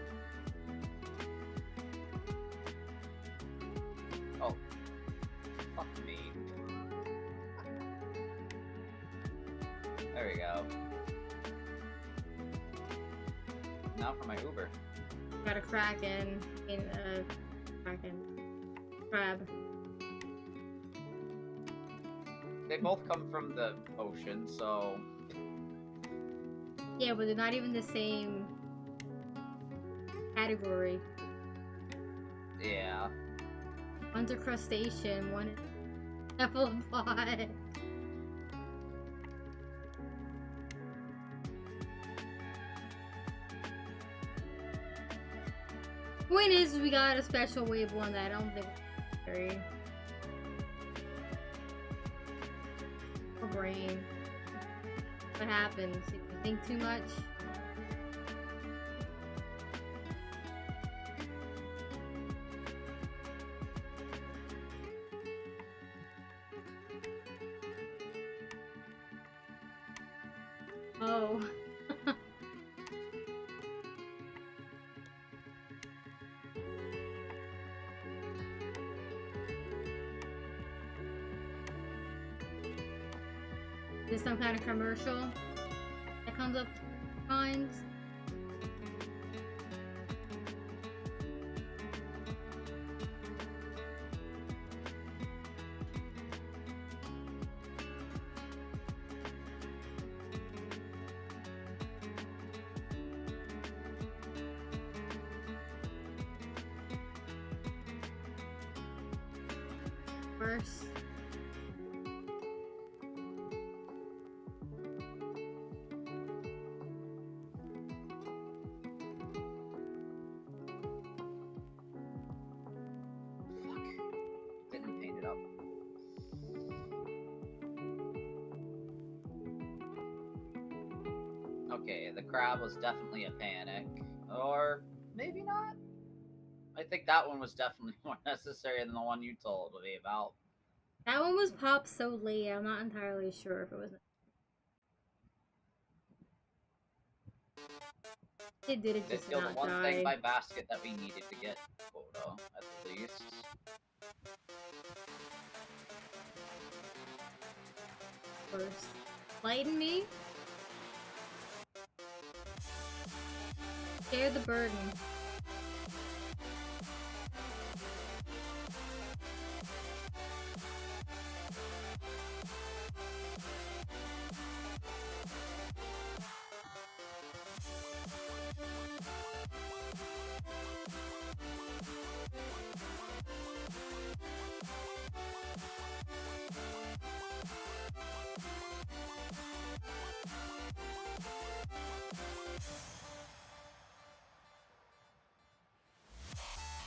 Oh. Fuck me. There we go. Now for my Uber. Got a kraken in a crab. They both come from the ocean, so... Yeah, but they're not even the same category. Yeah. One's a crustacean, one is cephalopod. Point is, we got a special wave one that I don't think we carry. Or brain. What happens? If you think too much? Oh. Is this some kind of commercial that comes up times? First. Okay, the crab was definitely a panic. Or maybe not? I think that one was definitely more necessary than the one you told me about. That one was popped so late, I'm not entirely sure if it was. It did it Did just kill the not one thing die. by basket that we needed to get quota, at least. First. Lighten me? Share the burden.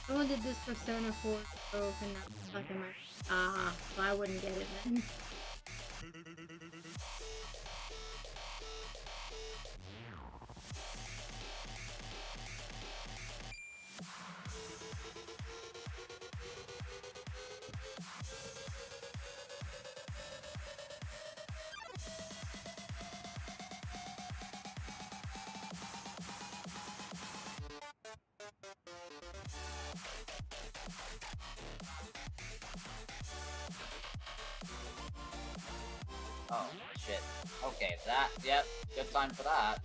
Someone did this Persona 4 broke and now it's stuck in my. Ah, so I wouldn't get it then. Oh, shit. Okay, that, yep, good time for that.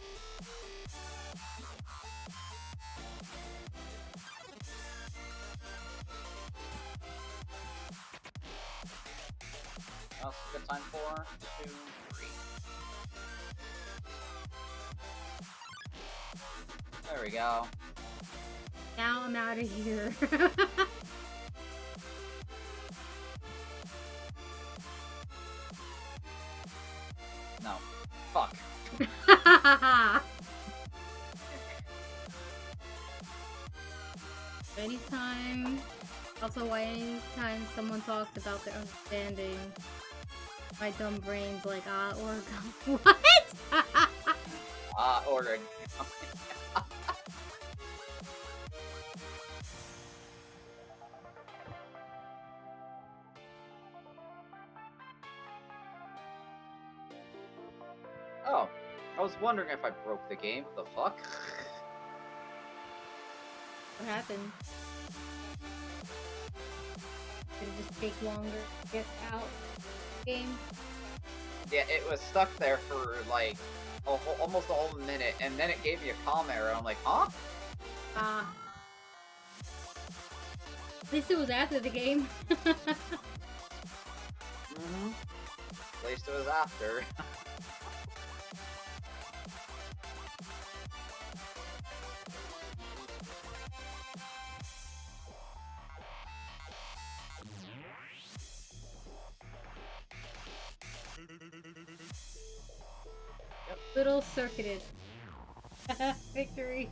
That's a good time for 2, 3. There we go. Now I'm out of here. No. Fuck. Anytime. Also, why anytime someone talks about their understanding, my dumb brain's like, origami. What? Ordered. Oh, I was wondering if I broke the game. The fuck? What happened? Did it just take longer to get out game? Yeah, it was stuck there for like almost a whole minute, and then it gave me a calm error. I'm like, huh? Ah. At least it was after the game. Mm-hmm. At least it was after. Little circuited. Victory.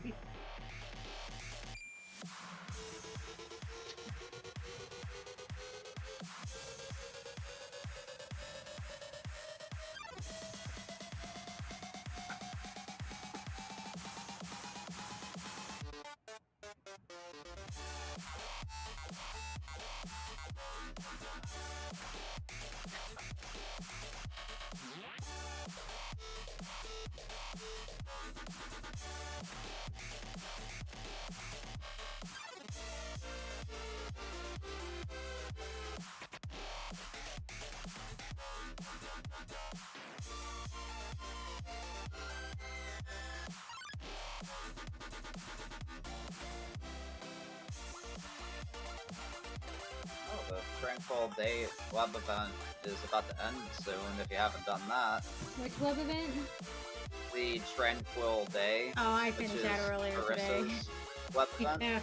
Oh, the Tranquil Day web event is about to end soon if you haven't done that. Which web event? The Tranquil Day. Oh, I which finished that is earlier today. Carissa's web event. Yeah.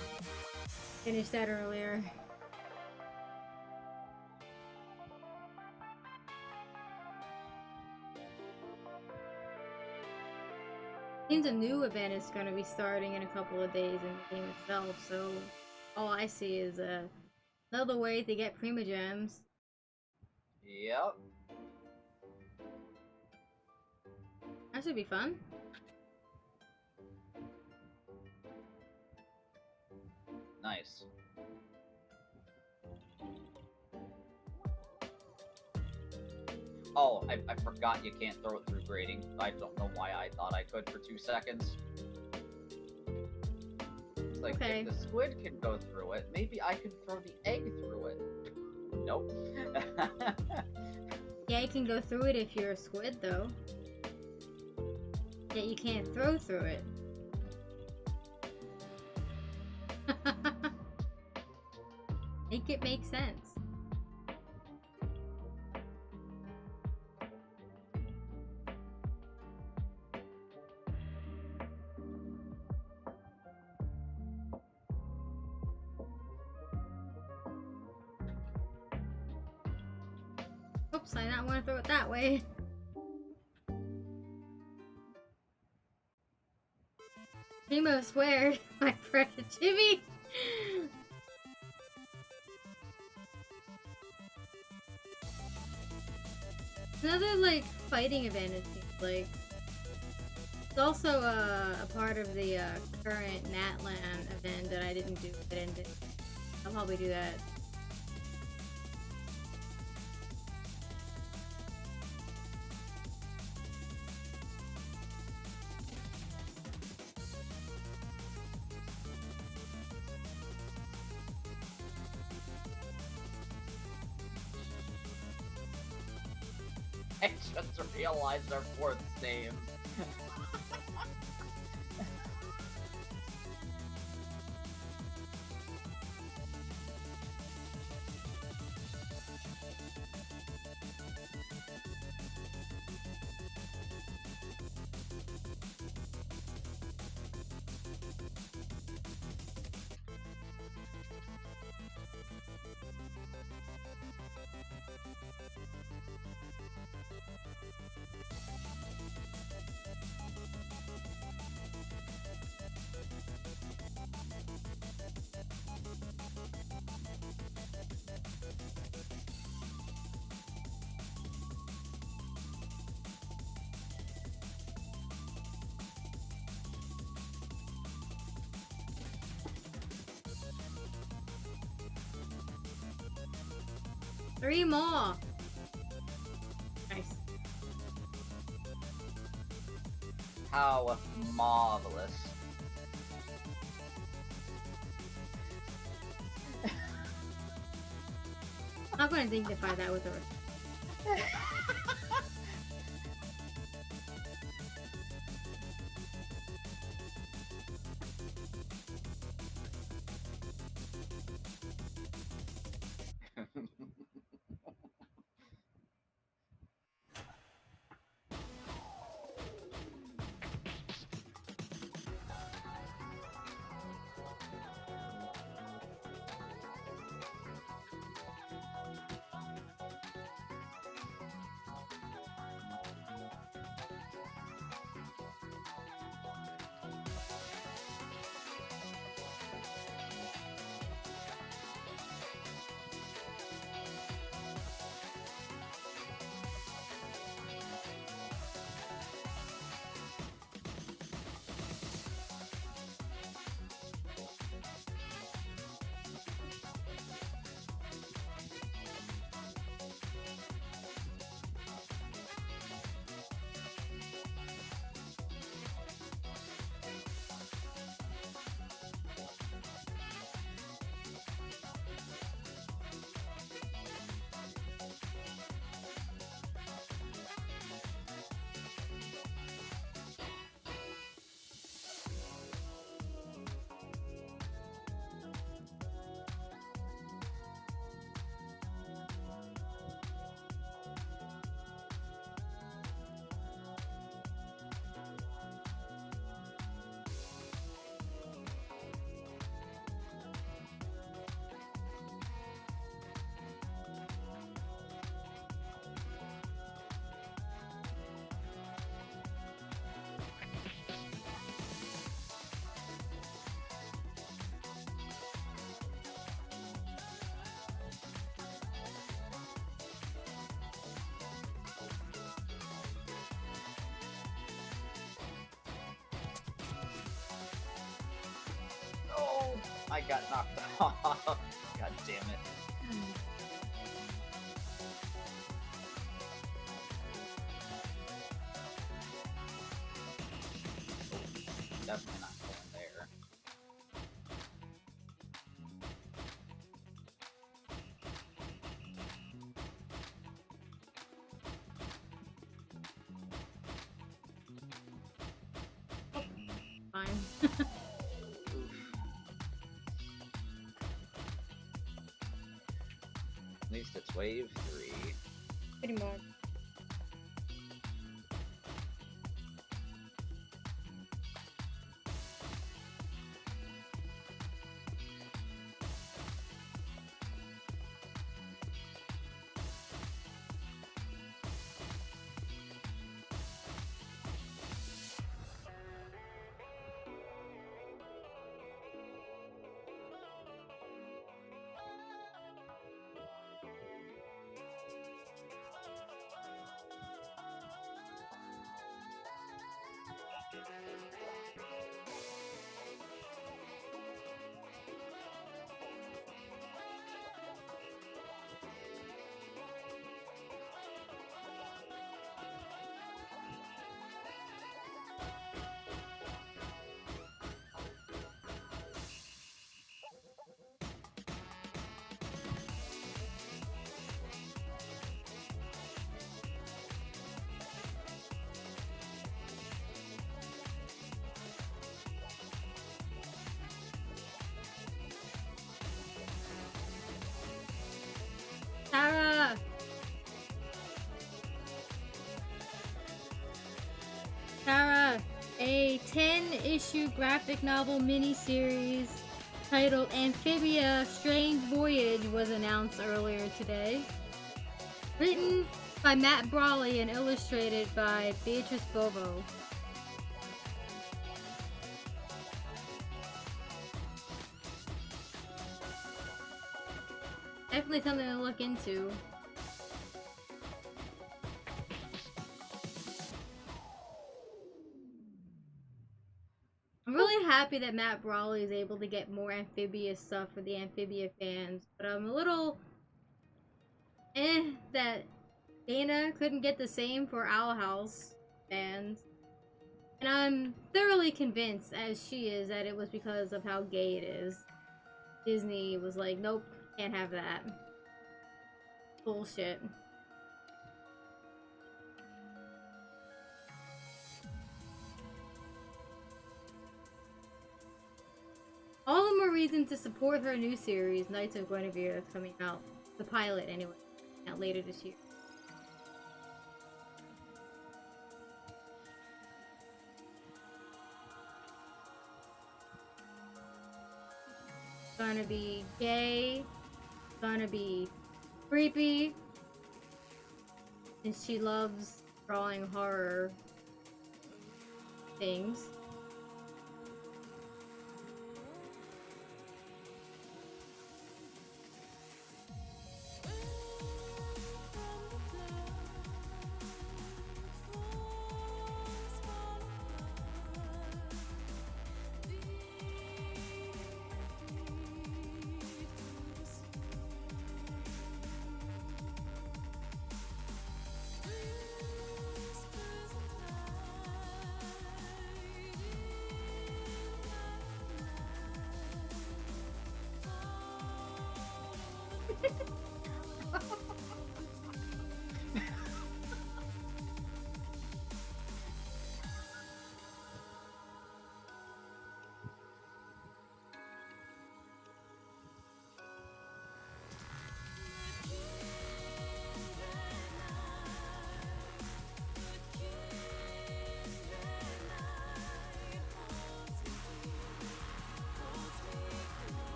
Finished that earlier. Seems a new event is going to be starting in a couple of days in the game itself, so all I see is another way to get Prima Gems. Yep. That should be fun. Nice. Oh, I forgot you can't throw it through grating. I don't know why I thought I could for 2 seconds. It's like, Okay. if the squid can go through it, maybe I could throw the egg through it. Nope. Yeah, you can go through it if you're a squid, though. Yet you can't throw through it. Make it make sense. Oops, I not want to throw it that way. Nemo swear, my precious Jimmy. Another like fighting event, it seems like. It's also a part of the current Natlan event that I didn't do. I'll probably do that. I just realized our fourth name. Three more. Nice. How marvelous. I'm gonna dignify that with a. I got knocked off. God damn it. Definitely not going there. Fine. At least it's wave 3. Pretty much. Tara! Tara, a 10-issue graphic novel miniseries titled Amphibia Strange Voyage was announced earlier today. Written by Matt Brawley and illustrated by Beatrice Bovo. Definitely something to look into. I'm really happy that Matt Brawley is able to get more amphibious stuff for the Amphibia fans, but I'm a little that Dana couldn't get the same for Owl House fans. And I'm thoroughly convinced, as she is, that it was because of how gay it is. Disney was like, nope, can't have that. Bullshit. All the more reason to support her new series, Knights of Guinevere, that's coming out. The pilot, anyway. Out later this year. Gonna be gay. Gonna be creepy. And she loves drawing horror things.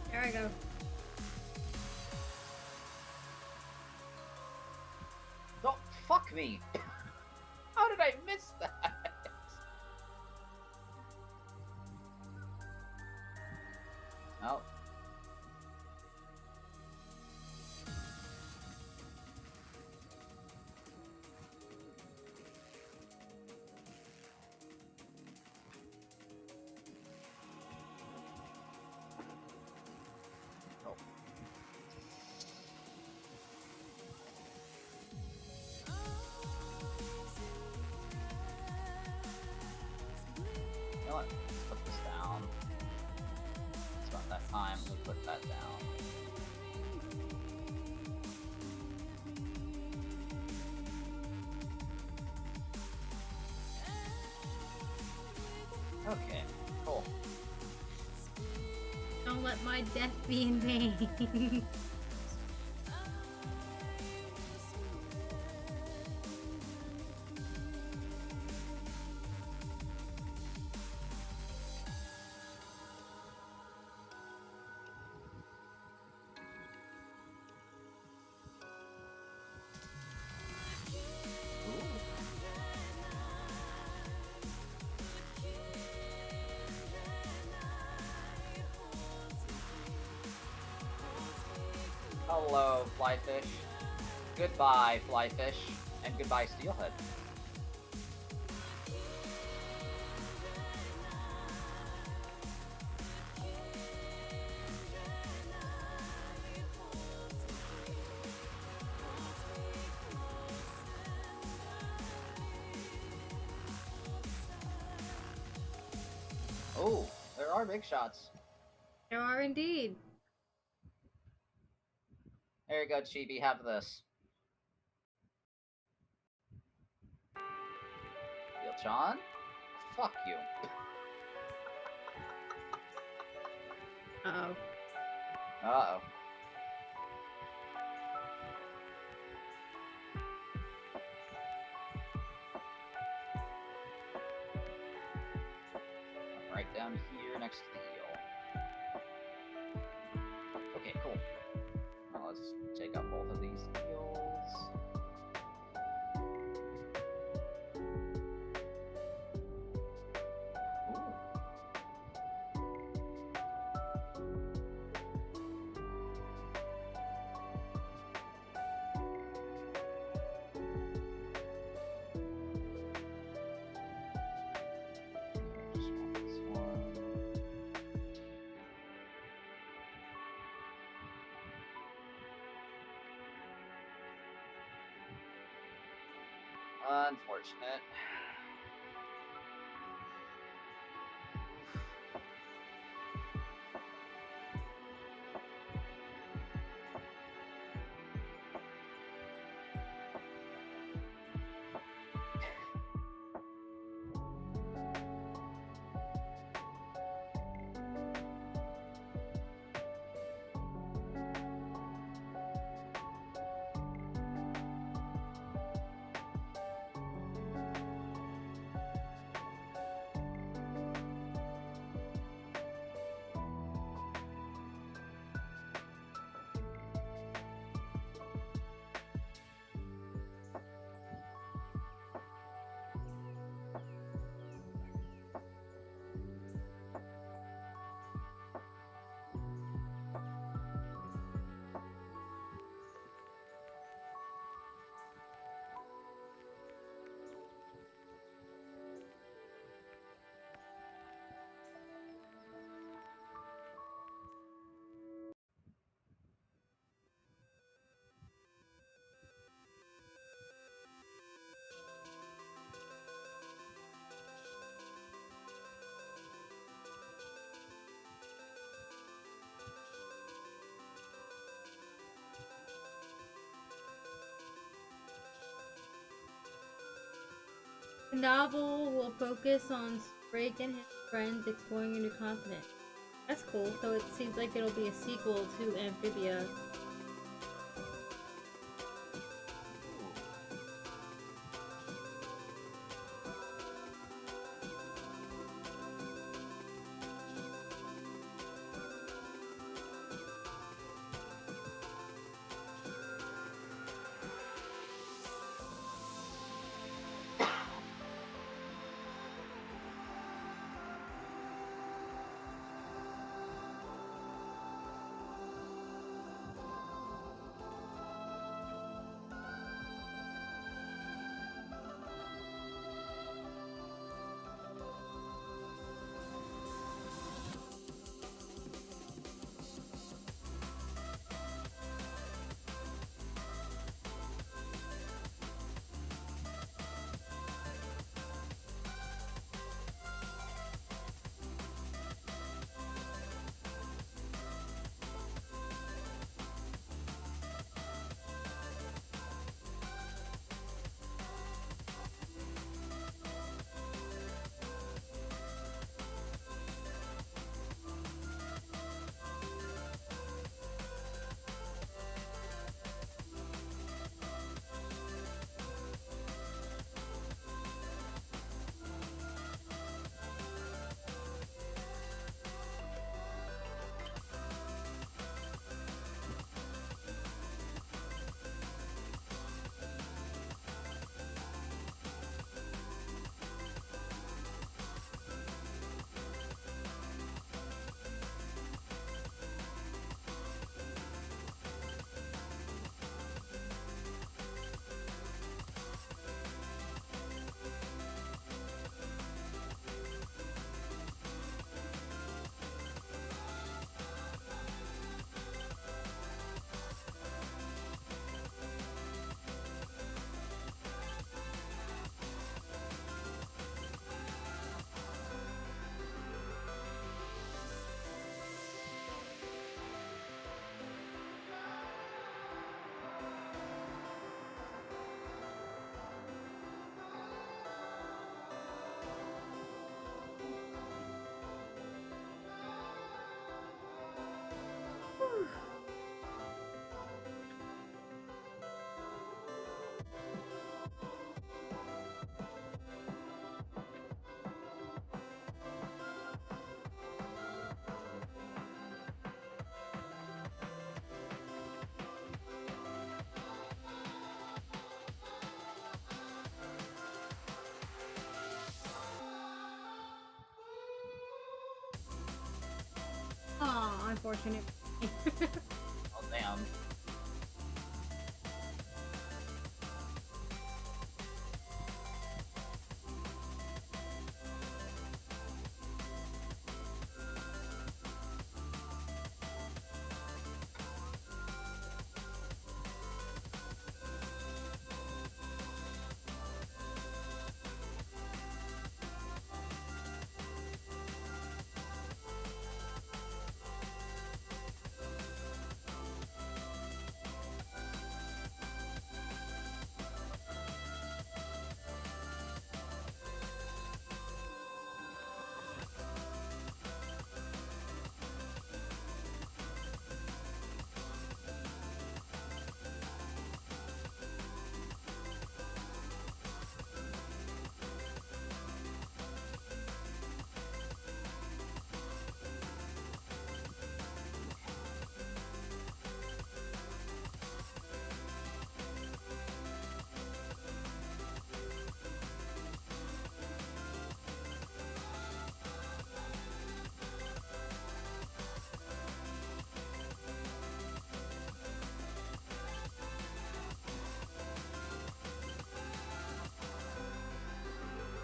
There I go. Don't fuck me. did I miss that? Oh. You know what? Let's put this down. It's about that time we put that down. Okay, cool. Don't let my death be in vain. Hello, Flyfish. Goodbye, Flyfish. And goodbye, Steelhead. Oh, there are big shots. There are indeed. There you go, Chibi, have this. Yilchan? Fuck you. Uh-oh. Uh-oh. I'm right down here next to the eel. Okay, cool. Now let's take out both of these eels. Ooh. Just want this one. Unfortunate. The novel will focus on Sprake and his friends exploring a new continent. That's cool, so it seems like it'll be a sequel to Amphibia. unfortunate. Oh, damn.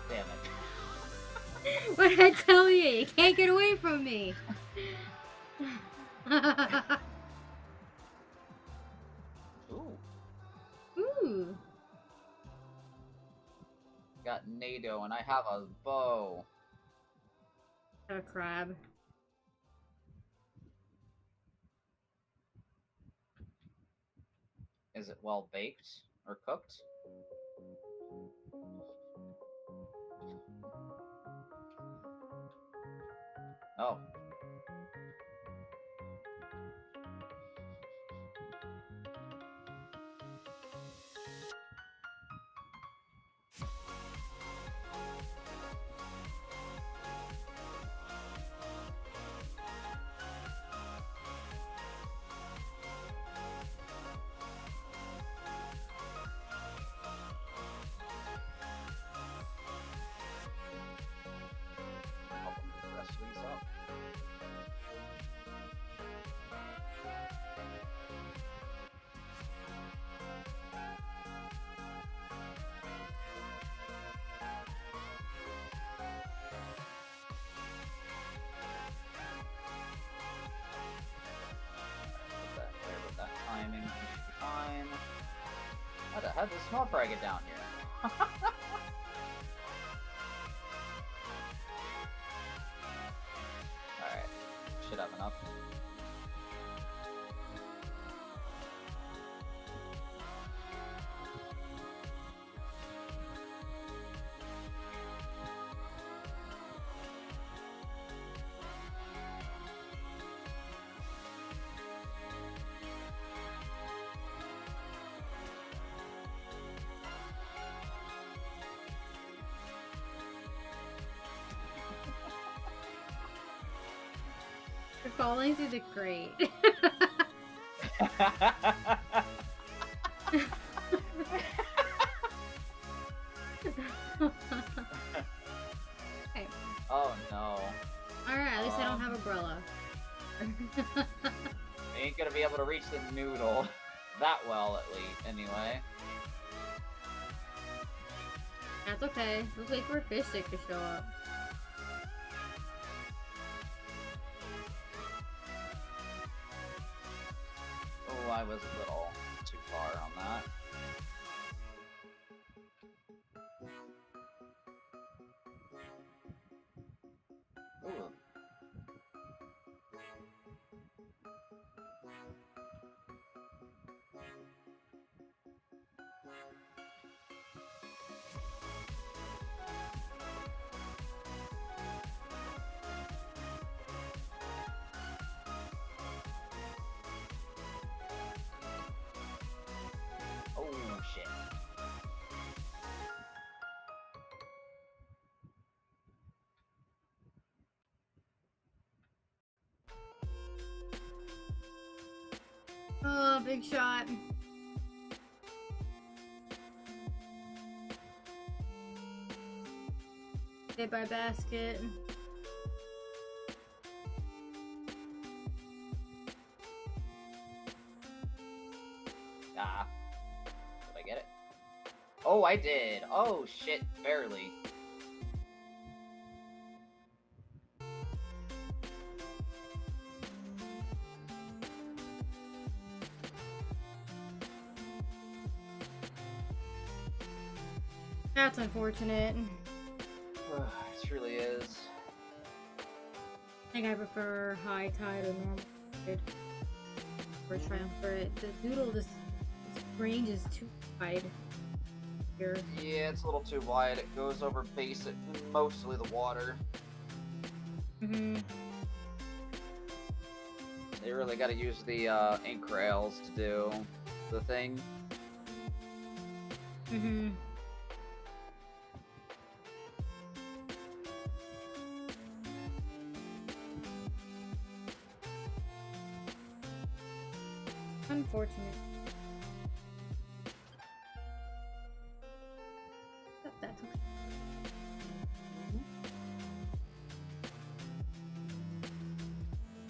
Damn it. What did I tell you? You can't get away from me. Ooh. Ooh. Got NATO and I have a bow. A crab. Is it well baked or cooked? Oh. I'll put the rest of these up. Put that there with that timing, we should be fine. How the hell did the small fry get down here? Alright, should have enough. You're falling through the grate. Okay. Oh no. Alright, at least I don't have umbrella. I ain't gonna be able to reach the noodle that well, at least, anyway. That's okay. Let's wait for a fish stick to show up. Oh, I was a little too far on that. Ooh. Oh, shit. Oh, big shot. Hit by basket. Nah. Did I get it? Oh, I did. Oh, shit. Barely. That's unfortunate. It truly is. I think I prefer high tide or normal tide for triumvirate. The doodle, this range is too wide here. Yeah, it's a little too wide. It goes over basic, mostly the water. Mm-hmm. They really got to use the ink rails to do the thing. Mm-hmm. Unfortunate. But that's okay.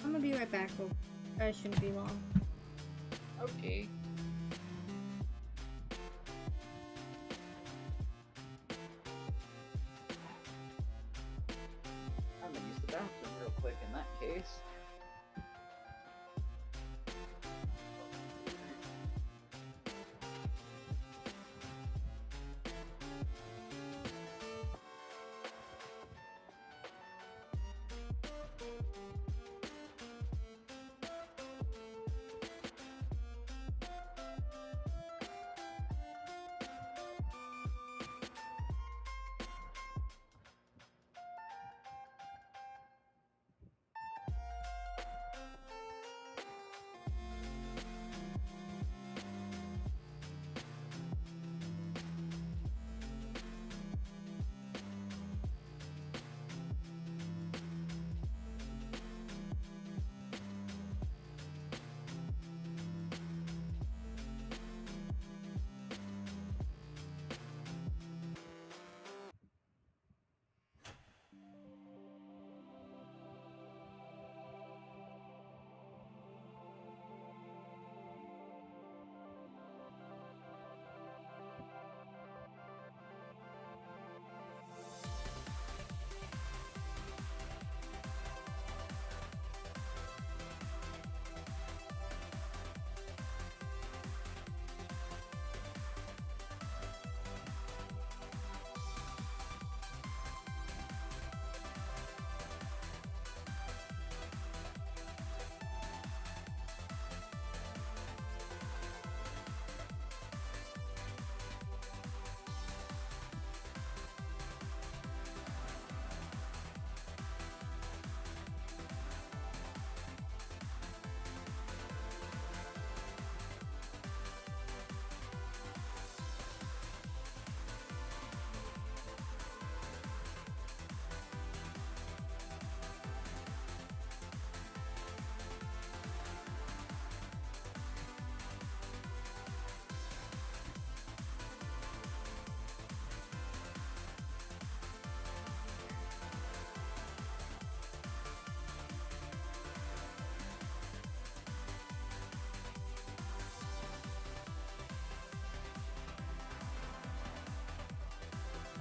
I'm gonna be right back, though. That shouldn't be long. Okay. I'm gonna use the bathroom real quick in that case.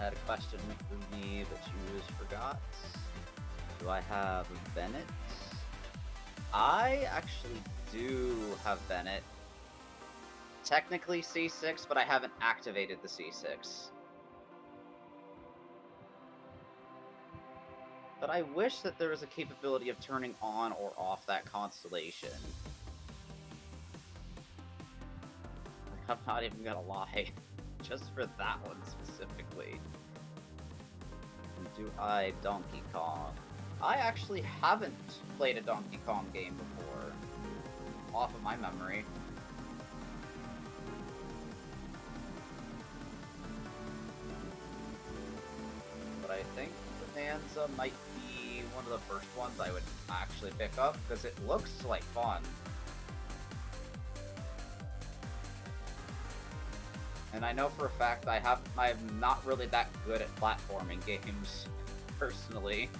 I had a question for me, but you just forgot. Do I have Bennett? I actually do have Bennett. Technically C6, but I haven't activated the C6. But I wish that there was a capability of turning on or off that constellation. Like, I'm not even gonna lie. Just for that one specifically. Do I Donkey Kong? I actually haven't played a Donkey Kong game before. Off of my memory. But I think Bonanza might be one of the first ones I would actually pick up, because it looks like fun. And I know for a fact I'm not really that good at platforming games, personally.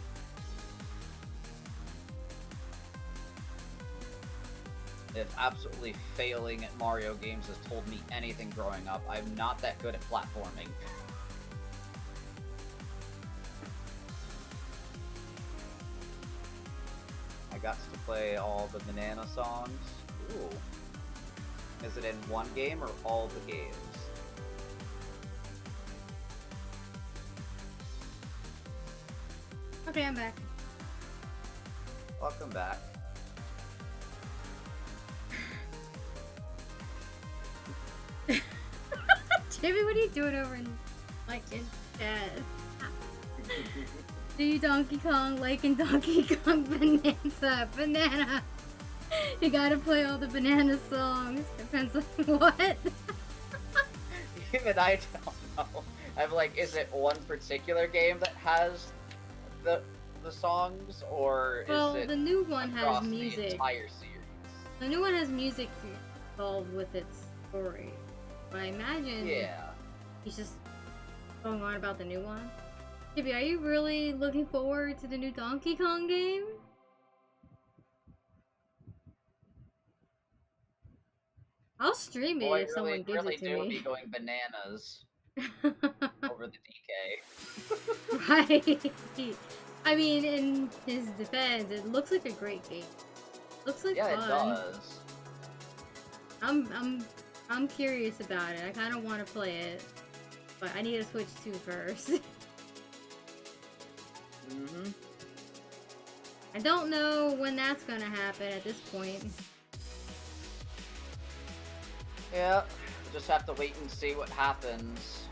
if absolutely failing at Mario games has told me anything growing up, I'm not that good at platforming. I got to play all the banana songs. Ooh. Is it in one game or all the games? Okay, I'm back. Welcome back. Jimmy, what are you doing over in in chat? Do you Donkey Kong like in Donkey Kong Banana? You gotta play all the banana songs. Depends on what. Even I don't know. I'm like, is it one particular game that has the songs, or Well, is it the new one has across music. the entire series? The new one has music involved with its story. But I imagine he's just going on about the new one. Jimmy, are you really looking forward to the new Donkey Kong game? I'll stream it if someone gives really it to do me. be going bananas over the DK. Right. I mean, in his defense, it looks like a great game. Looks like fun. It does. I'm curious about it. I kind of want to play it, but I need to Switch 2 first. I don't know when that's gonna happen at this point. Yeah, we'll just have to wait and see what happens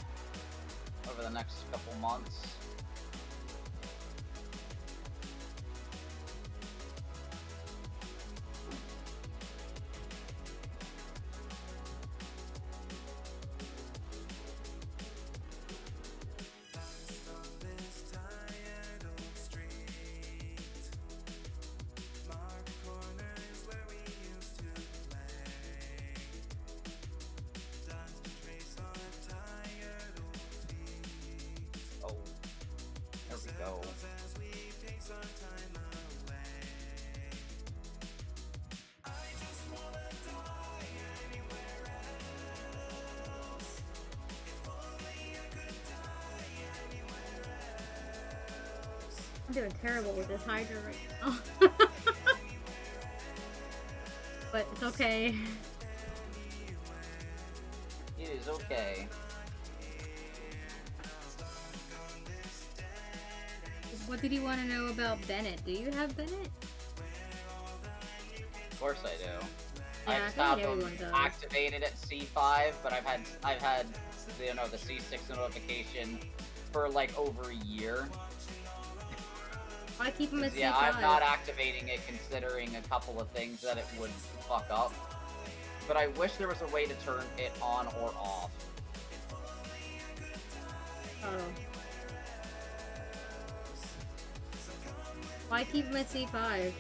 over the next couple months. I'm doing terrible with this Hydra right now. But it's okay. It is okay. What did you want to know about Bennett? Do you have Bennett? Of course I do. Yeah, I just I have think them everyone does. activated at C5, but I've had the C6 notification for like over a year. Why keep him at C5? Yeah, I'm not activating it considering a couple of things that it would fuck up. But I wish there was a way to turn it on or off. Oh. Why keep him at C5?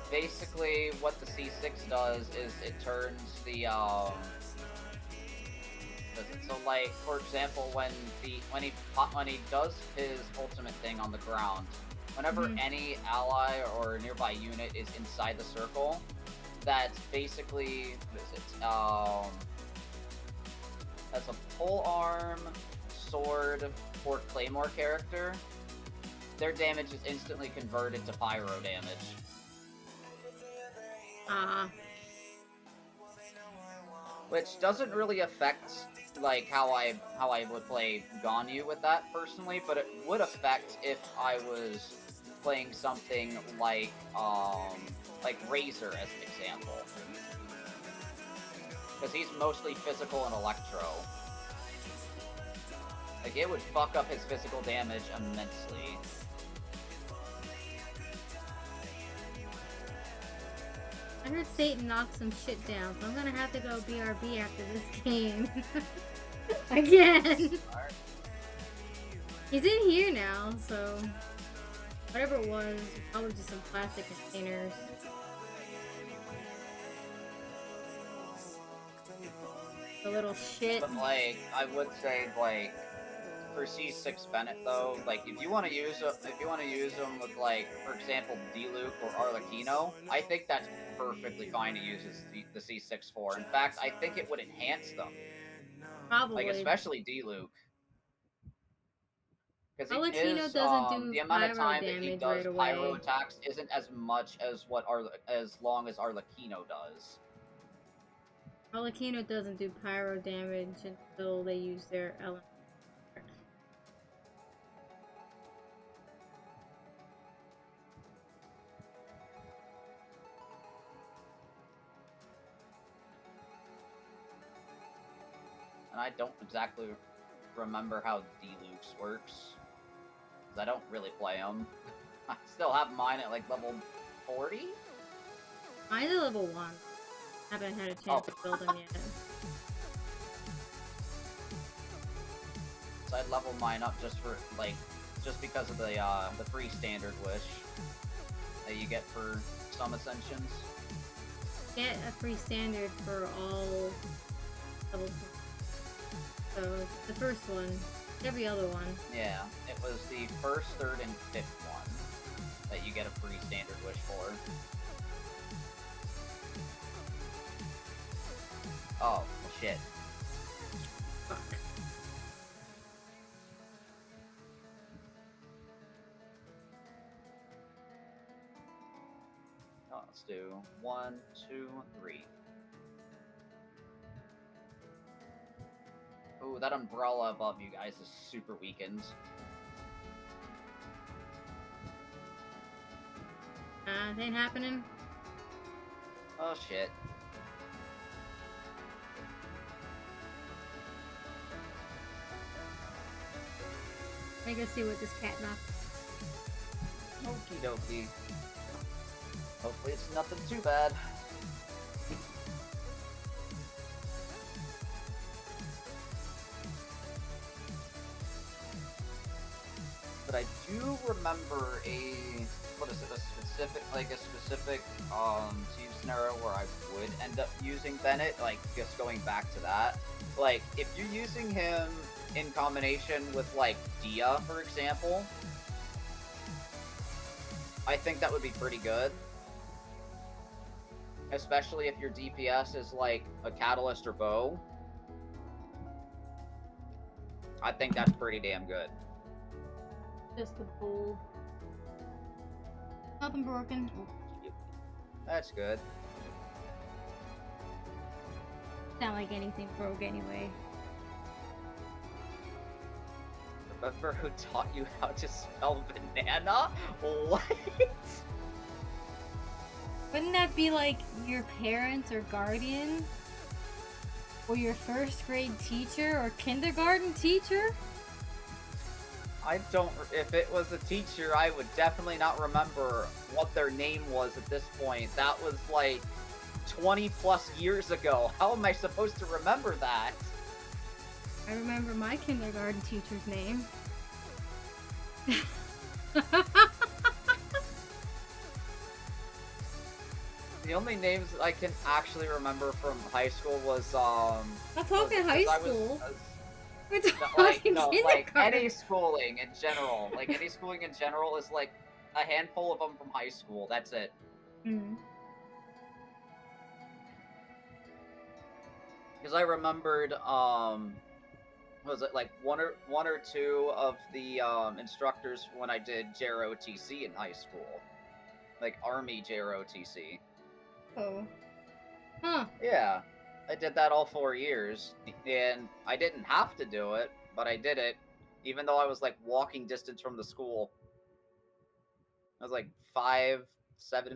Basically, what the C6 does is it turns the so like, for example, when he does his ultimate thing on the ground, whenever any ally or nearby unit is inside the circle, that's basically that's a pole arm, sword, or claymore character. Their damage is instantly converted to pyro damage. Which doesn't really affect like how I would play Ganyu with that personally, but it would affect if I was playing something like Razor as an example. Because he's mostly physical and electro. Like, it would fuck up his physical damage immensely. I heard Satyn knock some shit down, so I'm gonna have to go BRB after this game. Again! He's in here now, so... whatever it was, probably just some plastic containers. The little shit. But, like, I would say, like, for C6 Bennett though, like if you want to use them with like, for example, D-Luke or Arlecchino, I think that's perfectly fine to use as the C6 for. In fact, I think it would enhance them, Probably. like especially D-Luke. Because Arlecchino doesn't do the amount of pyro time that he damage does right pyro away. attacks isn't as much as as long as Arlecchino does. Arlecchino doesn't do pyro damage until they use their element. And I don't exactly remember how D-Luke's works, because I don't really play them. I still have mine at like level 40? Mine's at level 1. Haven't had a chance to build them yet. So I'd level mine up just for just because of the free standard wish that you get for some ascensions. Get a free standard for all levels. So the first one, every other one. Yeah, it was the first, third, and fifth one that you get a free standard wish for. Oh, well, shit. Fuck. Oh, let's do 1, 2, 3. Ooh, that umbrella above you guys is super weakened. It ain't happening. Oh shit. I gotta see what this cat knocks. Okie dokie. Hopefully it's nothing too bad. But I do remember a specific team scenario where I would end up using Bennett, like just going back to that. Like if you're using him in combination with like Dia, for example, I think that would be pretty good. Especially if your DPS is like a Catalyst or Bow. I think that's pretty damn good. Just a bull. Nothing broken. That's good. Not like anything broke anyway. Remember who taught you how to spell banana? What? Wouldn't that be like your parents or guardian? Or your first grade teacher or kindergarten teacher? I don't. If it was a teacher, I would definitely not remember what their name was at this point. That was like 20 plus years ago. How am I supposed to remember that? I remember my kindergarten teacher's name. The only names I can actually remember from high school was I'm talking high school. We're like talking any schooling in general. Like any schooling in general is like a handful of them from high school. That's it. Mm. Because I remembered was it like one or two of the instructors when I did JROTC in high school, like Army JROTC. Oh. Huh. Yeah, I did that all 4 years, and I didn't have to do it, but I did it, even though I was like walking distance from the school. I was like 5-7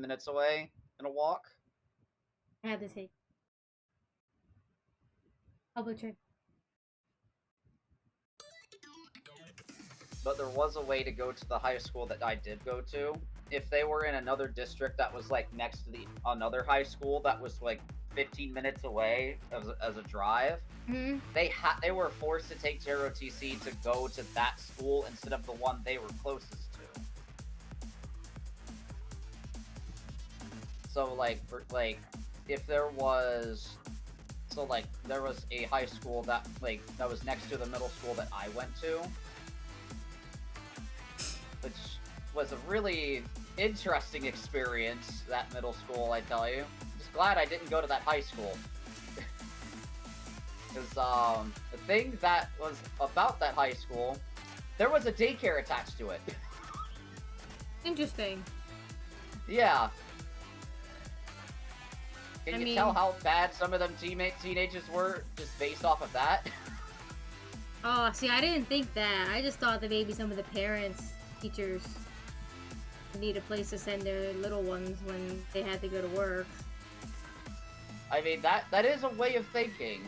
minutes away in a walk. I had to take public trip. But there was a way to go to the high school that I did go to. If they were in another district that was like next to another high school that was like 15 minutes away as a drive, Mm-hmm. they were forced to take JROTC to go to that school instead of the one they were closest to. So like if there was, So like there was a high school that that was next to the middle school that I went to, which was a really interesting experience. That middle school, I tell you. Just glad I didn't go to that high school. Because the thing that was about that high school, there was a daycare attached to it. Interesting. Yeah. Can I you mean- tell how bad some of them teenagers were just based off of that? Oh, see, I didn't think that. I just thought that maybe some of the parents, teachers, need a place to send their little ones when they had to go to work. I mean, that is a way of thinking.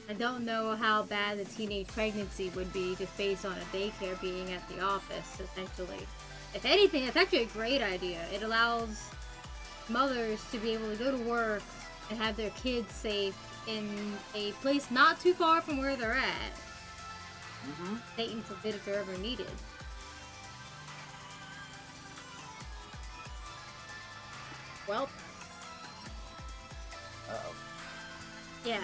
I don't know how bad the teenage pregnancy would be just based on a daycare being at the office, essentially. If anything, it's actually a great idea. It allows mothers to be able to go to work and have their kids safe in a place not too far from where they're at. Mm-hmm. Satan forbid if they're ever needed. Well, Uh-oh. yeah.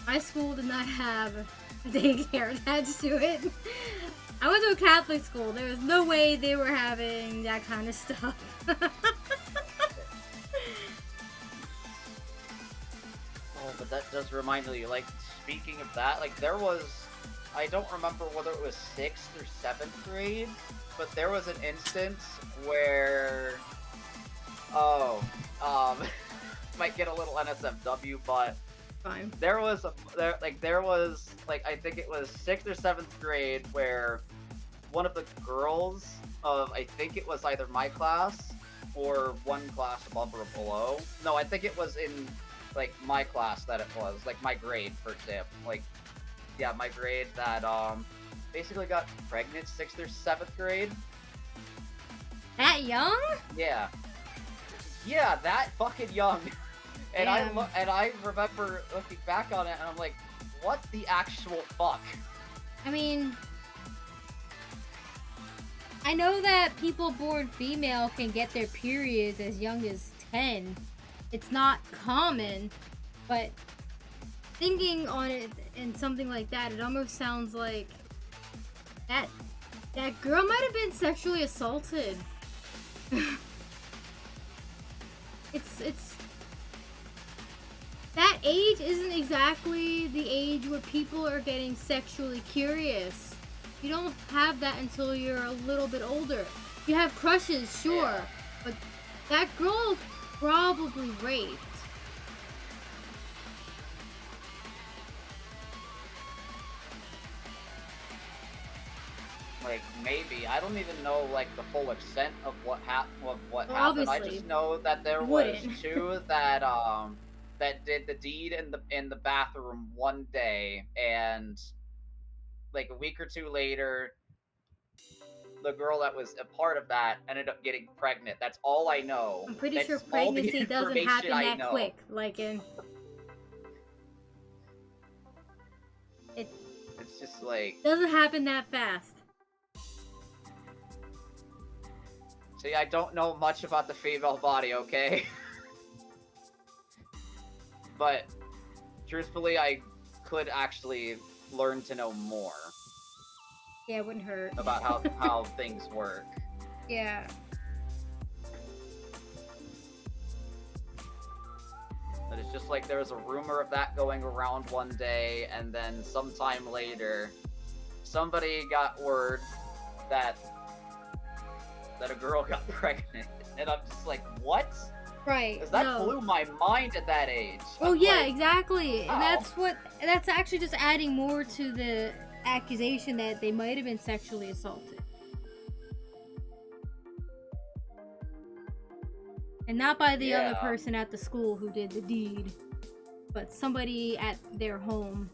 My school did not have a daycare attached to it. I went to a Catholic school. There was no way they were having that kind of stuff. Oh, but that does remind me, like, speaking of that, like, there was, I don't remember whether it was 6th or 7th grade, but there was an instance where, might get a little NSFW, but Fine. there was, I think it was 6th or 7th grade where one of the girls of, I think it was either my class or one class above or below. No, I think it was in, like, my class that it was, like, my grade, for example. Like, yeah, my grade that, basically got pregnant 6th or 7th grade. That young? Yeah. Yeah, that fucking young. And Damn. I remember looking back on it and I'm like, what the actual fuck? I mean, I know that people born female can get their periods as young as 10. It's not common, but thinking on it and something like that, it almost sounds like that girl might have been sexually assaulted. It's that age isn't exactly the age where people are getting sexually curious. You don't have that until you're a little bit older. You have crushes, sure, Yeah. but that girl's probably raped. Like, maybe. I don't even know, like, the full extent of what happened. Well, happened. I obviously, just know that there was wouldn't. two that that did the deed in the bathroom one day, and like a week or two later, the girl that was a part of that ended up getting pregnant. That's all I know. I'm pretty That's sure all the pregnancy doesn't information happen I that know. quick. Like it It's just like, doesn't happen that fast. see, I don't know much about the female body, okay? But truthfully, I could actually learn to know more Yeah, it wouldn't hurt. about how things work. Yeah. But it's just like there was a rumor of that going around one day, and then sometime later, somebody got word that a girl got pregnant, and I'm just like, what? Right. Because that no. blew my mind at that age. Oh I'm yeah, like, exactly. Wow. And that's actually just adding more to the accusation that they might have been sexually assaulted. And not by the other Yeah. person at the school who did the deed, but somebody at their home.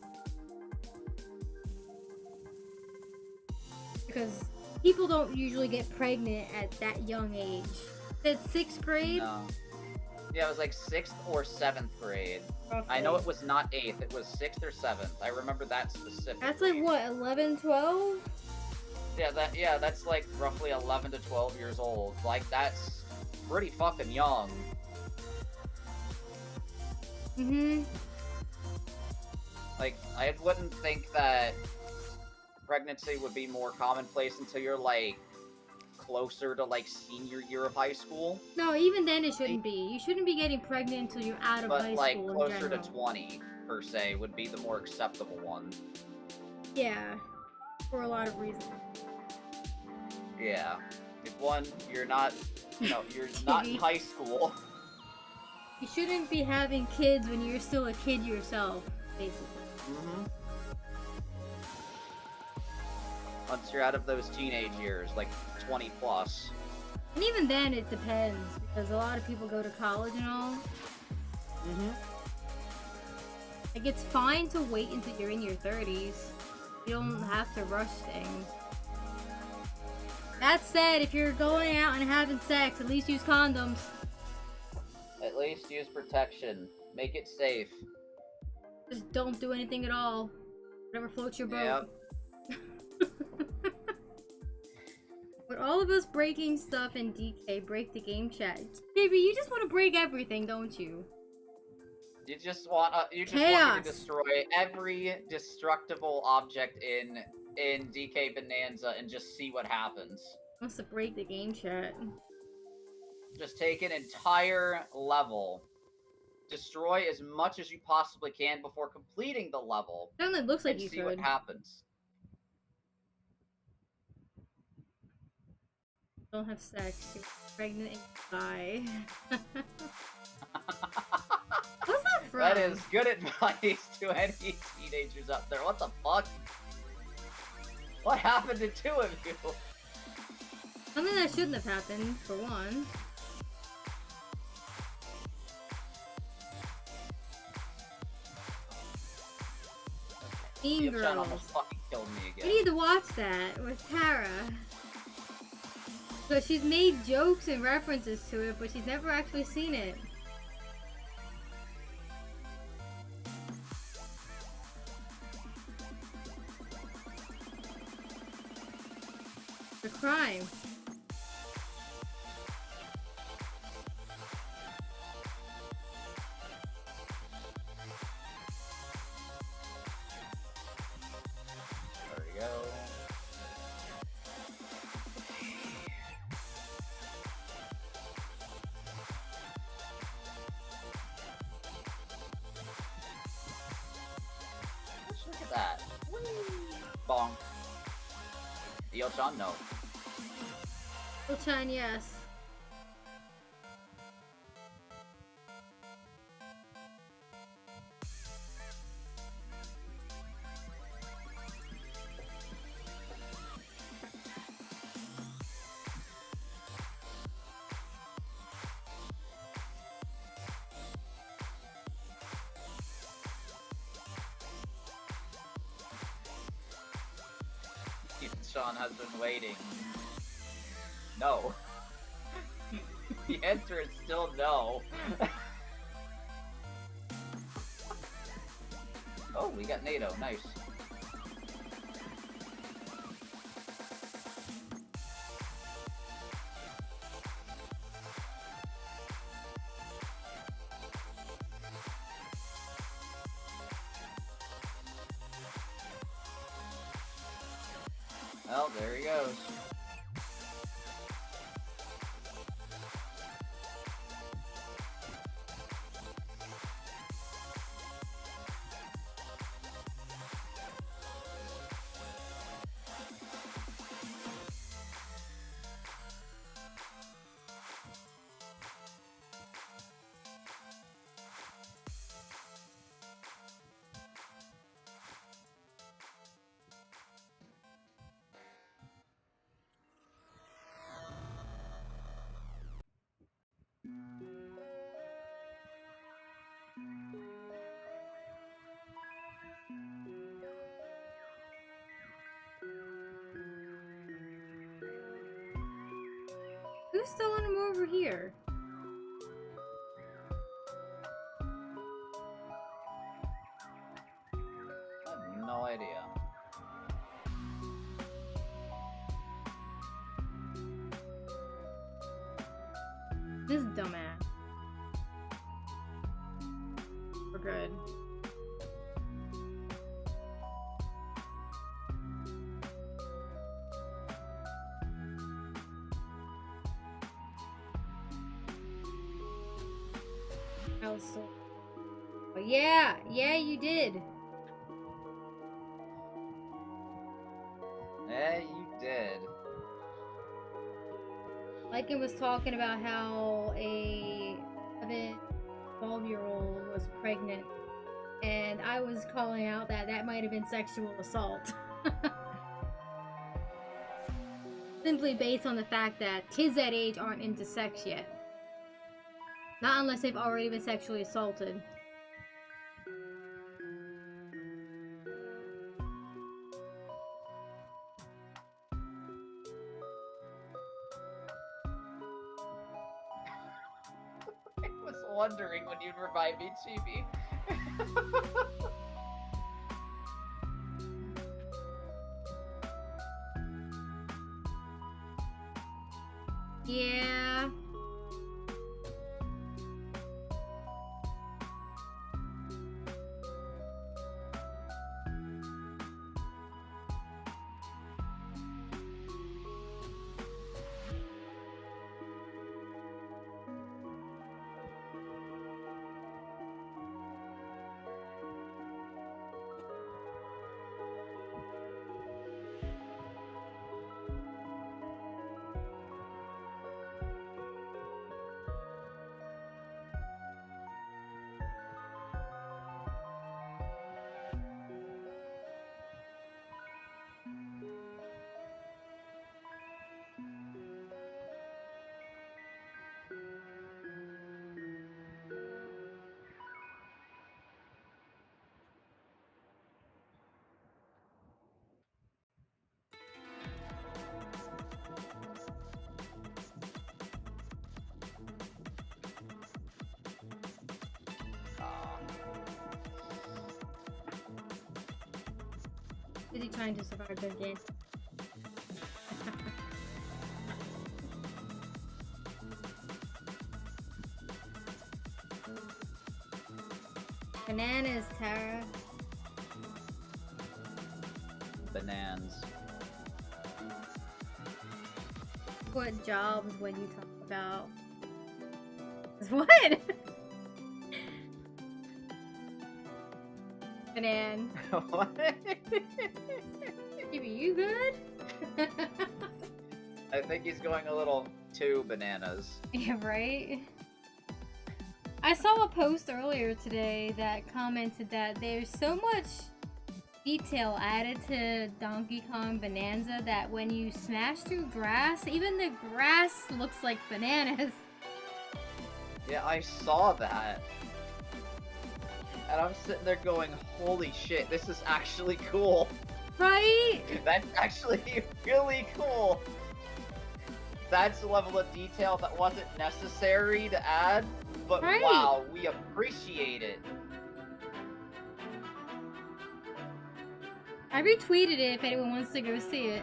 Because people don't usually get pregnant at that young age. It's 6th grade? No. Yeah, it was like 6th or 7th grade. Roughly. I know it was not 8th, it was 6th or 7th. I remember that specifically. That's like what, 11, 12? Yeah, that's like roughly 11 to 12 years old. Like, that's pretty fucking young. Mm-hmm. Like, I wouldn't think that pregnancy would be more commonplace until you're, like, closer to, like, senior year of high school. No, even then it shouldn't be. You shouldn't be getting pregnant until you're out of But, high like, school in closer to general. 20, per se, would be the more acceptable one. Yeah, for a lot of reasons. Yeah. If one, you're not, you know, you're not in high school. You shouldn't be having kids when you're still a kid yourself, basically. Mm-hmm. Once you're out of those teenage years, like 20 plus. And even then, it depends, because a lot of people go to college and all. Mm-hmm. Like, it's fine to wait until you're in your 30s. You don't have to rush things. That said, if you're going out and having sex, at least use condoms. At least use protection. Make it safe. Just don't do anything at all. Whatever floats your boat. Yep. With all of us breaking stuff in DK, break the game chat. Baby, you just want to break everything, don't you? You just want me Chaos. to destroy every destructible object in DK Bonanza and just see what happens. Wants to break the game chat. Just take an entire level. Destroy as much as you possibly can before completing the level. Certainly looks like And you see what could. happens. Don't have sex. You're pregnant and die. What's that from? That is good advice to any teenagers out there. What the fuck? What happened to two of you? Something that shouldn't have happened, for one. Mean Chan Girls. almost fucking killed me again. We need to watch that with Tara. So she's made jokes and references to it, but she's never actually seen it. The crime. There we go. Let's look at that. Bong. Yo-chan, no. Chan, yes. Sean has been waiting. No. The answer is still no. Oh, we got NATO. Nice. Well, there he goes. Who's stolen him over here? I have no idea. This dumbass. good. Also, oh yeah, you did. Yeah, you did. Lycan was talking about how a 12-year-old was pregnant, and I was calling out that that might have been sexual assault. Simply based on the fact that kids that age aren't into sex yet. Not unless they've already been sexually assaulted. I was wondering when you'd revive me, Chibi. Yeah. Is he trying to survive their game? Bananas, Tara. Bananas. What jobs when you talk about what? Banan. What? You good? I think he's going a little too bananas. Yeah, right? I saw a post earlier today that commented that there's so much detail added to Donkey Kong Bonanza that when you smash through grass, even the grass looks like bananas. Yeah, I saw that. And I'm sitting there going, holy shit, this is actually cool. Right? That's actually really cool. That's a level of detail that wasn't necessary to add, but Right. wow, we appreciate it. I retweeted it if anyone wants to go see it.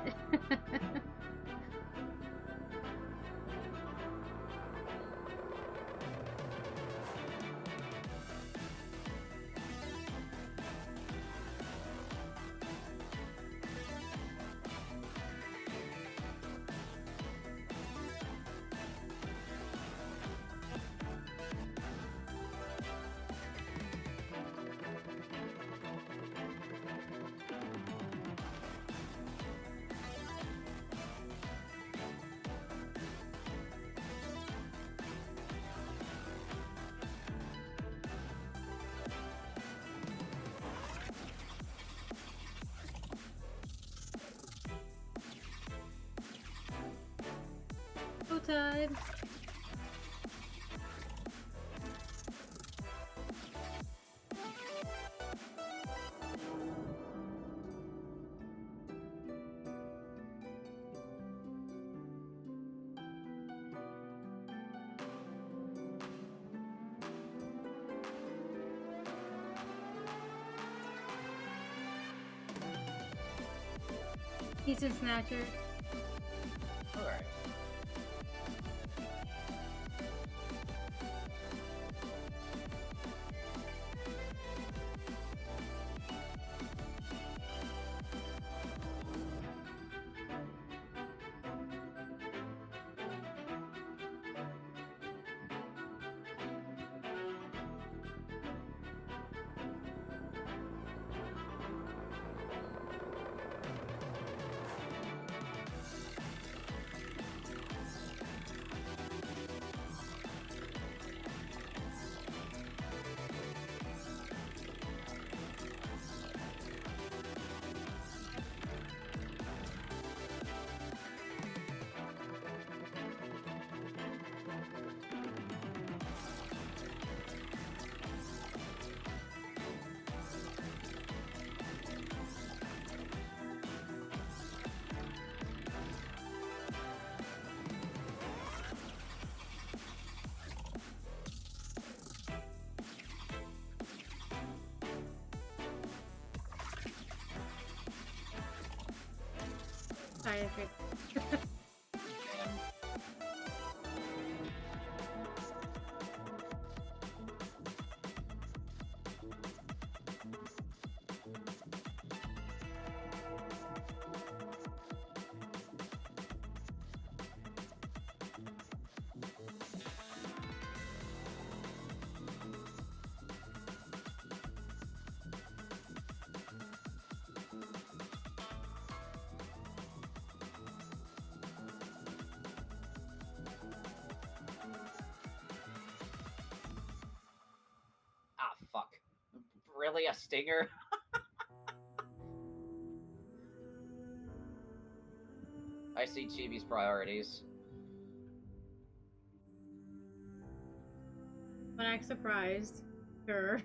Tide. He's a snatcher. Alright. Scientific. Ah, fuck. Really, a stinger? I see Chibi's priorities. When I'm surprised. Sure.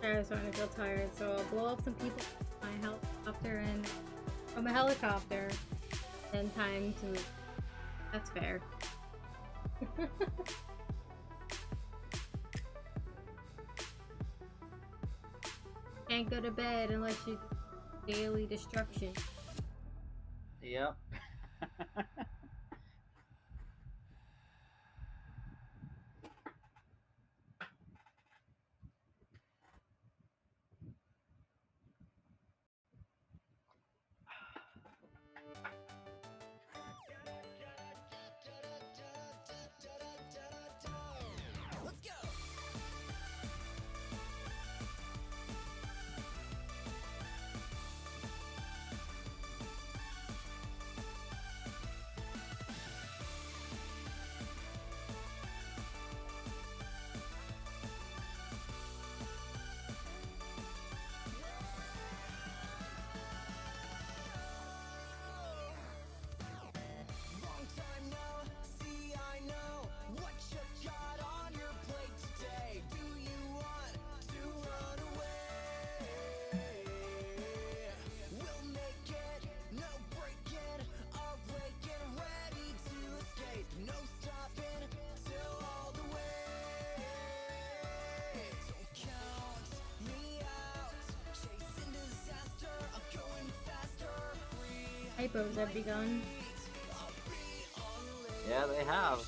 I was starting to feel tired, so I'll blow up some people with my helicopter and from a helicopter. Then time to move. That's fair. Can't go to bed unless you do daily destruction. Yep. Typos have begun. Yeah, they have.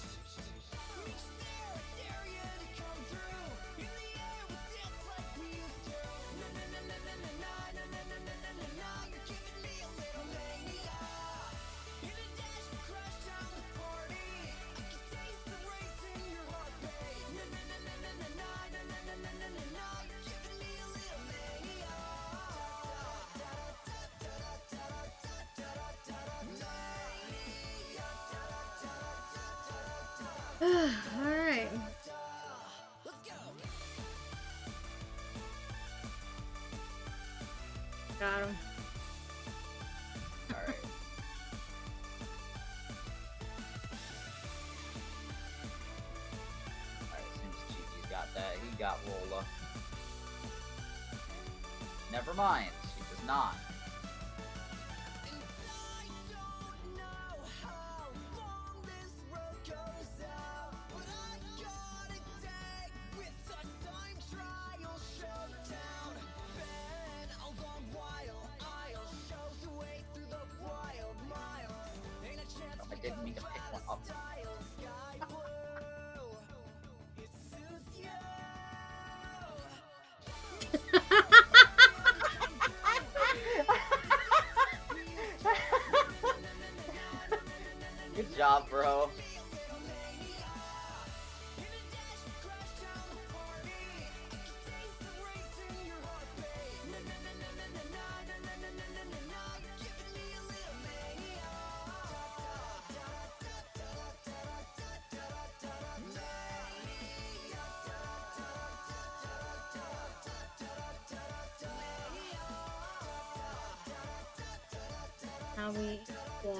Alright. Got him. Alright. Alright, seems Chichi's got that. He got Lola. Never mind, she does not. I didn't mean to pick one up. Good job, bro. How we wall.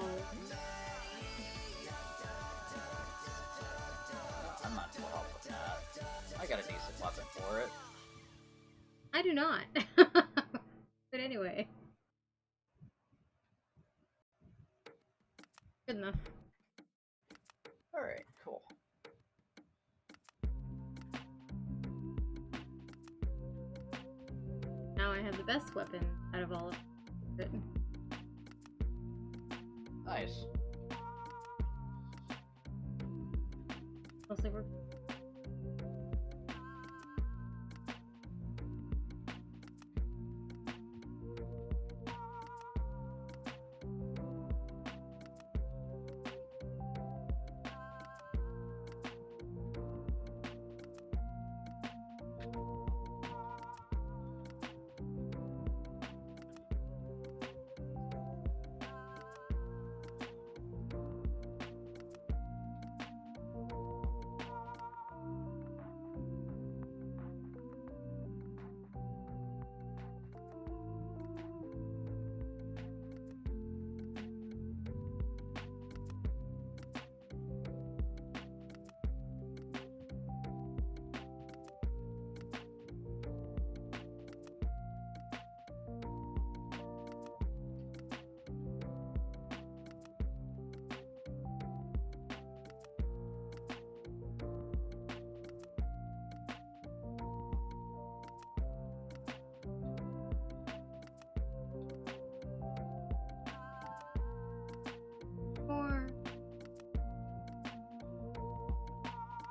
I'm not too help with that. I got a decent weapon for it. I do not. But anyway. Good enough. Alright, cool. Now I have the best weapon out of all of it. Nice. Mostly work.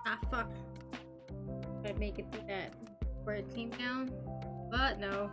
Ah, fuck. I'd make it to that where it came down, but no.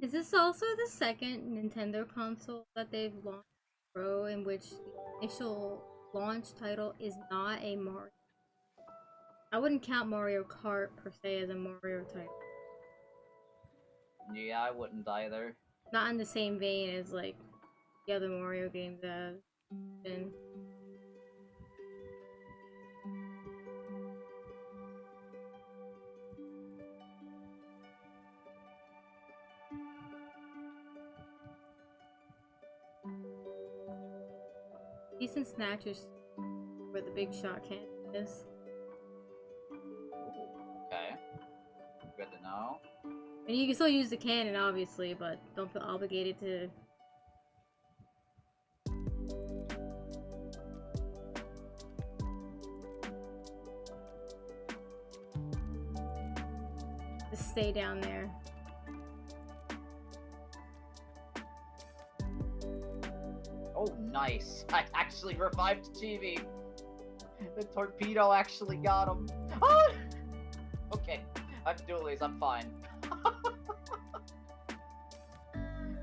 Is this also the second Nintendo console that they've launched Pro in which the initial launch title is not a Mario? I wouldn't count Mario Kart per se as a Mario title. Yeah, I wouldn't either. Not in the same vein as like the other Mario games that have been. Decent snatchers where the big shot can is. Okay. Good to know. And you can still use the cannon, obviously, but don't feel obligated to. Just stay down there. Oh, nice. I actually revived TV. The torpedo actually got him. Ah! Okay, I'm dualies, I'm fine.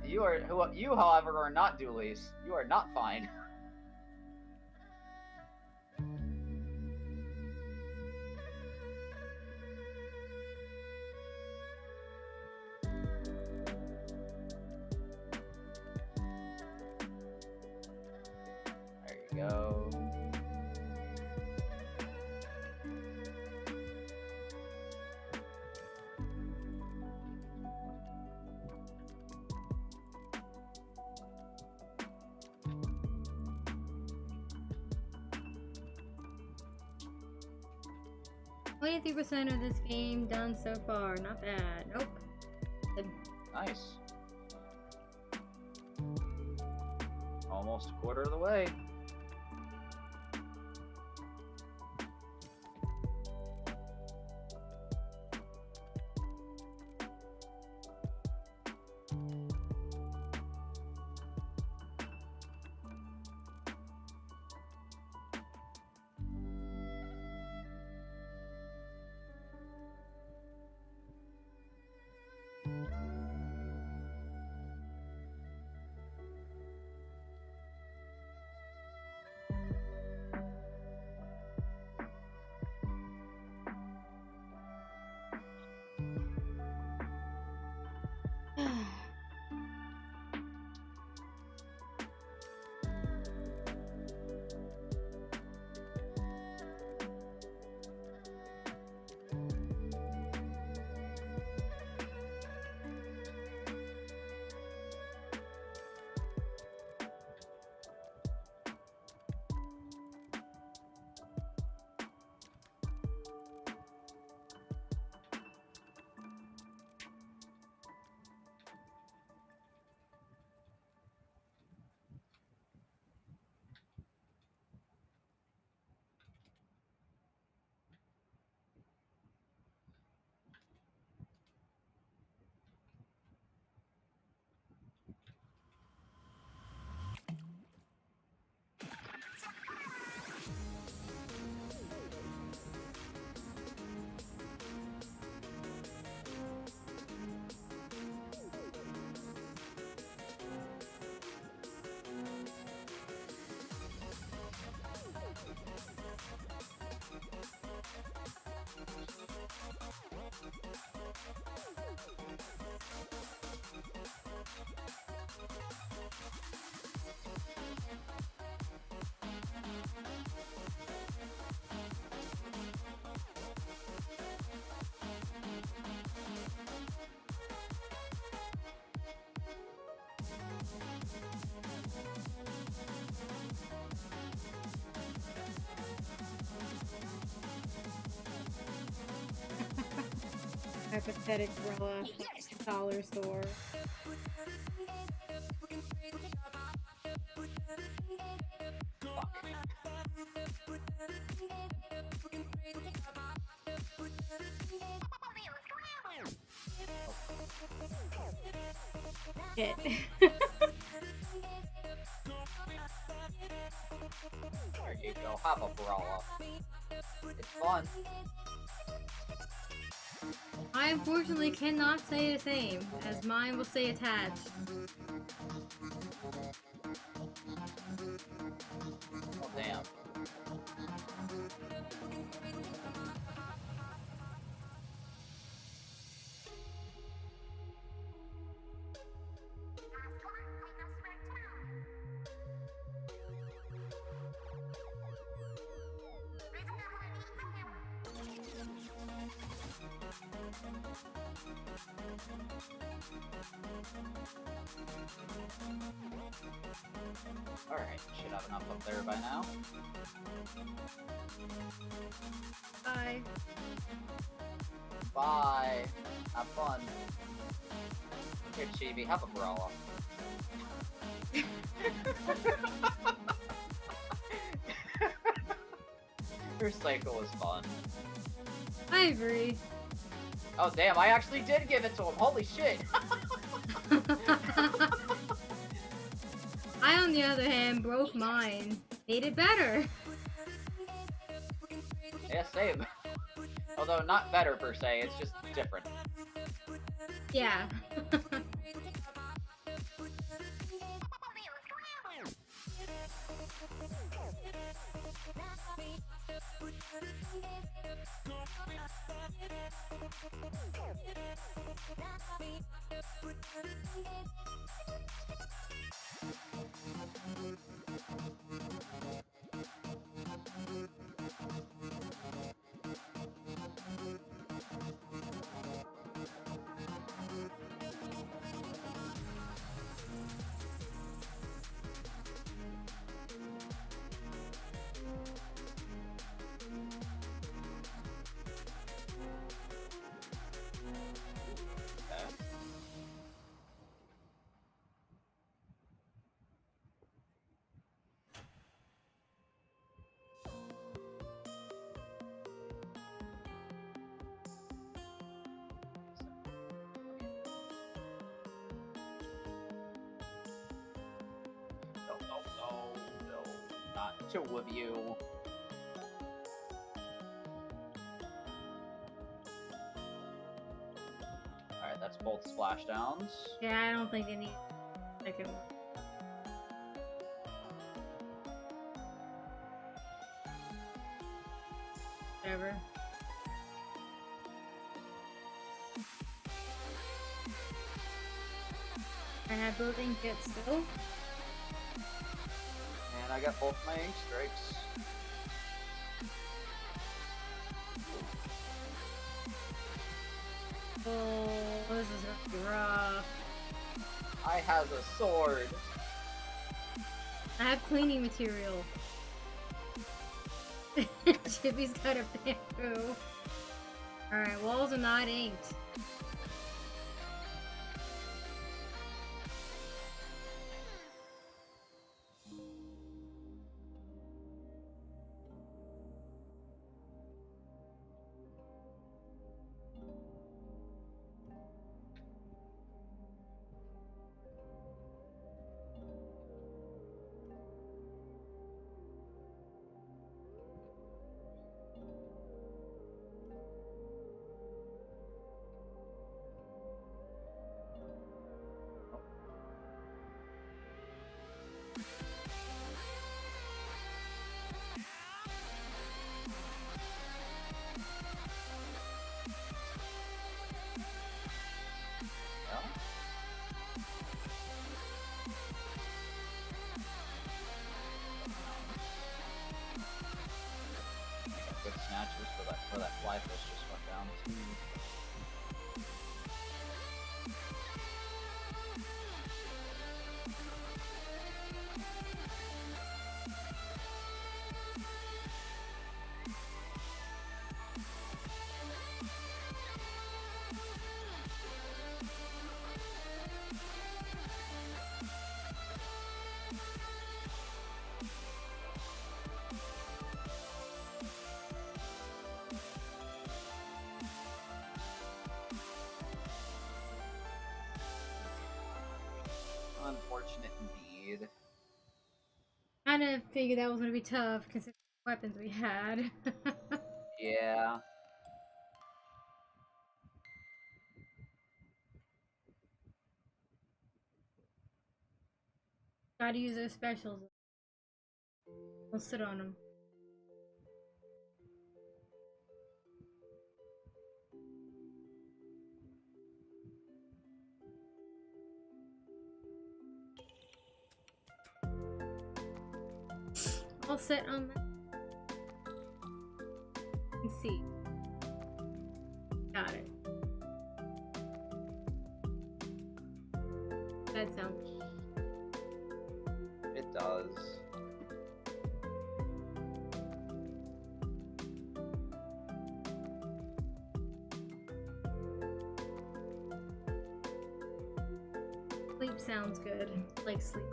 You, however, are not dualies. You are not fine. There you go. %of this game done so far. Not bad. Nope. Good. Nice. Almost a quarter of the way. Hypothetic Rella dollar store. Shit. There you go. Have a brawler. It's fun. I unfortunately cannot say the same, as mine will say attached. Oh, damn. Alright, should have enough up there by now. Bye. Bye. Have fun. Here, Chibi, have a brawler. Her cycle was fun. I agree. Oh damn, I actually did give it to him. Holy shit. I, on the other hand, broke mine. Made it better. Yeah, same. Although not better per se, it's just different. Yeah. No, not two of you. Alright, that's both splashdowns. Yeah, I don't think they need a second one. Whatever. I have both ink jets still. And I got both my ink strikes. Oh, this is rough. I have a sword. I have cleaning material. Chippy's got a bamboo. Alright, walls are not inked. Good snatches for that fly fish just went down too. Unfortunate indeed. Kind of figured that was gonna be tough considering the weapons we had. Yeah. Gotta use those specials. We'll sit on them. I'll sit on that. And see. Got it. That sounds. does. Sleep sounds good. Like sleep.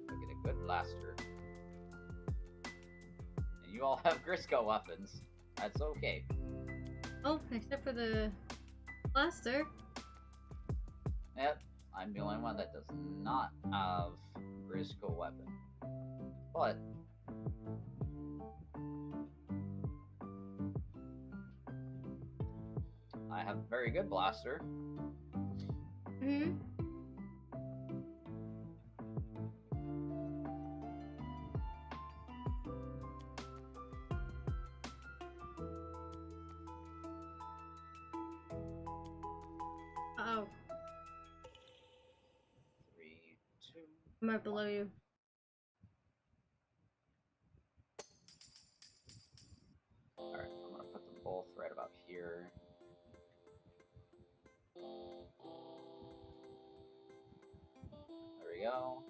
Get a good blaster. And you all have Grisco weapons. That's okay. Oh, except for the blaster. Yep, I'm the only one that does not have Grisco weapon. But I have a very good blaster. Hmm. Uh-oh. 3, 2. I'm right below you. Alright, I'm gonna put them both right about here. There we go.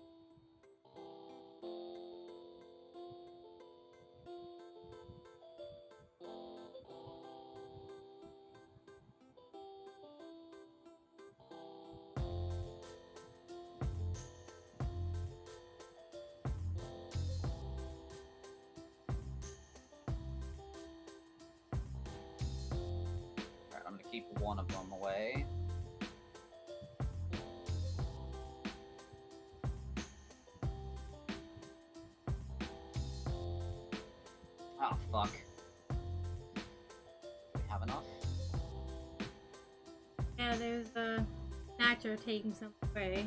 Alright, I'm gonna keep one of them away. Oh, fuck. Do we have enough? Yeah, there's a Snatcher taking something away.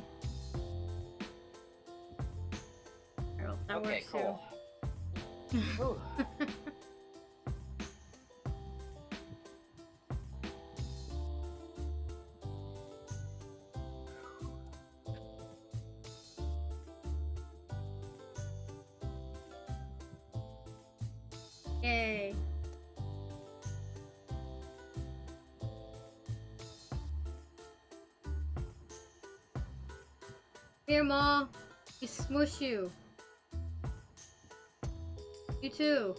Oh, that Okay, works cool. too. Whew. Yay. Here, Ma. We smush you. You too.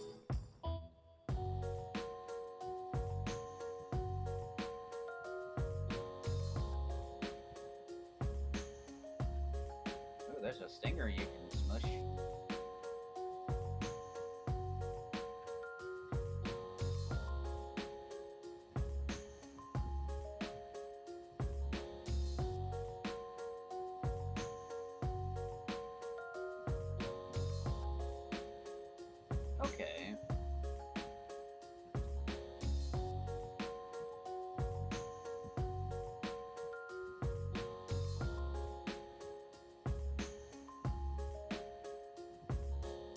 Ooh, there's a stinger you can smush. Okay.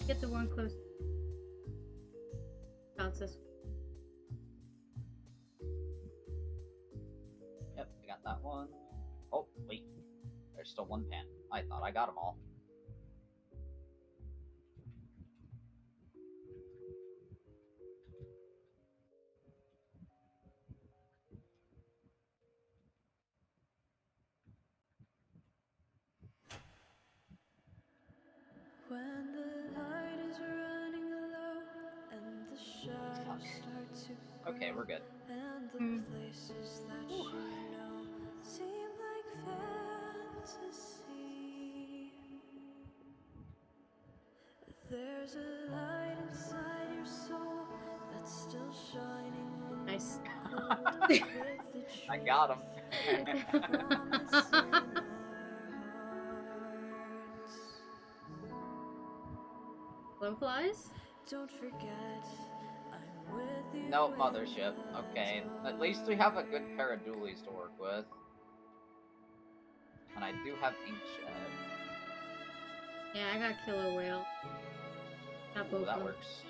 Get the one close. Bounce this. Yep, I got that one. Oh, wait. There's still one pan. I thought I got them all. When the light is running low and the shadows start to grow, Okay, we're good. and the places that you know seem like fantasy, There's a light inside your soul that's still shining in Nice. the cold with the I got him. promise in our hearts. Blowflies? Don't forget, I'm with you. No in mothership. the Okay. At least we have a good pair of dualies to work with. And I do have Inkjet. Yeah, I got killer whale. Got both Ooh, that of them. works.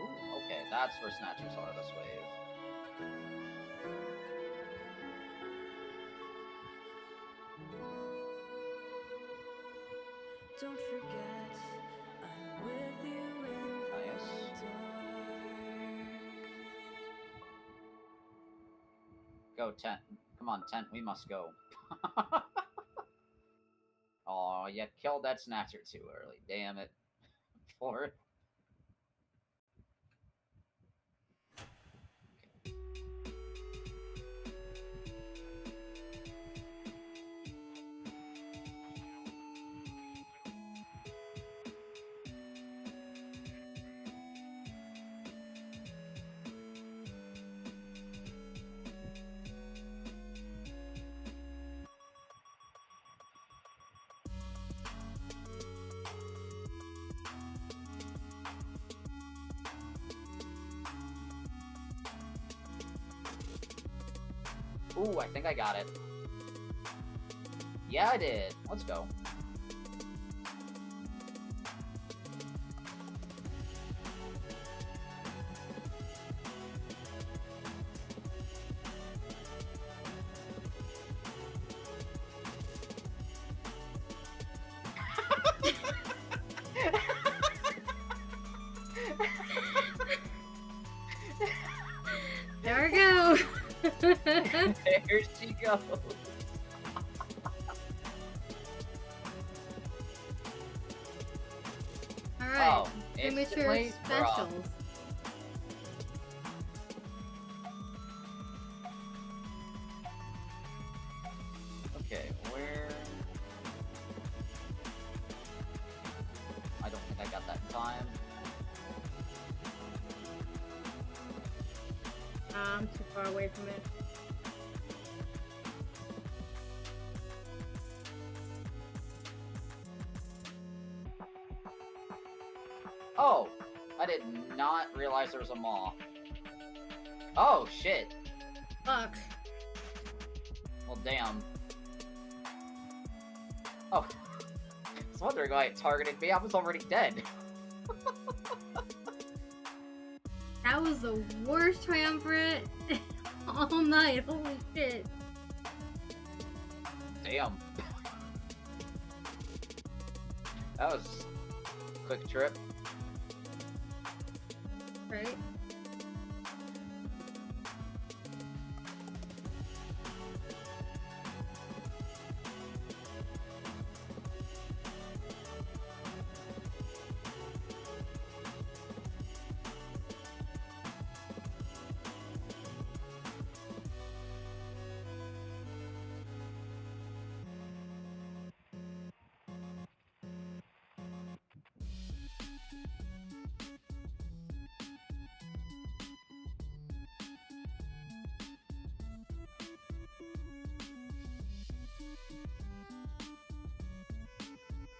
Ooh, okay, that's where snatchers are this wave. Don't forget, I'm with you in Nice. the dark. Go, Tent. Come on, Tent, we must go. Oh, you killed that snatcher too early. Damn it. Fourth. Ooh, I think I got it. Yeah, I did. Let's go. There we go. There she goes. Alright. Oh, Immature instantly, we're off. specials. Okay, where... I don't think I got that in time. I'm too far away from it. Oh! I did not realize there was a maw. Oh, shit. Fuck. Well, damn. Oh. I was wondering why it targeted me. I was already dead. That was the worst triumvirate all night. Holy shit. Damn. That was a quick trip. Right?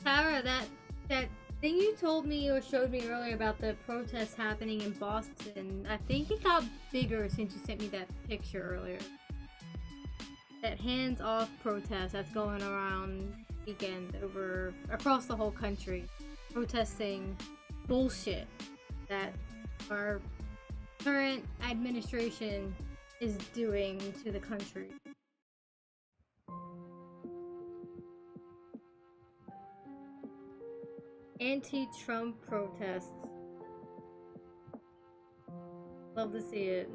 Tara, that thing you told me or showed me earlier about the protests happening in Boston, I think it got bigger since you sent me that picture earlier. That hands-off protest that's going around weekend across the whole country, protesting bullshit that our current administration is doing to the country. Anti-Trump protests. Love to see it.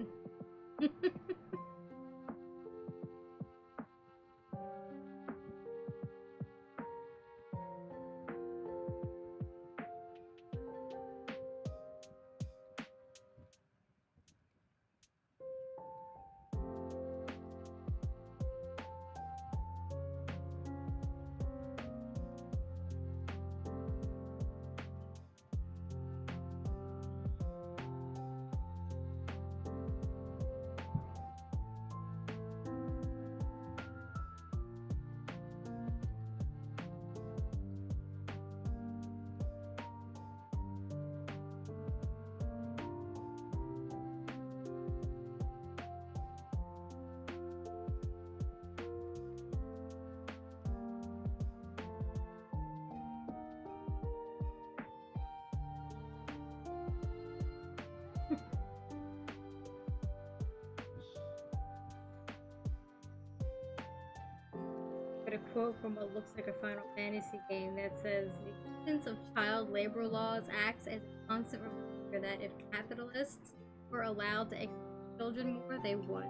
a quote from what looks like a Final Fantasy game that says, "The existence of child labor laws acts as a constant reminder that if capitalists were allowed to exploit children more, they would."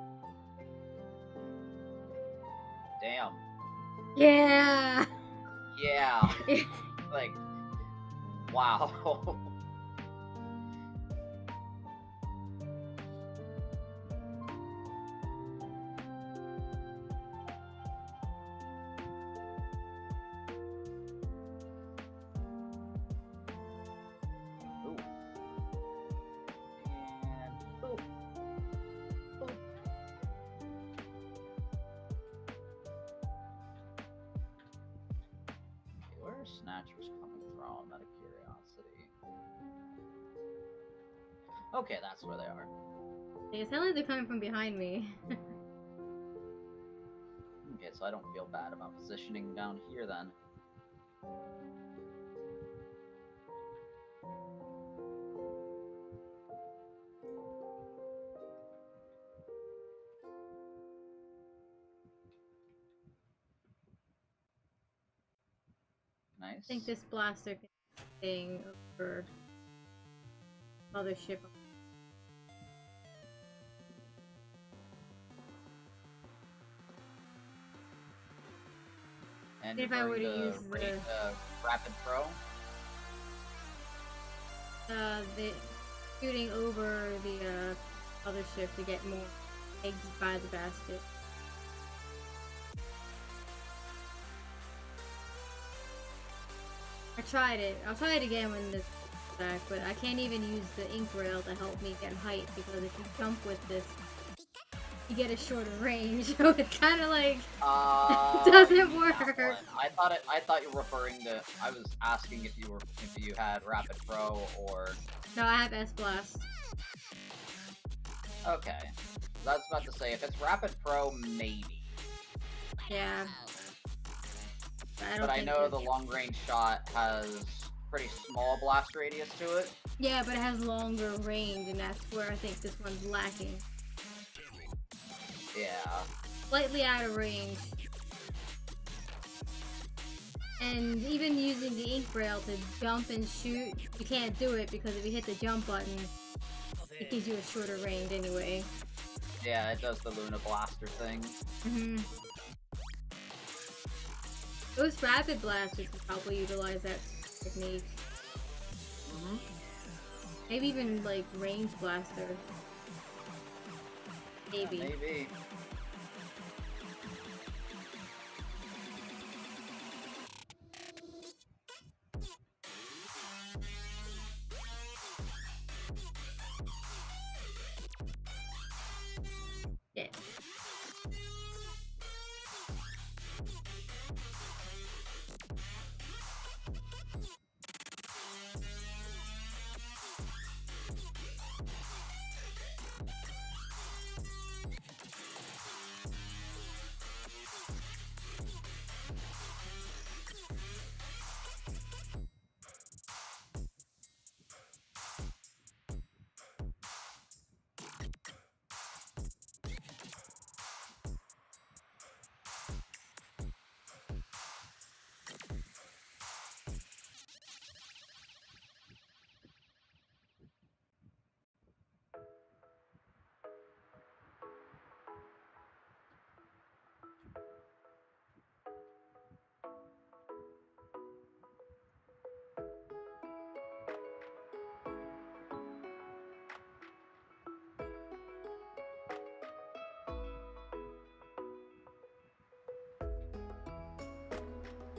Damn. Yeah. Yeah. Like, wow. Ooh. And ooh. Ooh. Okay, where are snatchers coming from? Out of curiosity. Okay, that's where they are. They sound like they're coming from behind me. Okay, so I don't feel bad about positioning down here then. I Nice. think this blaster can thing over other ship. And If you're I were going to use rate, rapid throw. The shooting over the other ship to get more eggs by the basket. I tried it. I'll try it again when this is back, but I can't even use the ink rail to help me get height because if you jump with this, you get a shorter range. So it's kind of like it doesn't work. I thought you were referring to. I was asking if you had rapid throw or. No, I have S blast. Okay, I was about to say if it's rapid throw, maybe. Yeah. But I know the long range shot has pretty small blast radius to it. Yeah, but it has longer range, and that's where I think this one's lacking. Yeah. Slightly out of range. And even using the ink rail to jump and shoot, you can't do it because if you hit the jump button, it gives you a shorter range anyway. Yeah, it does the Luna Blaster thing. Mm-hmm. Those rapid blasters can probably utilize that technique. Mm-hmm. Maybe even like range blaster. Maybe. Yeah, maybe. Yeah.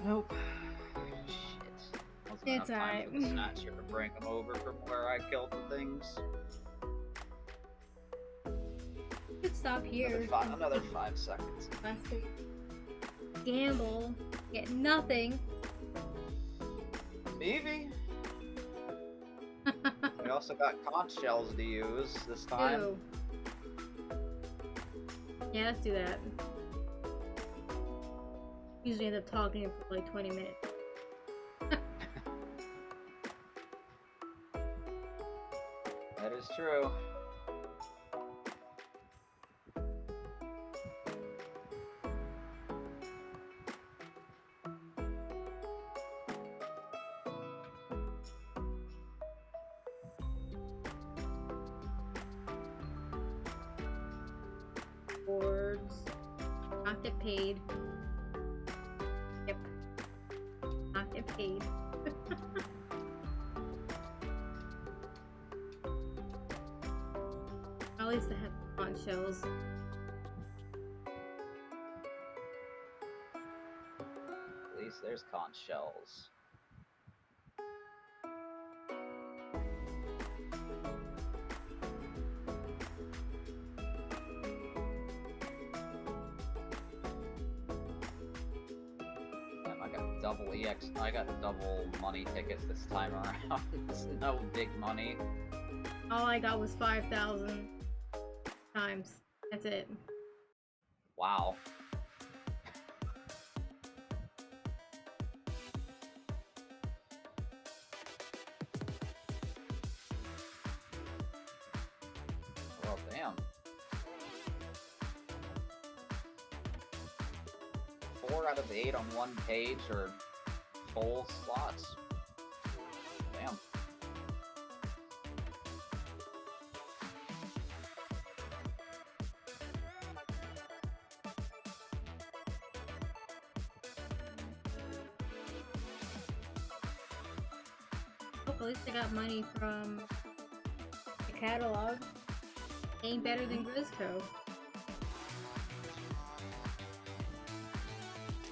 Nope. Shit. Wasn't It's enough time alright. for the snatcher to bring them over from where I killed the things. You could stop here. Another 5 seconds. Gamble. Get nothing. Maybe. We also got conch shells to use this time. Ew. Yeah, let's do that. Usually end up talking for like 20 minutes. That is true. get paid. Yep. Not get paid. At least I have conch shells. At least there's conch shells. Damn, I got double money tickets this time around. It's no big money. All I got was 5,000 times. That's it. Wow. Well, damn. 4 out of 8 on one page are full slots. Damn. Oh, at least I got money from the catalog. Ain't better than Grizzco.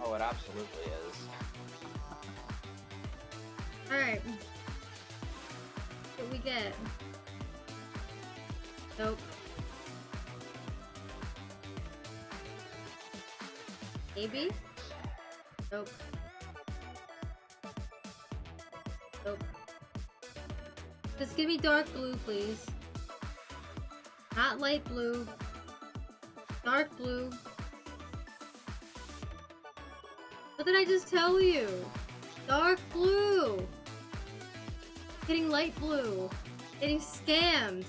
Oh, it absolutely is. Alright. What we get? Nope. Maybe? Nope. Nope. Just give me dark blue, please. Not light blue. Dark blue. What did I just tell you? Dark blue! Getting light blue. Getting scammed.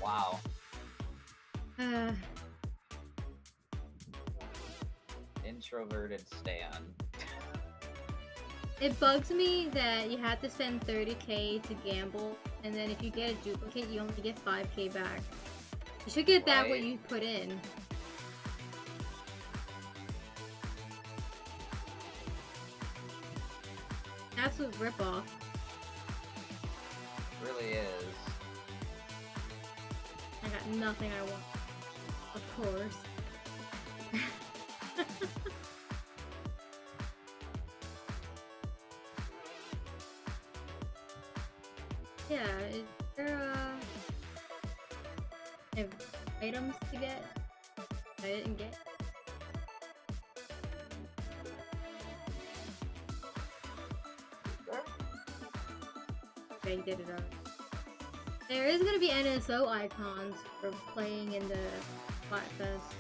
Wow. Introverted Stan. It bugs me that you have to spend 30k to gamble, and then if you get a duplicate, you only get 5k back. You should get back what Right. you put in. Absolute ripoff. Really is. I got nothing I want. Of course. Yeah, is there items to get I didn't get? Okay, you did it already. There is gonna be NSO icons for playing in the Flatfest.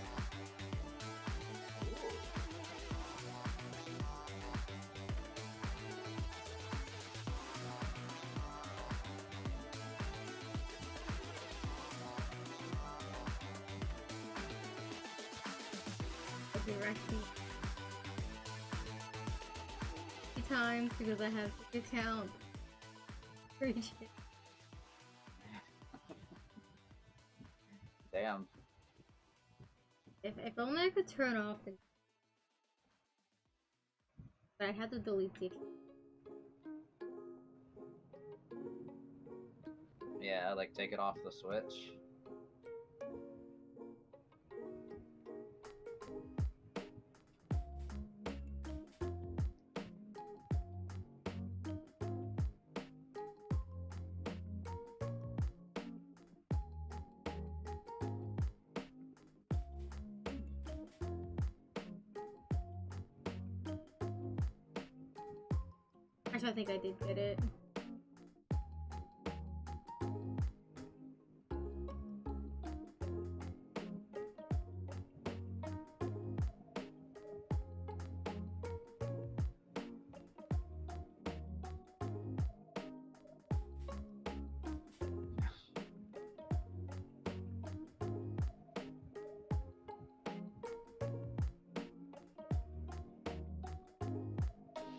Directly. 3 times because I have 2 accounts. Appreciate it. Damn. If only I could turn off the... But I had to delete it. Yeah, like take it off the Switch. Actually, I think I did get it.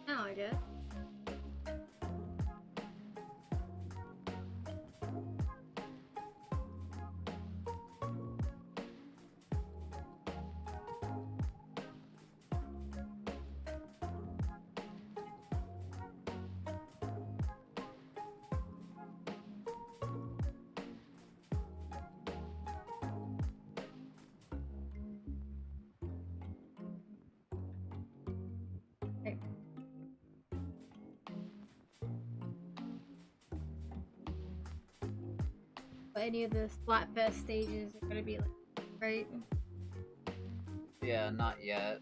Now I guess. any of the Splatfest stages are gonna be like, right? Yeah, not yet.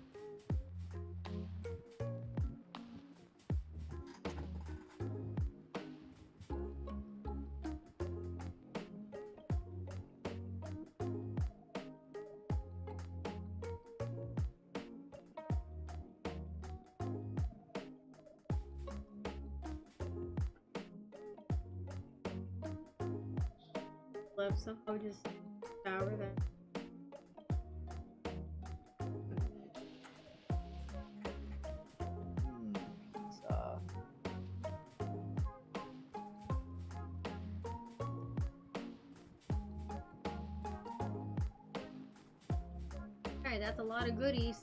Left, so I'll just shower that. Pizza. Alright, that's a lot of goodies.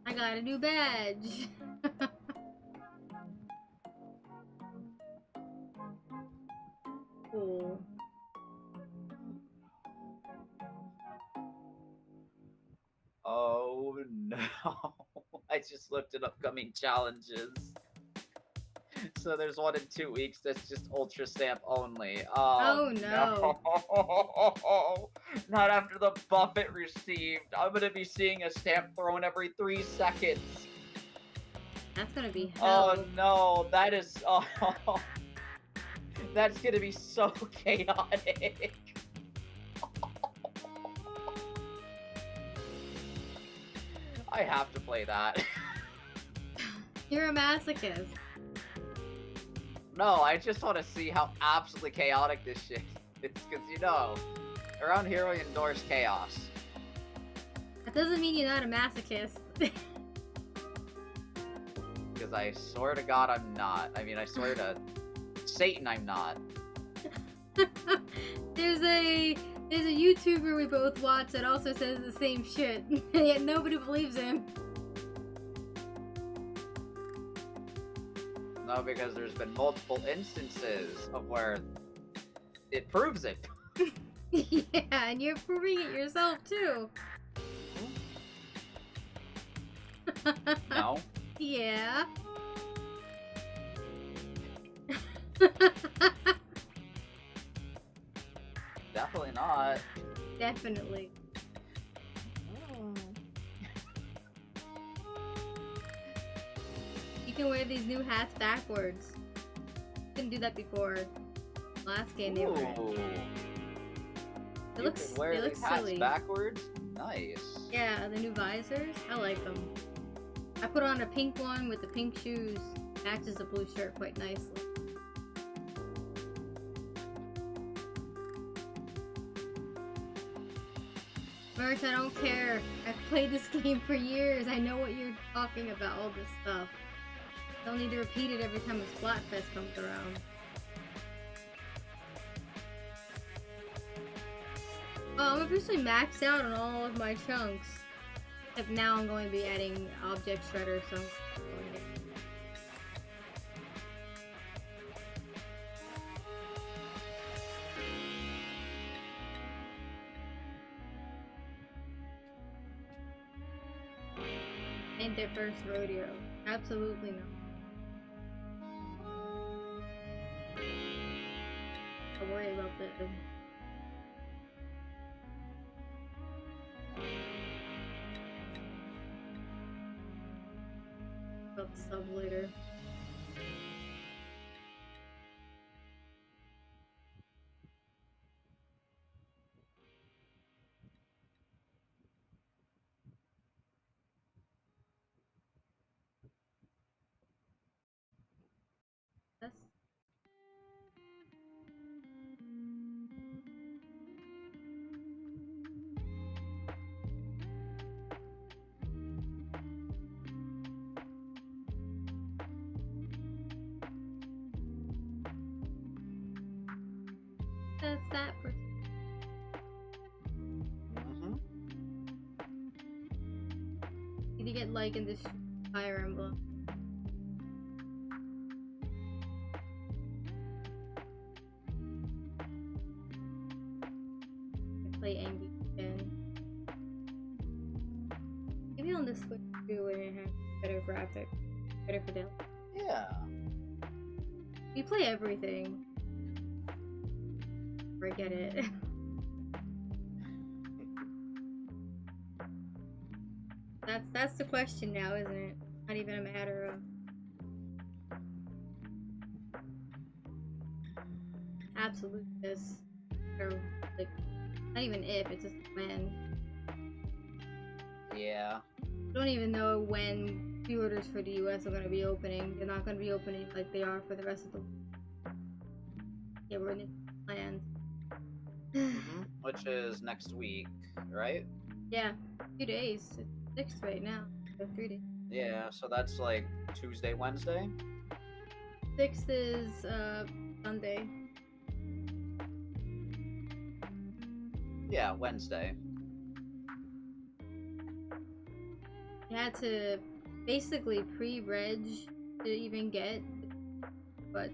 I got a new badge. Cool. Oh no. I just looked at upcoming challenges. So there's one in 2 weeks that's just Ultra Stamp only. Oh, no. No. Not after the buff it received. I'm gonna be seeing a stamp thrown every 3 seconds. That's gonna be hell. Oh no, that is. Oh, that's gonna be so chaotic. I have to play that. You're a masochist. No, I just want to see how absolutely chaotic this shit is. Because, you know, around here we endorse chaos. That doesn't mean you're not a masochist. Because I swear to God I'm not. I mean, I swear to Satan I'm not. There's a YouTuber we both watch that also says the same shit, and yet nobody believes him. No, because there's been multiple instances of where it proves it. Yeah, and you're proving it yourself too. No. Yeah. Definitely not. Definitely. You can wear these new hats backwards. Couldn't do that before. Last game they were in. Ooh. It looks, You can wear it looks these hats silly. backwards? Nice. Yeah, the new visors. I like them. I put on a pink one with the pink shoes. Matches the blue shirt quite nicely. Merch, I don't care. I've played this game for years. I know what you're talking about, all this stuff. Don't need to repeat it every time a Splatfest comes around. Oh, I'm officially maxed out on all of my chunks. Except now I'm going to be adding object shredder, so... Ain't their first rodeo. Absolutely not. Don't worry about that. About the sub later. Yes. That's that for need to get like in this Fire Emblem. Play Angie again. Maybe I'll on the Switch too when it has better graphics, better fidelity. Yeah. You play everything. Forget it. That's the question now, isn't it? Not even a matter of absoluteness, or like not even if, it's just when. Yeah. I don't even know when pre-orders for the US are going to be opening. They're not going to be opening like they are for the rest of the. Yeah, we're in plans. Which is next week, right? Yeah, 2 days. It's 6 right now. So 3 days. Yeah, so that's like Tuesday, Wednesday? 6th is Sunday. Yeah, Wednesday. You had to basically pre-reg to even get, but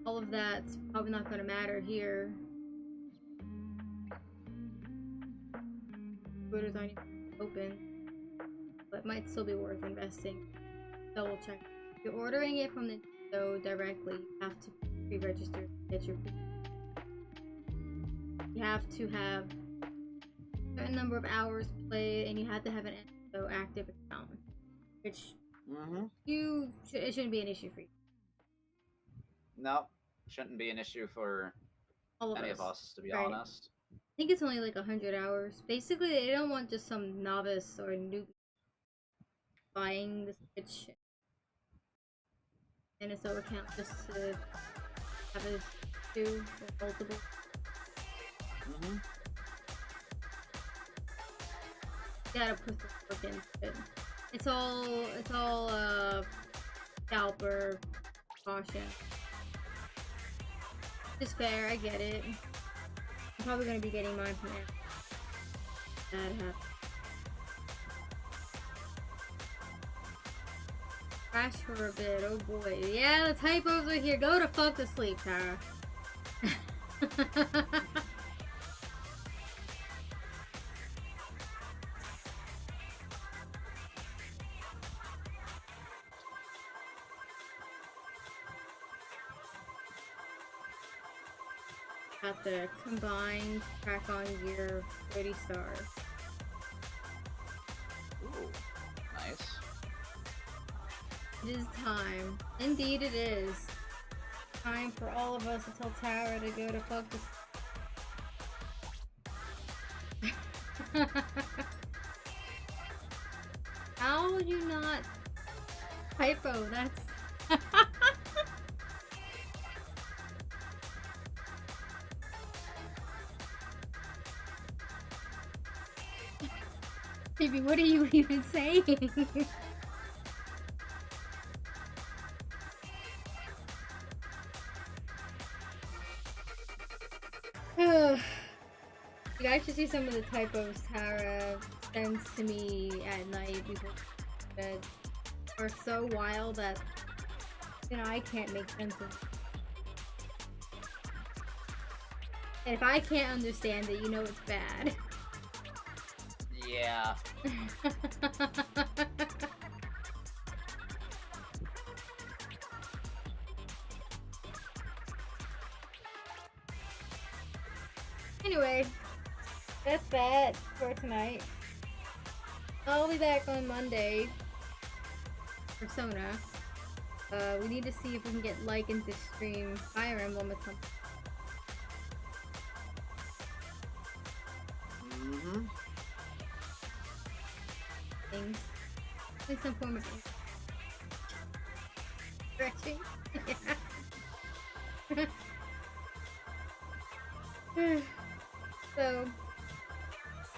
all of that's probably not going to matter here. Borders aren't even open, but it might still be worth investing. Double check. If you're ordering it from Nintendo directly, you have to pre-register to get your You have to have a certain number of hours played, and you have to have an Nintendo active account, which it shouldn't be an issue for you. No, shouldn't be an issue for All of any us. of us, to be Right. honest. I think it's only like 100 hours. Basically, they don't want just some novice or newbie buying the Switch NSO account just to have it do multiple. You gotta put the work into it. It's all scalper caution. It's fair, I get it. I'm probably gonna be getting mine from there. That happened. Crash for a bit, oh boy. Yeah, the typos are here. Go to fuck to sleep, Tara. Got the combined crack on gear 30 stars. Ooh, nice. It is time. Indeed it is. Time for all of us to tell Tara to go to fuck this. How would you not typo? That's Baby, what are you even saying? You guys should see some of the typos Tara sends to me at night before bed. Are so wild that I can't make sense of it. And if I can't understand it, you know it's bad. Yeah. Anyway, that's that for tonight. I'll be back on Monday. Persona. We need to see if we can get Lycan to stream Fire Emblem at some things. In some form of stretching. Yeah. So,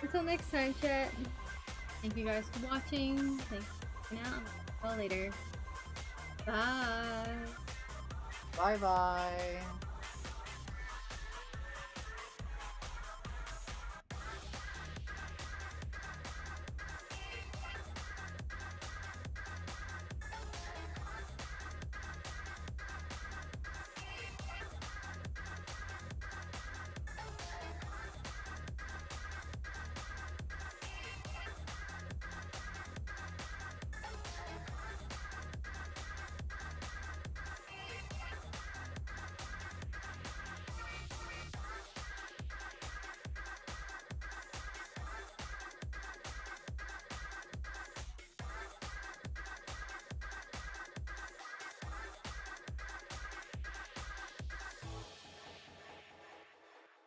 until next time, chat. Thank you guys for watching. Thanks for hanging out. I'll see you later. Bye. Bye-bye.